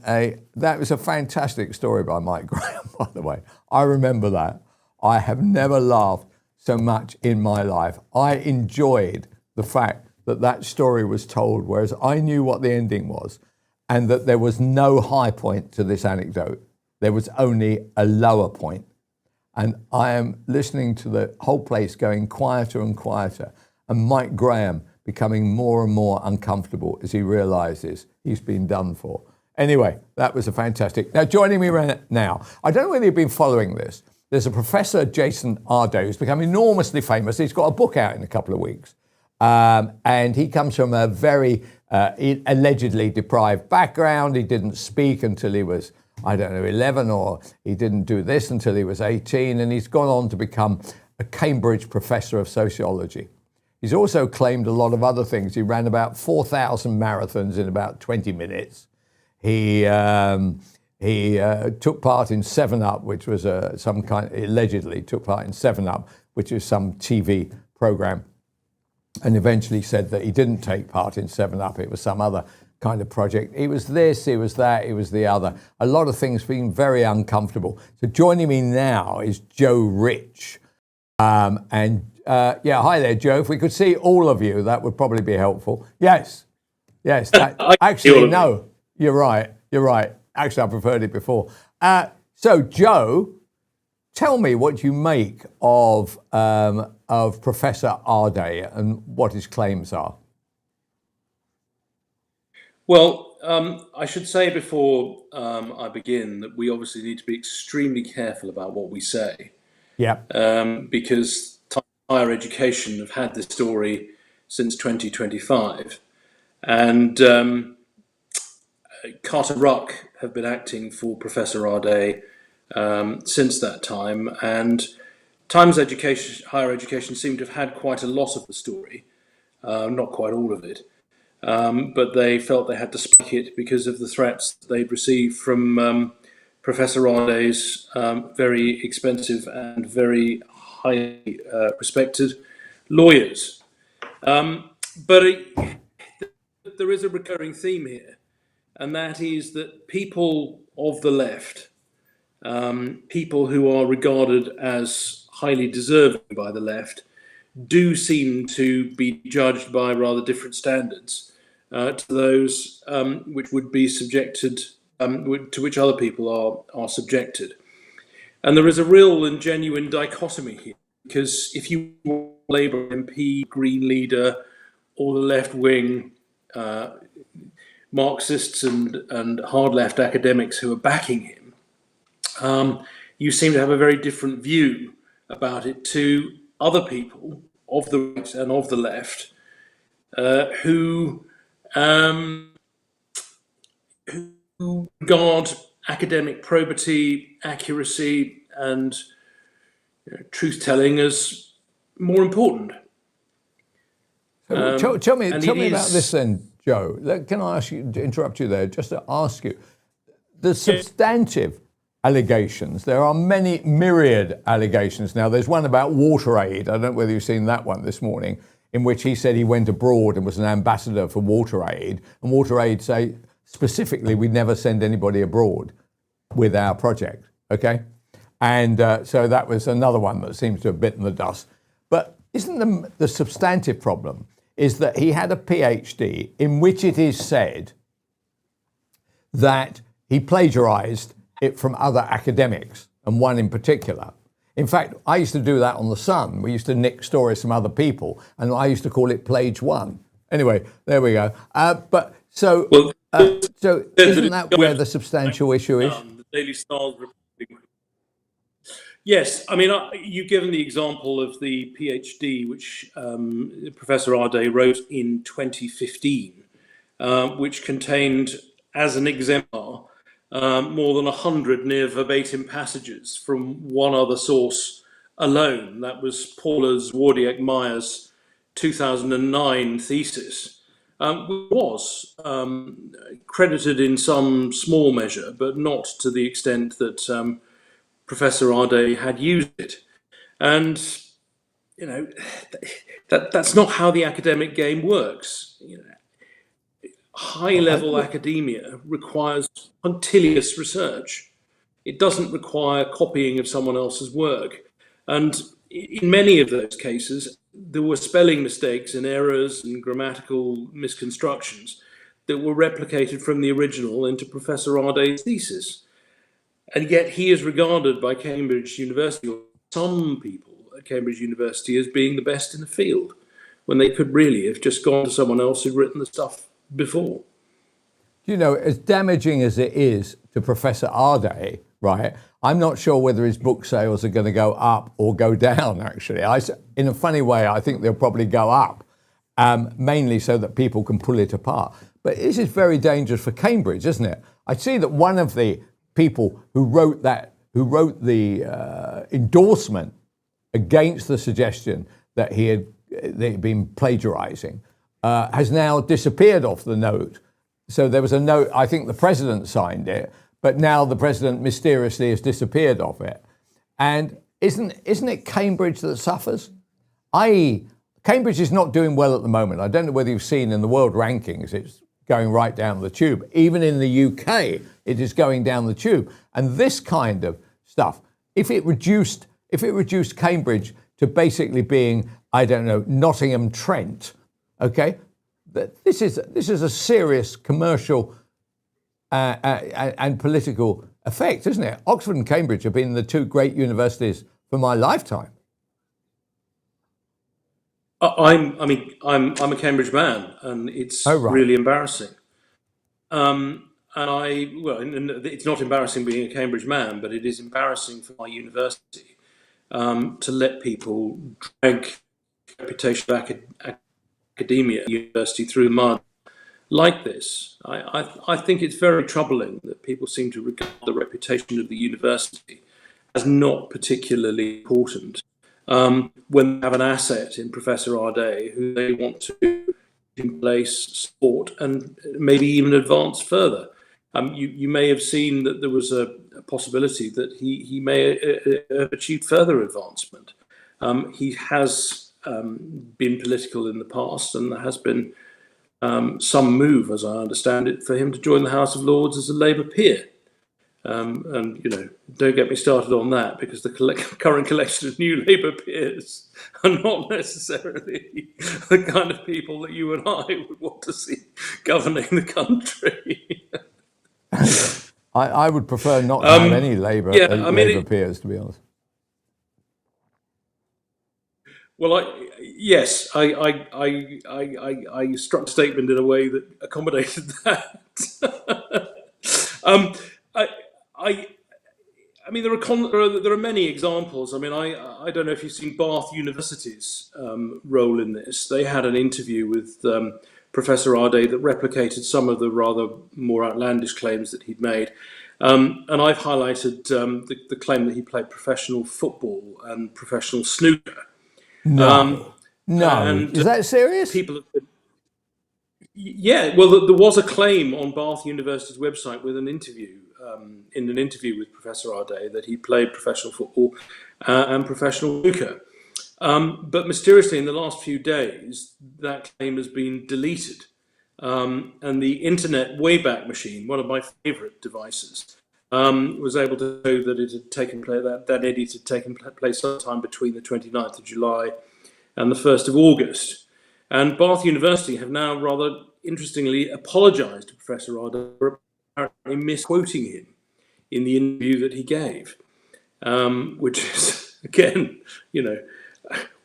Speaker 3: that was a fantastic story by Mike Graham, by the way. I remember that. I have never laughed so much in my life. I enjoyed the fact that story was told, whereas I knew what the ending was. and that there was no high point to this anecdote. There was only a lower point. And I am listening to the whole place going quieter and quieter, and Mike Graham becoming more and more uncomfortable as he realizes he's been done for. Anyway, that was a fantastic. Now, joining me right now, I don't know whether you've been following this. There's a Professor Jason Arde who's become enormously famous. He's got a book out in a couple of weeks. And he comes from a very allegedly deprived background. He didn't speak until he was, 11, or he didn't do this until he was 18. And he's gone on to become a Cambridge professor of sociology. He's also claimed a lot of other things. He ran about 4,000 marathons in about 20 minutes. He took part in 7-Up, which was allegedly took part in 7-Up, which is some TV program, and eventually said that he didn't take part in 7-Up. It was some other kind of project. It was this, it was that, it was the other. A lot of things being very uncomfortable. So joining me now is Joe Rich. Hi there, Joe. If we could see all of you, that would probably be helpful. Yes. Actually, no. You're right. Actually, I've heard it before. So, Joe, tell me what you make of Professor Arde and what his claims are.
Speaker 4: Well, I should say before I begin that we obviously need to be extremely careful about what we say.
Speaker 3: Yeah.
Speaker 4: Because higher education have had this story since 2025, and Carter Ruck have been acting for Professor Arde since that time, and Times Higher Education seem to have had quite a lot of the story, not quite all of it, but they felt they had to spike it because of the threats they'd received from Professor Arde's very expensive and very highly respected lawyers. But there is a recurring theme here. And that is that people of the left, people who are regarded as highly deserving by the left, do seem to be judged by rather different standards to those which would be subjected, to which other people are subjected. And there is a real and genuine dichotomy here, because if you were a Labour MP, Green leader, or the left-wing Marxists and hard left academics who are backing him, you seem to have a very different view about it to other people of the right and of the left who regard academic probity, accuracy, and truth-telling as more important.
Speaker 3: So tell me about this then, Joe. Can I ask you, to interrupt you there, just to ask you, the substantive allegations, there are many myriad allegations. Now, there's one about WaterAid. I don't know whether you've seen that one this morning, in which he said he went abroad and was an ambassador for WaterAid, and WaterAid say specifically we'd never send anybody abroad with our project, okay? And so that was another one that seems to have bitten the dust. But isn't the substantive problem is that he had a PhD in which it is said that he plagiarized it from other academics, and one in particular. In fact, I used to do that on The Sun. We used to nick stories from other people, and I used to call it Plage One. Anyway, there we go. So isn't that where the substantial issue is?
Speaker 4: The Daily Star's reporting. Yes, I mean, you've given the example of the PhD, which Professor Arde wrote in 2015, which contained, as an exemplar, more than 100 near verbatim passages from one other source alone. That was Paula Zwardiak-Meyer's 2009 thesis, which was credited in some small measure, but not to the extent that Professor Arde had used it. And, that's not how the academic game works. High-level academia requires punctilious research. It doesn't require copying of someone else's work. And in many of those cases, there were spelling mistakes and errors and grammatical misconstructions that were replicated from the original into Professor Arday's thesis. And yet he is regarded by Cambridge University, or some people at Cambridge University, as being the best in the field, when they could really have just gone to someone else who'd written the stuff before.
Speaker 3: You know, as damaging as it is to Professor Arday, right, I'm not sure whether his book sales are going to go up or go down, actually. In a funny way, I think they'll probably go up, mainly so that people can pull it apart. But this is very dangerous for Cambridge, isn't it? I see that one of the people who wrote the endorsement against the suggestion that they'd been plagiarizing has now disappeared off the note. So there was a note, I think the president signed it, but now the president mysteriously has disappeared off it. And isn't it Cambridge that suffers? Cambridge is not doing well at the moment. I don't know whether you've seen in the world rankings, it's going right down the tube. Even in the UK, it is going down the tube. And this kind of stuff, if it reduced Cambridge to basically being, I don't know, Nottingham Trent, okay? This is a serious commercial and political effect, isn't it? Oxford and Cambridge have been the two great universities for my lifetime.
Speaker 4: I'm a Cambridge man, and it's really embarrassing. And it's not embarrassing being a Cambridge man, but it is embarrassing for my university to let people drag the reputation of academia, university through the mud like this. I think it's very troubling that people seem to regard the reputation of the university as not particularly important when they have an asset in Professor Arday who they want to in place, support, and maybe even advance further. You may have seen that there was a possibility that he may have achieved further advancement. He has been political in the past, and there has been some move, as I understand it, for him to join the House of Lords as a Labour peer. And, you know, don't get me started on that, because the current collection of new Labour peers are not necessarily the kind of people that you and I would want to see governing the country.
Speaker 3: I would prefer not to have any Labour peers, to be honest.
Speaker 4: Well, I struck a statement in a way that accommodated that. I mean, there are many examples. I mean, I don't know if you've seen Bath University's role in this. They had an interview with Professor Arday that replicated some of the rather more outlandish claims that he'd made. And I've highlighted the claim that he played professional football and professional snooker.
Speaker 3: No. Is that serious?
Speaker 4: Yeah, well, there was a claim on Bath University's website with an interview, in an interview with Professor Arday, that he played professional football and professional snooker. But mysteriously, in the last few days, that claim has been deleted. And the Internet Wayback Machine, one of my favourite devices, was able to show that it had taken place, that edit had taken place sometime between the 29th of July and the 1st of August. And Bath University have now rather interestingly apologised to Professor Arday for apparently misquoting him in the interview that he gave, which is, again, you know,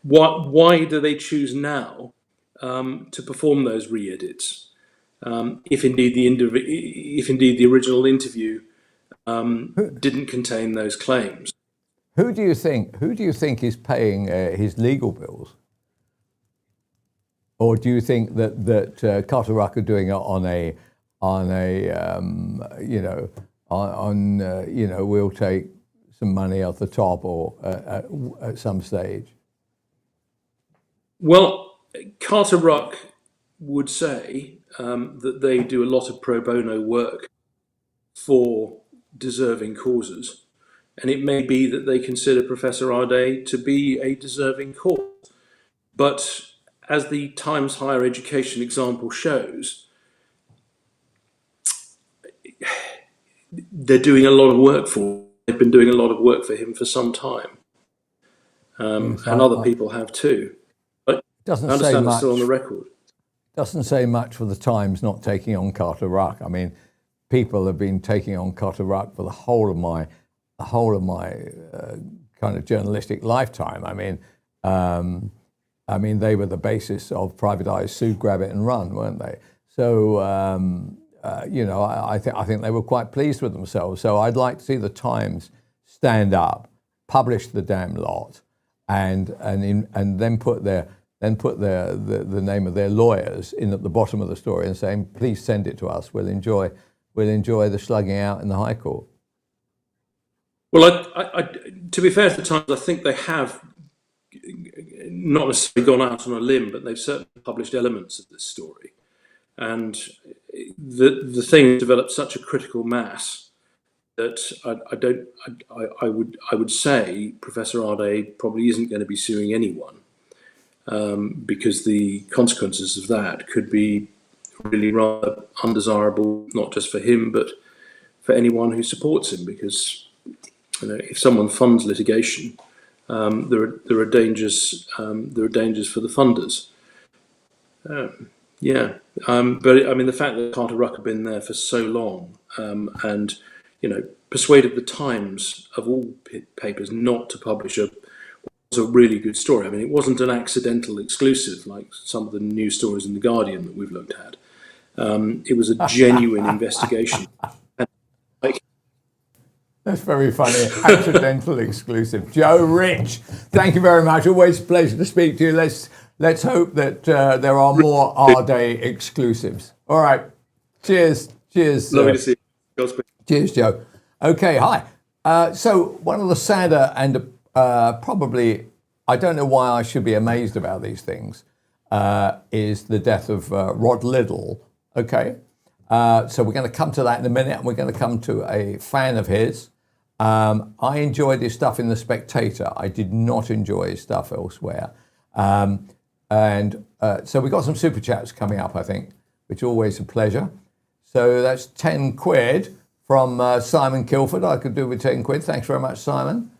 Speaker 4: why do they choose now to perform those re-edits if indeed the original interview didn't contain those claims?
Speaker 3: Who do you think is paying his legal bills? Or do you think that Carter Ruck are doing it we'll take some money off the top or at some stage?
Speaker 4: Well, Carter Ruck would say that they do a lot of pro bono work for deserving causes, and it may be that they consider Professor Arday to be a deserving cause. But as the Times Higher Education example shows, they're doing a lot of work for him. They've been doing a lot of work for him for some time, and other people have too. But
Speaker 3: doesn't
Speaker 4: I understand
Speaker 3: say much.
Speaker 4: it's still on the record.
Speaker 3: doesn't say much for the Times not taking on Carter Ruck. I mean, people have been taking on Carter Ruck for the whole of my kind of journalistic lifetime. I mean, they were the basis of Privatized, Sue, Grab It and Run, weren't they? So, I think they were quite pleased with themselves. So I'd like to see the Times stand up, publish the damn lot, and then put the name of their lawyers in at the bottom of the story and saying, please send it to us. We'll enjoy the slugging out in the High Court.
Speaker 4: Well, to be fair to the Times, I think they have not necessarily gone out on a limb, but they've certainly published elements of this story. And the thing developed such a critical mass that I would say Professor Ardé probably isn't going to be suing anyone, because the consequences of that could be really rather undesirable, not just for him, but for anyone who supports him. Because if someone funds litigation, there are dangers. There are dangers for the funders. But I mean, the fact that Carter Ruck had been there for so long, and persuaded the Times of all papers not to publish was a really good story. I mean, it wasn't an accidental exclusive like some of the news stories in the Guardian that we've looked at. It was a genuine investigation.
Speaker 3: That's very funny. Accidental exclusive. Joe Rich, thank you very much. Always a pleasure to speak to you. Let's hope that there are more Ardé exclusives. All right. Cheers.
Speaker 4: Lovely to see you.
Speaker 3: Cheers, Joe. Okay, hi. So one of the sadder and probably, I don't know why I should be amazed about these things, is the death of Rod Liddle. Okay. So we're going to come to that in a minute, and we're going to come to a fan of his. I enjoyed his stuff in The Spectator. I did not enjoy his stuff elsewhere. So we've got some super chats coming up, I think, which are always a pleasure. So that's 10 quid from Simon Kilford. I could do with 10 quid. Thanks very much, Simon.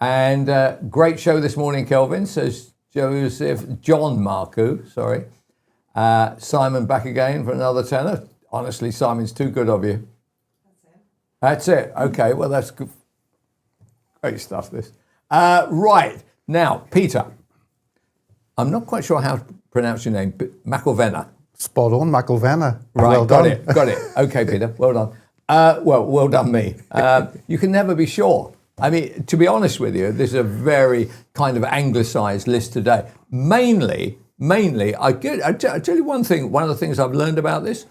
Speaker 3: And great show this morning, Kelvin, says John Marku, sorry. Simon back again for another tenner. Honestly, Simon's too good of you. That's it. Okay, well, that's good. Great stuff, this. Right. Now, Peter, I'm not quite sure how to pronounce your name, but McElvenna.
Speaker 15: Spot on, McElvenna.
Speaker 3: Right,
Speaker 15: well
Speaker 3: got
Speaker 15: done.
Speaker 3: it. Okay, Peter, well done. Well done, me. You can never be sure. I mean, to be honest with you, this is a very kind of anglicised list today. Mainly, I tell you one thing, one of the things I've learned about this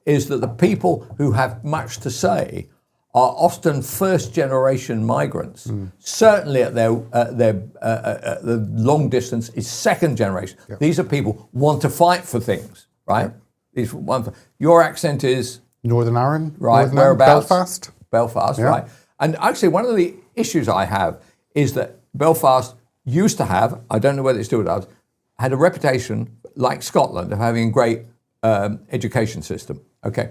Speaker 3: is that the people who have much to say are often first-generation migrants. Certainly at the long distance is second generation. Yep. These are people who want to fight for things, right? Yep. Your accent is?
Speaker 15: Northern Ireland.
Speaker 3: Right,
Speaker 15: Northern
Speaker 3: whereabouts?
Speaker 15: Belfast.
Speaker 3: Belfast,
Speaker 15: yeah.
Speaker 3: Right. And actually one of the issues I have is that Belfast used to have, I don't know whether it still does, had a reputation, like Scotland, of having a great education system. Okay.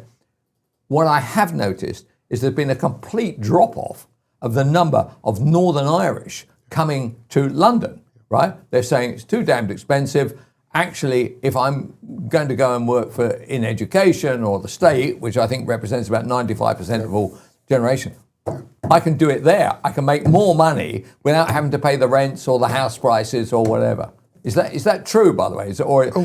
Speaker 3: What I have noticed is there's been a complete drop-off of the number of Northern Irish coming to London, right? They're saying it's too damned expensive. Actually, if I'm going to go and work in education or the state, which I think represents about 95% of all generation, I can do it there. I can make more money without having to pay the rents or the house prices or whatever. Is that true, by the way?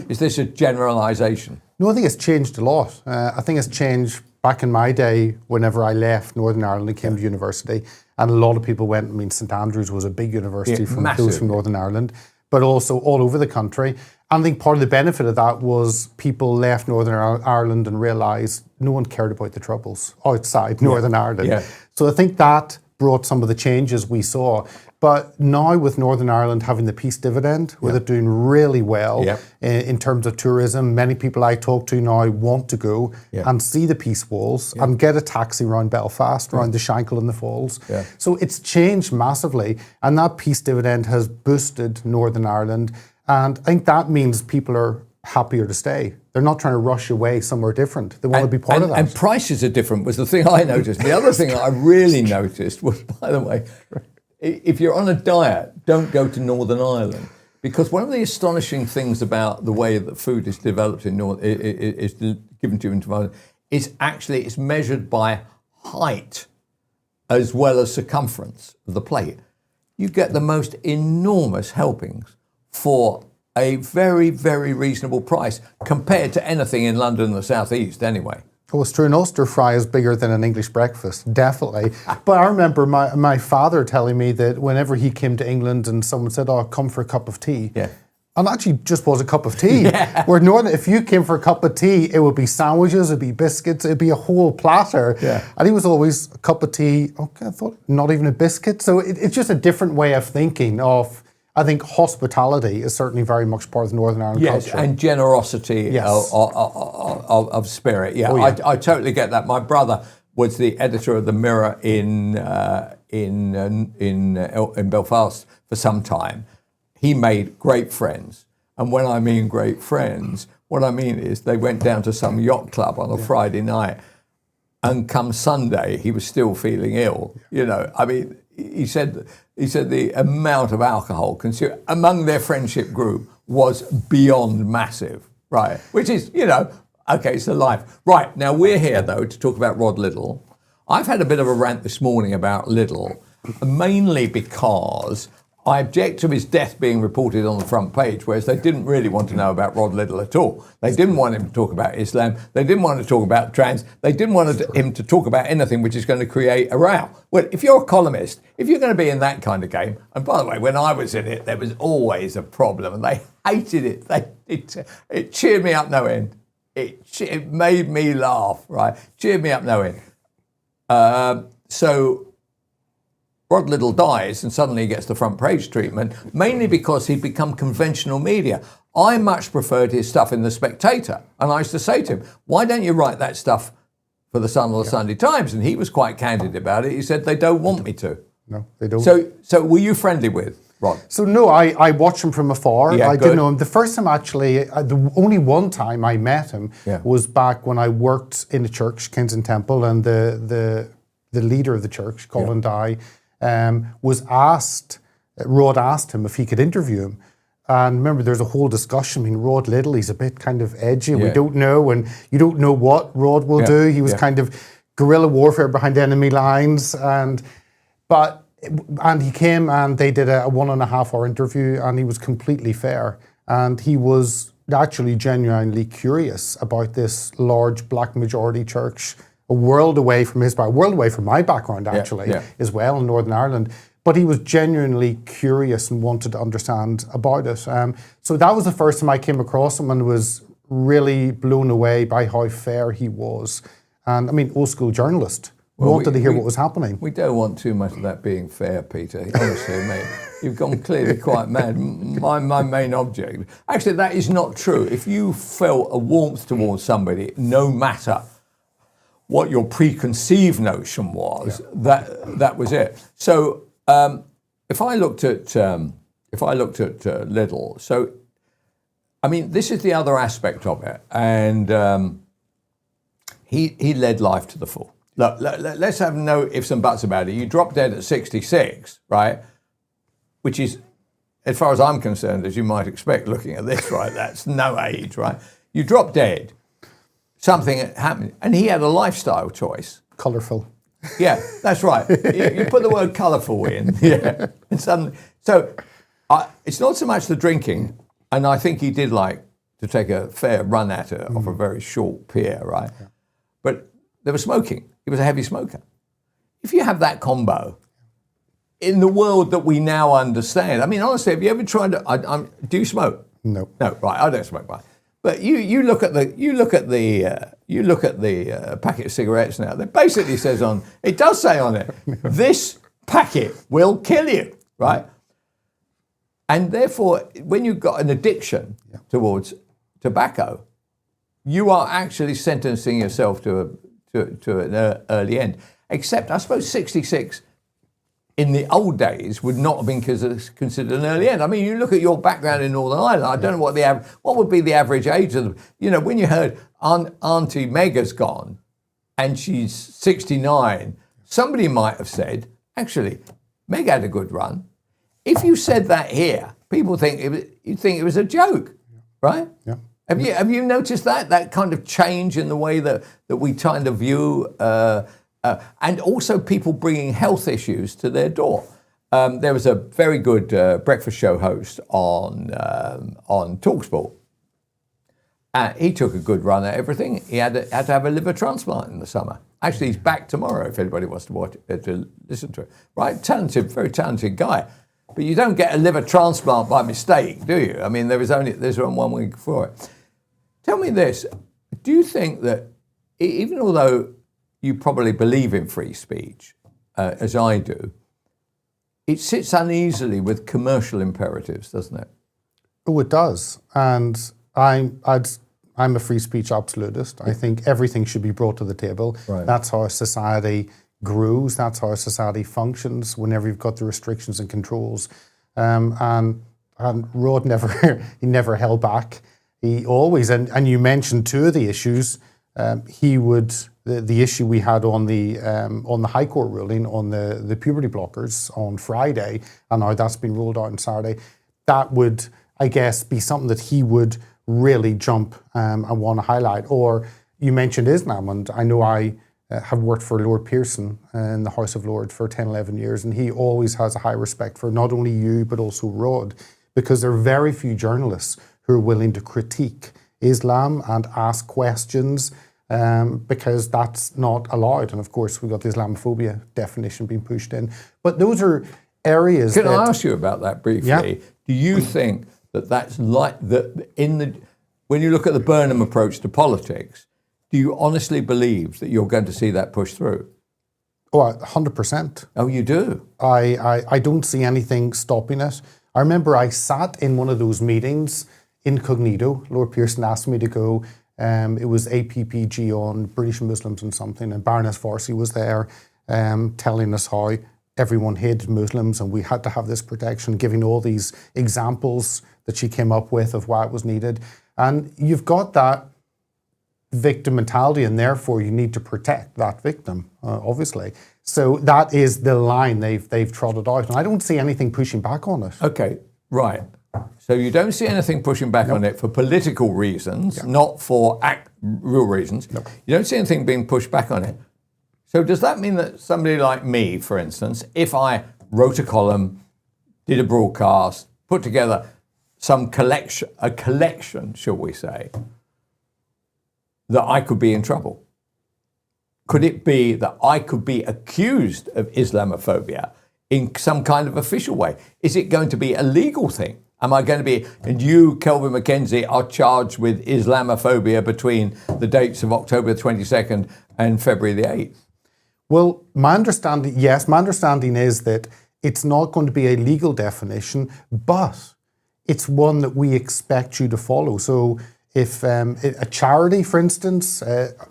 Speaker 3: Is this a generalisation?
Speaker 15: No, I think it's changed a lot. I think it's changed back in my day, whenever I left Northern Ireland and came to university, and a lot of people went, I mean, St Andrews was a big university from those from Northern Ireland, but also all over the country. And I think part of the benefit of that was people left Northern Ireland and realised no one cared about the troubles outside Northern Ireland. Yeah. So I think that brought some of the changes we saw. But now with Northern Ireland having the peace dividend, with it doing really well in terms of tourism, many people I talk to now want to go and see the peace walls and get a taxi around Belfast, around the Shankill and the Falls. Yeah. So it's changed massively, and that peace dividend has boosted Northern Ireland. And I think that means people are happier to stay. They're not trying to rush away somewhere different. They want to be part of that.
Speaker 3: And prices are different was the thing I noticed. The other thing I really noticed was, by the way, if you're on a diet, don't go to Northern Ireland, Because one of the astonishing things about the way that food is developed in North is given to you in Northern is actually it's measured by height as well as circumference of the plate. You get the most enormous helpings for a very, very reasonable price compared to anything in London and the South East anyway.
Speaker 15: Oh, it's true. An oyster fry is bigger than an English breakfast, definitely. But I remember my father telling me that whenever he came to England and someone said, "Oh, come for a cup of tea," and actually just was a cup of tea. Where Northern, if you came for a cup of tea, it would be sandwiches, it'd be biscuits, it'd be a whole platter. And he was always a cup of tea. Okay, I thought not even a biscuit. So it's just a different way of thinking of. I think hospitality is certainly very much part of the Northern Ireland culture.
Speaker 3: And generosity of spirit. Yeah, I totally get that. My brother was the editor of the Mirror in Belfast for some time. He made great friends, and when I mean great friends, what I mean is they went down to some yacht club on a Friday night, and come Sunday he was still feeling ill. You know, I mean. He said the amount of alcohol consumed among their friendship group was beyond massive, right? Which is, you know, okay, it's the life. Right, now we're here, though, to talk about Rod Liddle. I've had a bit of a rant this morning about Liddle, mainly because I object to his death being reported on the front page, whereas they didn't really want to know about Rod Liddle at all. They didn't want him to talk about Islam. They didn't want to talk about trans. They didn't want him to talk about anything which is going to create a row. Well, if you're a columnist, if you're going to be in that kind of game, and by the way, when I was in it, there was always a problem, and they hated it. It cheered me up no end. It made me laugh, right? Cheered me up no end. So Rod Liddle dies and suddenly he gets the front page treatment, mainly because he'd become conventional media. I much preferred his stuff in The Spectator. And I used to say to him, why don't you write that stuff for the Sun or the Sunday Times? And he was quite candid about it. He said, they don't want me to.
Speaker 15: No, they don't.
Speaker 3: So were you friendly with Rod?
Speaker 15: So no, I watched him from afar.
Speaker 3: Yeah,
Speaker 15: I didn't know him. The first time actually, the only one time I met him was back when I worked in the church, Kensington Temple, and the leader of the church, Colin Dye, was asked, Rod asked him if he could interview him. And remember, there's a whole discussion. I mean, Rod Liddle, he's a bit kind of edgy. We don't know, and you don't know what Rod will do. He was kind of guerrilla warfare behind enemy lines. And he came and they did a 1.5 hour interview, and he was completely fair. And he was actually genuinely curious about this large black majority church, a world away from his background, world away from my background actually as well in Northern Ireland. But he was genuinely curious and wanted to understand about it. So that was the first time I came across him and was really blown away by how fair he was. And I mean, old school journalist. Wanted to hear what was happening.
Speaker 3: We don't want too much of that being fair, Peter. Honestly, mate, you've gone clearly quite mad. My main object, actually, that is not true. If you felt a warmth towards somebody, no matter what your preconceived notion was, that was it. So if I looked at Liddle, so I mean, this is the other aspect of it, and he led life to the full. Look, let's have no ifs and buts about it. You dropped dead at 66, right? Which is, as far as I'm concerned, as you might expect looking at this, right? That's no age, right? You drop dead. Something happened, and he had a lifestyle choice.
Speaker 15: Colourful.
Speaker 3: Yeah, that's right. You put the word colourful in, and suddenly, it's not so much the drinking, and I think he did like to take a fair run at it off a very short pier, right? Yeah. But there was smoking. He was a heavy smoker. If you have that combo in the world that we now understand, I mean, honestly, have you ever tried to? Do you smoke?
Speaker 15: No.
Speaker 3: No, right. I don't smoke, right. But you look at the packet of cigarettes now. That basically says it does say on it, this packet will kill you, right? And therefore, when you've got an addiction towards tobacco, you are actually sentencing yourself to an early end. Except, I suppose, 66 in the old days would not have been considered an early end. I mean, you look at your background in Northern Ireland. I don't know what would be the average age of them. When you heard Auntie Meg has gone and she's 69, somebody might have said, actually, Meg had a good run. If you said that here, people think you think it was a joke, right?
Speaker 15: Yeah.
Speaker 3: Have you noticed that kind of change in the way that we kind of view, and also people bringing health issues to their door? There was a very good breakfast show host on TalkSport. He took a good run at everything. He had to have a liver transplant in the summer. Actually, he's back tomorrow if anybody wants to watch it, to listen to it. Right, talented, very talented guy. But you don't get a liver transplant by mistake, do you? I mean, there's only one week for it. Tell me this: do you think that, even although you probably believe in free speech, as I do, it sits uneasily with commercial imperatives, doesn't it?
Speaker 15: Oh, it does. And I'm a free speech absolutist. I think everything should be brought to the table.
Speaker 3: Right.
Speaker 15: That's how a society grows. That's how a society functions whenever you've got the restrictions and controls. And Rod never held back. He always, and you mentioned two of the issues. The issue we had on the High Court ruling on the puberty blockers on Friday, and now that's been ruled out on Saturday. That would, I guess, be something that he would really jump and want to highlight. Or you mentioned Islam, and I know I have worked for Lord Pearson in the House of Lords for 10, 11 years, and he always has a high respect for not only you, but also Rod, because there are very few journalists who are willing to critique Islam and ask questions, because that's not allowed. And of course, we've got the Islamophobia definition being pushed in. But those are areas
Speaker 3: Can I ask you about that briefly?
Speaker 15: Yeah.
Speaker 3: Do you think that that's like when you look at the Burnham approach to politics, do you honestly believe that you're going to see that push through?
Speaker 15: Oh, 100%.
Speaker 3: Oh, you do?
Speaker 15: I don't see anything stopping it. I remember I sat in one of those meetings incognito. Lord Pearson asked me to go. It was APPG on British Muslims and something, and Baroness Farsi was there telling us how everyone hated Muslims and we had to have this protection, giving all these examples that she came up with of why it was needed. And you've got that victim mentality, and therefore you need to protect that victim, obviously. So that is the line they've trotted out, and I don't see anything pushing back on it.
Speaker 3: Okay, right. So you don't see anything pushing back on it for political reasons, not for real reasons. You don't see anything being pushed back on it. So does that mean that somebody like me, for instance, if I wrote a column, did a broadcast, put together a collection, shall we say, that I could be in trouble? Could it be that I could be accused of Islamophobia in some kind of official way? Is it going to be a legal thing? Am I going to be, and you, Kelvin McKenzie, are charged with Islamophobia between the dates of October 22nd and February the 8th?
Speaker 15: Well, my understanding is that it's not going to be a legal definition, but it's one that we expect you to follow. So if a charity, for instance,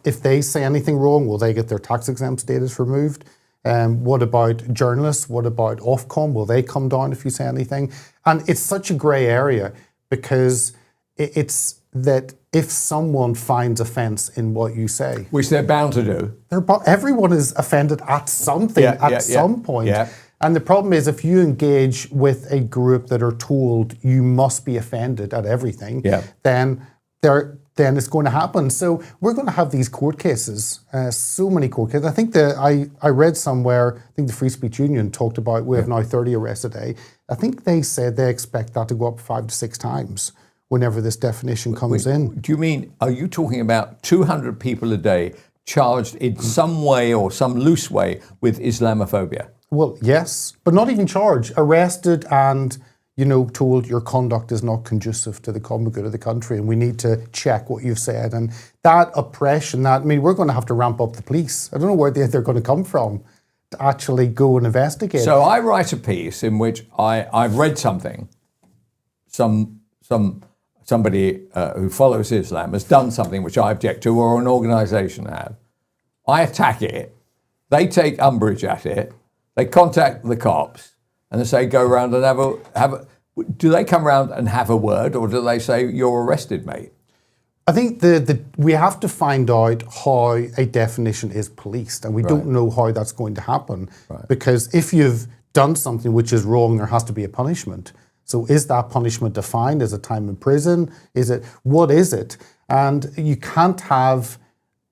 Speaker 15: if they say anything wrong, will they get their tax exempt status removed? What about journalists? What about Ofcom? Will they come down if you say anything? And it's such a grey area because it's that if someone finds offence in what you say,
Speaker 3: which they're bound to do,
Speaker 15: everyone is offended at something at some point. Yeah. And the problem is if you engage with a group that are told you must be offended at everything, then it's going to happen. So we're going to have these court cases, so many court cases. I think I read somewhere, I think the Free Speech Union talked about we have now 30 arrests a day. I think they said they expect that to go up 5 to 6 times whenever this definition comes in.
Speaker 3: Do you mean, are you talking about 200 people a day charged in some way or some loose way with Islamophobia?
Speaker 15: Well, yes, but not even charged, arrested and told your conduct is not conducive to the common good of the country and we need to check what you've said. And that oppression, we're going to have to ramp up the police. I don't know where they're going to come from to actually go and investigate.
Speaker 3: So I write a piece in which I've read something, somebody who follows Islam has done something which I object to, or an organisation have. I attack it, they take umbrage at it, they contact the cops, and they say, go around and have a. Do they come around and have a word, or do they say, you're arrested, mate?
Speaker 15: I think we have to find out how a definition is policed, and we don't know how that's going to happen. Because if you've done something which is wrong, there has to be a punishment. So is that punishment defined? Is it time in prison? What is it? And you can't have,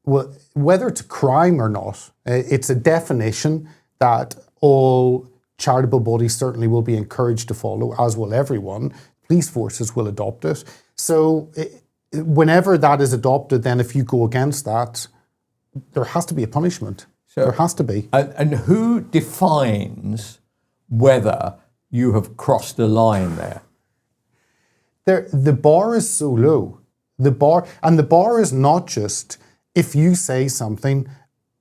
Speaker 15: whether it's a crime or not, it's a definition that all charitable bodies certainly will be encouraged to follow, as will everyone. Police forces will adopt it. So whenever that is adopted, then if you go against that, there has to be a punishment. So, there has to be.
Speaker 3: And who defines whether you have crossed a line there?
Speaker 15: The bar is so low. The bar is not just if you say something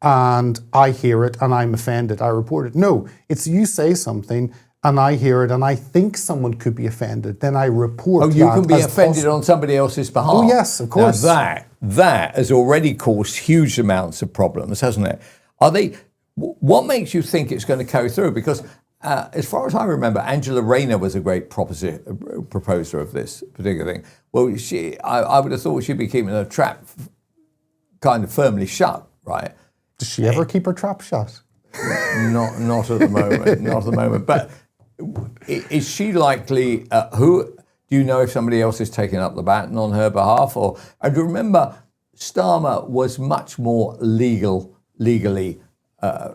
Speaker 15: and I hear it and I'm offended, I report it. No, it's you say something and I hear it and I think someone could be offended, then I report.
Speaker 3: Oh, you can be offended on somebody else's behalf.
Speaker 15: Oh yes, of course.
Speaker 3: Now that has already caused huge amounts of problems, hasn't it? What makes you think it's going to carry through? Because as far as I remember, Angela Rayner was a great proposer of this particular thing. Well, I would have thought she'd be keeping her trap kind of firmly shut, right?
Speaker 15: Does she ever keep her trap shut?
Speaker 3: Not at the moment. Not at the moment. But is she likely? Do you know if somebody else is taking up the baton on her behalf? And remember, Starmer was much more legally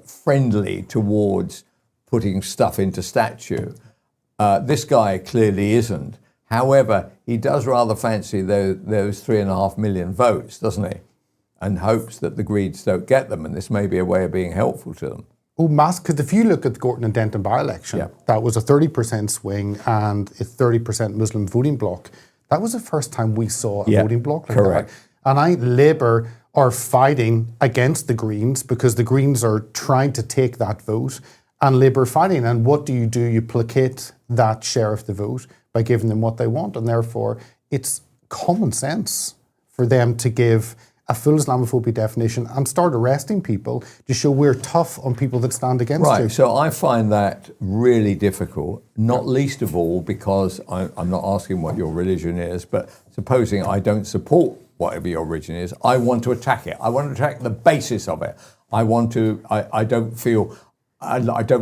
Speaker 3: friendly towards putting stuff into statute. This guy clearly isn't. However, he does rather fancy those 3.5 million votes, doesn't he? And hopes that the Greens don't get them, and this may be a way of being helpful to them.
Speaker 15: Oh, because if you look at the Gorton and Denton by-election, that was a 30% swing and a 30% Muslim voting bloc. That was the first time we saw a voting bloc like
Speaker 3: correct.
Speaker 15: that. And Labour are fighting against the Greens because the Greens are trying to take that vote, and Labour are fighting. And what do? You placate that share of the vote by giving them what they want, and therefore it's common sense for them to give a full Islamophobia definition and start arresting people to show we're tough on people that stand against you.
Speaker 3: Right, so I find that really difficult, not least of all because I'm not asking what your religion is, but supposing I don't support whatever your religion is, I want to attack it. I want to attack the basis of it. I don't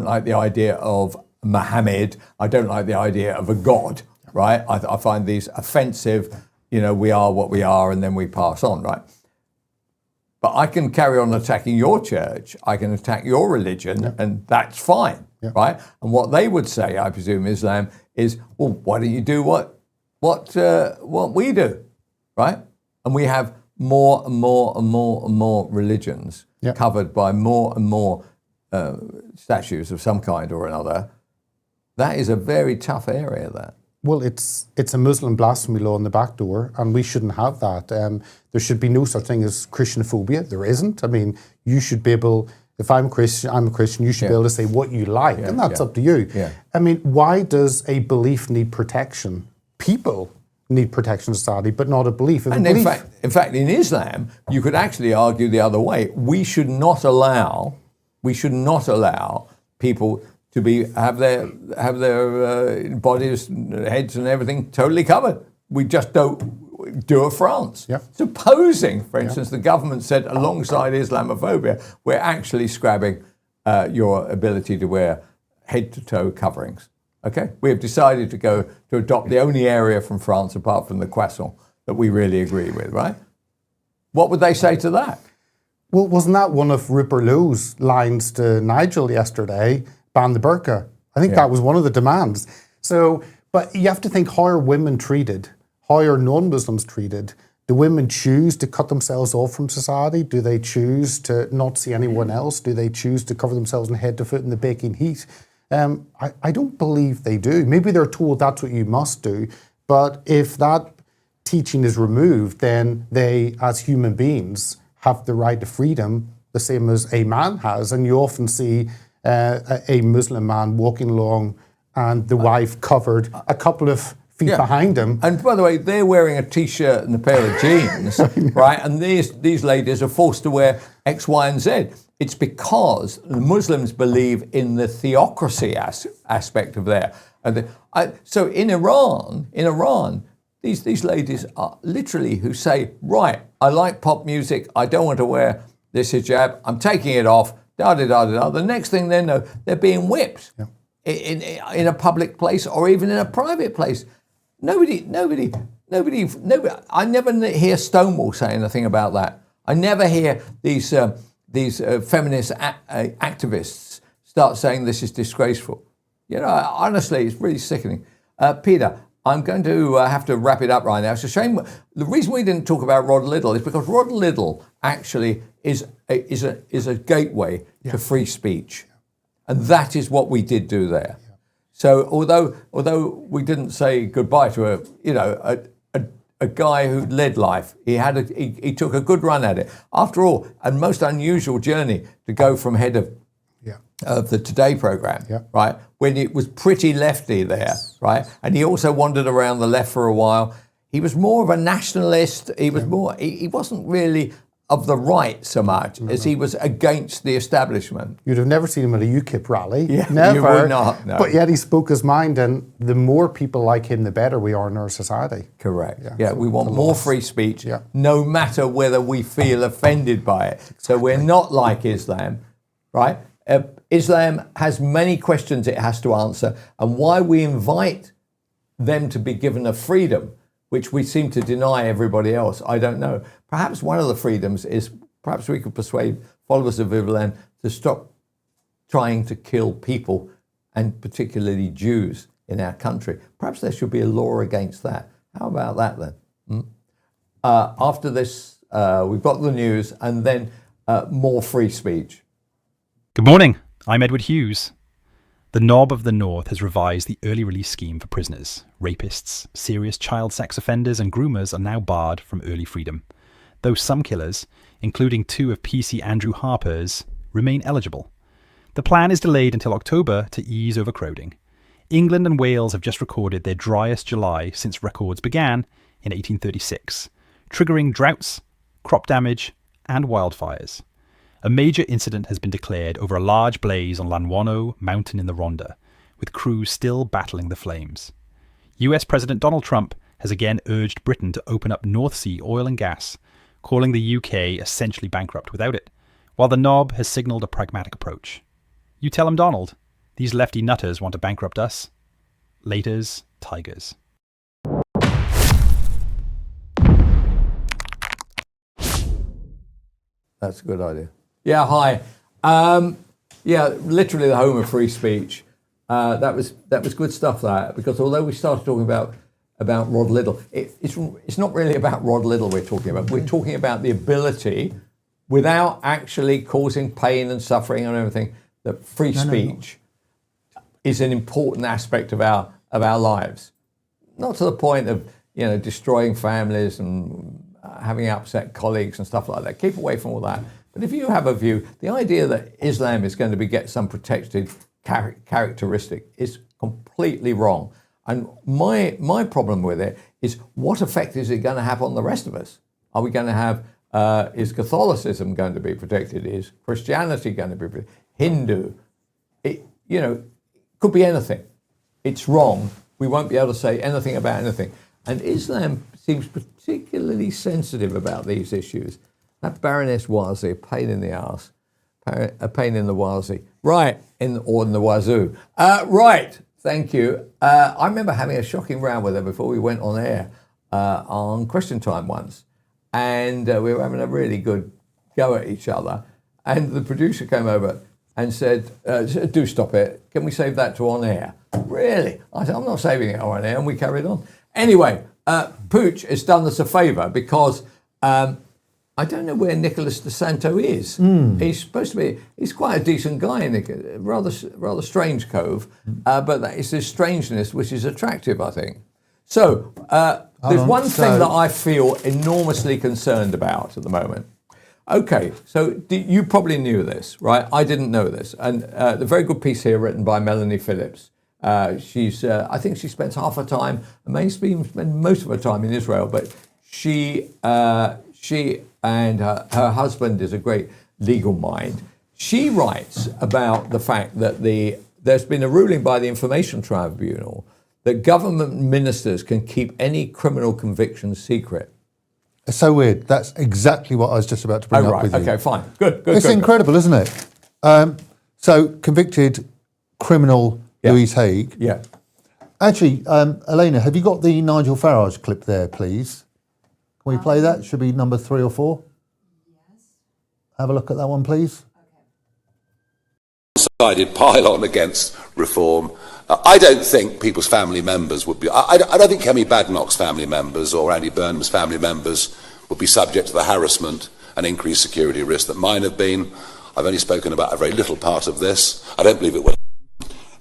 Speaker 3: like the idea of Muhammad. I don't like the idea of a God, right? I find these offensive, we are what we are and then we pass on, right? But I can carry on attacking your church, I can attack your religion, and that's fine, right? And what they would say, I presume, Islam, is, well, why don't you do what we do, right? And we have more and more and more and more religions covered by more and more statues of some kind or another. That is a very tough area, that.
Speaker 15: Well, it's a Muslim blasphemy law in the back door, and we shouldn't have that. There should be no such thing as Christianophobia. There isn't. I mean, you should be able, if I'm a Christian, you should be able to say what you like, and that's up to you. I mean, why does a belief need protection? People need protection in society, but not a belief.
Speaker 3: In fact, in Islam, you could actually argue the other way. We should not allow people to have their bodies, heads, and everything totally covered. We just don't do a France. Supposing, for instance, the government said alongside Islamophobia, we're actually scrapping your ability to wear head-to-toe coverings. Okay, we have decided to adopt the only area from France, apart from the croissant, that we really agree with. Right? What would they say to that?
Speaker 15: Well, wasn't that one of Rupert Lowe's lines to Nigel yesterday? Ban the burqa. I think that was one of the demands. So, but you have to think, how are women treated? How are non-Muslims treated? Do women choose to cut themselves off from society? Do they choose to not see anyone else? Do they choose to cover themselves from head to foot in the baking heat? I don't believe they do. Maybe they're told that's what you must do. But if that teaching is removed, then they, as human beings, have the right to freedom, the same as a man has. And you often see a Muslim man walking along and the wife covered a couple of feet behind him.
Speaker 3: And by the way, they're wearing a T-shirt and a pair of jeans, right? And these ladies are forced to wear X, Y, and Z. It's because the Muslims believe in the theocracy aspect of there. So in Iran, these ladies are literally who say, right, I like pop music, I don't want to wear this hijab, I'm taking it off, da-da-da-da-da. The next thing they know, they're being whipped. in a public place or even in a private place. Nobody. I never hear Stonewall say anything about that. I never hear these feminist activists start saying this is disgraceful. You know, honestly, it's really sickening. Peter, I'm going to have to wrap it up right now. It's a shame. The reason we didn't talk about Rod Liddle is because Rod Liddle actually is a gateway to free speech, and that is what we did do there. Yeah. So although we didn't say goodbye to a guy who led life, he took a good run at it. After all, a most unusual journey to go from head of the Today program, right? When it was pretty lefty there, right? And he also wandered around the left for a while. He was more of a nationalist. He was more. He wasn't really of the right so much as he was against the establishment.
Speaker 15: You'd have never seen him at a UKIP rally.
Speaker 3: Yeah,
Speaker 15: never.
Speaker 3: you would not. No.
Speaker 15: But yet he spoke his mind, and the more people like him, the better we are in our society.
Speaker 3: Correct. Yeah, we want more free speech, no matter whether we feel offended by it. Exactly. So we're not like Islam, right? Islam has many questions it has to answer, and why we invite them to be given a freedom which we seem to deny everybody else, I don't know. Perhaps one of the freedoms is perhaps we could persuade followers of Islam to stop trying to kill people, and particularly Jews, in our country. Perhaps there should be a law against that. How about that then? After this, we've got the news and then more free speech.
Speaker 5: Good morning. I'm Edward Hughes. The Knob of the North has revised the early release scheme for prisoners. Rapists, serious child sex offenders and groomers are now barred from early freedom, though some killers, including 2 of PC Andrew Harper's, remain eligible. The plan is delayed until October to ease overcrowding. England and Wales have just recorded their driest July since records began in 1836, triggering droughts, crop damage and wildfires. A major incident has been declared over a large blaze on Llanwano mountain in the Rhondda, with crews still battling the flames. US President Donald Trump has again urged Britain to open up North Sea oil and gas, calling the UK essentially bankrupt without it, while the Knob has signalled a pragmatic approach. You tell him, Donald, these lefty nutters want to bankrupt us. Laters, tigers.
Speaker 3: That's a good idea. Yeah, hi. Literally the home of free speech. That was good stuff, that, because although we started talking about Rod Liddle, it's not really about Rod Liddle we're talking about. We're talking about the ability, without actually causing pain and suffering and everything, that free speech is an important aspect of our lives. Not to the point of destroying families and having upset colleagues and stuff like that. Keep away from all that. But if you have a view, the idea that Islam is going to get some protected characteristic is completely wrong. And my problem with it is, what effect is it going to have on the rest of us? Are we going to have, is Catholicism going to be protected? Is Christianity going to be protected? Hindu? It could be anything. It's wrong. We won't be able to say anything about anything. And Islam seems particularly sensitive about these issues. That Baroness Wazi, a pain in the arse, a pain in the Wazi. Right, or in the wazoo. Right, thank you. I remember having a shocking row with her before we went on air on Question Time once. And we were having a really good go at each other. And the producer came over and said, do stop it. Can we save that to on air? Really? I said, I'm not saving it on air. And we carried on. Anyway, Pooch has done us a favour because I don't know where Nicholas DeSanto is. He's supposed to be, he's quite a decent guy, rather strange cove, but it's his strangeness which is attractive, I think. So, there's one thing that I feel enormously concerned about at the moment. Okay, so you probably knew this, right? I didn't know this. And the very good piece here written by Melanie Phillips. I think she spends half her time, maybe spend most of her time in Israel, but she and her husband is a great legal mind. She writes about the fact that there's been a ruling by the Information Tribunal that government ministers can keep any criminal convictions secret.
Speaker 6: It's so weird. That's exactly what I was just about to bring up with you.
Speaker 3: Okay, fine. Good.
Speaker 6: It's incredible, isn't it? So convicted criminal Louise Haigh.
Speaker 3: Yeah.
Speaker 6: Actually, Elena, have you got the Nigel Farage clip there, please? Can we play that? Should be number 3 or 4. Yes. Have a look at that one, please.
Speaker 11: Decided pile-on against reform. I don't think people's family members would be. I don't think Kemi Badenoch's family members or Andy Burnham's family members would be subject to the harassment and increased security risk that mine have been. I've only spoken about a very little part of this. I don't believe it will.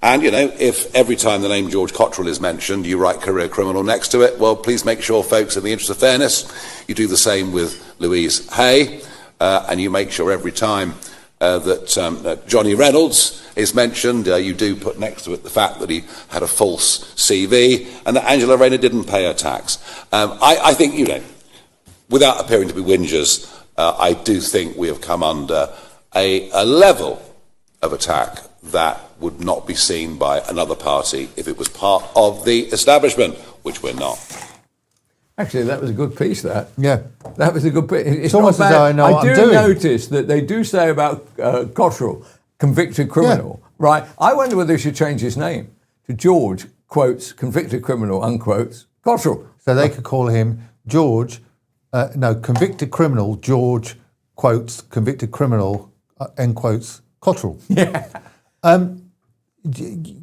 Speaker 11: And, you know, if every time the name George Cottrell is mentioned, you write career criminal next to it, well, please make sure, folks, in the interest of fairness, you do the same with Louise Haigh, and you make sure every time that Johnny Reynolds is mentioned, you do put next to it the fact that he had a false CV and that Angela Rayner didn't pay her tax. I think, you know, without appearing to be whingers, I do think we have come under a level of attack that would not be seen by another party if it was part of the establishment, which we're not.
Speaker 3: Actually, that was a good piece, that.
Speaker 6: Yeah.
Speaker 3: That was a good piece. It's
Speaker 6: almost
Speaker 3: not
Speaker 6: as
Speaker 3: bad.
Speaker 6: though I know what I'm doing.
Speaker 3: Notice that they do say about Cottrell, convicted criminal, right? I wonder whether they should change his name to George, quotes, convicted criminal, unquotes, Cottrell.
Speaker 6: So they could call him George, convicted criminal, George, quotes, convicted criminal, end quotes, Cottrell.
Speaker 3: Yeah.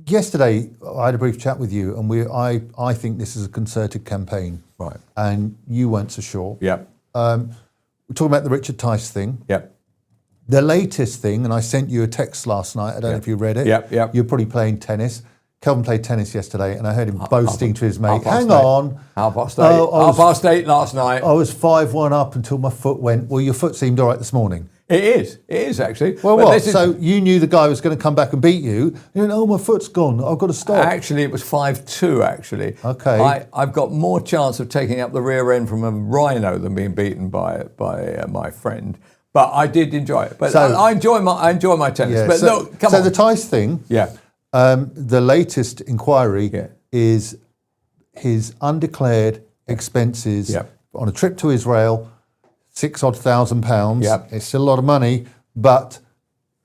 Speaker 6: Yesterday, I had a brief chat with you, and I think this is a concerted campaign.
Speaker 3: Right.
Speaker 6: And you weren't so sure.
Speaker 3: Yep.
Speaker 6: We're talking about the Richard Tice thing.
Speaker 3: Yep.
Speaker 6: The latest thing, and I sent you a text last night, I don't know if you read it.
Speaker 3: Yep.
Speaker 6: You're probably playing tennis. Kelvin played tennis yesterday, and I heard him boasting to his mate, hang
Speaker 3: 8:30.
Speaker 6: on.
Speaker 3: 8:30. 8:30 last night.
Speaker 6: I was 5-1 up until my foot went, well, your foot seemed all right this morning.
Speaker 3: It is actually.
Speaker 6: Well, what? So you knew the guy was going to come back and beat you. You went, oh, my foot's gone. I've got to stop.
Speaker 3: Actually, it was 5-2, actually.
Speaker 6: Okay.
Speaker 3: I've got more chance of taking up the rear end from a rhino than being beaten by my friend. But I did enjoy it. But
Speaker 6: So-
Speaker 3: I enjoy my tennis.
Speaker 6: Yeah,
Speaker 3: But
Speaker 6: so,
Speaker 3: look, come
Speaker 6: so
Speaker 3: on.
Speaker 6: the Tice thing,
Speaker 3: Yeah.
Speaker 6: the latest inquiry is his undeclared expenses on a trip to Israel, £6,000.
Speaker 3: Yep.
Speaker 6: It's still a lot of money, but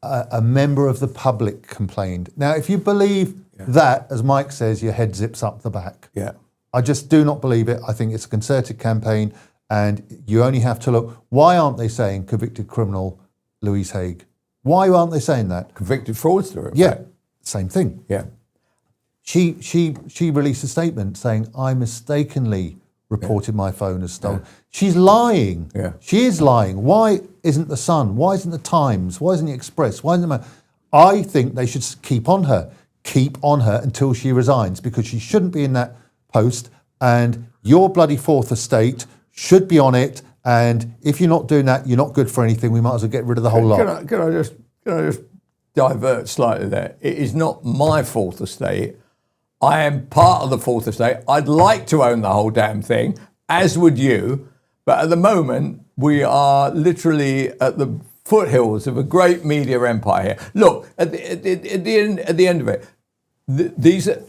Speaker 6: a member of the public complained. Now, if you believe that, as Mike says, your head zips up the back.
Speaker 3: Yeah.
Speaker 6: I just do not believe it. I think it's a concerted campaign, and you only have to look. Why aren't they saying convicted criminal Louise Haigh? Why aren't they saying that?
Speaker 3: Convicted fraudster.
Speaker 6: Yeah, same thing.
Speaker 3: Yeah.
Speaker 6: She released a statement saying, I mistakenly reported my phone as stolen. She's lying.
Speaker 3: Yeah.
Speaker 6: She is lying. Why isn't the Sun? Why isn't the Times? Why isn't the Express? Why isn't the... I think they should keep on her until she resigns, because she shouldn't be in that post, and your bloody fourth estate should be on it, and if you're not doing that, you're not good for anything. We might as well get rid of the whole lot.
Speaker 3: Can I just divert slightly there? It is not my fourth estate. I am part of the fourth estate. I'd like to own the whole damn thing, as would you. But at the moment, we are literally at the foothills of a great media empire here. Look, at the end of it,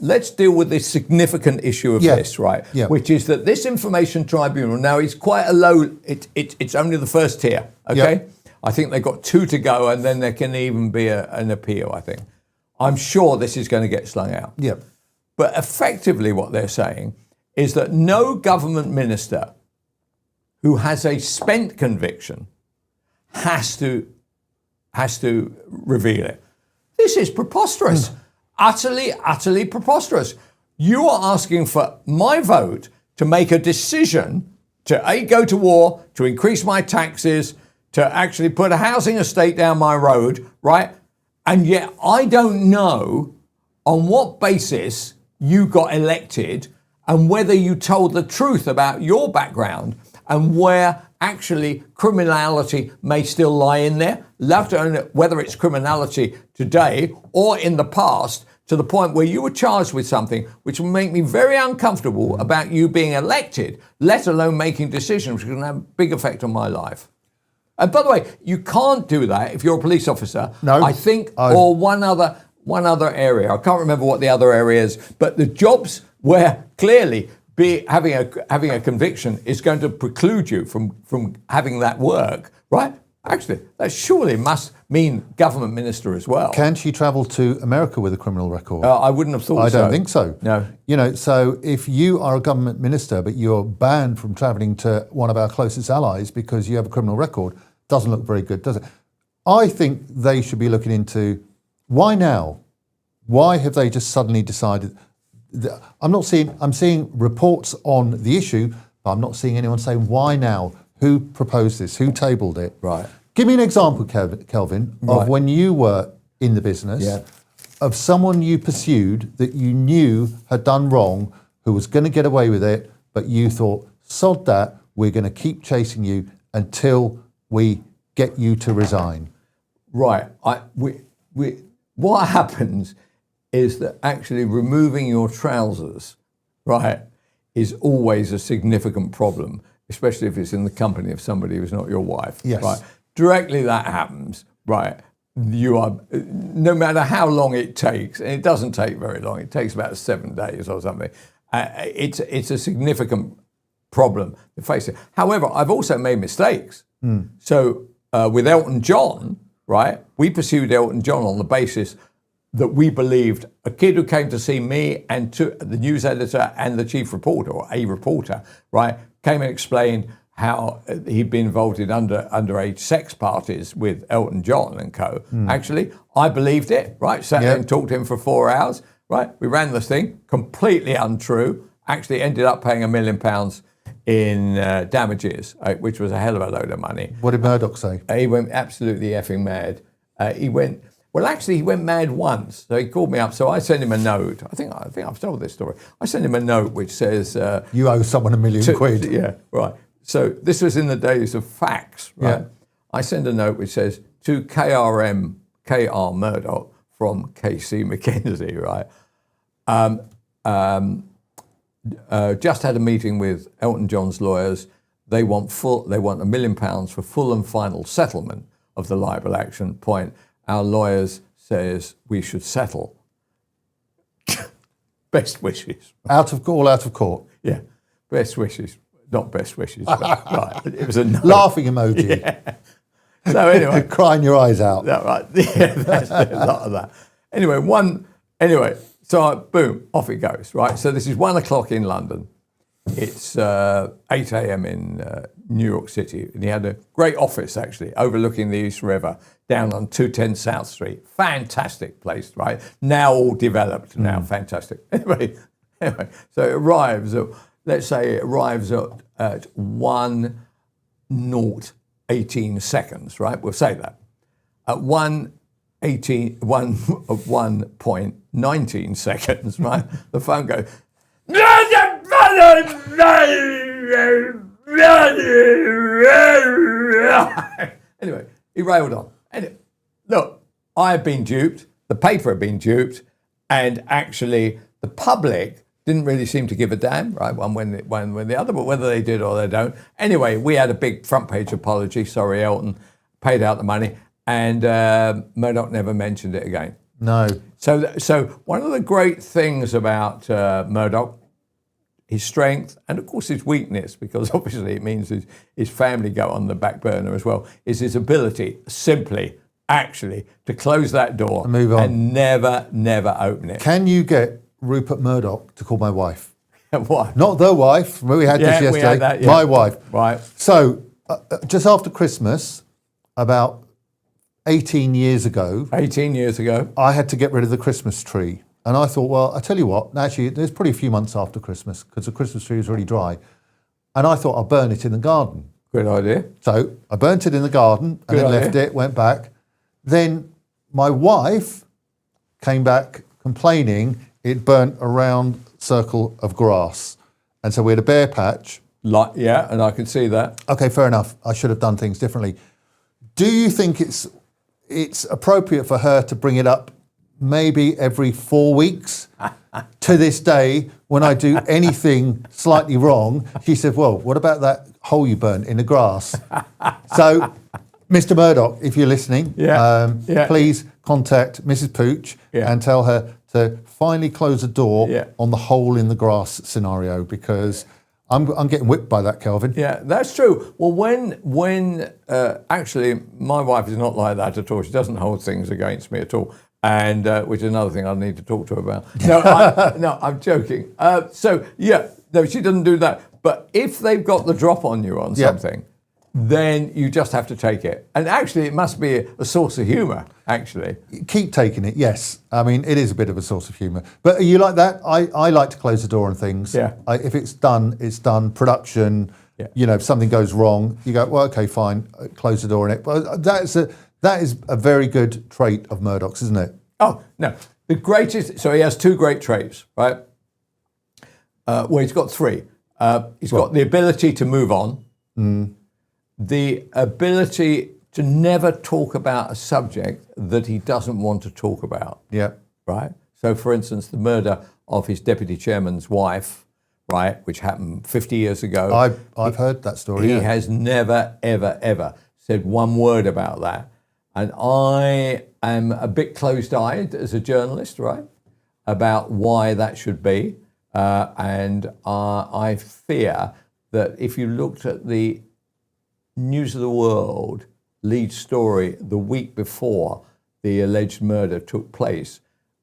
Speaker 3: let's deal with this significant issue of this, right?
Speaker 6: Yeah.
Speaker 3: Which is that this information tribunal now is quite a low. It's only the first tier. Okay.
Speaker 6: Yep.
Speaker 3: I think they've got 2 to go, and then there can even be an appeal. I think. I'm sure this is going to get slung out.
Speaker 6: Yeah.
Speaker 3: But effectively, what they're saying is that no government minister who has a spent conviction has to reveal it. This is preposterous. Utterly preposterous. You are asking for my vote to make a decision to go to war, to increase my taxes, to actually put a housing estate down my road, right? And yet I don't know on what basis you got elected and whether you told the truth about your background and where actually criminality may still lie in there. Love to own it, whether it's criminality today or in the past, to the point where you were charged with something which will make me very uncomfortable about you being elected, let alone making decisions which can have a big effect on my life. And by the way, you can't do that if you're a police officer.
Speaker 6: No.
Speaker 3: I think, or one other area. I can't remember what the other area is, but the jobs where clearly having a conviction is going to preclude you from having that work, right? Actually, that surely must mean government minister as well.
Speaker 6: Can she travel to America with a criminal record?
Speaker 3: I wouldn't have thought so.
Speaker 6: I don't think so.
Speaker 3: No.
Speaker 6: You know, so if you are a government minister, but you're banned from travelling to one of our closest allies because you have a criminal record, doesn't look very good, does it? I think they should be looking into why now? Why have they just suddenly decided? I'm seeing reports on the issue, but I'm not seeing anyone saying why now? Who proposed this? Who tabled it?
Speaker 3: Right.
Speaker 6: Give me an example, Kelvin, of when you were in the business, of someone you pursued that you knew had done wrong, who was going to get away with it, but you thought, sod that, we're going to keep chasing you until we get you to resign.
Speaker 3: Right. What happens is that actually removing your trousers, right, is always a significant problem, especially if it's in the company of somebody who's not your wife.
Speaker 6: Yes.
Speaker 3: Right. Directly that happens, right, you are, no matter how long it takes, and it doesn't take very long, it takes about 7 days or something, it's a significant problem to face it. However, I've also made mistakes. So with Elton John, right, we pursued Elton John on the basis that we believed a kid who came to see me and the news editor and the chief reporter, or a reporter, right, came and explained how he'd been involved in underage sex parties with Elton John and co. Actually, I believed it, right? Sat there and talked to him for 4 hours, right? We ran the thing, completely untrue. Actually ended up paying £1 million in damages, which was a hell of a load of money.
Speaker 6: What did Murdoch say?
Speaker 3: He went absolutely effing mad. He went mad once. So he called me up. So I sent him a note. I think I've told this story. I sent him a note which says,
Speaker 6: you owe someone £1 million quid.
Speaker 3: Yeah, right. So this was in the days of fax, right? Yeah. I send a note which says, to KR Murdoch from KC McKenzie, right? Just had a meeting with Elton John's lawyers. They want £1 million for full and final settlement of the libel action. Point. Our lawyers says we should settle. Best wishes.
Speaker 6: Out of court.
Speaker 3: Yeah, best wishes. Not best wishes. But, right. It was a no.
Speaker 6: Laughing emoji.
Speaker 3: Yeah. So anyway,
Speaker 6: crying your eyes out.
Speaker 3: That, right. Yeah, that's a lot of that. Anyway, so boom, off it goes. Right. So this is 1 o'clock in London. It's 8 a.m. in New York City, and he had a great office actually overlooking the East River down on 210 South Street. Fantastic place, right? Now all developed. Now fantastic. Anyway, so it arrives at, let's say it arrives at 1:18 seconds, right? We'll say that. At 1:19 seconds, right? The phone goes, anyway, he railed on. And look, I had been duped, the paper had been duped, and actually the public didn't really seem to give a damn, right? One when the other, but whether they did or they don't. Anyway, we had a big front page apology. Sorry, Elton, paid out the money, and Murdoch never mentioned it again.
Speaker 6: No.
Speaker 3: So one of the great things about Murdoch, his strength, and of course his weakness, because obviously it means his family go on the back burner as well, is his ability simply, actually, to close that door
Speaker 6: and move on
Speaker 3: and never open it.
Speaker 6: Can you get Rupert Murdoch to call my wife?
Speaker 3: Why?
Speaker 6: Not the wife. We had this yesterday.
Speaker 3: We had that, yeah.
Speaker 6: My wife.
Speaker 3: Right.
Speaker 6: So just after Christmas, about 18 years ago, I had to get rid of the Christmas tree. And I thought, well, I tell you what, actually, there's probably a few months after Christmas because the Christmas tree was really dry. And I thought I'll burn it in the garden.
Speaker 3: Good idea.
Speaker 6: So I burnt it in the garden and then left it, went back. Then my wife came back complaining it burnt a round circle of grass. And so we had a bare patch.
Speaker 3: Yeah, and I can see that.
Speaker 6: Okay, fair enough. I should have done things differently. Do you think it's appropriate for her to bring it up maybe every 4 weeks? To this day, when I do anything slightly wrong, she said, well, what about that hole you burnt in the grass? So, Mr. Murdoch, if you're listening, please contact Mrs. Pooch and tell her to finally close the door on the hole in the grass scenario, because I'm getting whipped by that, Kelvin.
Speaker 3: Yeah, that's true. Well, when actually my wife is not like that at all. She doesn't hold things against me at all, and which is another thing I need to talk to her about. No, I'm joking. So yeah, no, she doesn't do that. But if they've got the drop on you on something, then you just have to take it. And actually, it must be a source of humour, actually.
Speaker 6: Keep taking it, yes. I mean, it is a bit of a source of humour. But are you like that? I like to close the door on things.
Speaker 3: Yeah.
Speaker 6: If it's done, it's done. Production, if something goes wrong, you go, well, okay, fine, close the door on it. But that is a very good trait of Murdoch's, isn't it?
Speaker 3: Oh, no. The greatest, so he has two great traits, right? Well, he's got three. He's got the ability to move on. The ability to never talk about a subject that he doesn't want to talk about.
Speaker 6: Yeah.
Speaker 3: Right? So, for instance, the murder of his deputy chairman's wife, right, which happened 50 years ago.
Speaker 6: I've heard that story.
Speaker 3: He has never, ever, ever said one word about that. And I am a bit closed-eyed as a journalist, right, about why that should be. And I fear that if you looked at the News of the World lead story the week before the alleged murder took place,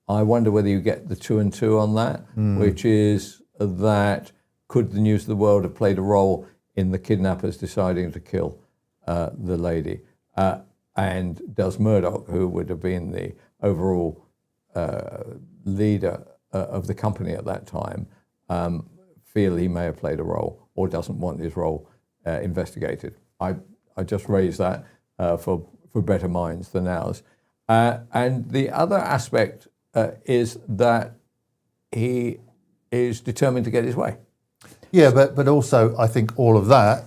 Speaker 3: I wonder whether you get the 2 and 2 on that, which is that could the News of the World have played a role in the kidnappers deciding to kill the lady? And does Murdoch, who would have been the overall leader of the company at that time, feel he may have played a role or doesn't want his role investigated? I just raise that for better minds than ours. And the other aspect is that he is determined to get his way.
Speaker 6: Yeah, but also I think all of that,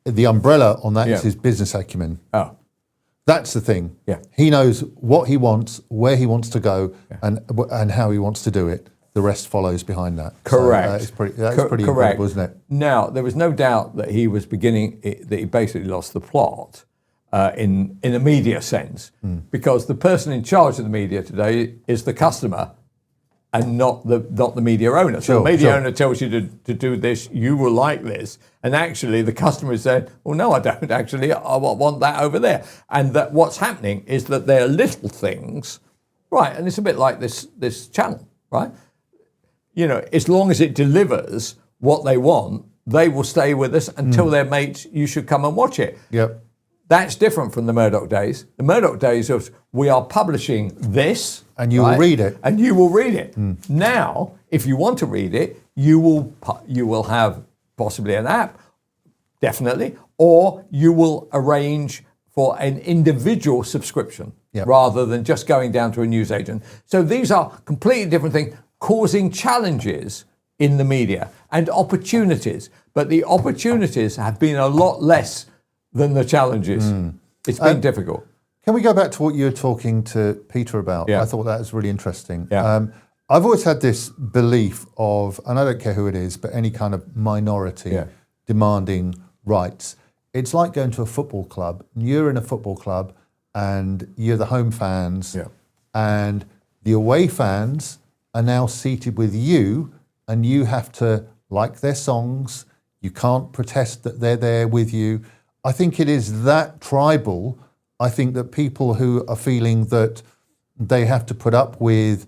Speaker 6: the umbrella on that is his business acumen.
Speaker 3: Oh.
Speaker 6: That's the thing.
Speaker 3: Yeah.
Speaker 6: He knows what he wants, where he wants to go, and how he wants to do it. The rest follows behind that.
Speaker 3: Correct.
Speaker 6: So that's pretty incredible, isn't it?
Speaker 3: Now, there was no doubt that he was that he basically lost the plot in a media sense, because the person in charge of the media today is the customer and not the media owner. So the media owner tells you to do this, you will like this. And actually the customer is saying, well, no, I don't actually, I want that over there. And that what's happening is that there are little things, right, and it's a bit like this channel, right? You know, as long as it delivers what they want, they will stay with us until their mates, you should come and watch it.
Speaker 6: Yep.
Speaker 3: That's different from the Murdoch days. The Murdoch days of we are publishing this.
Speaker 6: And you will read it.
Speaker 3: And you will read it. Now, if you want to read it, you will have possibly an app, definitely, or you will arrange for an individual subscription rather than just going down to a newsagent. So these are completely different things, causing challenges in the media and opportunities. But the opportunities have been a lot less than the challenges. It's been difficult.
Speaker 6: Can we go back to what you were talking to Peter about?
Speaker 3: Yeah.
Speaker 6: I thought that was really interesting.
Speaker 3: Yeah.
Speaker 6: I've always had this belief of, and I don't care who it is, but any kind of minority demanding rights. It's like going to a football club. You're in a football club and you're the home fans and the away fans are now seated with you and you have to like their songs. You can't protest that they're there with you. I think it is that tribal. I think that people who are feeling that they have to put up with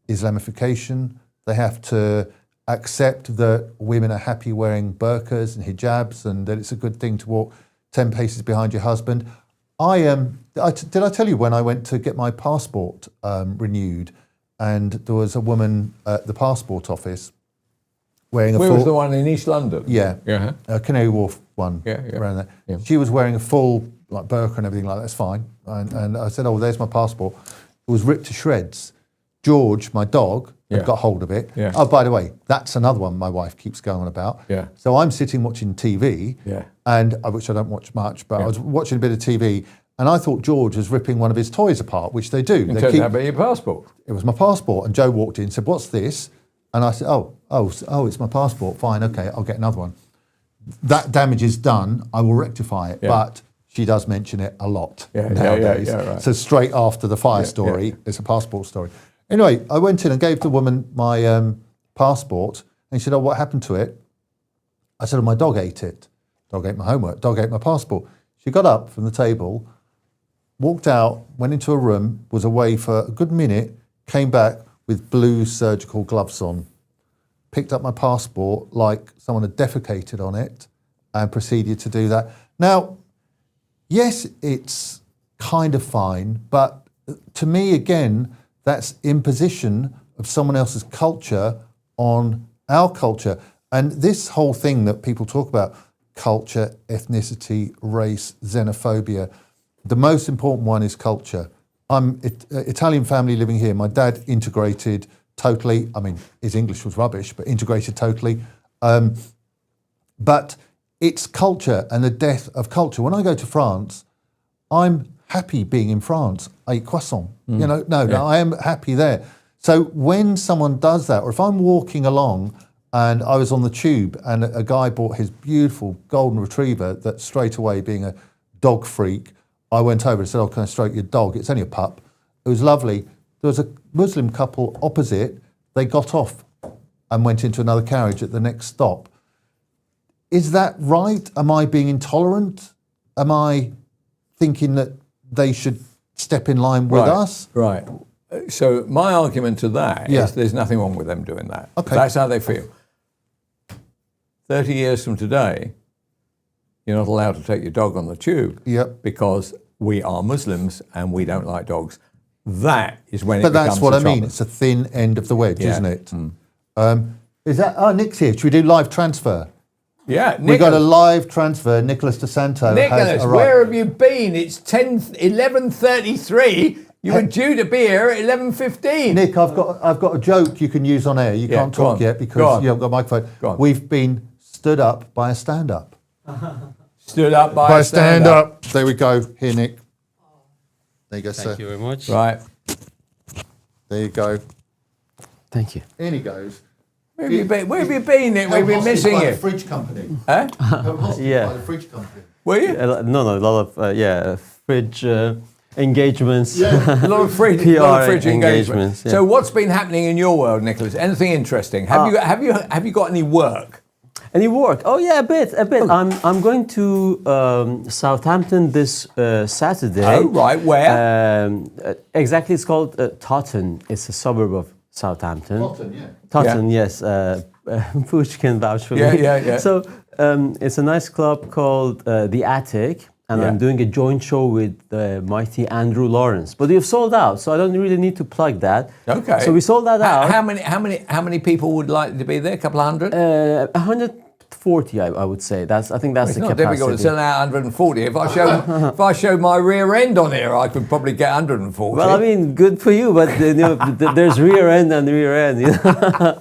Speaker 6: Islamification, they have to accept that women are happy wearing burqas and hijabs and that it's a good thing to walk 10 paces behind your husband. Did I tell you when I went to get my passport renewed and there was a woman at the passport office wearing a
Speaker 3: Where
Speaker 6: full...
Speaker 3: was the one in East London?
Speaker 6: Yeah. Canary Wharf one around there. Yeah. She was wearing a full like burqa and everything like that. That's fine. And I said, oh, there's my passport. It was ripped to shreds. George, my dog, had got hold of it.
Speaker 3: Yeah.
Speaker 6: Oh, by the way, that's another one my wife keeps going on about.
Speaker 3: Yeah.
Speaker 6: So I'm sitting watching TV, and which I don't watch much, but I was watching a bit of TV, and I thought George was ripping one of his toys apart, which they do.
Speaker 3: It turned out to be your passport.
Speaker 6: It was my passport, and Joe walked in and said, what's this? And I said, oh, it's my passport. Fine, okay, I'll get another one. That damage is done. I will rectify it, but she does mention it a lot nowadays.
Speaker 3: Right.
Speaker 6: So straight after the fire story, it's a passport story. Anyway, I went in and gave the woman my passport, and she said, oh, what happened to it? I said, oh, my dog ate it. Dog ate my homework. Dog ate my passport. She got up from the table, walked out, went into a room, was away for a good minute, came back with blue surgical gloves on, picked up my passport like someone had defecated on it, and proceeded to do that. Now, yes, it's kind of fine, but to me, again, that's imposition of someone else's culture on our culture. And this whole thing that people talk about, culture, ethnicity, race, xenophobia, the most important one is culture. I'm Italian family living here. My dad integrated totally. I mean, his English was rubbish, but integrated totally. But it's culture and the death of culture. When I go to France, I'm happy being in France. I eat croissant. You know, no, I am happy there. So when someone does that, or if I'm walking along and I was on the tube and a guy bought his beautiful golden retriever that straight away, being a dog freak, I went over and said, oh, can I stroke your dog? It's only a pup. It was lovely. There was a Muslim couple opposite. They got off and went into another carriage at the next stop. Is that right? Am I being intolerant? Am I thinking that they should step in line with us?
Speaker 3: Right. So my argument to that is there's nothing wrong with them doing that. Okay. That's how they feel. 30 years from today, you're not allowed to take your dog on the tube because we are Muslims and we don't like dogs. That is when it becomes
Speaker 6: But that's what I mean.
Speaker 3: trouble.
Speaker 6: It's a thin end of the wedge, isn't it? Is that, Nick's here. Should we do live transfer?
Speaker 3: Yeah,
Speaker 6: we got a live transfer. Nicholas DeSanto
Speaker 3: Nicholas,
Speaker 6: has arrived.
Speaker 3: where have you been? It's 11:33. You were due to be here at 11:15.
Speaker 6: Nick, I've got a joke you can use on air. You can't talk yet because you haven't got a microphone. We've been stood up by a stand-up.
Speaker 3: Stood up by a stand-up.
Speaker 6: There we go. Here, Nick. There you go, sir.
Speaker 7: Thank you very much.
Speaker 3: Right.
Speaker 6: There you go.
Speaker 7: Thank you.
Speaker 6: In he goes.
Speaker 3: Where have you been? Where have you been, Nick? We've been missing
Speaker 6: by
Speaker 3: you.
Speaker 6: the fridge company.
Speaker 3: Huh?
Speaker 7: Yeah.
Speaker 6: By the fridge company.
Speaker 3: Were you?
Speaker 7: No, a lot of fridge engagements.
Speaker 3: Yeah, a lot of fridge engagements.
Speaker 7: Yeah.
Speaker 3: So what's been happening in your world, Nicholas? Anything interesting? Have you got any work?
Speaker 7: Any work? Oh yeah, a bit. I'm going to Southampton this Saturday.
Speaker 3: Oh right, where?
Speaker 7: Exactly, it's called Totton. It's a suburb of Southampton.
Speaker 6: Totton, yeah.
Speaker 7: Totton, yes. Pooch can vouch for me.
Speaker 3: Yeah.
Speaker 7: So it's a nice club called The Attic, and I'm doing a joint show with the mighty Andrew Lawrence. But we've sold out, so I don't really need to plug that.
Speaker 3: Okay.
Speaker 7: So we sold that out.
Speaker 3: How many people would like to be there? A couple of hundred?
Speaker 7: 140, I would say. I think that's
Speaker 3: it's
Speaker 7: the
Speaker 3: not
Speaker 7: capacity.
Speaker 3: difficult to sell out 140. If I showed my rear end on here, I could probably get 140.
Speaker 7: Well, I mean, good for you, but there's rear end and rear end. You know?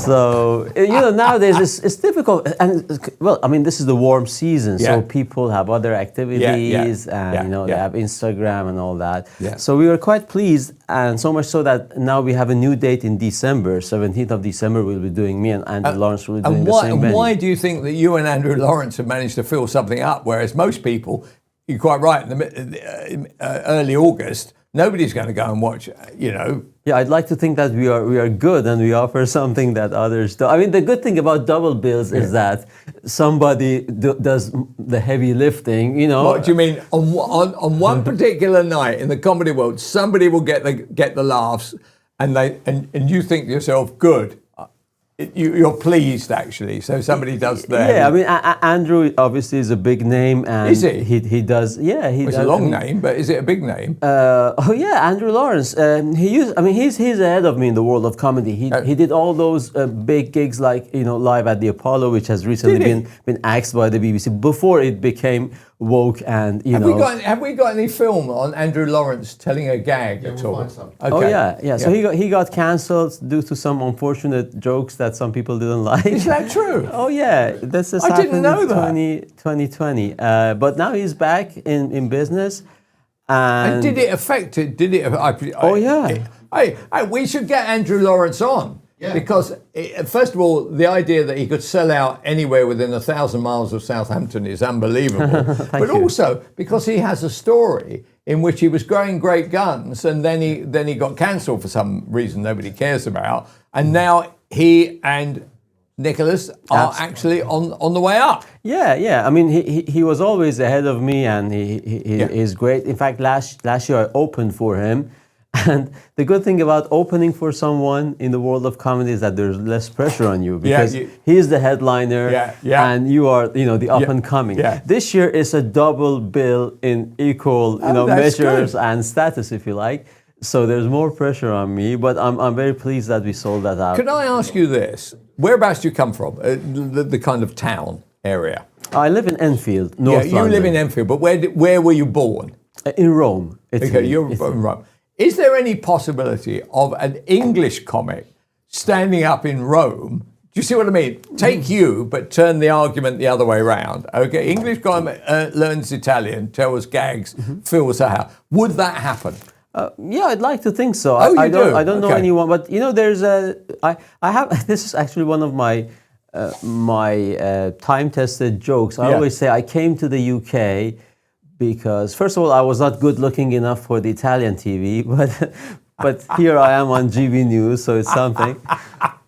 Speaker 7: So nowadays it's difficult, and well, I mean, this is the warm season, so people have other activities, and they have Instagram and all that.
Speaker 3: Yeah.
Speaker 7: So we were quite pleased, and so much so that now we have a new date in December, 17th of December. We'll be doing me and Andrew Lawrence will be doing the same venue.
Speaker 3: Why do you think that you and Andrew Lawrence have managed to fill something up, whereas most people, you're quite right, in early August, nobody's going to go and watch,
Speaker 7: Yeah, I'd like to think that we are good and we offer something that others don't. I mean, the good thing about double bills is that somebody does the heavy lifting,
Speaker 3: What do you mean? On one particular night in the comedy world, somebody will get the laughs, and you think to yourself, good. You're pleased, actually. So somebody does that.
Speaker 7: Yeah, I mean, Andrew obviously is a big name, and
Speaker 3: is he?
Speaker 7: He does. Yeah,
Speaker 3: it's a long name, but is it a big name?
Speaker 7: Oh yeah, Andrew Lawrence. He's ahead of me in the world of comedy. He did all those big gigs like Live at the Apollo, which has recently been axed by the BBC before it became woke and
Speaker 3: Have we got any film on Andrew Lawrence telling a gag at all? Okay.
Speaker 7: Oh yeah. So he got cancelled due to some unfortunate jokes that some people didn't like.
Speaker 3: Is that true?
Speaker 7: Oh yeah, I
Speaker 3: didn't know that.
Speaker 7: 2020. But now he's back in business. And
Speaker 3: did it affect it?
Speaker 7: Oh yeah.
Speaker 3: We should get Andrew Lawrence on. Yeah. Because, first of all, the idea that he could sell out anywhere within 1,000 miles of Southampton is unbelievable. But also because he has a story in which he was growing great guns, and then he got cancelled for some reason nobody cares about, and now he and Nicholas, are actually on the way up.
Speaker 7: Yeah. I mean, he was always ahead of me, and he is great. In fact, last year I opened for him, and the good thing about opening for someone in the world of comedy is that there's less pressure on you because he's the headliner, and you are, the up and coming. This year is a double bill in equal, measures and status, if you like. So there's more pressure on me, but I'm very pleased that we sold that out.
Speaker 3: Can I ask you this? Whereabouts do you come from? The kind of town area?
Speaker 7: I live in Enfield, North London.
Speaker 3: You live in Enfield, but where were you born?
Speaker 7: In Rome, Italy.
Speaker 3: Okay, you're born in Rome. Is there any possibility of an English comic standing up in Rome? Do you see what I mean? Take you, but turn the argument the other way around. Okay, English comic learns Italian, tells gags, fills her house. Would that happen?
Speaker 7: Yeah, I'd like to think so.
Speaker 3: Oh,
Speaker 7: I don't know anyone, but there's I have. This is actually one of my time-tested jokes. I always say I came to the UK because, first of all, I was not good looking enough for the Italian TV, but here I am on GB News, so it's something.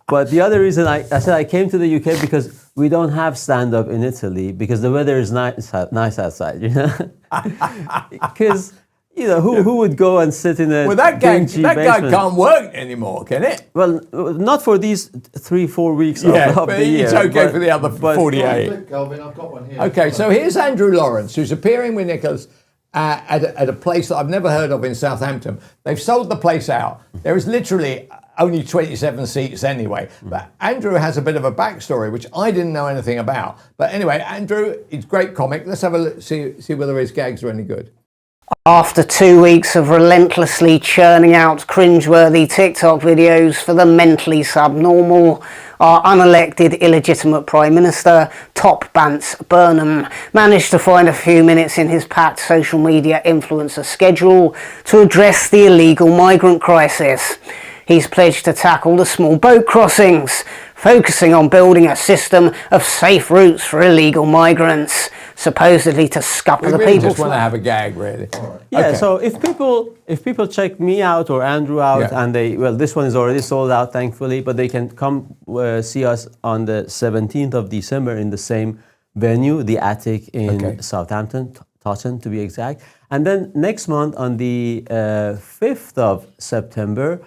Speaker 7: But the other reason I said I came to the UK because we don't have stand-up in Italy because the weather is nice outside, Because who would go and sit in a
Speaker 3: that guy can't work anymore, can it?
Speaker 7: Well, not for these 3-4 weeks of the year.
Speaker 3: It's okay for the other 48.
Speaker 6: Kelvin, I've got one here.
Speaker 3: Okay, so here's Andrew Lawrence, who's appearing with Nicholas at a place that I've never heard of in Southampton. They've sold the place out. There is literally only 27 seats anyway. But Andrew has a bit of a backstory, which I didn't know anything about. But anyway, Andrew, he's a great comic. Let's have a look, see whether his gags are any good.
Speaker 9: After 2 weeks of relentlessly churning out cringeworthy TikTok videos for the mentally subnormal, our unelected illegitimate Prime Minister, Top Bants Burnham, managed to find a few minutes in his packed social media influencer schedule to address the illegal migrant crisis. He's pledged to tackle the small boat crossings, focusing on building a system of safe routes for illegal migrants, supposedly to scupper the people.
Speaker 3: We just want to have a gag, really.
Speaker 7: Yeah. Okay. So if people check me out or Andrew out, and this one is already sold out, thankfully, but they can come see us on the 17th of December in the same venue, the Attic in Southampton, Tottenham to be exact. And then next month on the 5th of September,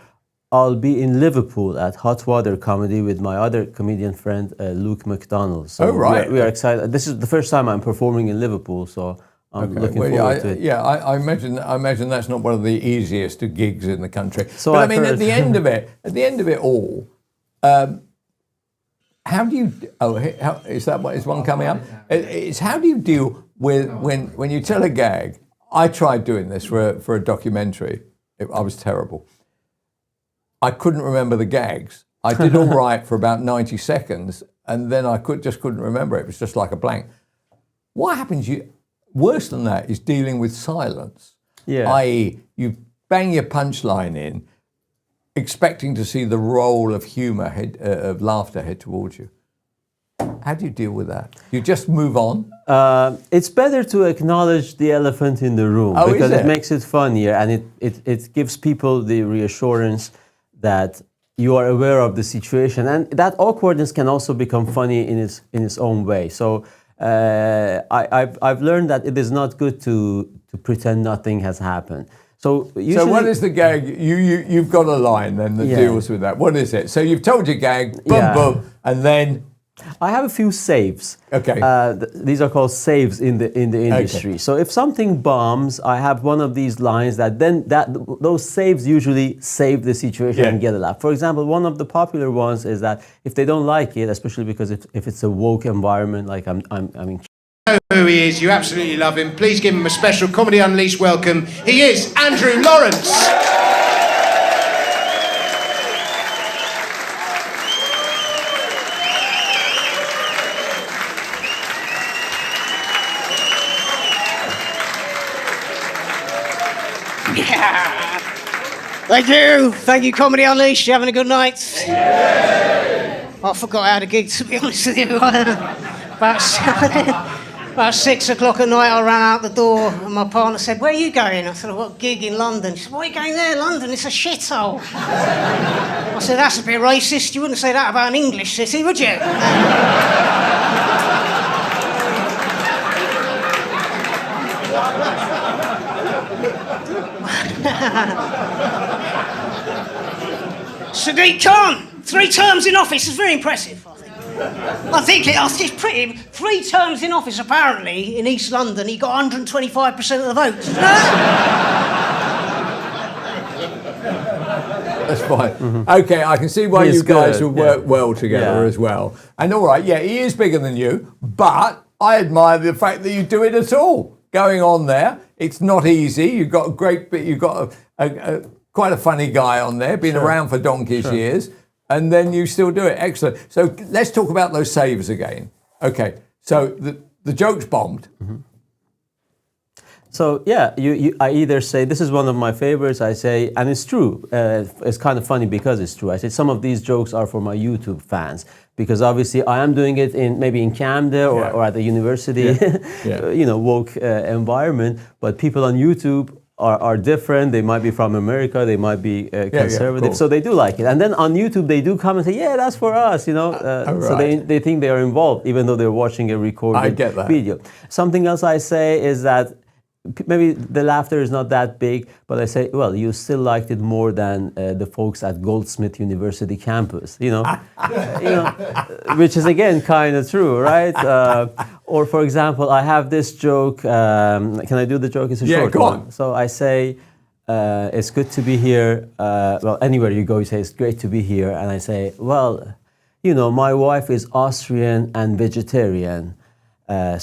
Speaker 7: I'll be in Liverpool at Hot Water Comedy with my other comedian friend, Luke McDonald. So we are excited. This is the first time I'm performing in Liverpool, so I'm looking forward to it.
Speaker 3: Yeah, I imagine that's not one of the easiest gigs in the country. So but I mean, at the end of it all, how do you? Is one coming up? It's how do you deal with when you tell a gag? I tried doing this for a documentary. I was terrible. I couldn't remember the gags. I did all right for about 90 seconds, and then I just couldn't remember it. It was just like a blank. What happens? Worse than that is dealing with silence. Yeah. I.e., you bang your punchline in, expecting to see the roll of humour, of laughter head towards you. How do you deal with that? You just move on?
Speaker 7: It's better to acknowledge the elephant in the room because it makes it funnier, and it gives people the reassurance that you are aware of the situation, and that awkwardness can also become funny in its own way. So I've learned that it is not good to pretend nothing has happened. So
Speaker 3: what is the gag? You've got a line then that deals with that. What is it? So you've told your gag, boom, boom, and then
Speaker 7: I have a few saves. Okay. These are called saves in the industry. Okay. So if something bombs, I have one of these lines those saves usually save the situation and get a laugh. For example, one of the popular ones is that if they don't like it, especially because if it's a woke environment, like I'm in.
Speaker 22: You know who he is. You absolutely love him. Please give him a special Comedy Unleashed welcome. He is Andrew Lawrence. Thank you, Comedy Unleashed. You having a good night? I forgot I had a gig, to be honest with you.
Speaker 9: About 6 o'clock at night, I ran out the door, and my partner said, "Where are you going?" I said, "I've got a gig in London." She said, "Why are you going there? London, it's a shithole." I said, "That's a bit racist. You wouldn't say that about an English city, would you?" Sadiq Khan, 3 terms in office is very impressive, I think. It's pretty. 3 terms in office, apparently, in East London, he got 125% of the votes.
Speaker 3: That's fine. Okay, I can see why you guys will work well together as well. And all right, he is bigger than you, but I admire the fact that you do it at all. Going on there, it's not easy. You've got quite a funny guy on there, been around for donkey's years, and then you still do it. Excellent. So let's talk about those saves again. Okay, so the joke's bombed.
Speaker 7: Mm-hmm. So I either say, this is one of my favorites, I say, and it's true, it's kind of funny because it's true. I say some of these jokes are for my YouTube fans, because obviously I am doing it maybe in Camden or at the university, woke environment, but people on YouTube are different. They might be from America, they might be conservative, so they do like it. And then on YouTube they do come and say, "Yeah, that's for us," So they think they are involved, even though they're watching a recorded video. Something else I say is that maybe the laughter is not that big, but I say, well, you still liked it more than the folks at Goldsmith University campus, which is again kind of true, right? Or for example, I have this joke. Can I do the joke? It's a short one. So I say, it's good to be here. Well, anywhere you go, you say, it's great to be here. And I say, well, my wife is Austrian and vegetarian.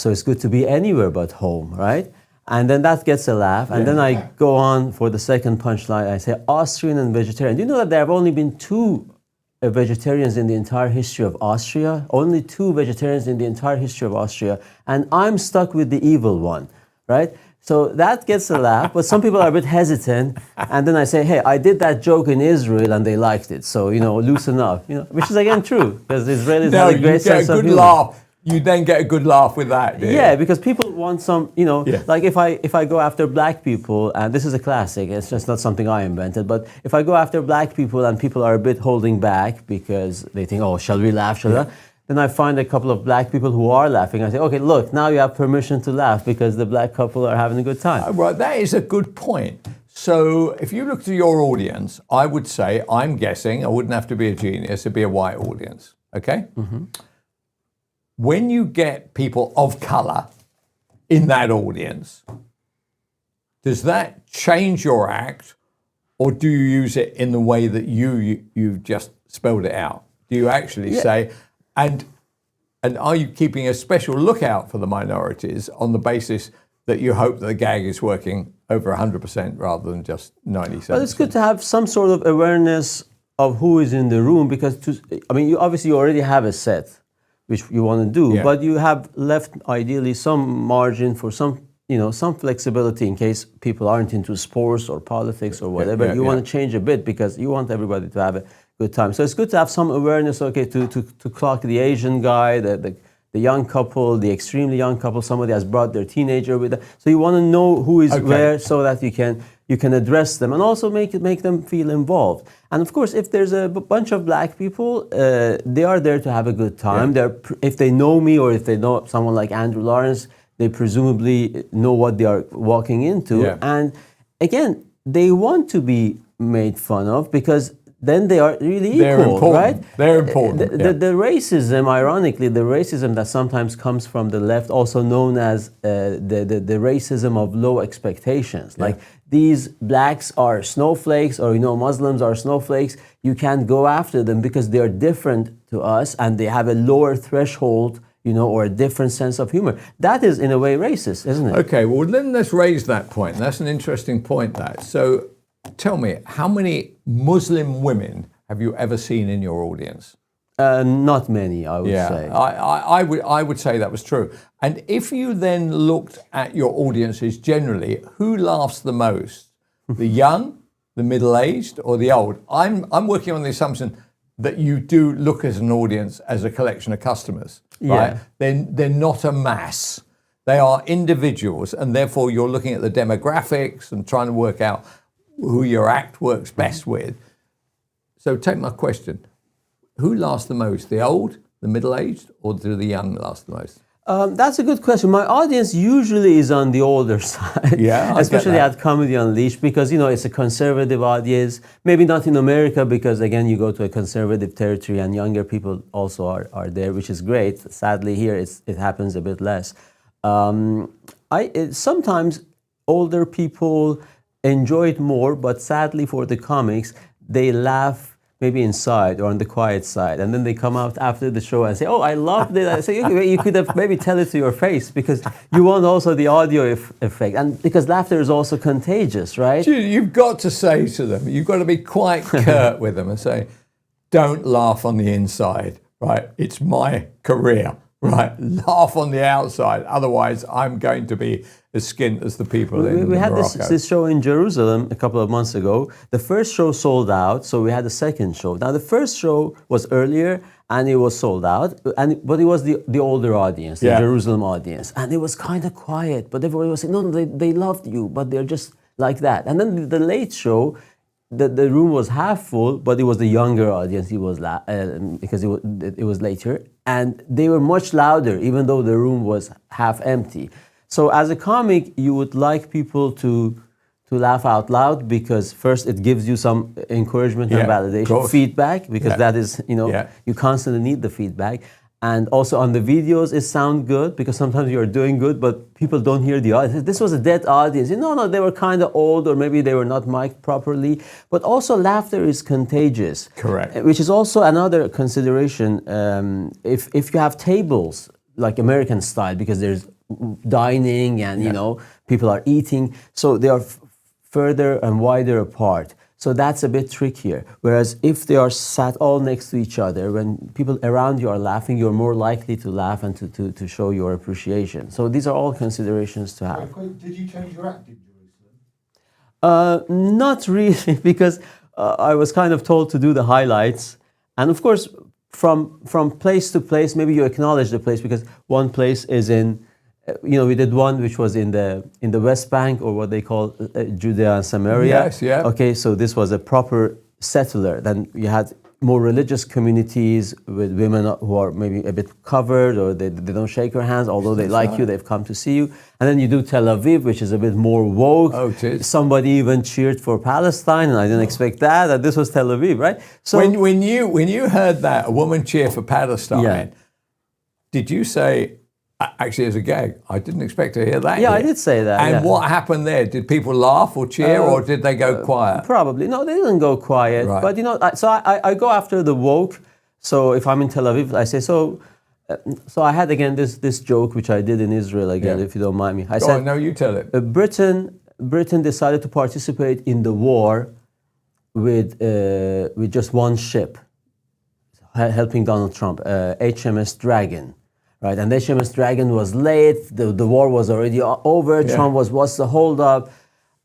Speaker 7: So it's good to be anywhere but home, right? And then that gets a laugh. And then I go on for the second punchline. I say, Austrian and vegetarian. Do you know that there have only been 2 vegetarians in the entire history of Austria? Only 2 vegetarians in the entire history of Austria. And I'm stuck with the evil one, right? So that gets a laugh, but some people are a bit hesitant. And then I say, hey, I did that joke in Israel and they liked it. So, loosen up, which is again true, because Israelis have a great sense of humor.
Speaker 3: Laugh. You then get a good laugh with that.
Speaker 7: Yeah, because people want some, like if I go after black people, and this is a classic, it's just not something I invented, but if I go after black people and people are a bit holding back because they think, oh, shall we laugh, then I find a couple of black people who are laughing. I say, okay, look, now you have permission to laugh because the black couple are having a good time.
Speaker 3: Right, that is a good point. So if you look to your audience, I would say, I'm guessing, I wouldn't have to be a genius, it'd be a white audience, okay? Mm-hmm. When you get people of colour in that audience, does that change your act, or do you use it in the way that you've just spelled it out? Do you actually say, and are you keeping a special lookout for the minorities on the basis that you hope that the gag is working over 100% rather than just 97%?
Speaker 7: Well, it's good to have some sort of awareness of who is in the room, because you obviously already have a set which you want to do, but you have left ideally some margin for some flexibility in case people aren't into sports or politics or whatever. You want to change a bit because you want everybody to have a good time. So it's good to have some awareness, to clock the Asian guy, the young couple, the extremely young couple, somebody has brought their teenager with them. So you want to know who is where so that you can address them and also make them feel involved. And of course, if there's a bunch of black people, they are there to have a good time. If they know me or if they know someone like Andrew Lawrence, they presumably know what they are walking into. And again, they want to be made fun of because then they are really equal, right?
Speaker 3: They're important.
Speaker 7: The racism, ironically, the racism that sometimes comes from the left, also known as the racism of low expectations. Like these blacks are snowflakes, or Muslims are snowflakes. You can't go after them because they are different to us and they have a lower threshold, or a different sense of humor. That is, in a way, racist, isn't it?
Speaker 3: Okay, well, then let's raise that point. That's an interesting point, So tell me, how many Muslim women have you ever seen in your audience?
Speaker 7: Not many, I would say.
Speaker 3: I would say that was true. And if you then looked at your audiences generally, who laughs the most? The young, the middle-aged, or the old? I'm working on the assumption that you do look at an audience as a collection of customers, right? They're not a mass. They are individuals, and therefore you're looking at the demographics and trying to work out who your act works best with. So take my question. Who lasts the most, the old, the middle-aged, or do the young last the most?
Speaker 7: That's a good question. My audience usually is on the older side,
Speaker 3: Yeah,
Speaker 7: especially at Comedy Unleashed, because it's a conservative audience. Maybe not in America, because again, you go to a conservative territory, and younger people also are there, which is great. Sadly, here it happens a bit less. Sometimes older people enjoy it more, but sadly for the comics, they laugh maybe inside or on the quiet side, and then they come out after the show and say, "Oh, I loved it." I say, you could have maybe tell it to your face, because you want also the audio effect, and because laughter is also contagious, right?
Speaker 3: You've got to say to them, you've got to be quite curt with them and say, "Don't laugh on the inside, right? It's my career, right? Laugh on the outside, otherwise I'm going to be as skint as the people in
Speaker 7: We had
Speaker 3: Morocco."
Speaker 7: this show in Jerusalem a couple of months ago. The first show sold out, so we had a second show. Now, the first show was earlier, and it was sold out, but it was the older audience, the Jerusalem audience. And it was kind of quiet, but everybody was saying, no, they loved you, but they're just like that. And then the late show, the room was half full, but it was the younger audience. It was because it was later, and they were much louder, even though the room was half empty. So as a comic, you would like people to laugh out loud, because first it gives you some encouragement and validation, feedback, because that is, you constantly need the feedback. And also on the videos, it sounds good, because sometimes you're doing good, but people don't hear the audience. This was a dead audience. No, they were kind of old, or maybe they were not mic'd properly. But also laughter is contagious.
Speaker 3: Correct.
Speaker 7: Which is also another consideration. If you have tables, like American style, because there's dining and people are eating, so they are further and wider apart, so that's a bit trickier. Whereas if they are sat all next to each other, when people around you are laughing, you're more likely to laugh and to show your appreciation. So these are all considerations to have.
Speaker 6: Did you change your act in Jerusalem?
Speaker 7: Not really, because I was kind of told to do the highlights, and of course from place to place, maybe you acknowledge the place, because one place is in we did one which was in the West Bank, or what they call Judea and Samaria.
Speaker 3: Yes, yeah.
Speaker 7: Okay, so this was a proper settler. Then you had more religious communities with women who are maybe a bit covered, or they don't shake your hands, although they like you, they've come to see you. And then you do Tel Aviv, which is a bit more woke.
Speaker 3: Oh, it is.
Speaker 7: Somebody even cheered for Palestine, and I didn't expect that. And this was Tel Aviv, right? So
Speaker 3: when you heard that, a woman cheer for Palestine, did you say, actually, as a gag, I didn't expect to hear that?
Speaker 7: Yeah, I did say that.
Speaker 3: And what happened there? Did people laugh or cheer, or did they go quiet?
Speaker 7: Probably. No, they didn't go quiet.
Speaker 3: Right.
Speaker 7: But, so I go after the woke. So if I'm in Tel Aviv, I say, so I had, again, this joke, which I did in Israel, again, if you don't mind me. I said,
Speaker 3: no, you tell it.
Speaker 7: Britain decided to participate in the war with just one ship, helping Donald Trump, HMS Dragon. Right, and HMS Dragon was late, the war was already over, Trump what's the holdup?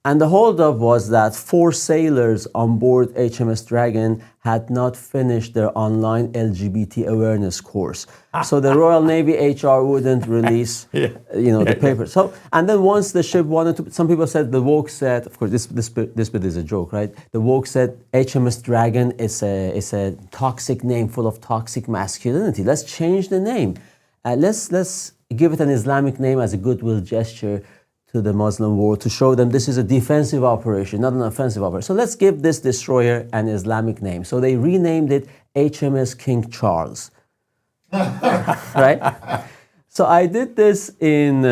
Speaker 7: And the holdup was that 4 sailors on board HMS Dragon had not finished their online LGBT awareness course. So the Royal Navy HR wouldn't release the paper. So, and then once the ship wanted to, some people said, the woke said, of course this bit is a joke, right? The woke said HMS Dragon is a toxic name full of toxic masculinity. Let's change the name. Let's give it an Islamic name as a goodwill gesture to the Muslim world, to show them this is a defensive operation, not an offensive operation. So let's give this destroyer an Islamic name. So they renamed it HMS King Charles. Right? So I did this in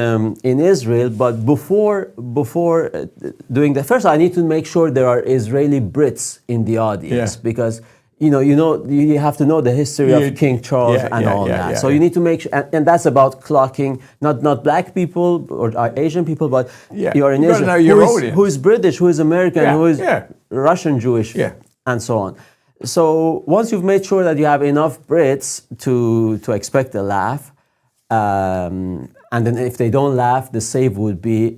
Speaker 7: Israel, but before doing that, first I need to make sure there are Israeli Brits in the audience, because you have to know the history of King Charles and all that. So you need to make sure, and that's about clocking not black people or Asian people, but you're in Israel.
Speaker 3: Know your audience.
Speaker 7: Who is British, who is American, who is Russian Jewish, and so on. So once you've made sure that you have enough Brits to expect a laugh, and then if they don't laugh, the save would be,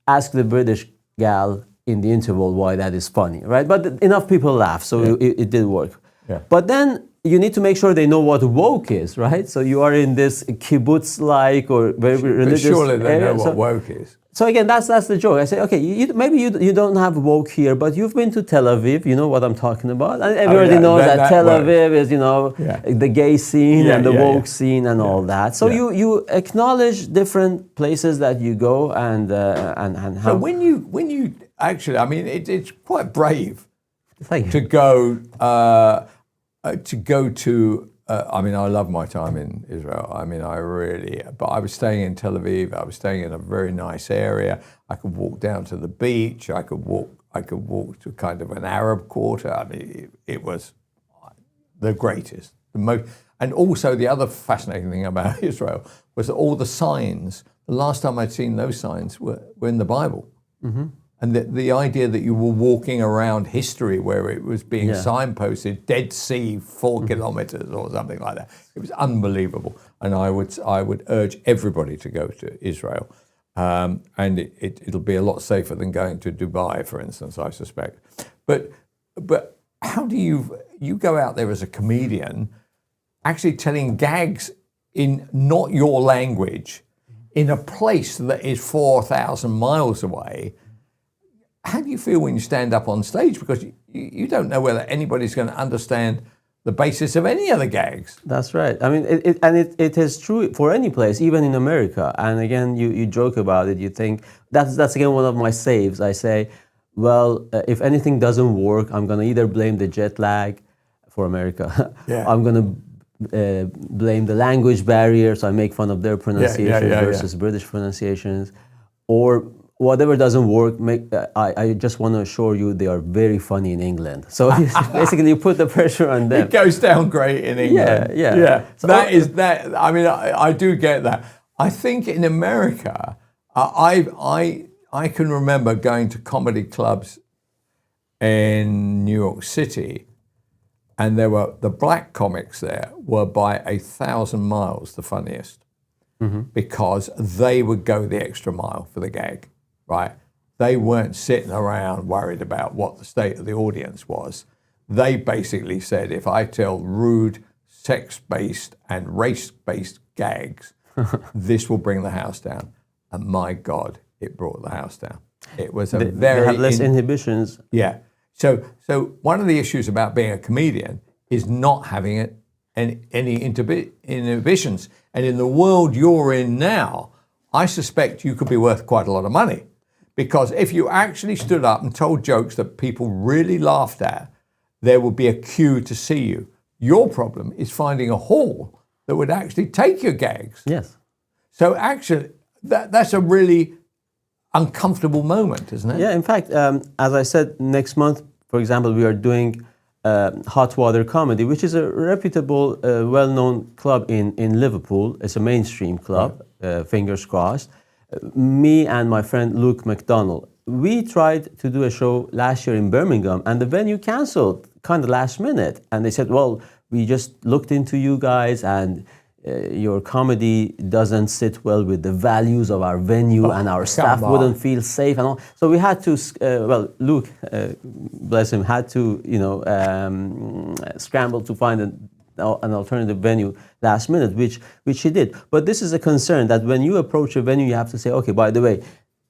Speaker 7: ask the British gal in the interval why that is funny, right? But enough people laugh, so it did work. Yeah. But then you need to make sure they know what woke is, right? So you are in this kibbutz-like or very religious
Speaker 3: surely they
Speaker 7: area.
Speaker 3: know what woke is.
Speaker 7: So again, that's the joke. I say, okay, maybe you don't have woke here, but you've been to Tel Aviv. You know what I'm talking about. And everybody knows that Tel Aviv is, the gay scene and the woke scene and all that. So you acknowledge different places that you go and how.
Speaker 3: So when you actually, I mean, it's quite brave to go to. I mean, I love my time in Israel. I mean, but I was staying in Tel Aviv. I was staying in a very nice area. I could walk down to the beach. I could walk to kind of an Arab quarter. I mean, it was the greatest, the most. And also the other fascinating thing about Israel was that all the signs, the last time I'd seen those signs were in the Bible. Mm-hmm. And the idea that you were walking around history where it was being signposted, Dead Sea, 4 kilometers or something like that. It was unbelievable. And I would urge everybody to go to Israel. And it'll be a lot safer than going to Dubai, for instance, I suspect. But how do you go out there as a comedian actually telling gags in not your language in a place that is 4,000 miles away? How do you feel when you stand up on stage? Because you don't know whether anybody's going to understand the basis of any of the gags.
Speaker 7: That's right. I mean, it is true for any place, even in America. And again, you joke about it. You think, that's again one of my saves. I say, well, if anything doesn't work, I'm going to either blame the jet lag for America. I'm going to blame the language barrier, so I make fun of their pronunciation versus British pronunciations. Or whatever doesn't work, I just want to assure you they are very funny in England. So basically you put the pressure on them.
Speaker 3: It goes down great in England. Yeah. So that. I mean, I do get that. I think in America, I can remember going to comedy clubs in New York City, and the black comics there were by 1,000 miles the funniest, because they would go the extra mile for the gag. Right, they weren't sitting around worried about what the state of the audience was. They basically said, if I tell rude, sex-based and race-based gags, this will bring the house down. And my God, it brought the house down. It was
Speaker 7: they have less inhibitions.
Speaker 3: Yeah. So one of the issues about being a comedian is not having any inhibitions. And in the world you're in now, I suspect you could be worth quite a lot of money. Because if you actually stood up and told jokes that people really laughed at, there would be a queue to see you. Your problem is finding a hall that would actually take your gags.
Speaker 7: Yes.
Speaker 3: So actually, that's a really uncomfortable moment, isn't it?
Speaker 7: Yeah, in fact, as I said, next month, for example, we are doing Hot Water Comedy, which is a reputable, well-known club in Liverpool. It's a mainstream club, fingers crossed. Me and my friend Luke McDonald, we tried to do a show last year in Birmingham, and the venue canceled kind of last minute. And they said, well, we just looked into you guys, and your comedy doesn't sit well with the values of our venue, and our staff wouldn't feel safe and all. So we had to, Luke, bless him, had to, scramble to find an alternative venue last minute, which he did. But this is a concern that when you approach a venue, you have to say, okay, by the way,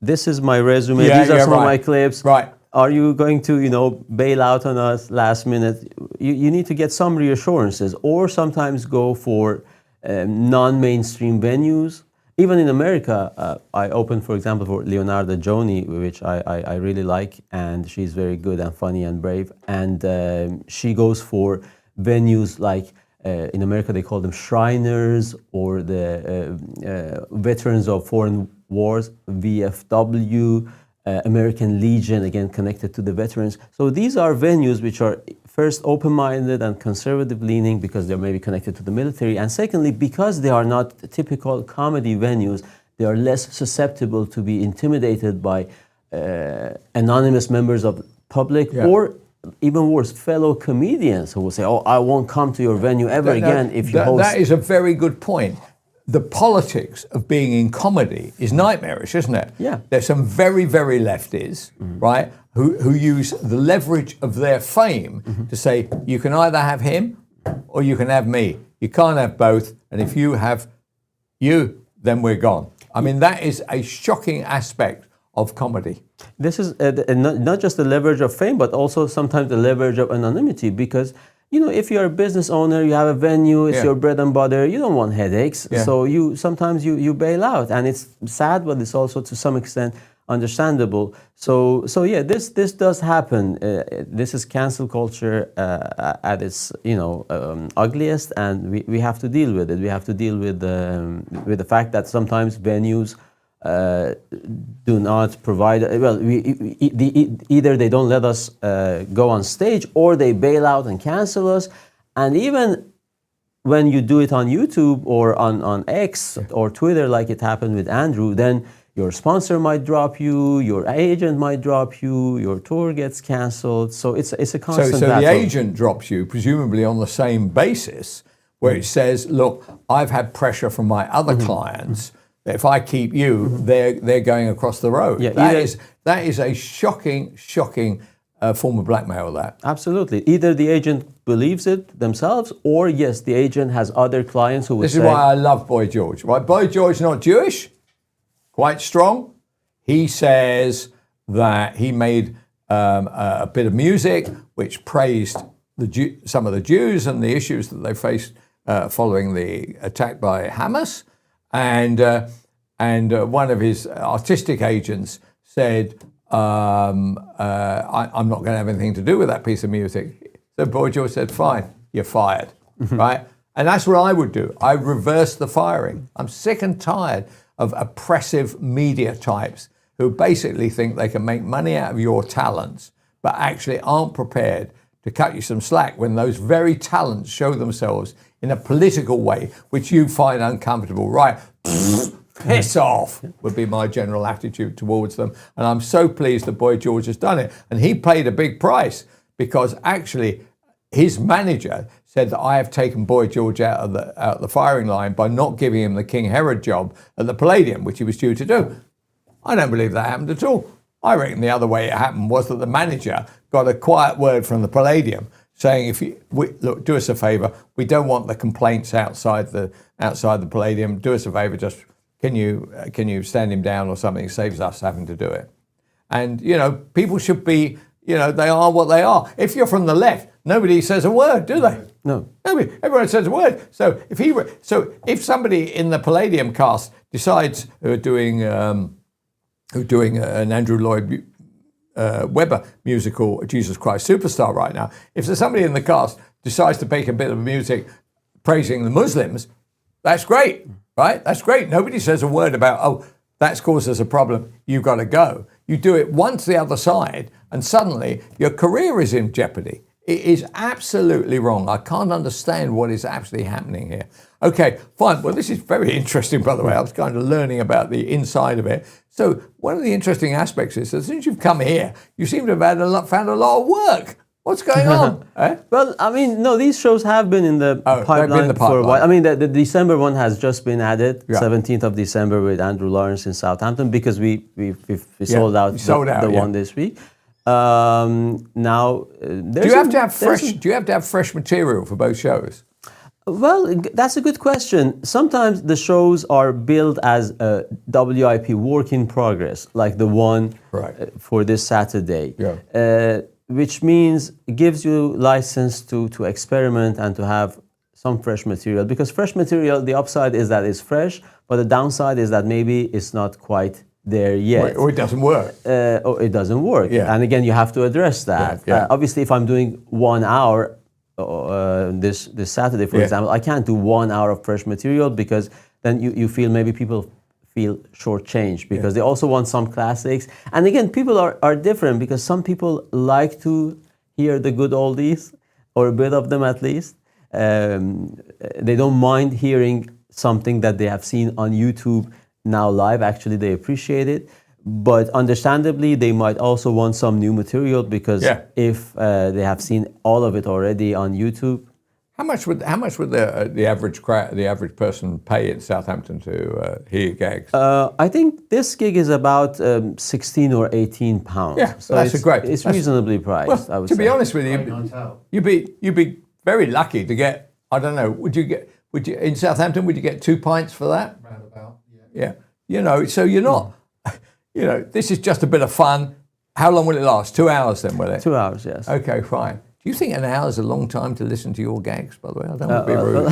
Speaker 7: this is my resume, these are some of my clips.
Speaker 3: Right.
Speaker 7: Are you going to, bail out on us last minute? You need to get some reassurances, or sometimes go for non-mainstream venues. Even in America, I opened, for example, for Leonardo Joni, which I really like, and she's very good and funny and brave. And she goes for venues like, in America they call them Shriners, or the Veterans of Foreign Wars, VFW, American Legion, again connected to the veterans. So these are venues which are first open-minded and conservative-leaning because they're maybe connected to the military, and secondly, because they are not typical comedy venues, they are less susceptible to be intimidated by anonymous members of the public, or even worse, fellow comedians who will say, oh, I won't come to your venue ever again if you host.
Speaker 3: That is a very good point. The politics of being in comedy is nightmarish, isn't it?
Speaker 7: Yeah.
Speaker 3: There's some very, very lefties, right, who use the leverage of their fame to say, you can either have him or you can have me. You can't have both. And if you have you, then we're gone. I mean, that is a shocking aspect of comedy.
Speaker 7: This is not just the leverage of fame, but also sometimes the leverage of anonymity. Because, you know, if you're a business owner, you have a venue, it's your bread and butter, you don't want headaches. So sometimes you bail out. And it's sad, but it's also to some extent understandable. So yeah, this does happen. This is cancel culture at its ugliest, and we have to deal with it. We have to deal with the fact that sometimes venues do not provide. Well, either they don't let us go on stage, or they bail out and cancel us. And even when you do it on YouTube or on X or Twitter, like it happened with Andrew, then your sponsor might drop you, your agent might drop you, your tour gets cancelled. So it's a constant
Speaker 3: So
Speaker 7: battle.
Speaker 3: the agent drops you, presumably on the same basis, where it says, look, I've had pressure from my other clients. If I keep you, they're going across the road.
Speaker 7: Yeah,
Speaker 3: that is a shocking form of blackmail, that.
Speaker 7: Absolutely. Either the agent believes it themselves, or yes, the agent has other clients who would
Speaker 3: This
Speaker 7: say...
Speaker 3: is why I love Boy George. Right? Boy George not Jewish, quite strong. He says that he made a bit of music which praised some of the Jews and the issues that they faced following the attack by Hamas. And one of his artistic agents said, I'm not going to have anything to do with that piece of music. So Boy George said, fine, you're fired, right? And that's what I would do. I reverse the firing. I'm sick and tired of oppressive media types who basically think they can make money out of your talents, but actually aren't prepared to cut you some slack when those very talents show themselves in a political way, which you find uncomfortable. Right, piss off would be my general attitude towards them. And I'm so pleased that Boy George has done it. And he paid a big price, because actually his manager said that I have taken Boy George out of the firing line by not giving him the King Herod job at the Palladium, which he was due to do. I don't believe that happened at all. I reckon the other way it happened was that the manager got a quiet word from the Palladium saying, look, do us a favour. We don't want the complaints outside the Palladium. Do us a favour. Just can you stand him down or something? It saves us having to do it. And people should be. They are what they are. If you're from the left, nobody says a word, do they?
Speaker 7: No.
Speaker 3: Nobody. Everyone says a word. So if somebody in the Palladium cast decides who are doing an Andrew Lloyd Webber musical, Jesus Christ Superstar, right now, if there's somebody in the cast decides to make a bit of music praising the Muslims, that's great, right? That's great. Nobody says a word about, oh, that's caused us a problem, you've got to go. You do it once the other side, and suddenly your career is in jeopardy. It is absolutely wrong. I can't understand what is actually happening here. Okay, fine. Well, this is very interesting, by the way. I was kind of learning about the inside of it. So one of the interesting aspects is that since you've come here, you seem to have found a lot of work. What's going on?
Speaker 7: Well, I mean, no, these shows have been in the pipeline for a while. I mean, the December one has just been added, 17th of December with Andrew Lawrence in Southampton, because we sold out the one this week. Now,
Speaker 3: do you have to have fresh material for both shows?
Speaker 7: Well, that's a good question. Sometimes the shows are billed as a WIP work in progress, like the one for this Saturday, which means it gives you license to experiment and to have some fresh material. Because fresh material, the upside is that it's fresh, but the downside is that maybe it's not quite there yet.
Speaker 3: Or it doesn't work.
Speaker 7: Or it doesn't work.
Speaker 3: Yeah.
Speaker 7: And again, you have to address that. Obviously, if I'm doing 1 hour this Saturday, for example, I can't do 1 hour of fresh material, because then you feel maybe people feel shortchanged, because they also want some classics. And again, people are different, because some people like to hear the good oldies, or a bit of them at least. They don't mind hearing something that they have seen on YouTube now live. Actually, they appreciate it. But understandably, they might also want some new material, because if they have seen all of it already on YouTube.
Speaker 3: How much would the average person pay in Southampton to hear gigs?
Speaker 7: I think this gig is about 16 or 18 pounds.
Speaker 3: Yeah, so that's
Speaker 7: it's reasonably priced.
Speaker 3: Well,
Speaker 7: I would
Speaker 3: to
Speaker 7: say.
Speaker 3: be honest with you, you'd be very lucky to get, I don't know, would you in Southampton, would you get 2 pints for that?
Speaker 15: Roundabout,
Speaker 3: Yeah. You know, so you're not, you know, this is just a bit of fun. How long will it last? 2 hours then, will it?
Speaker 7: 2 hours, yes.
Speaker 3: Okay, fine. Do you think an hour is a long time to listen to your gags, by the way? I don't want to be rude.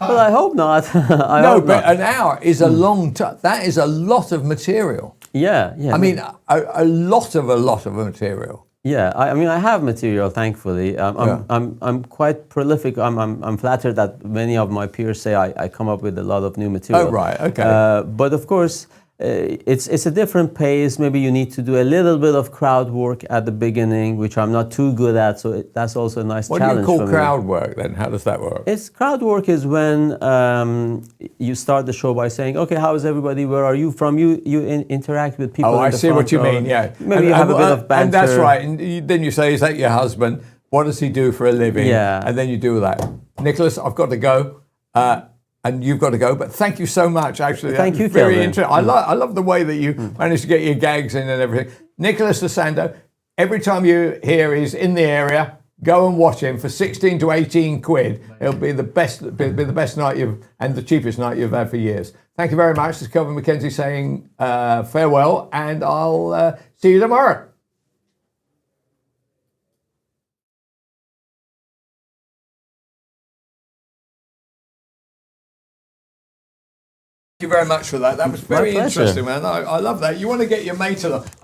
Speaker 7: Well, I hope not.
Speaker 3: An hour is a long time. That is a lot of material.
Speaker 7: Yeah, yeah.
Speaker 3: I mean, a lot of material.
Speaker 7: Yeah, I mean, I have material, thankfully. I'm quite prolific. I'm flattered that many of my peers say I come up with a lot of new material.
Speaker 3: Oh, right, okay.
Speaker 7: But of course, it's a different pace. Maybe you need to do a little bit of crowd work at the beginning, which I'm not too good at. So that's also a nice challenge.
Speaker 3: What do you call crowd work then? How does that work?
Speaker 7: Crowd work is when you start the show by saying, "Okay, how is everybody? Where are you from?" You interact with people.
Speaker 3: Oh, I see what you mean. Yeah,
Speaker 7: maybe you have a bit of banter.
Speaker 3: And that's right. And then you say, "Is that your husband? What does he do for a living?"
Speaker 7: Yeah.
Speaker 3: And then you do that. Nicholas, I've got to go. And you've got to go, but thank you so much. Actually,
Speaker 7: thank you,
Speaker 3: very
Speaker 7: Kelvin.
Speaker 3: interesting. I love the way that you managed to get your gags in and everything. Nicholas Sando. Every time you hear he's in the area, go and watch him for 16 to 18 quid. It'll be the best night and the cheapest night you've had for years. Thank you very much. This is Kelvin MacKenzie saying farewell, and I'll see you tomorrow. Thank you very much for that. That was very interesting, man. I love that. You want to get your mate along.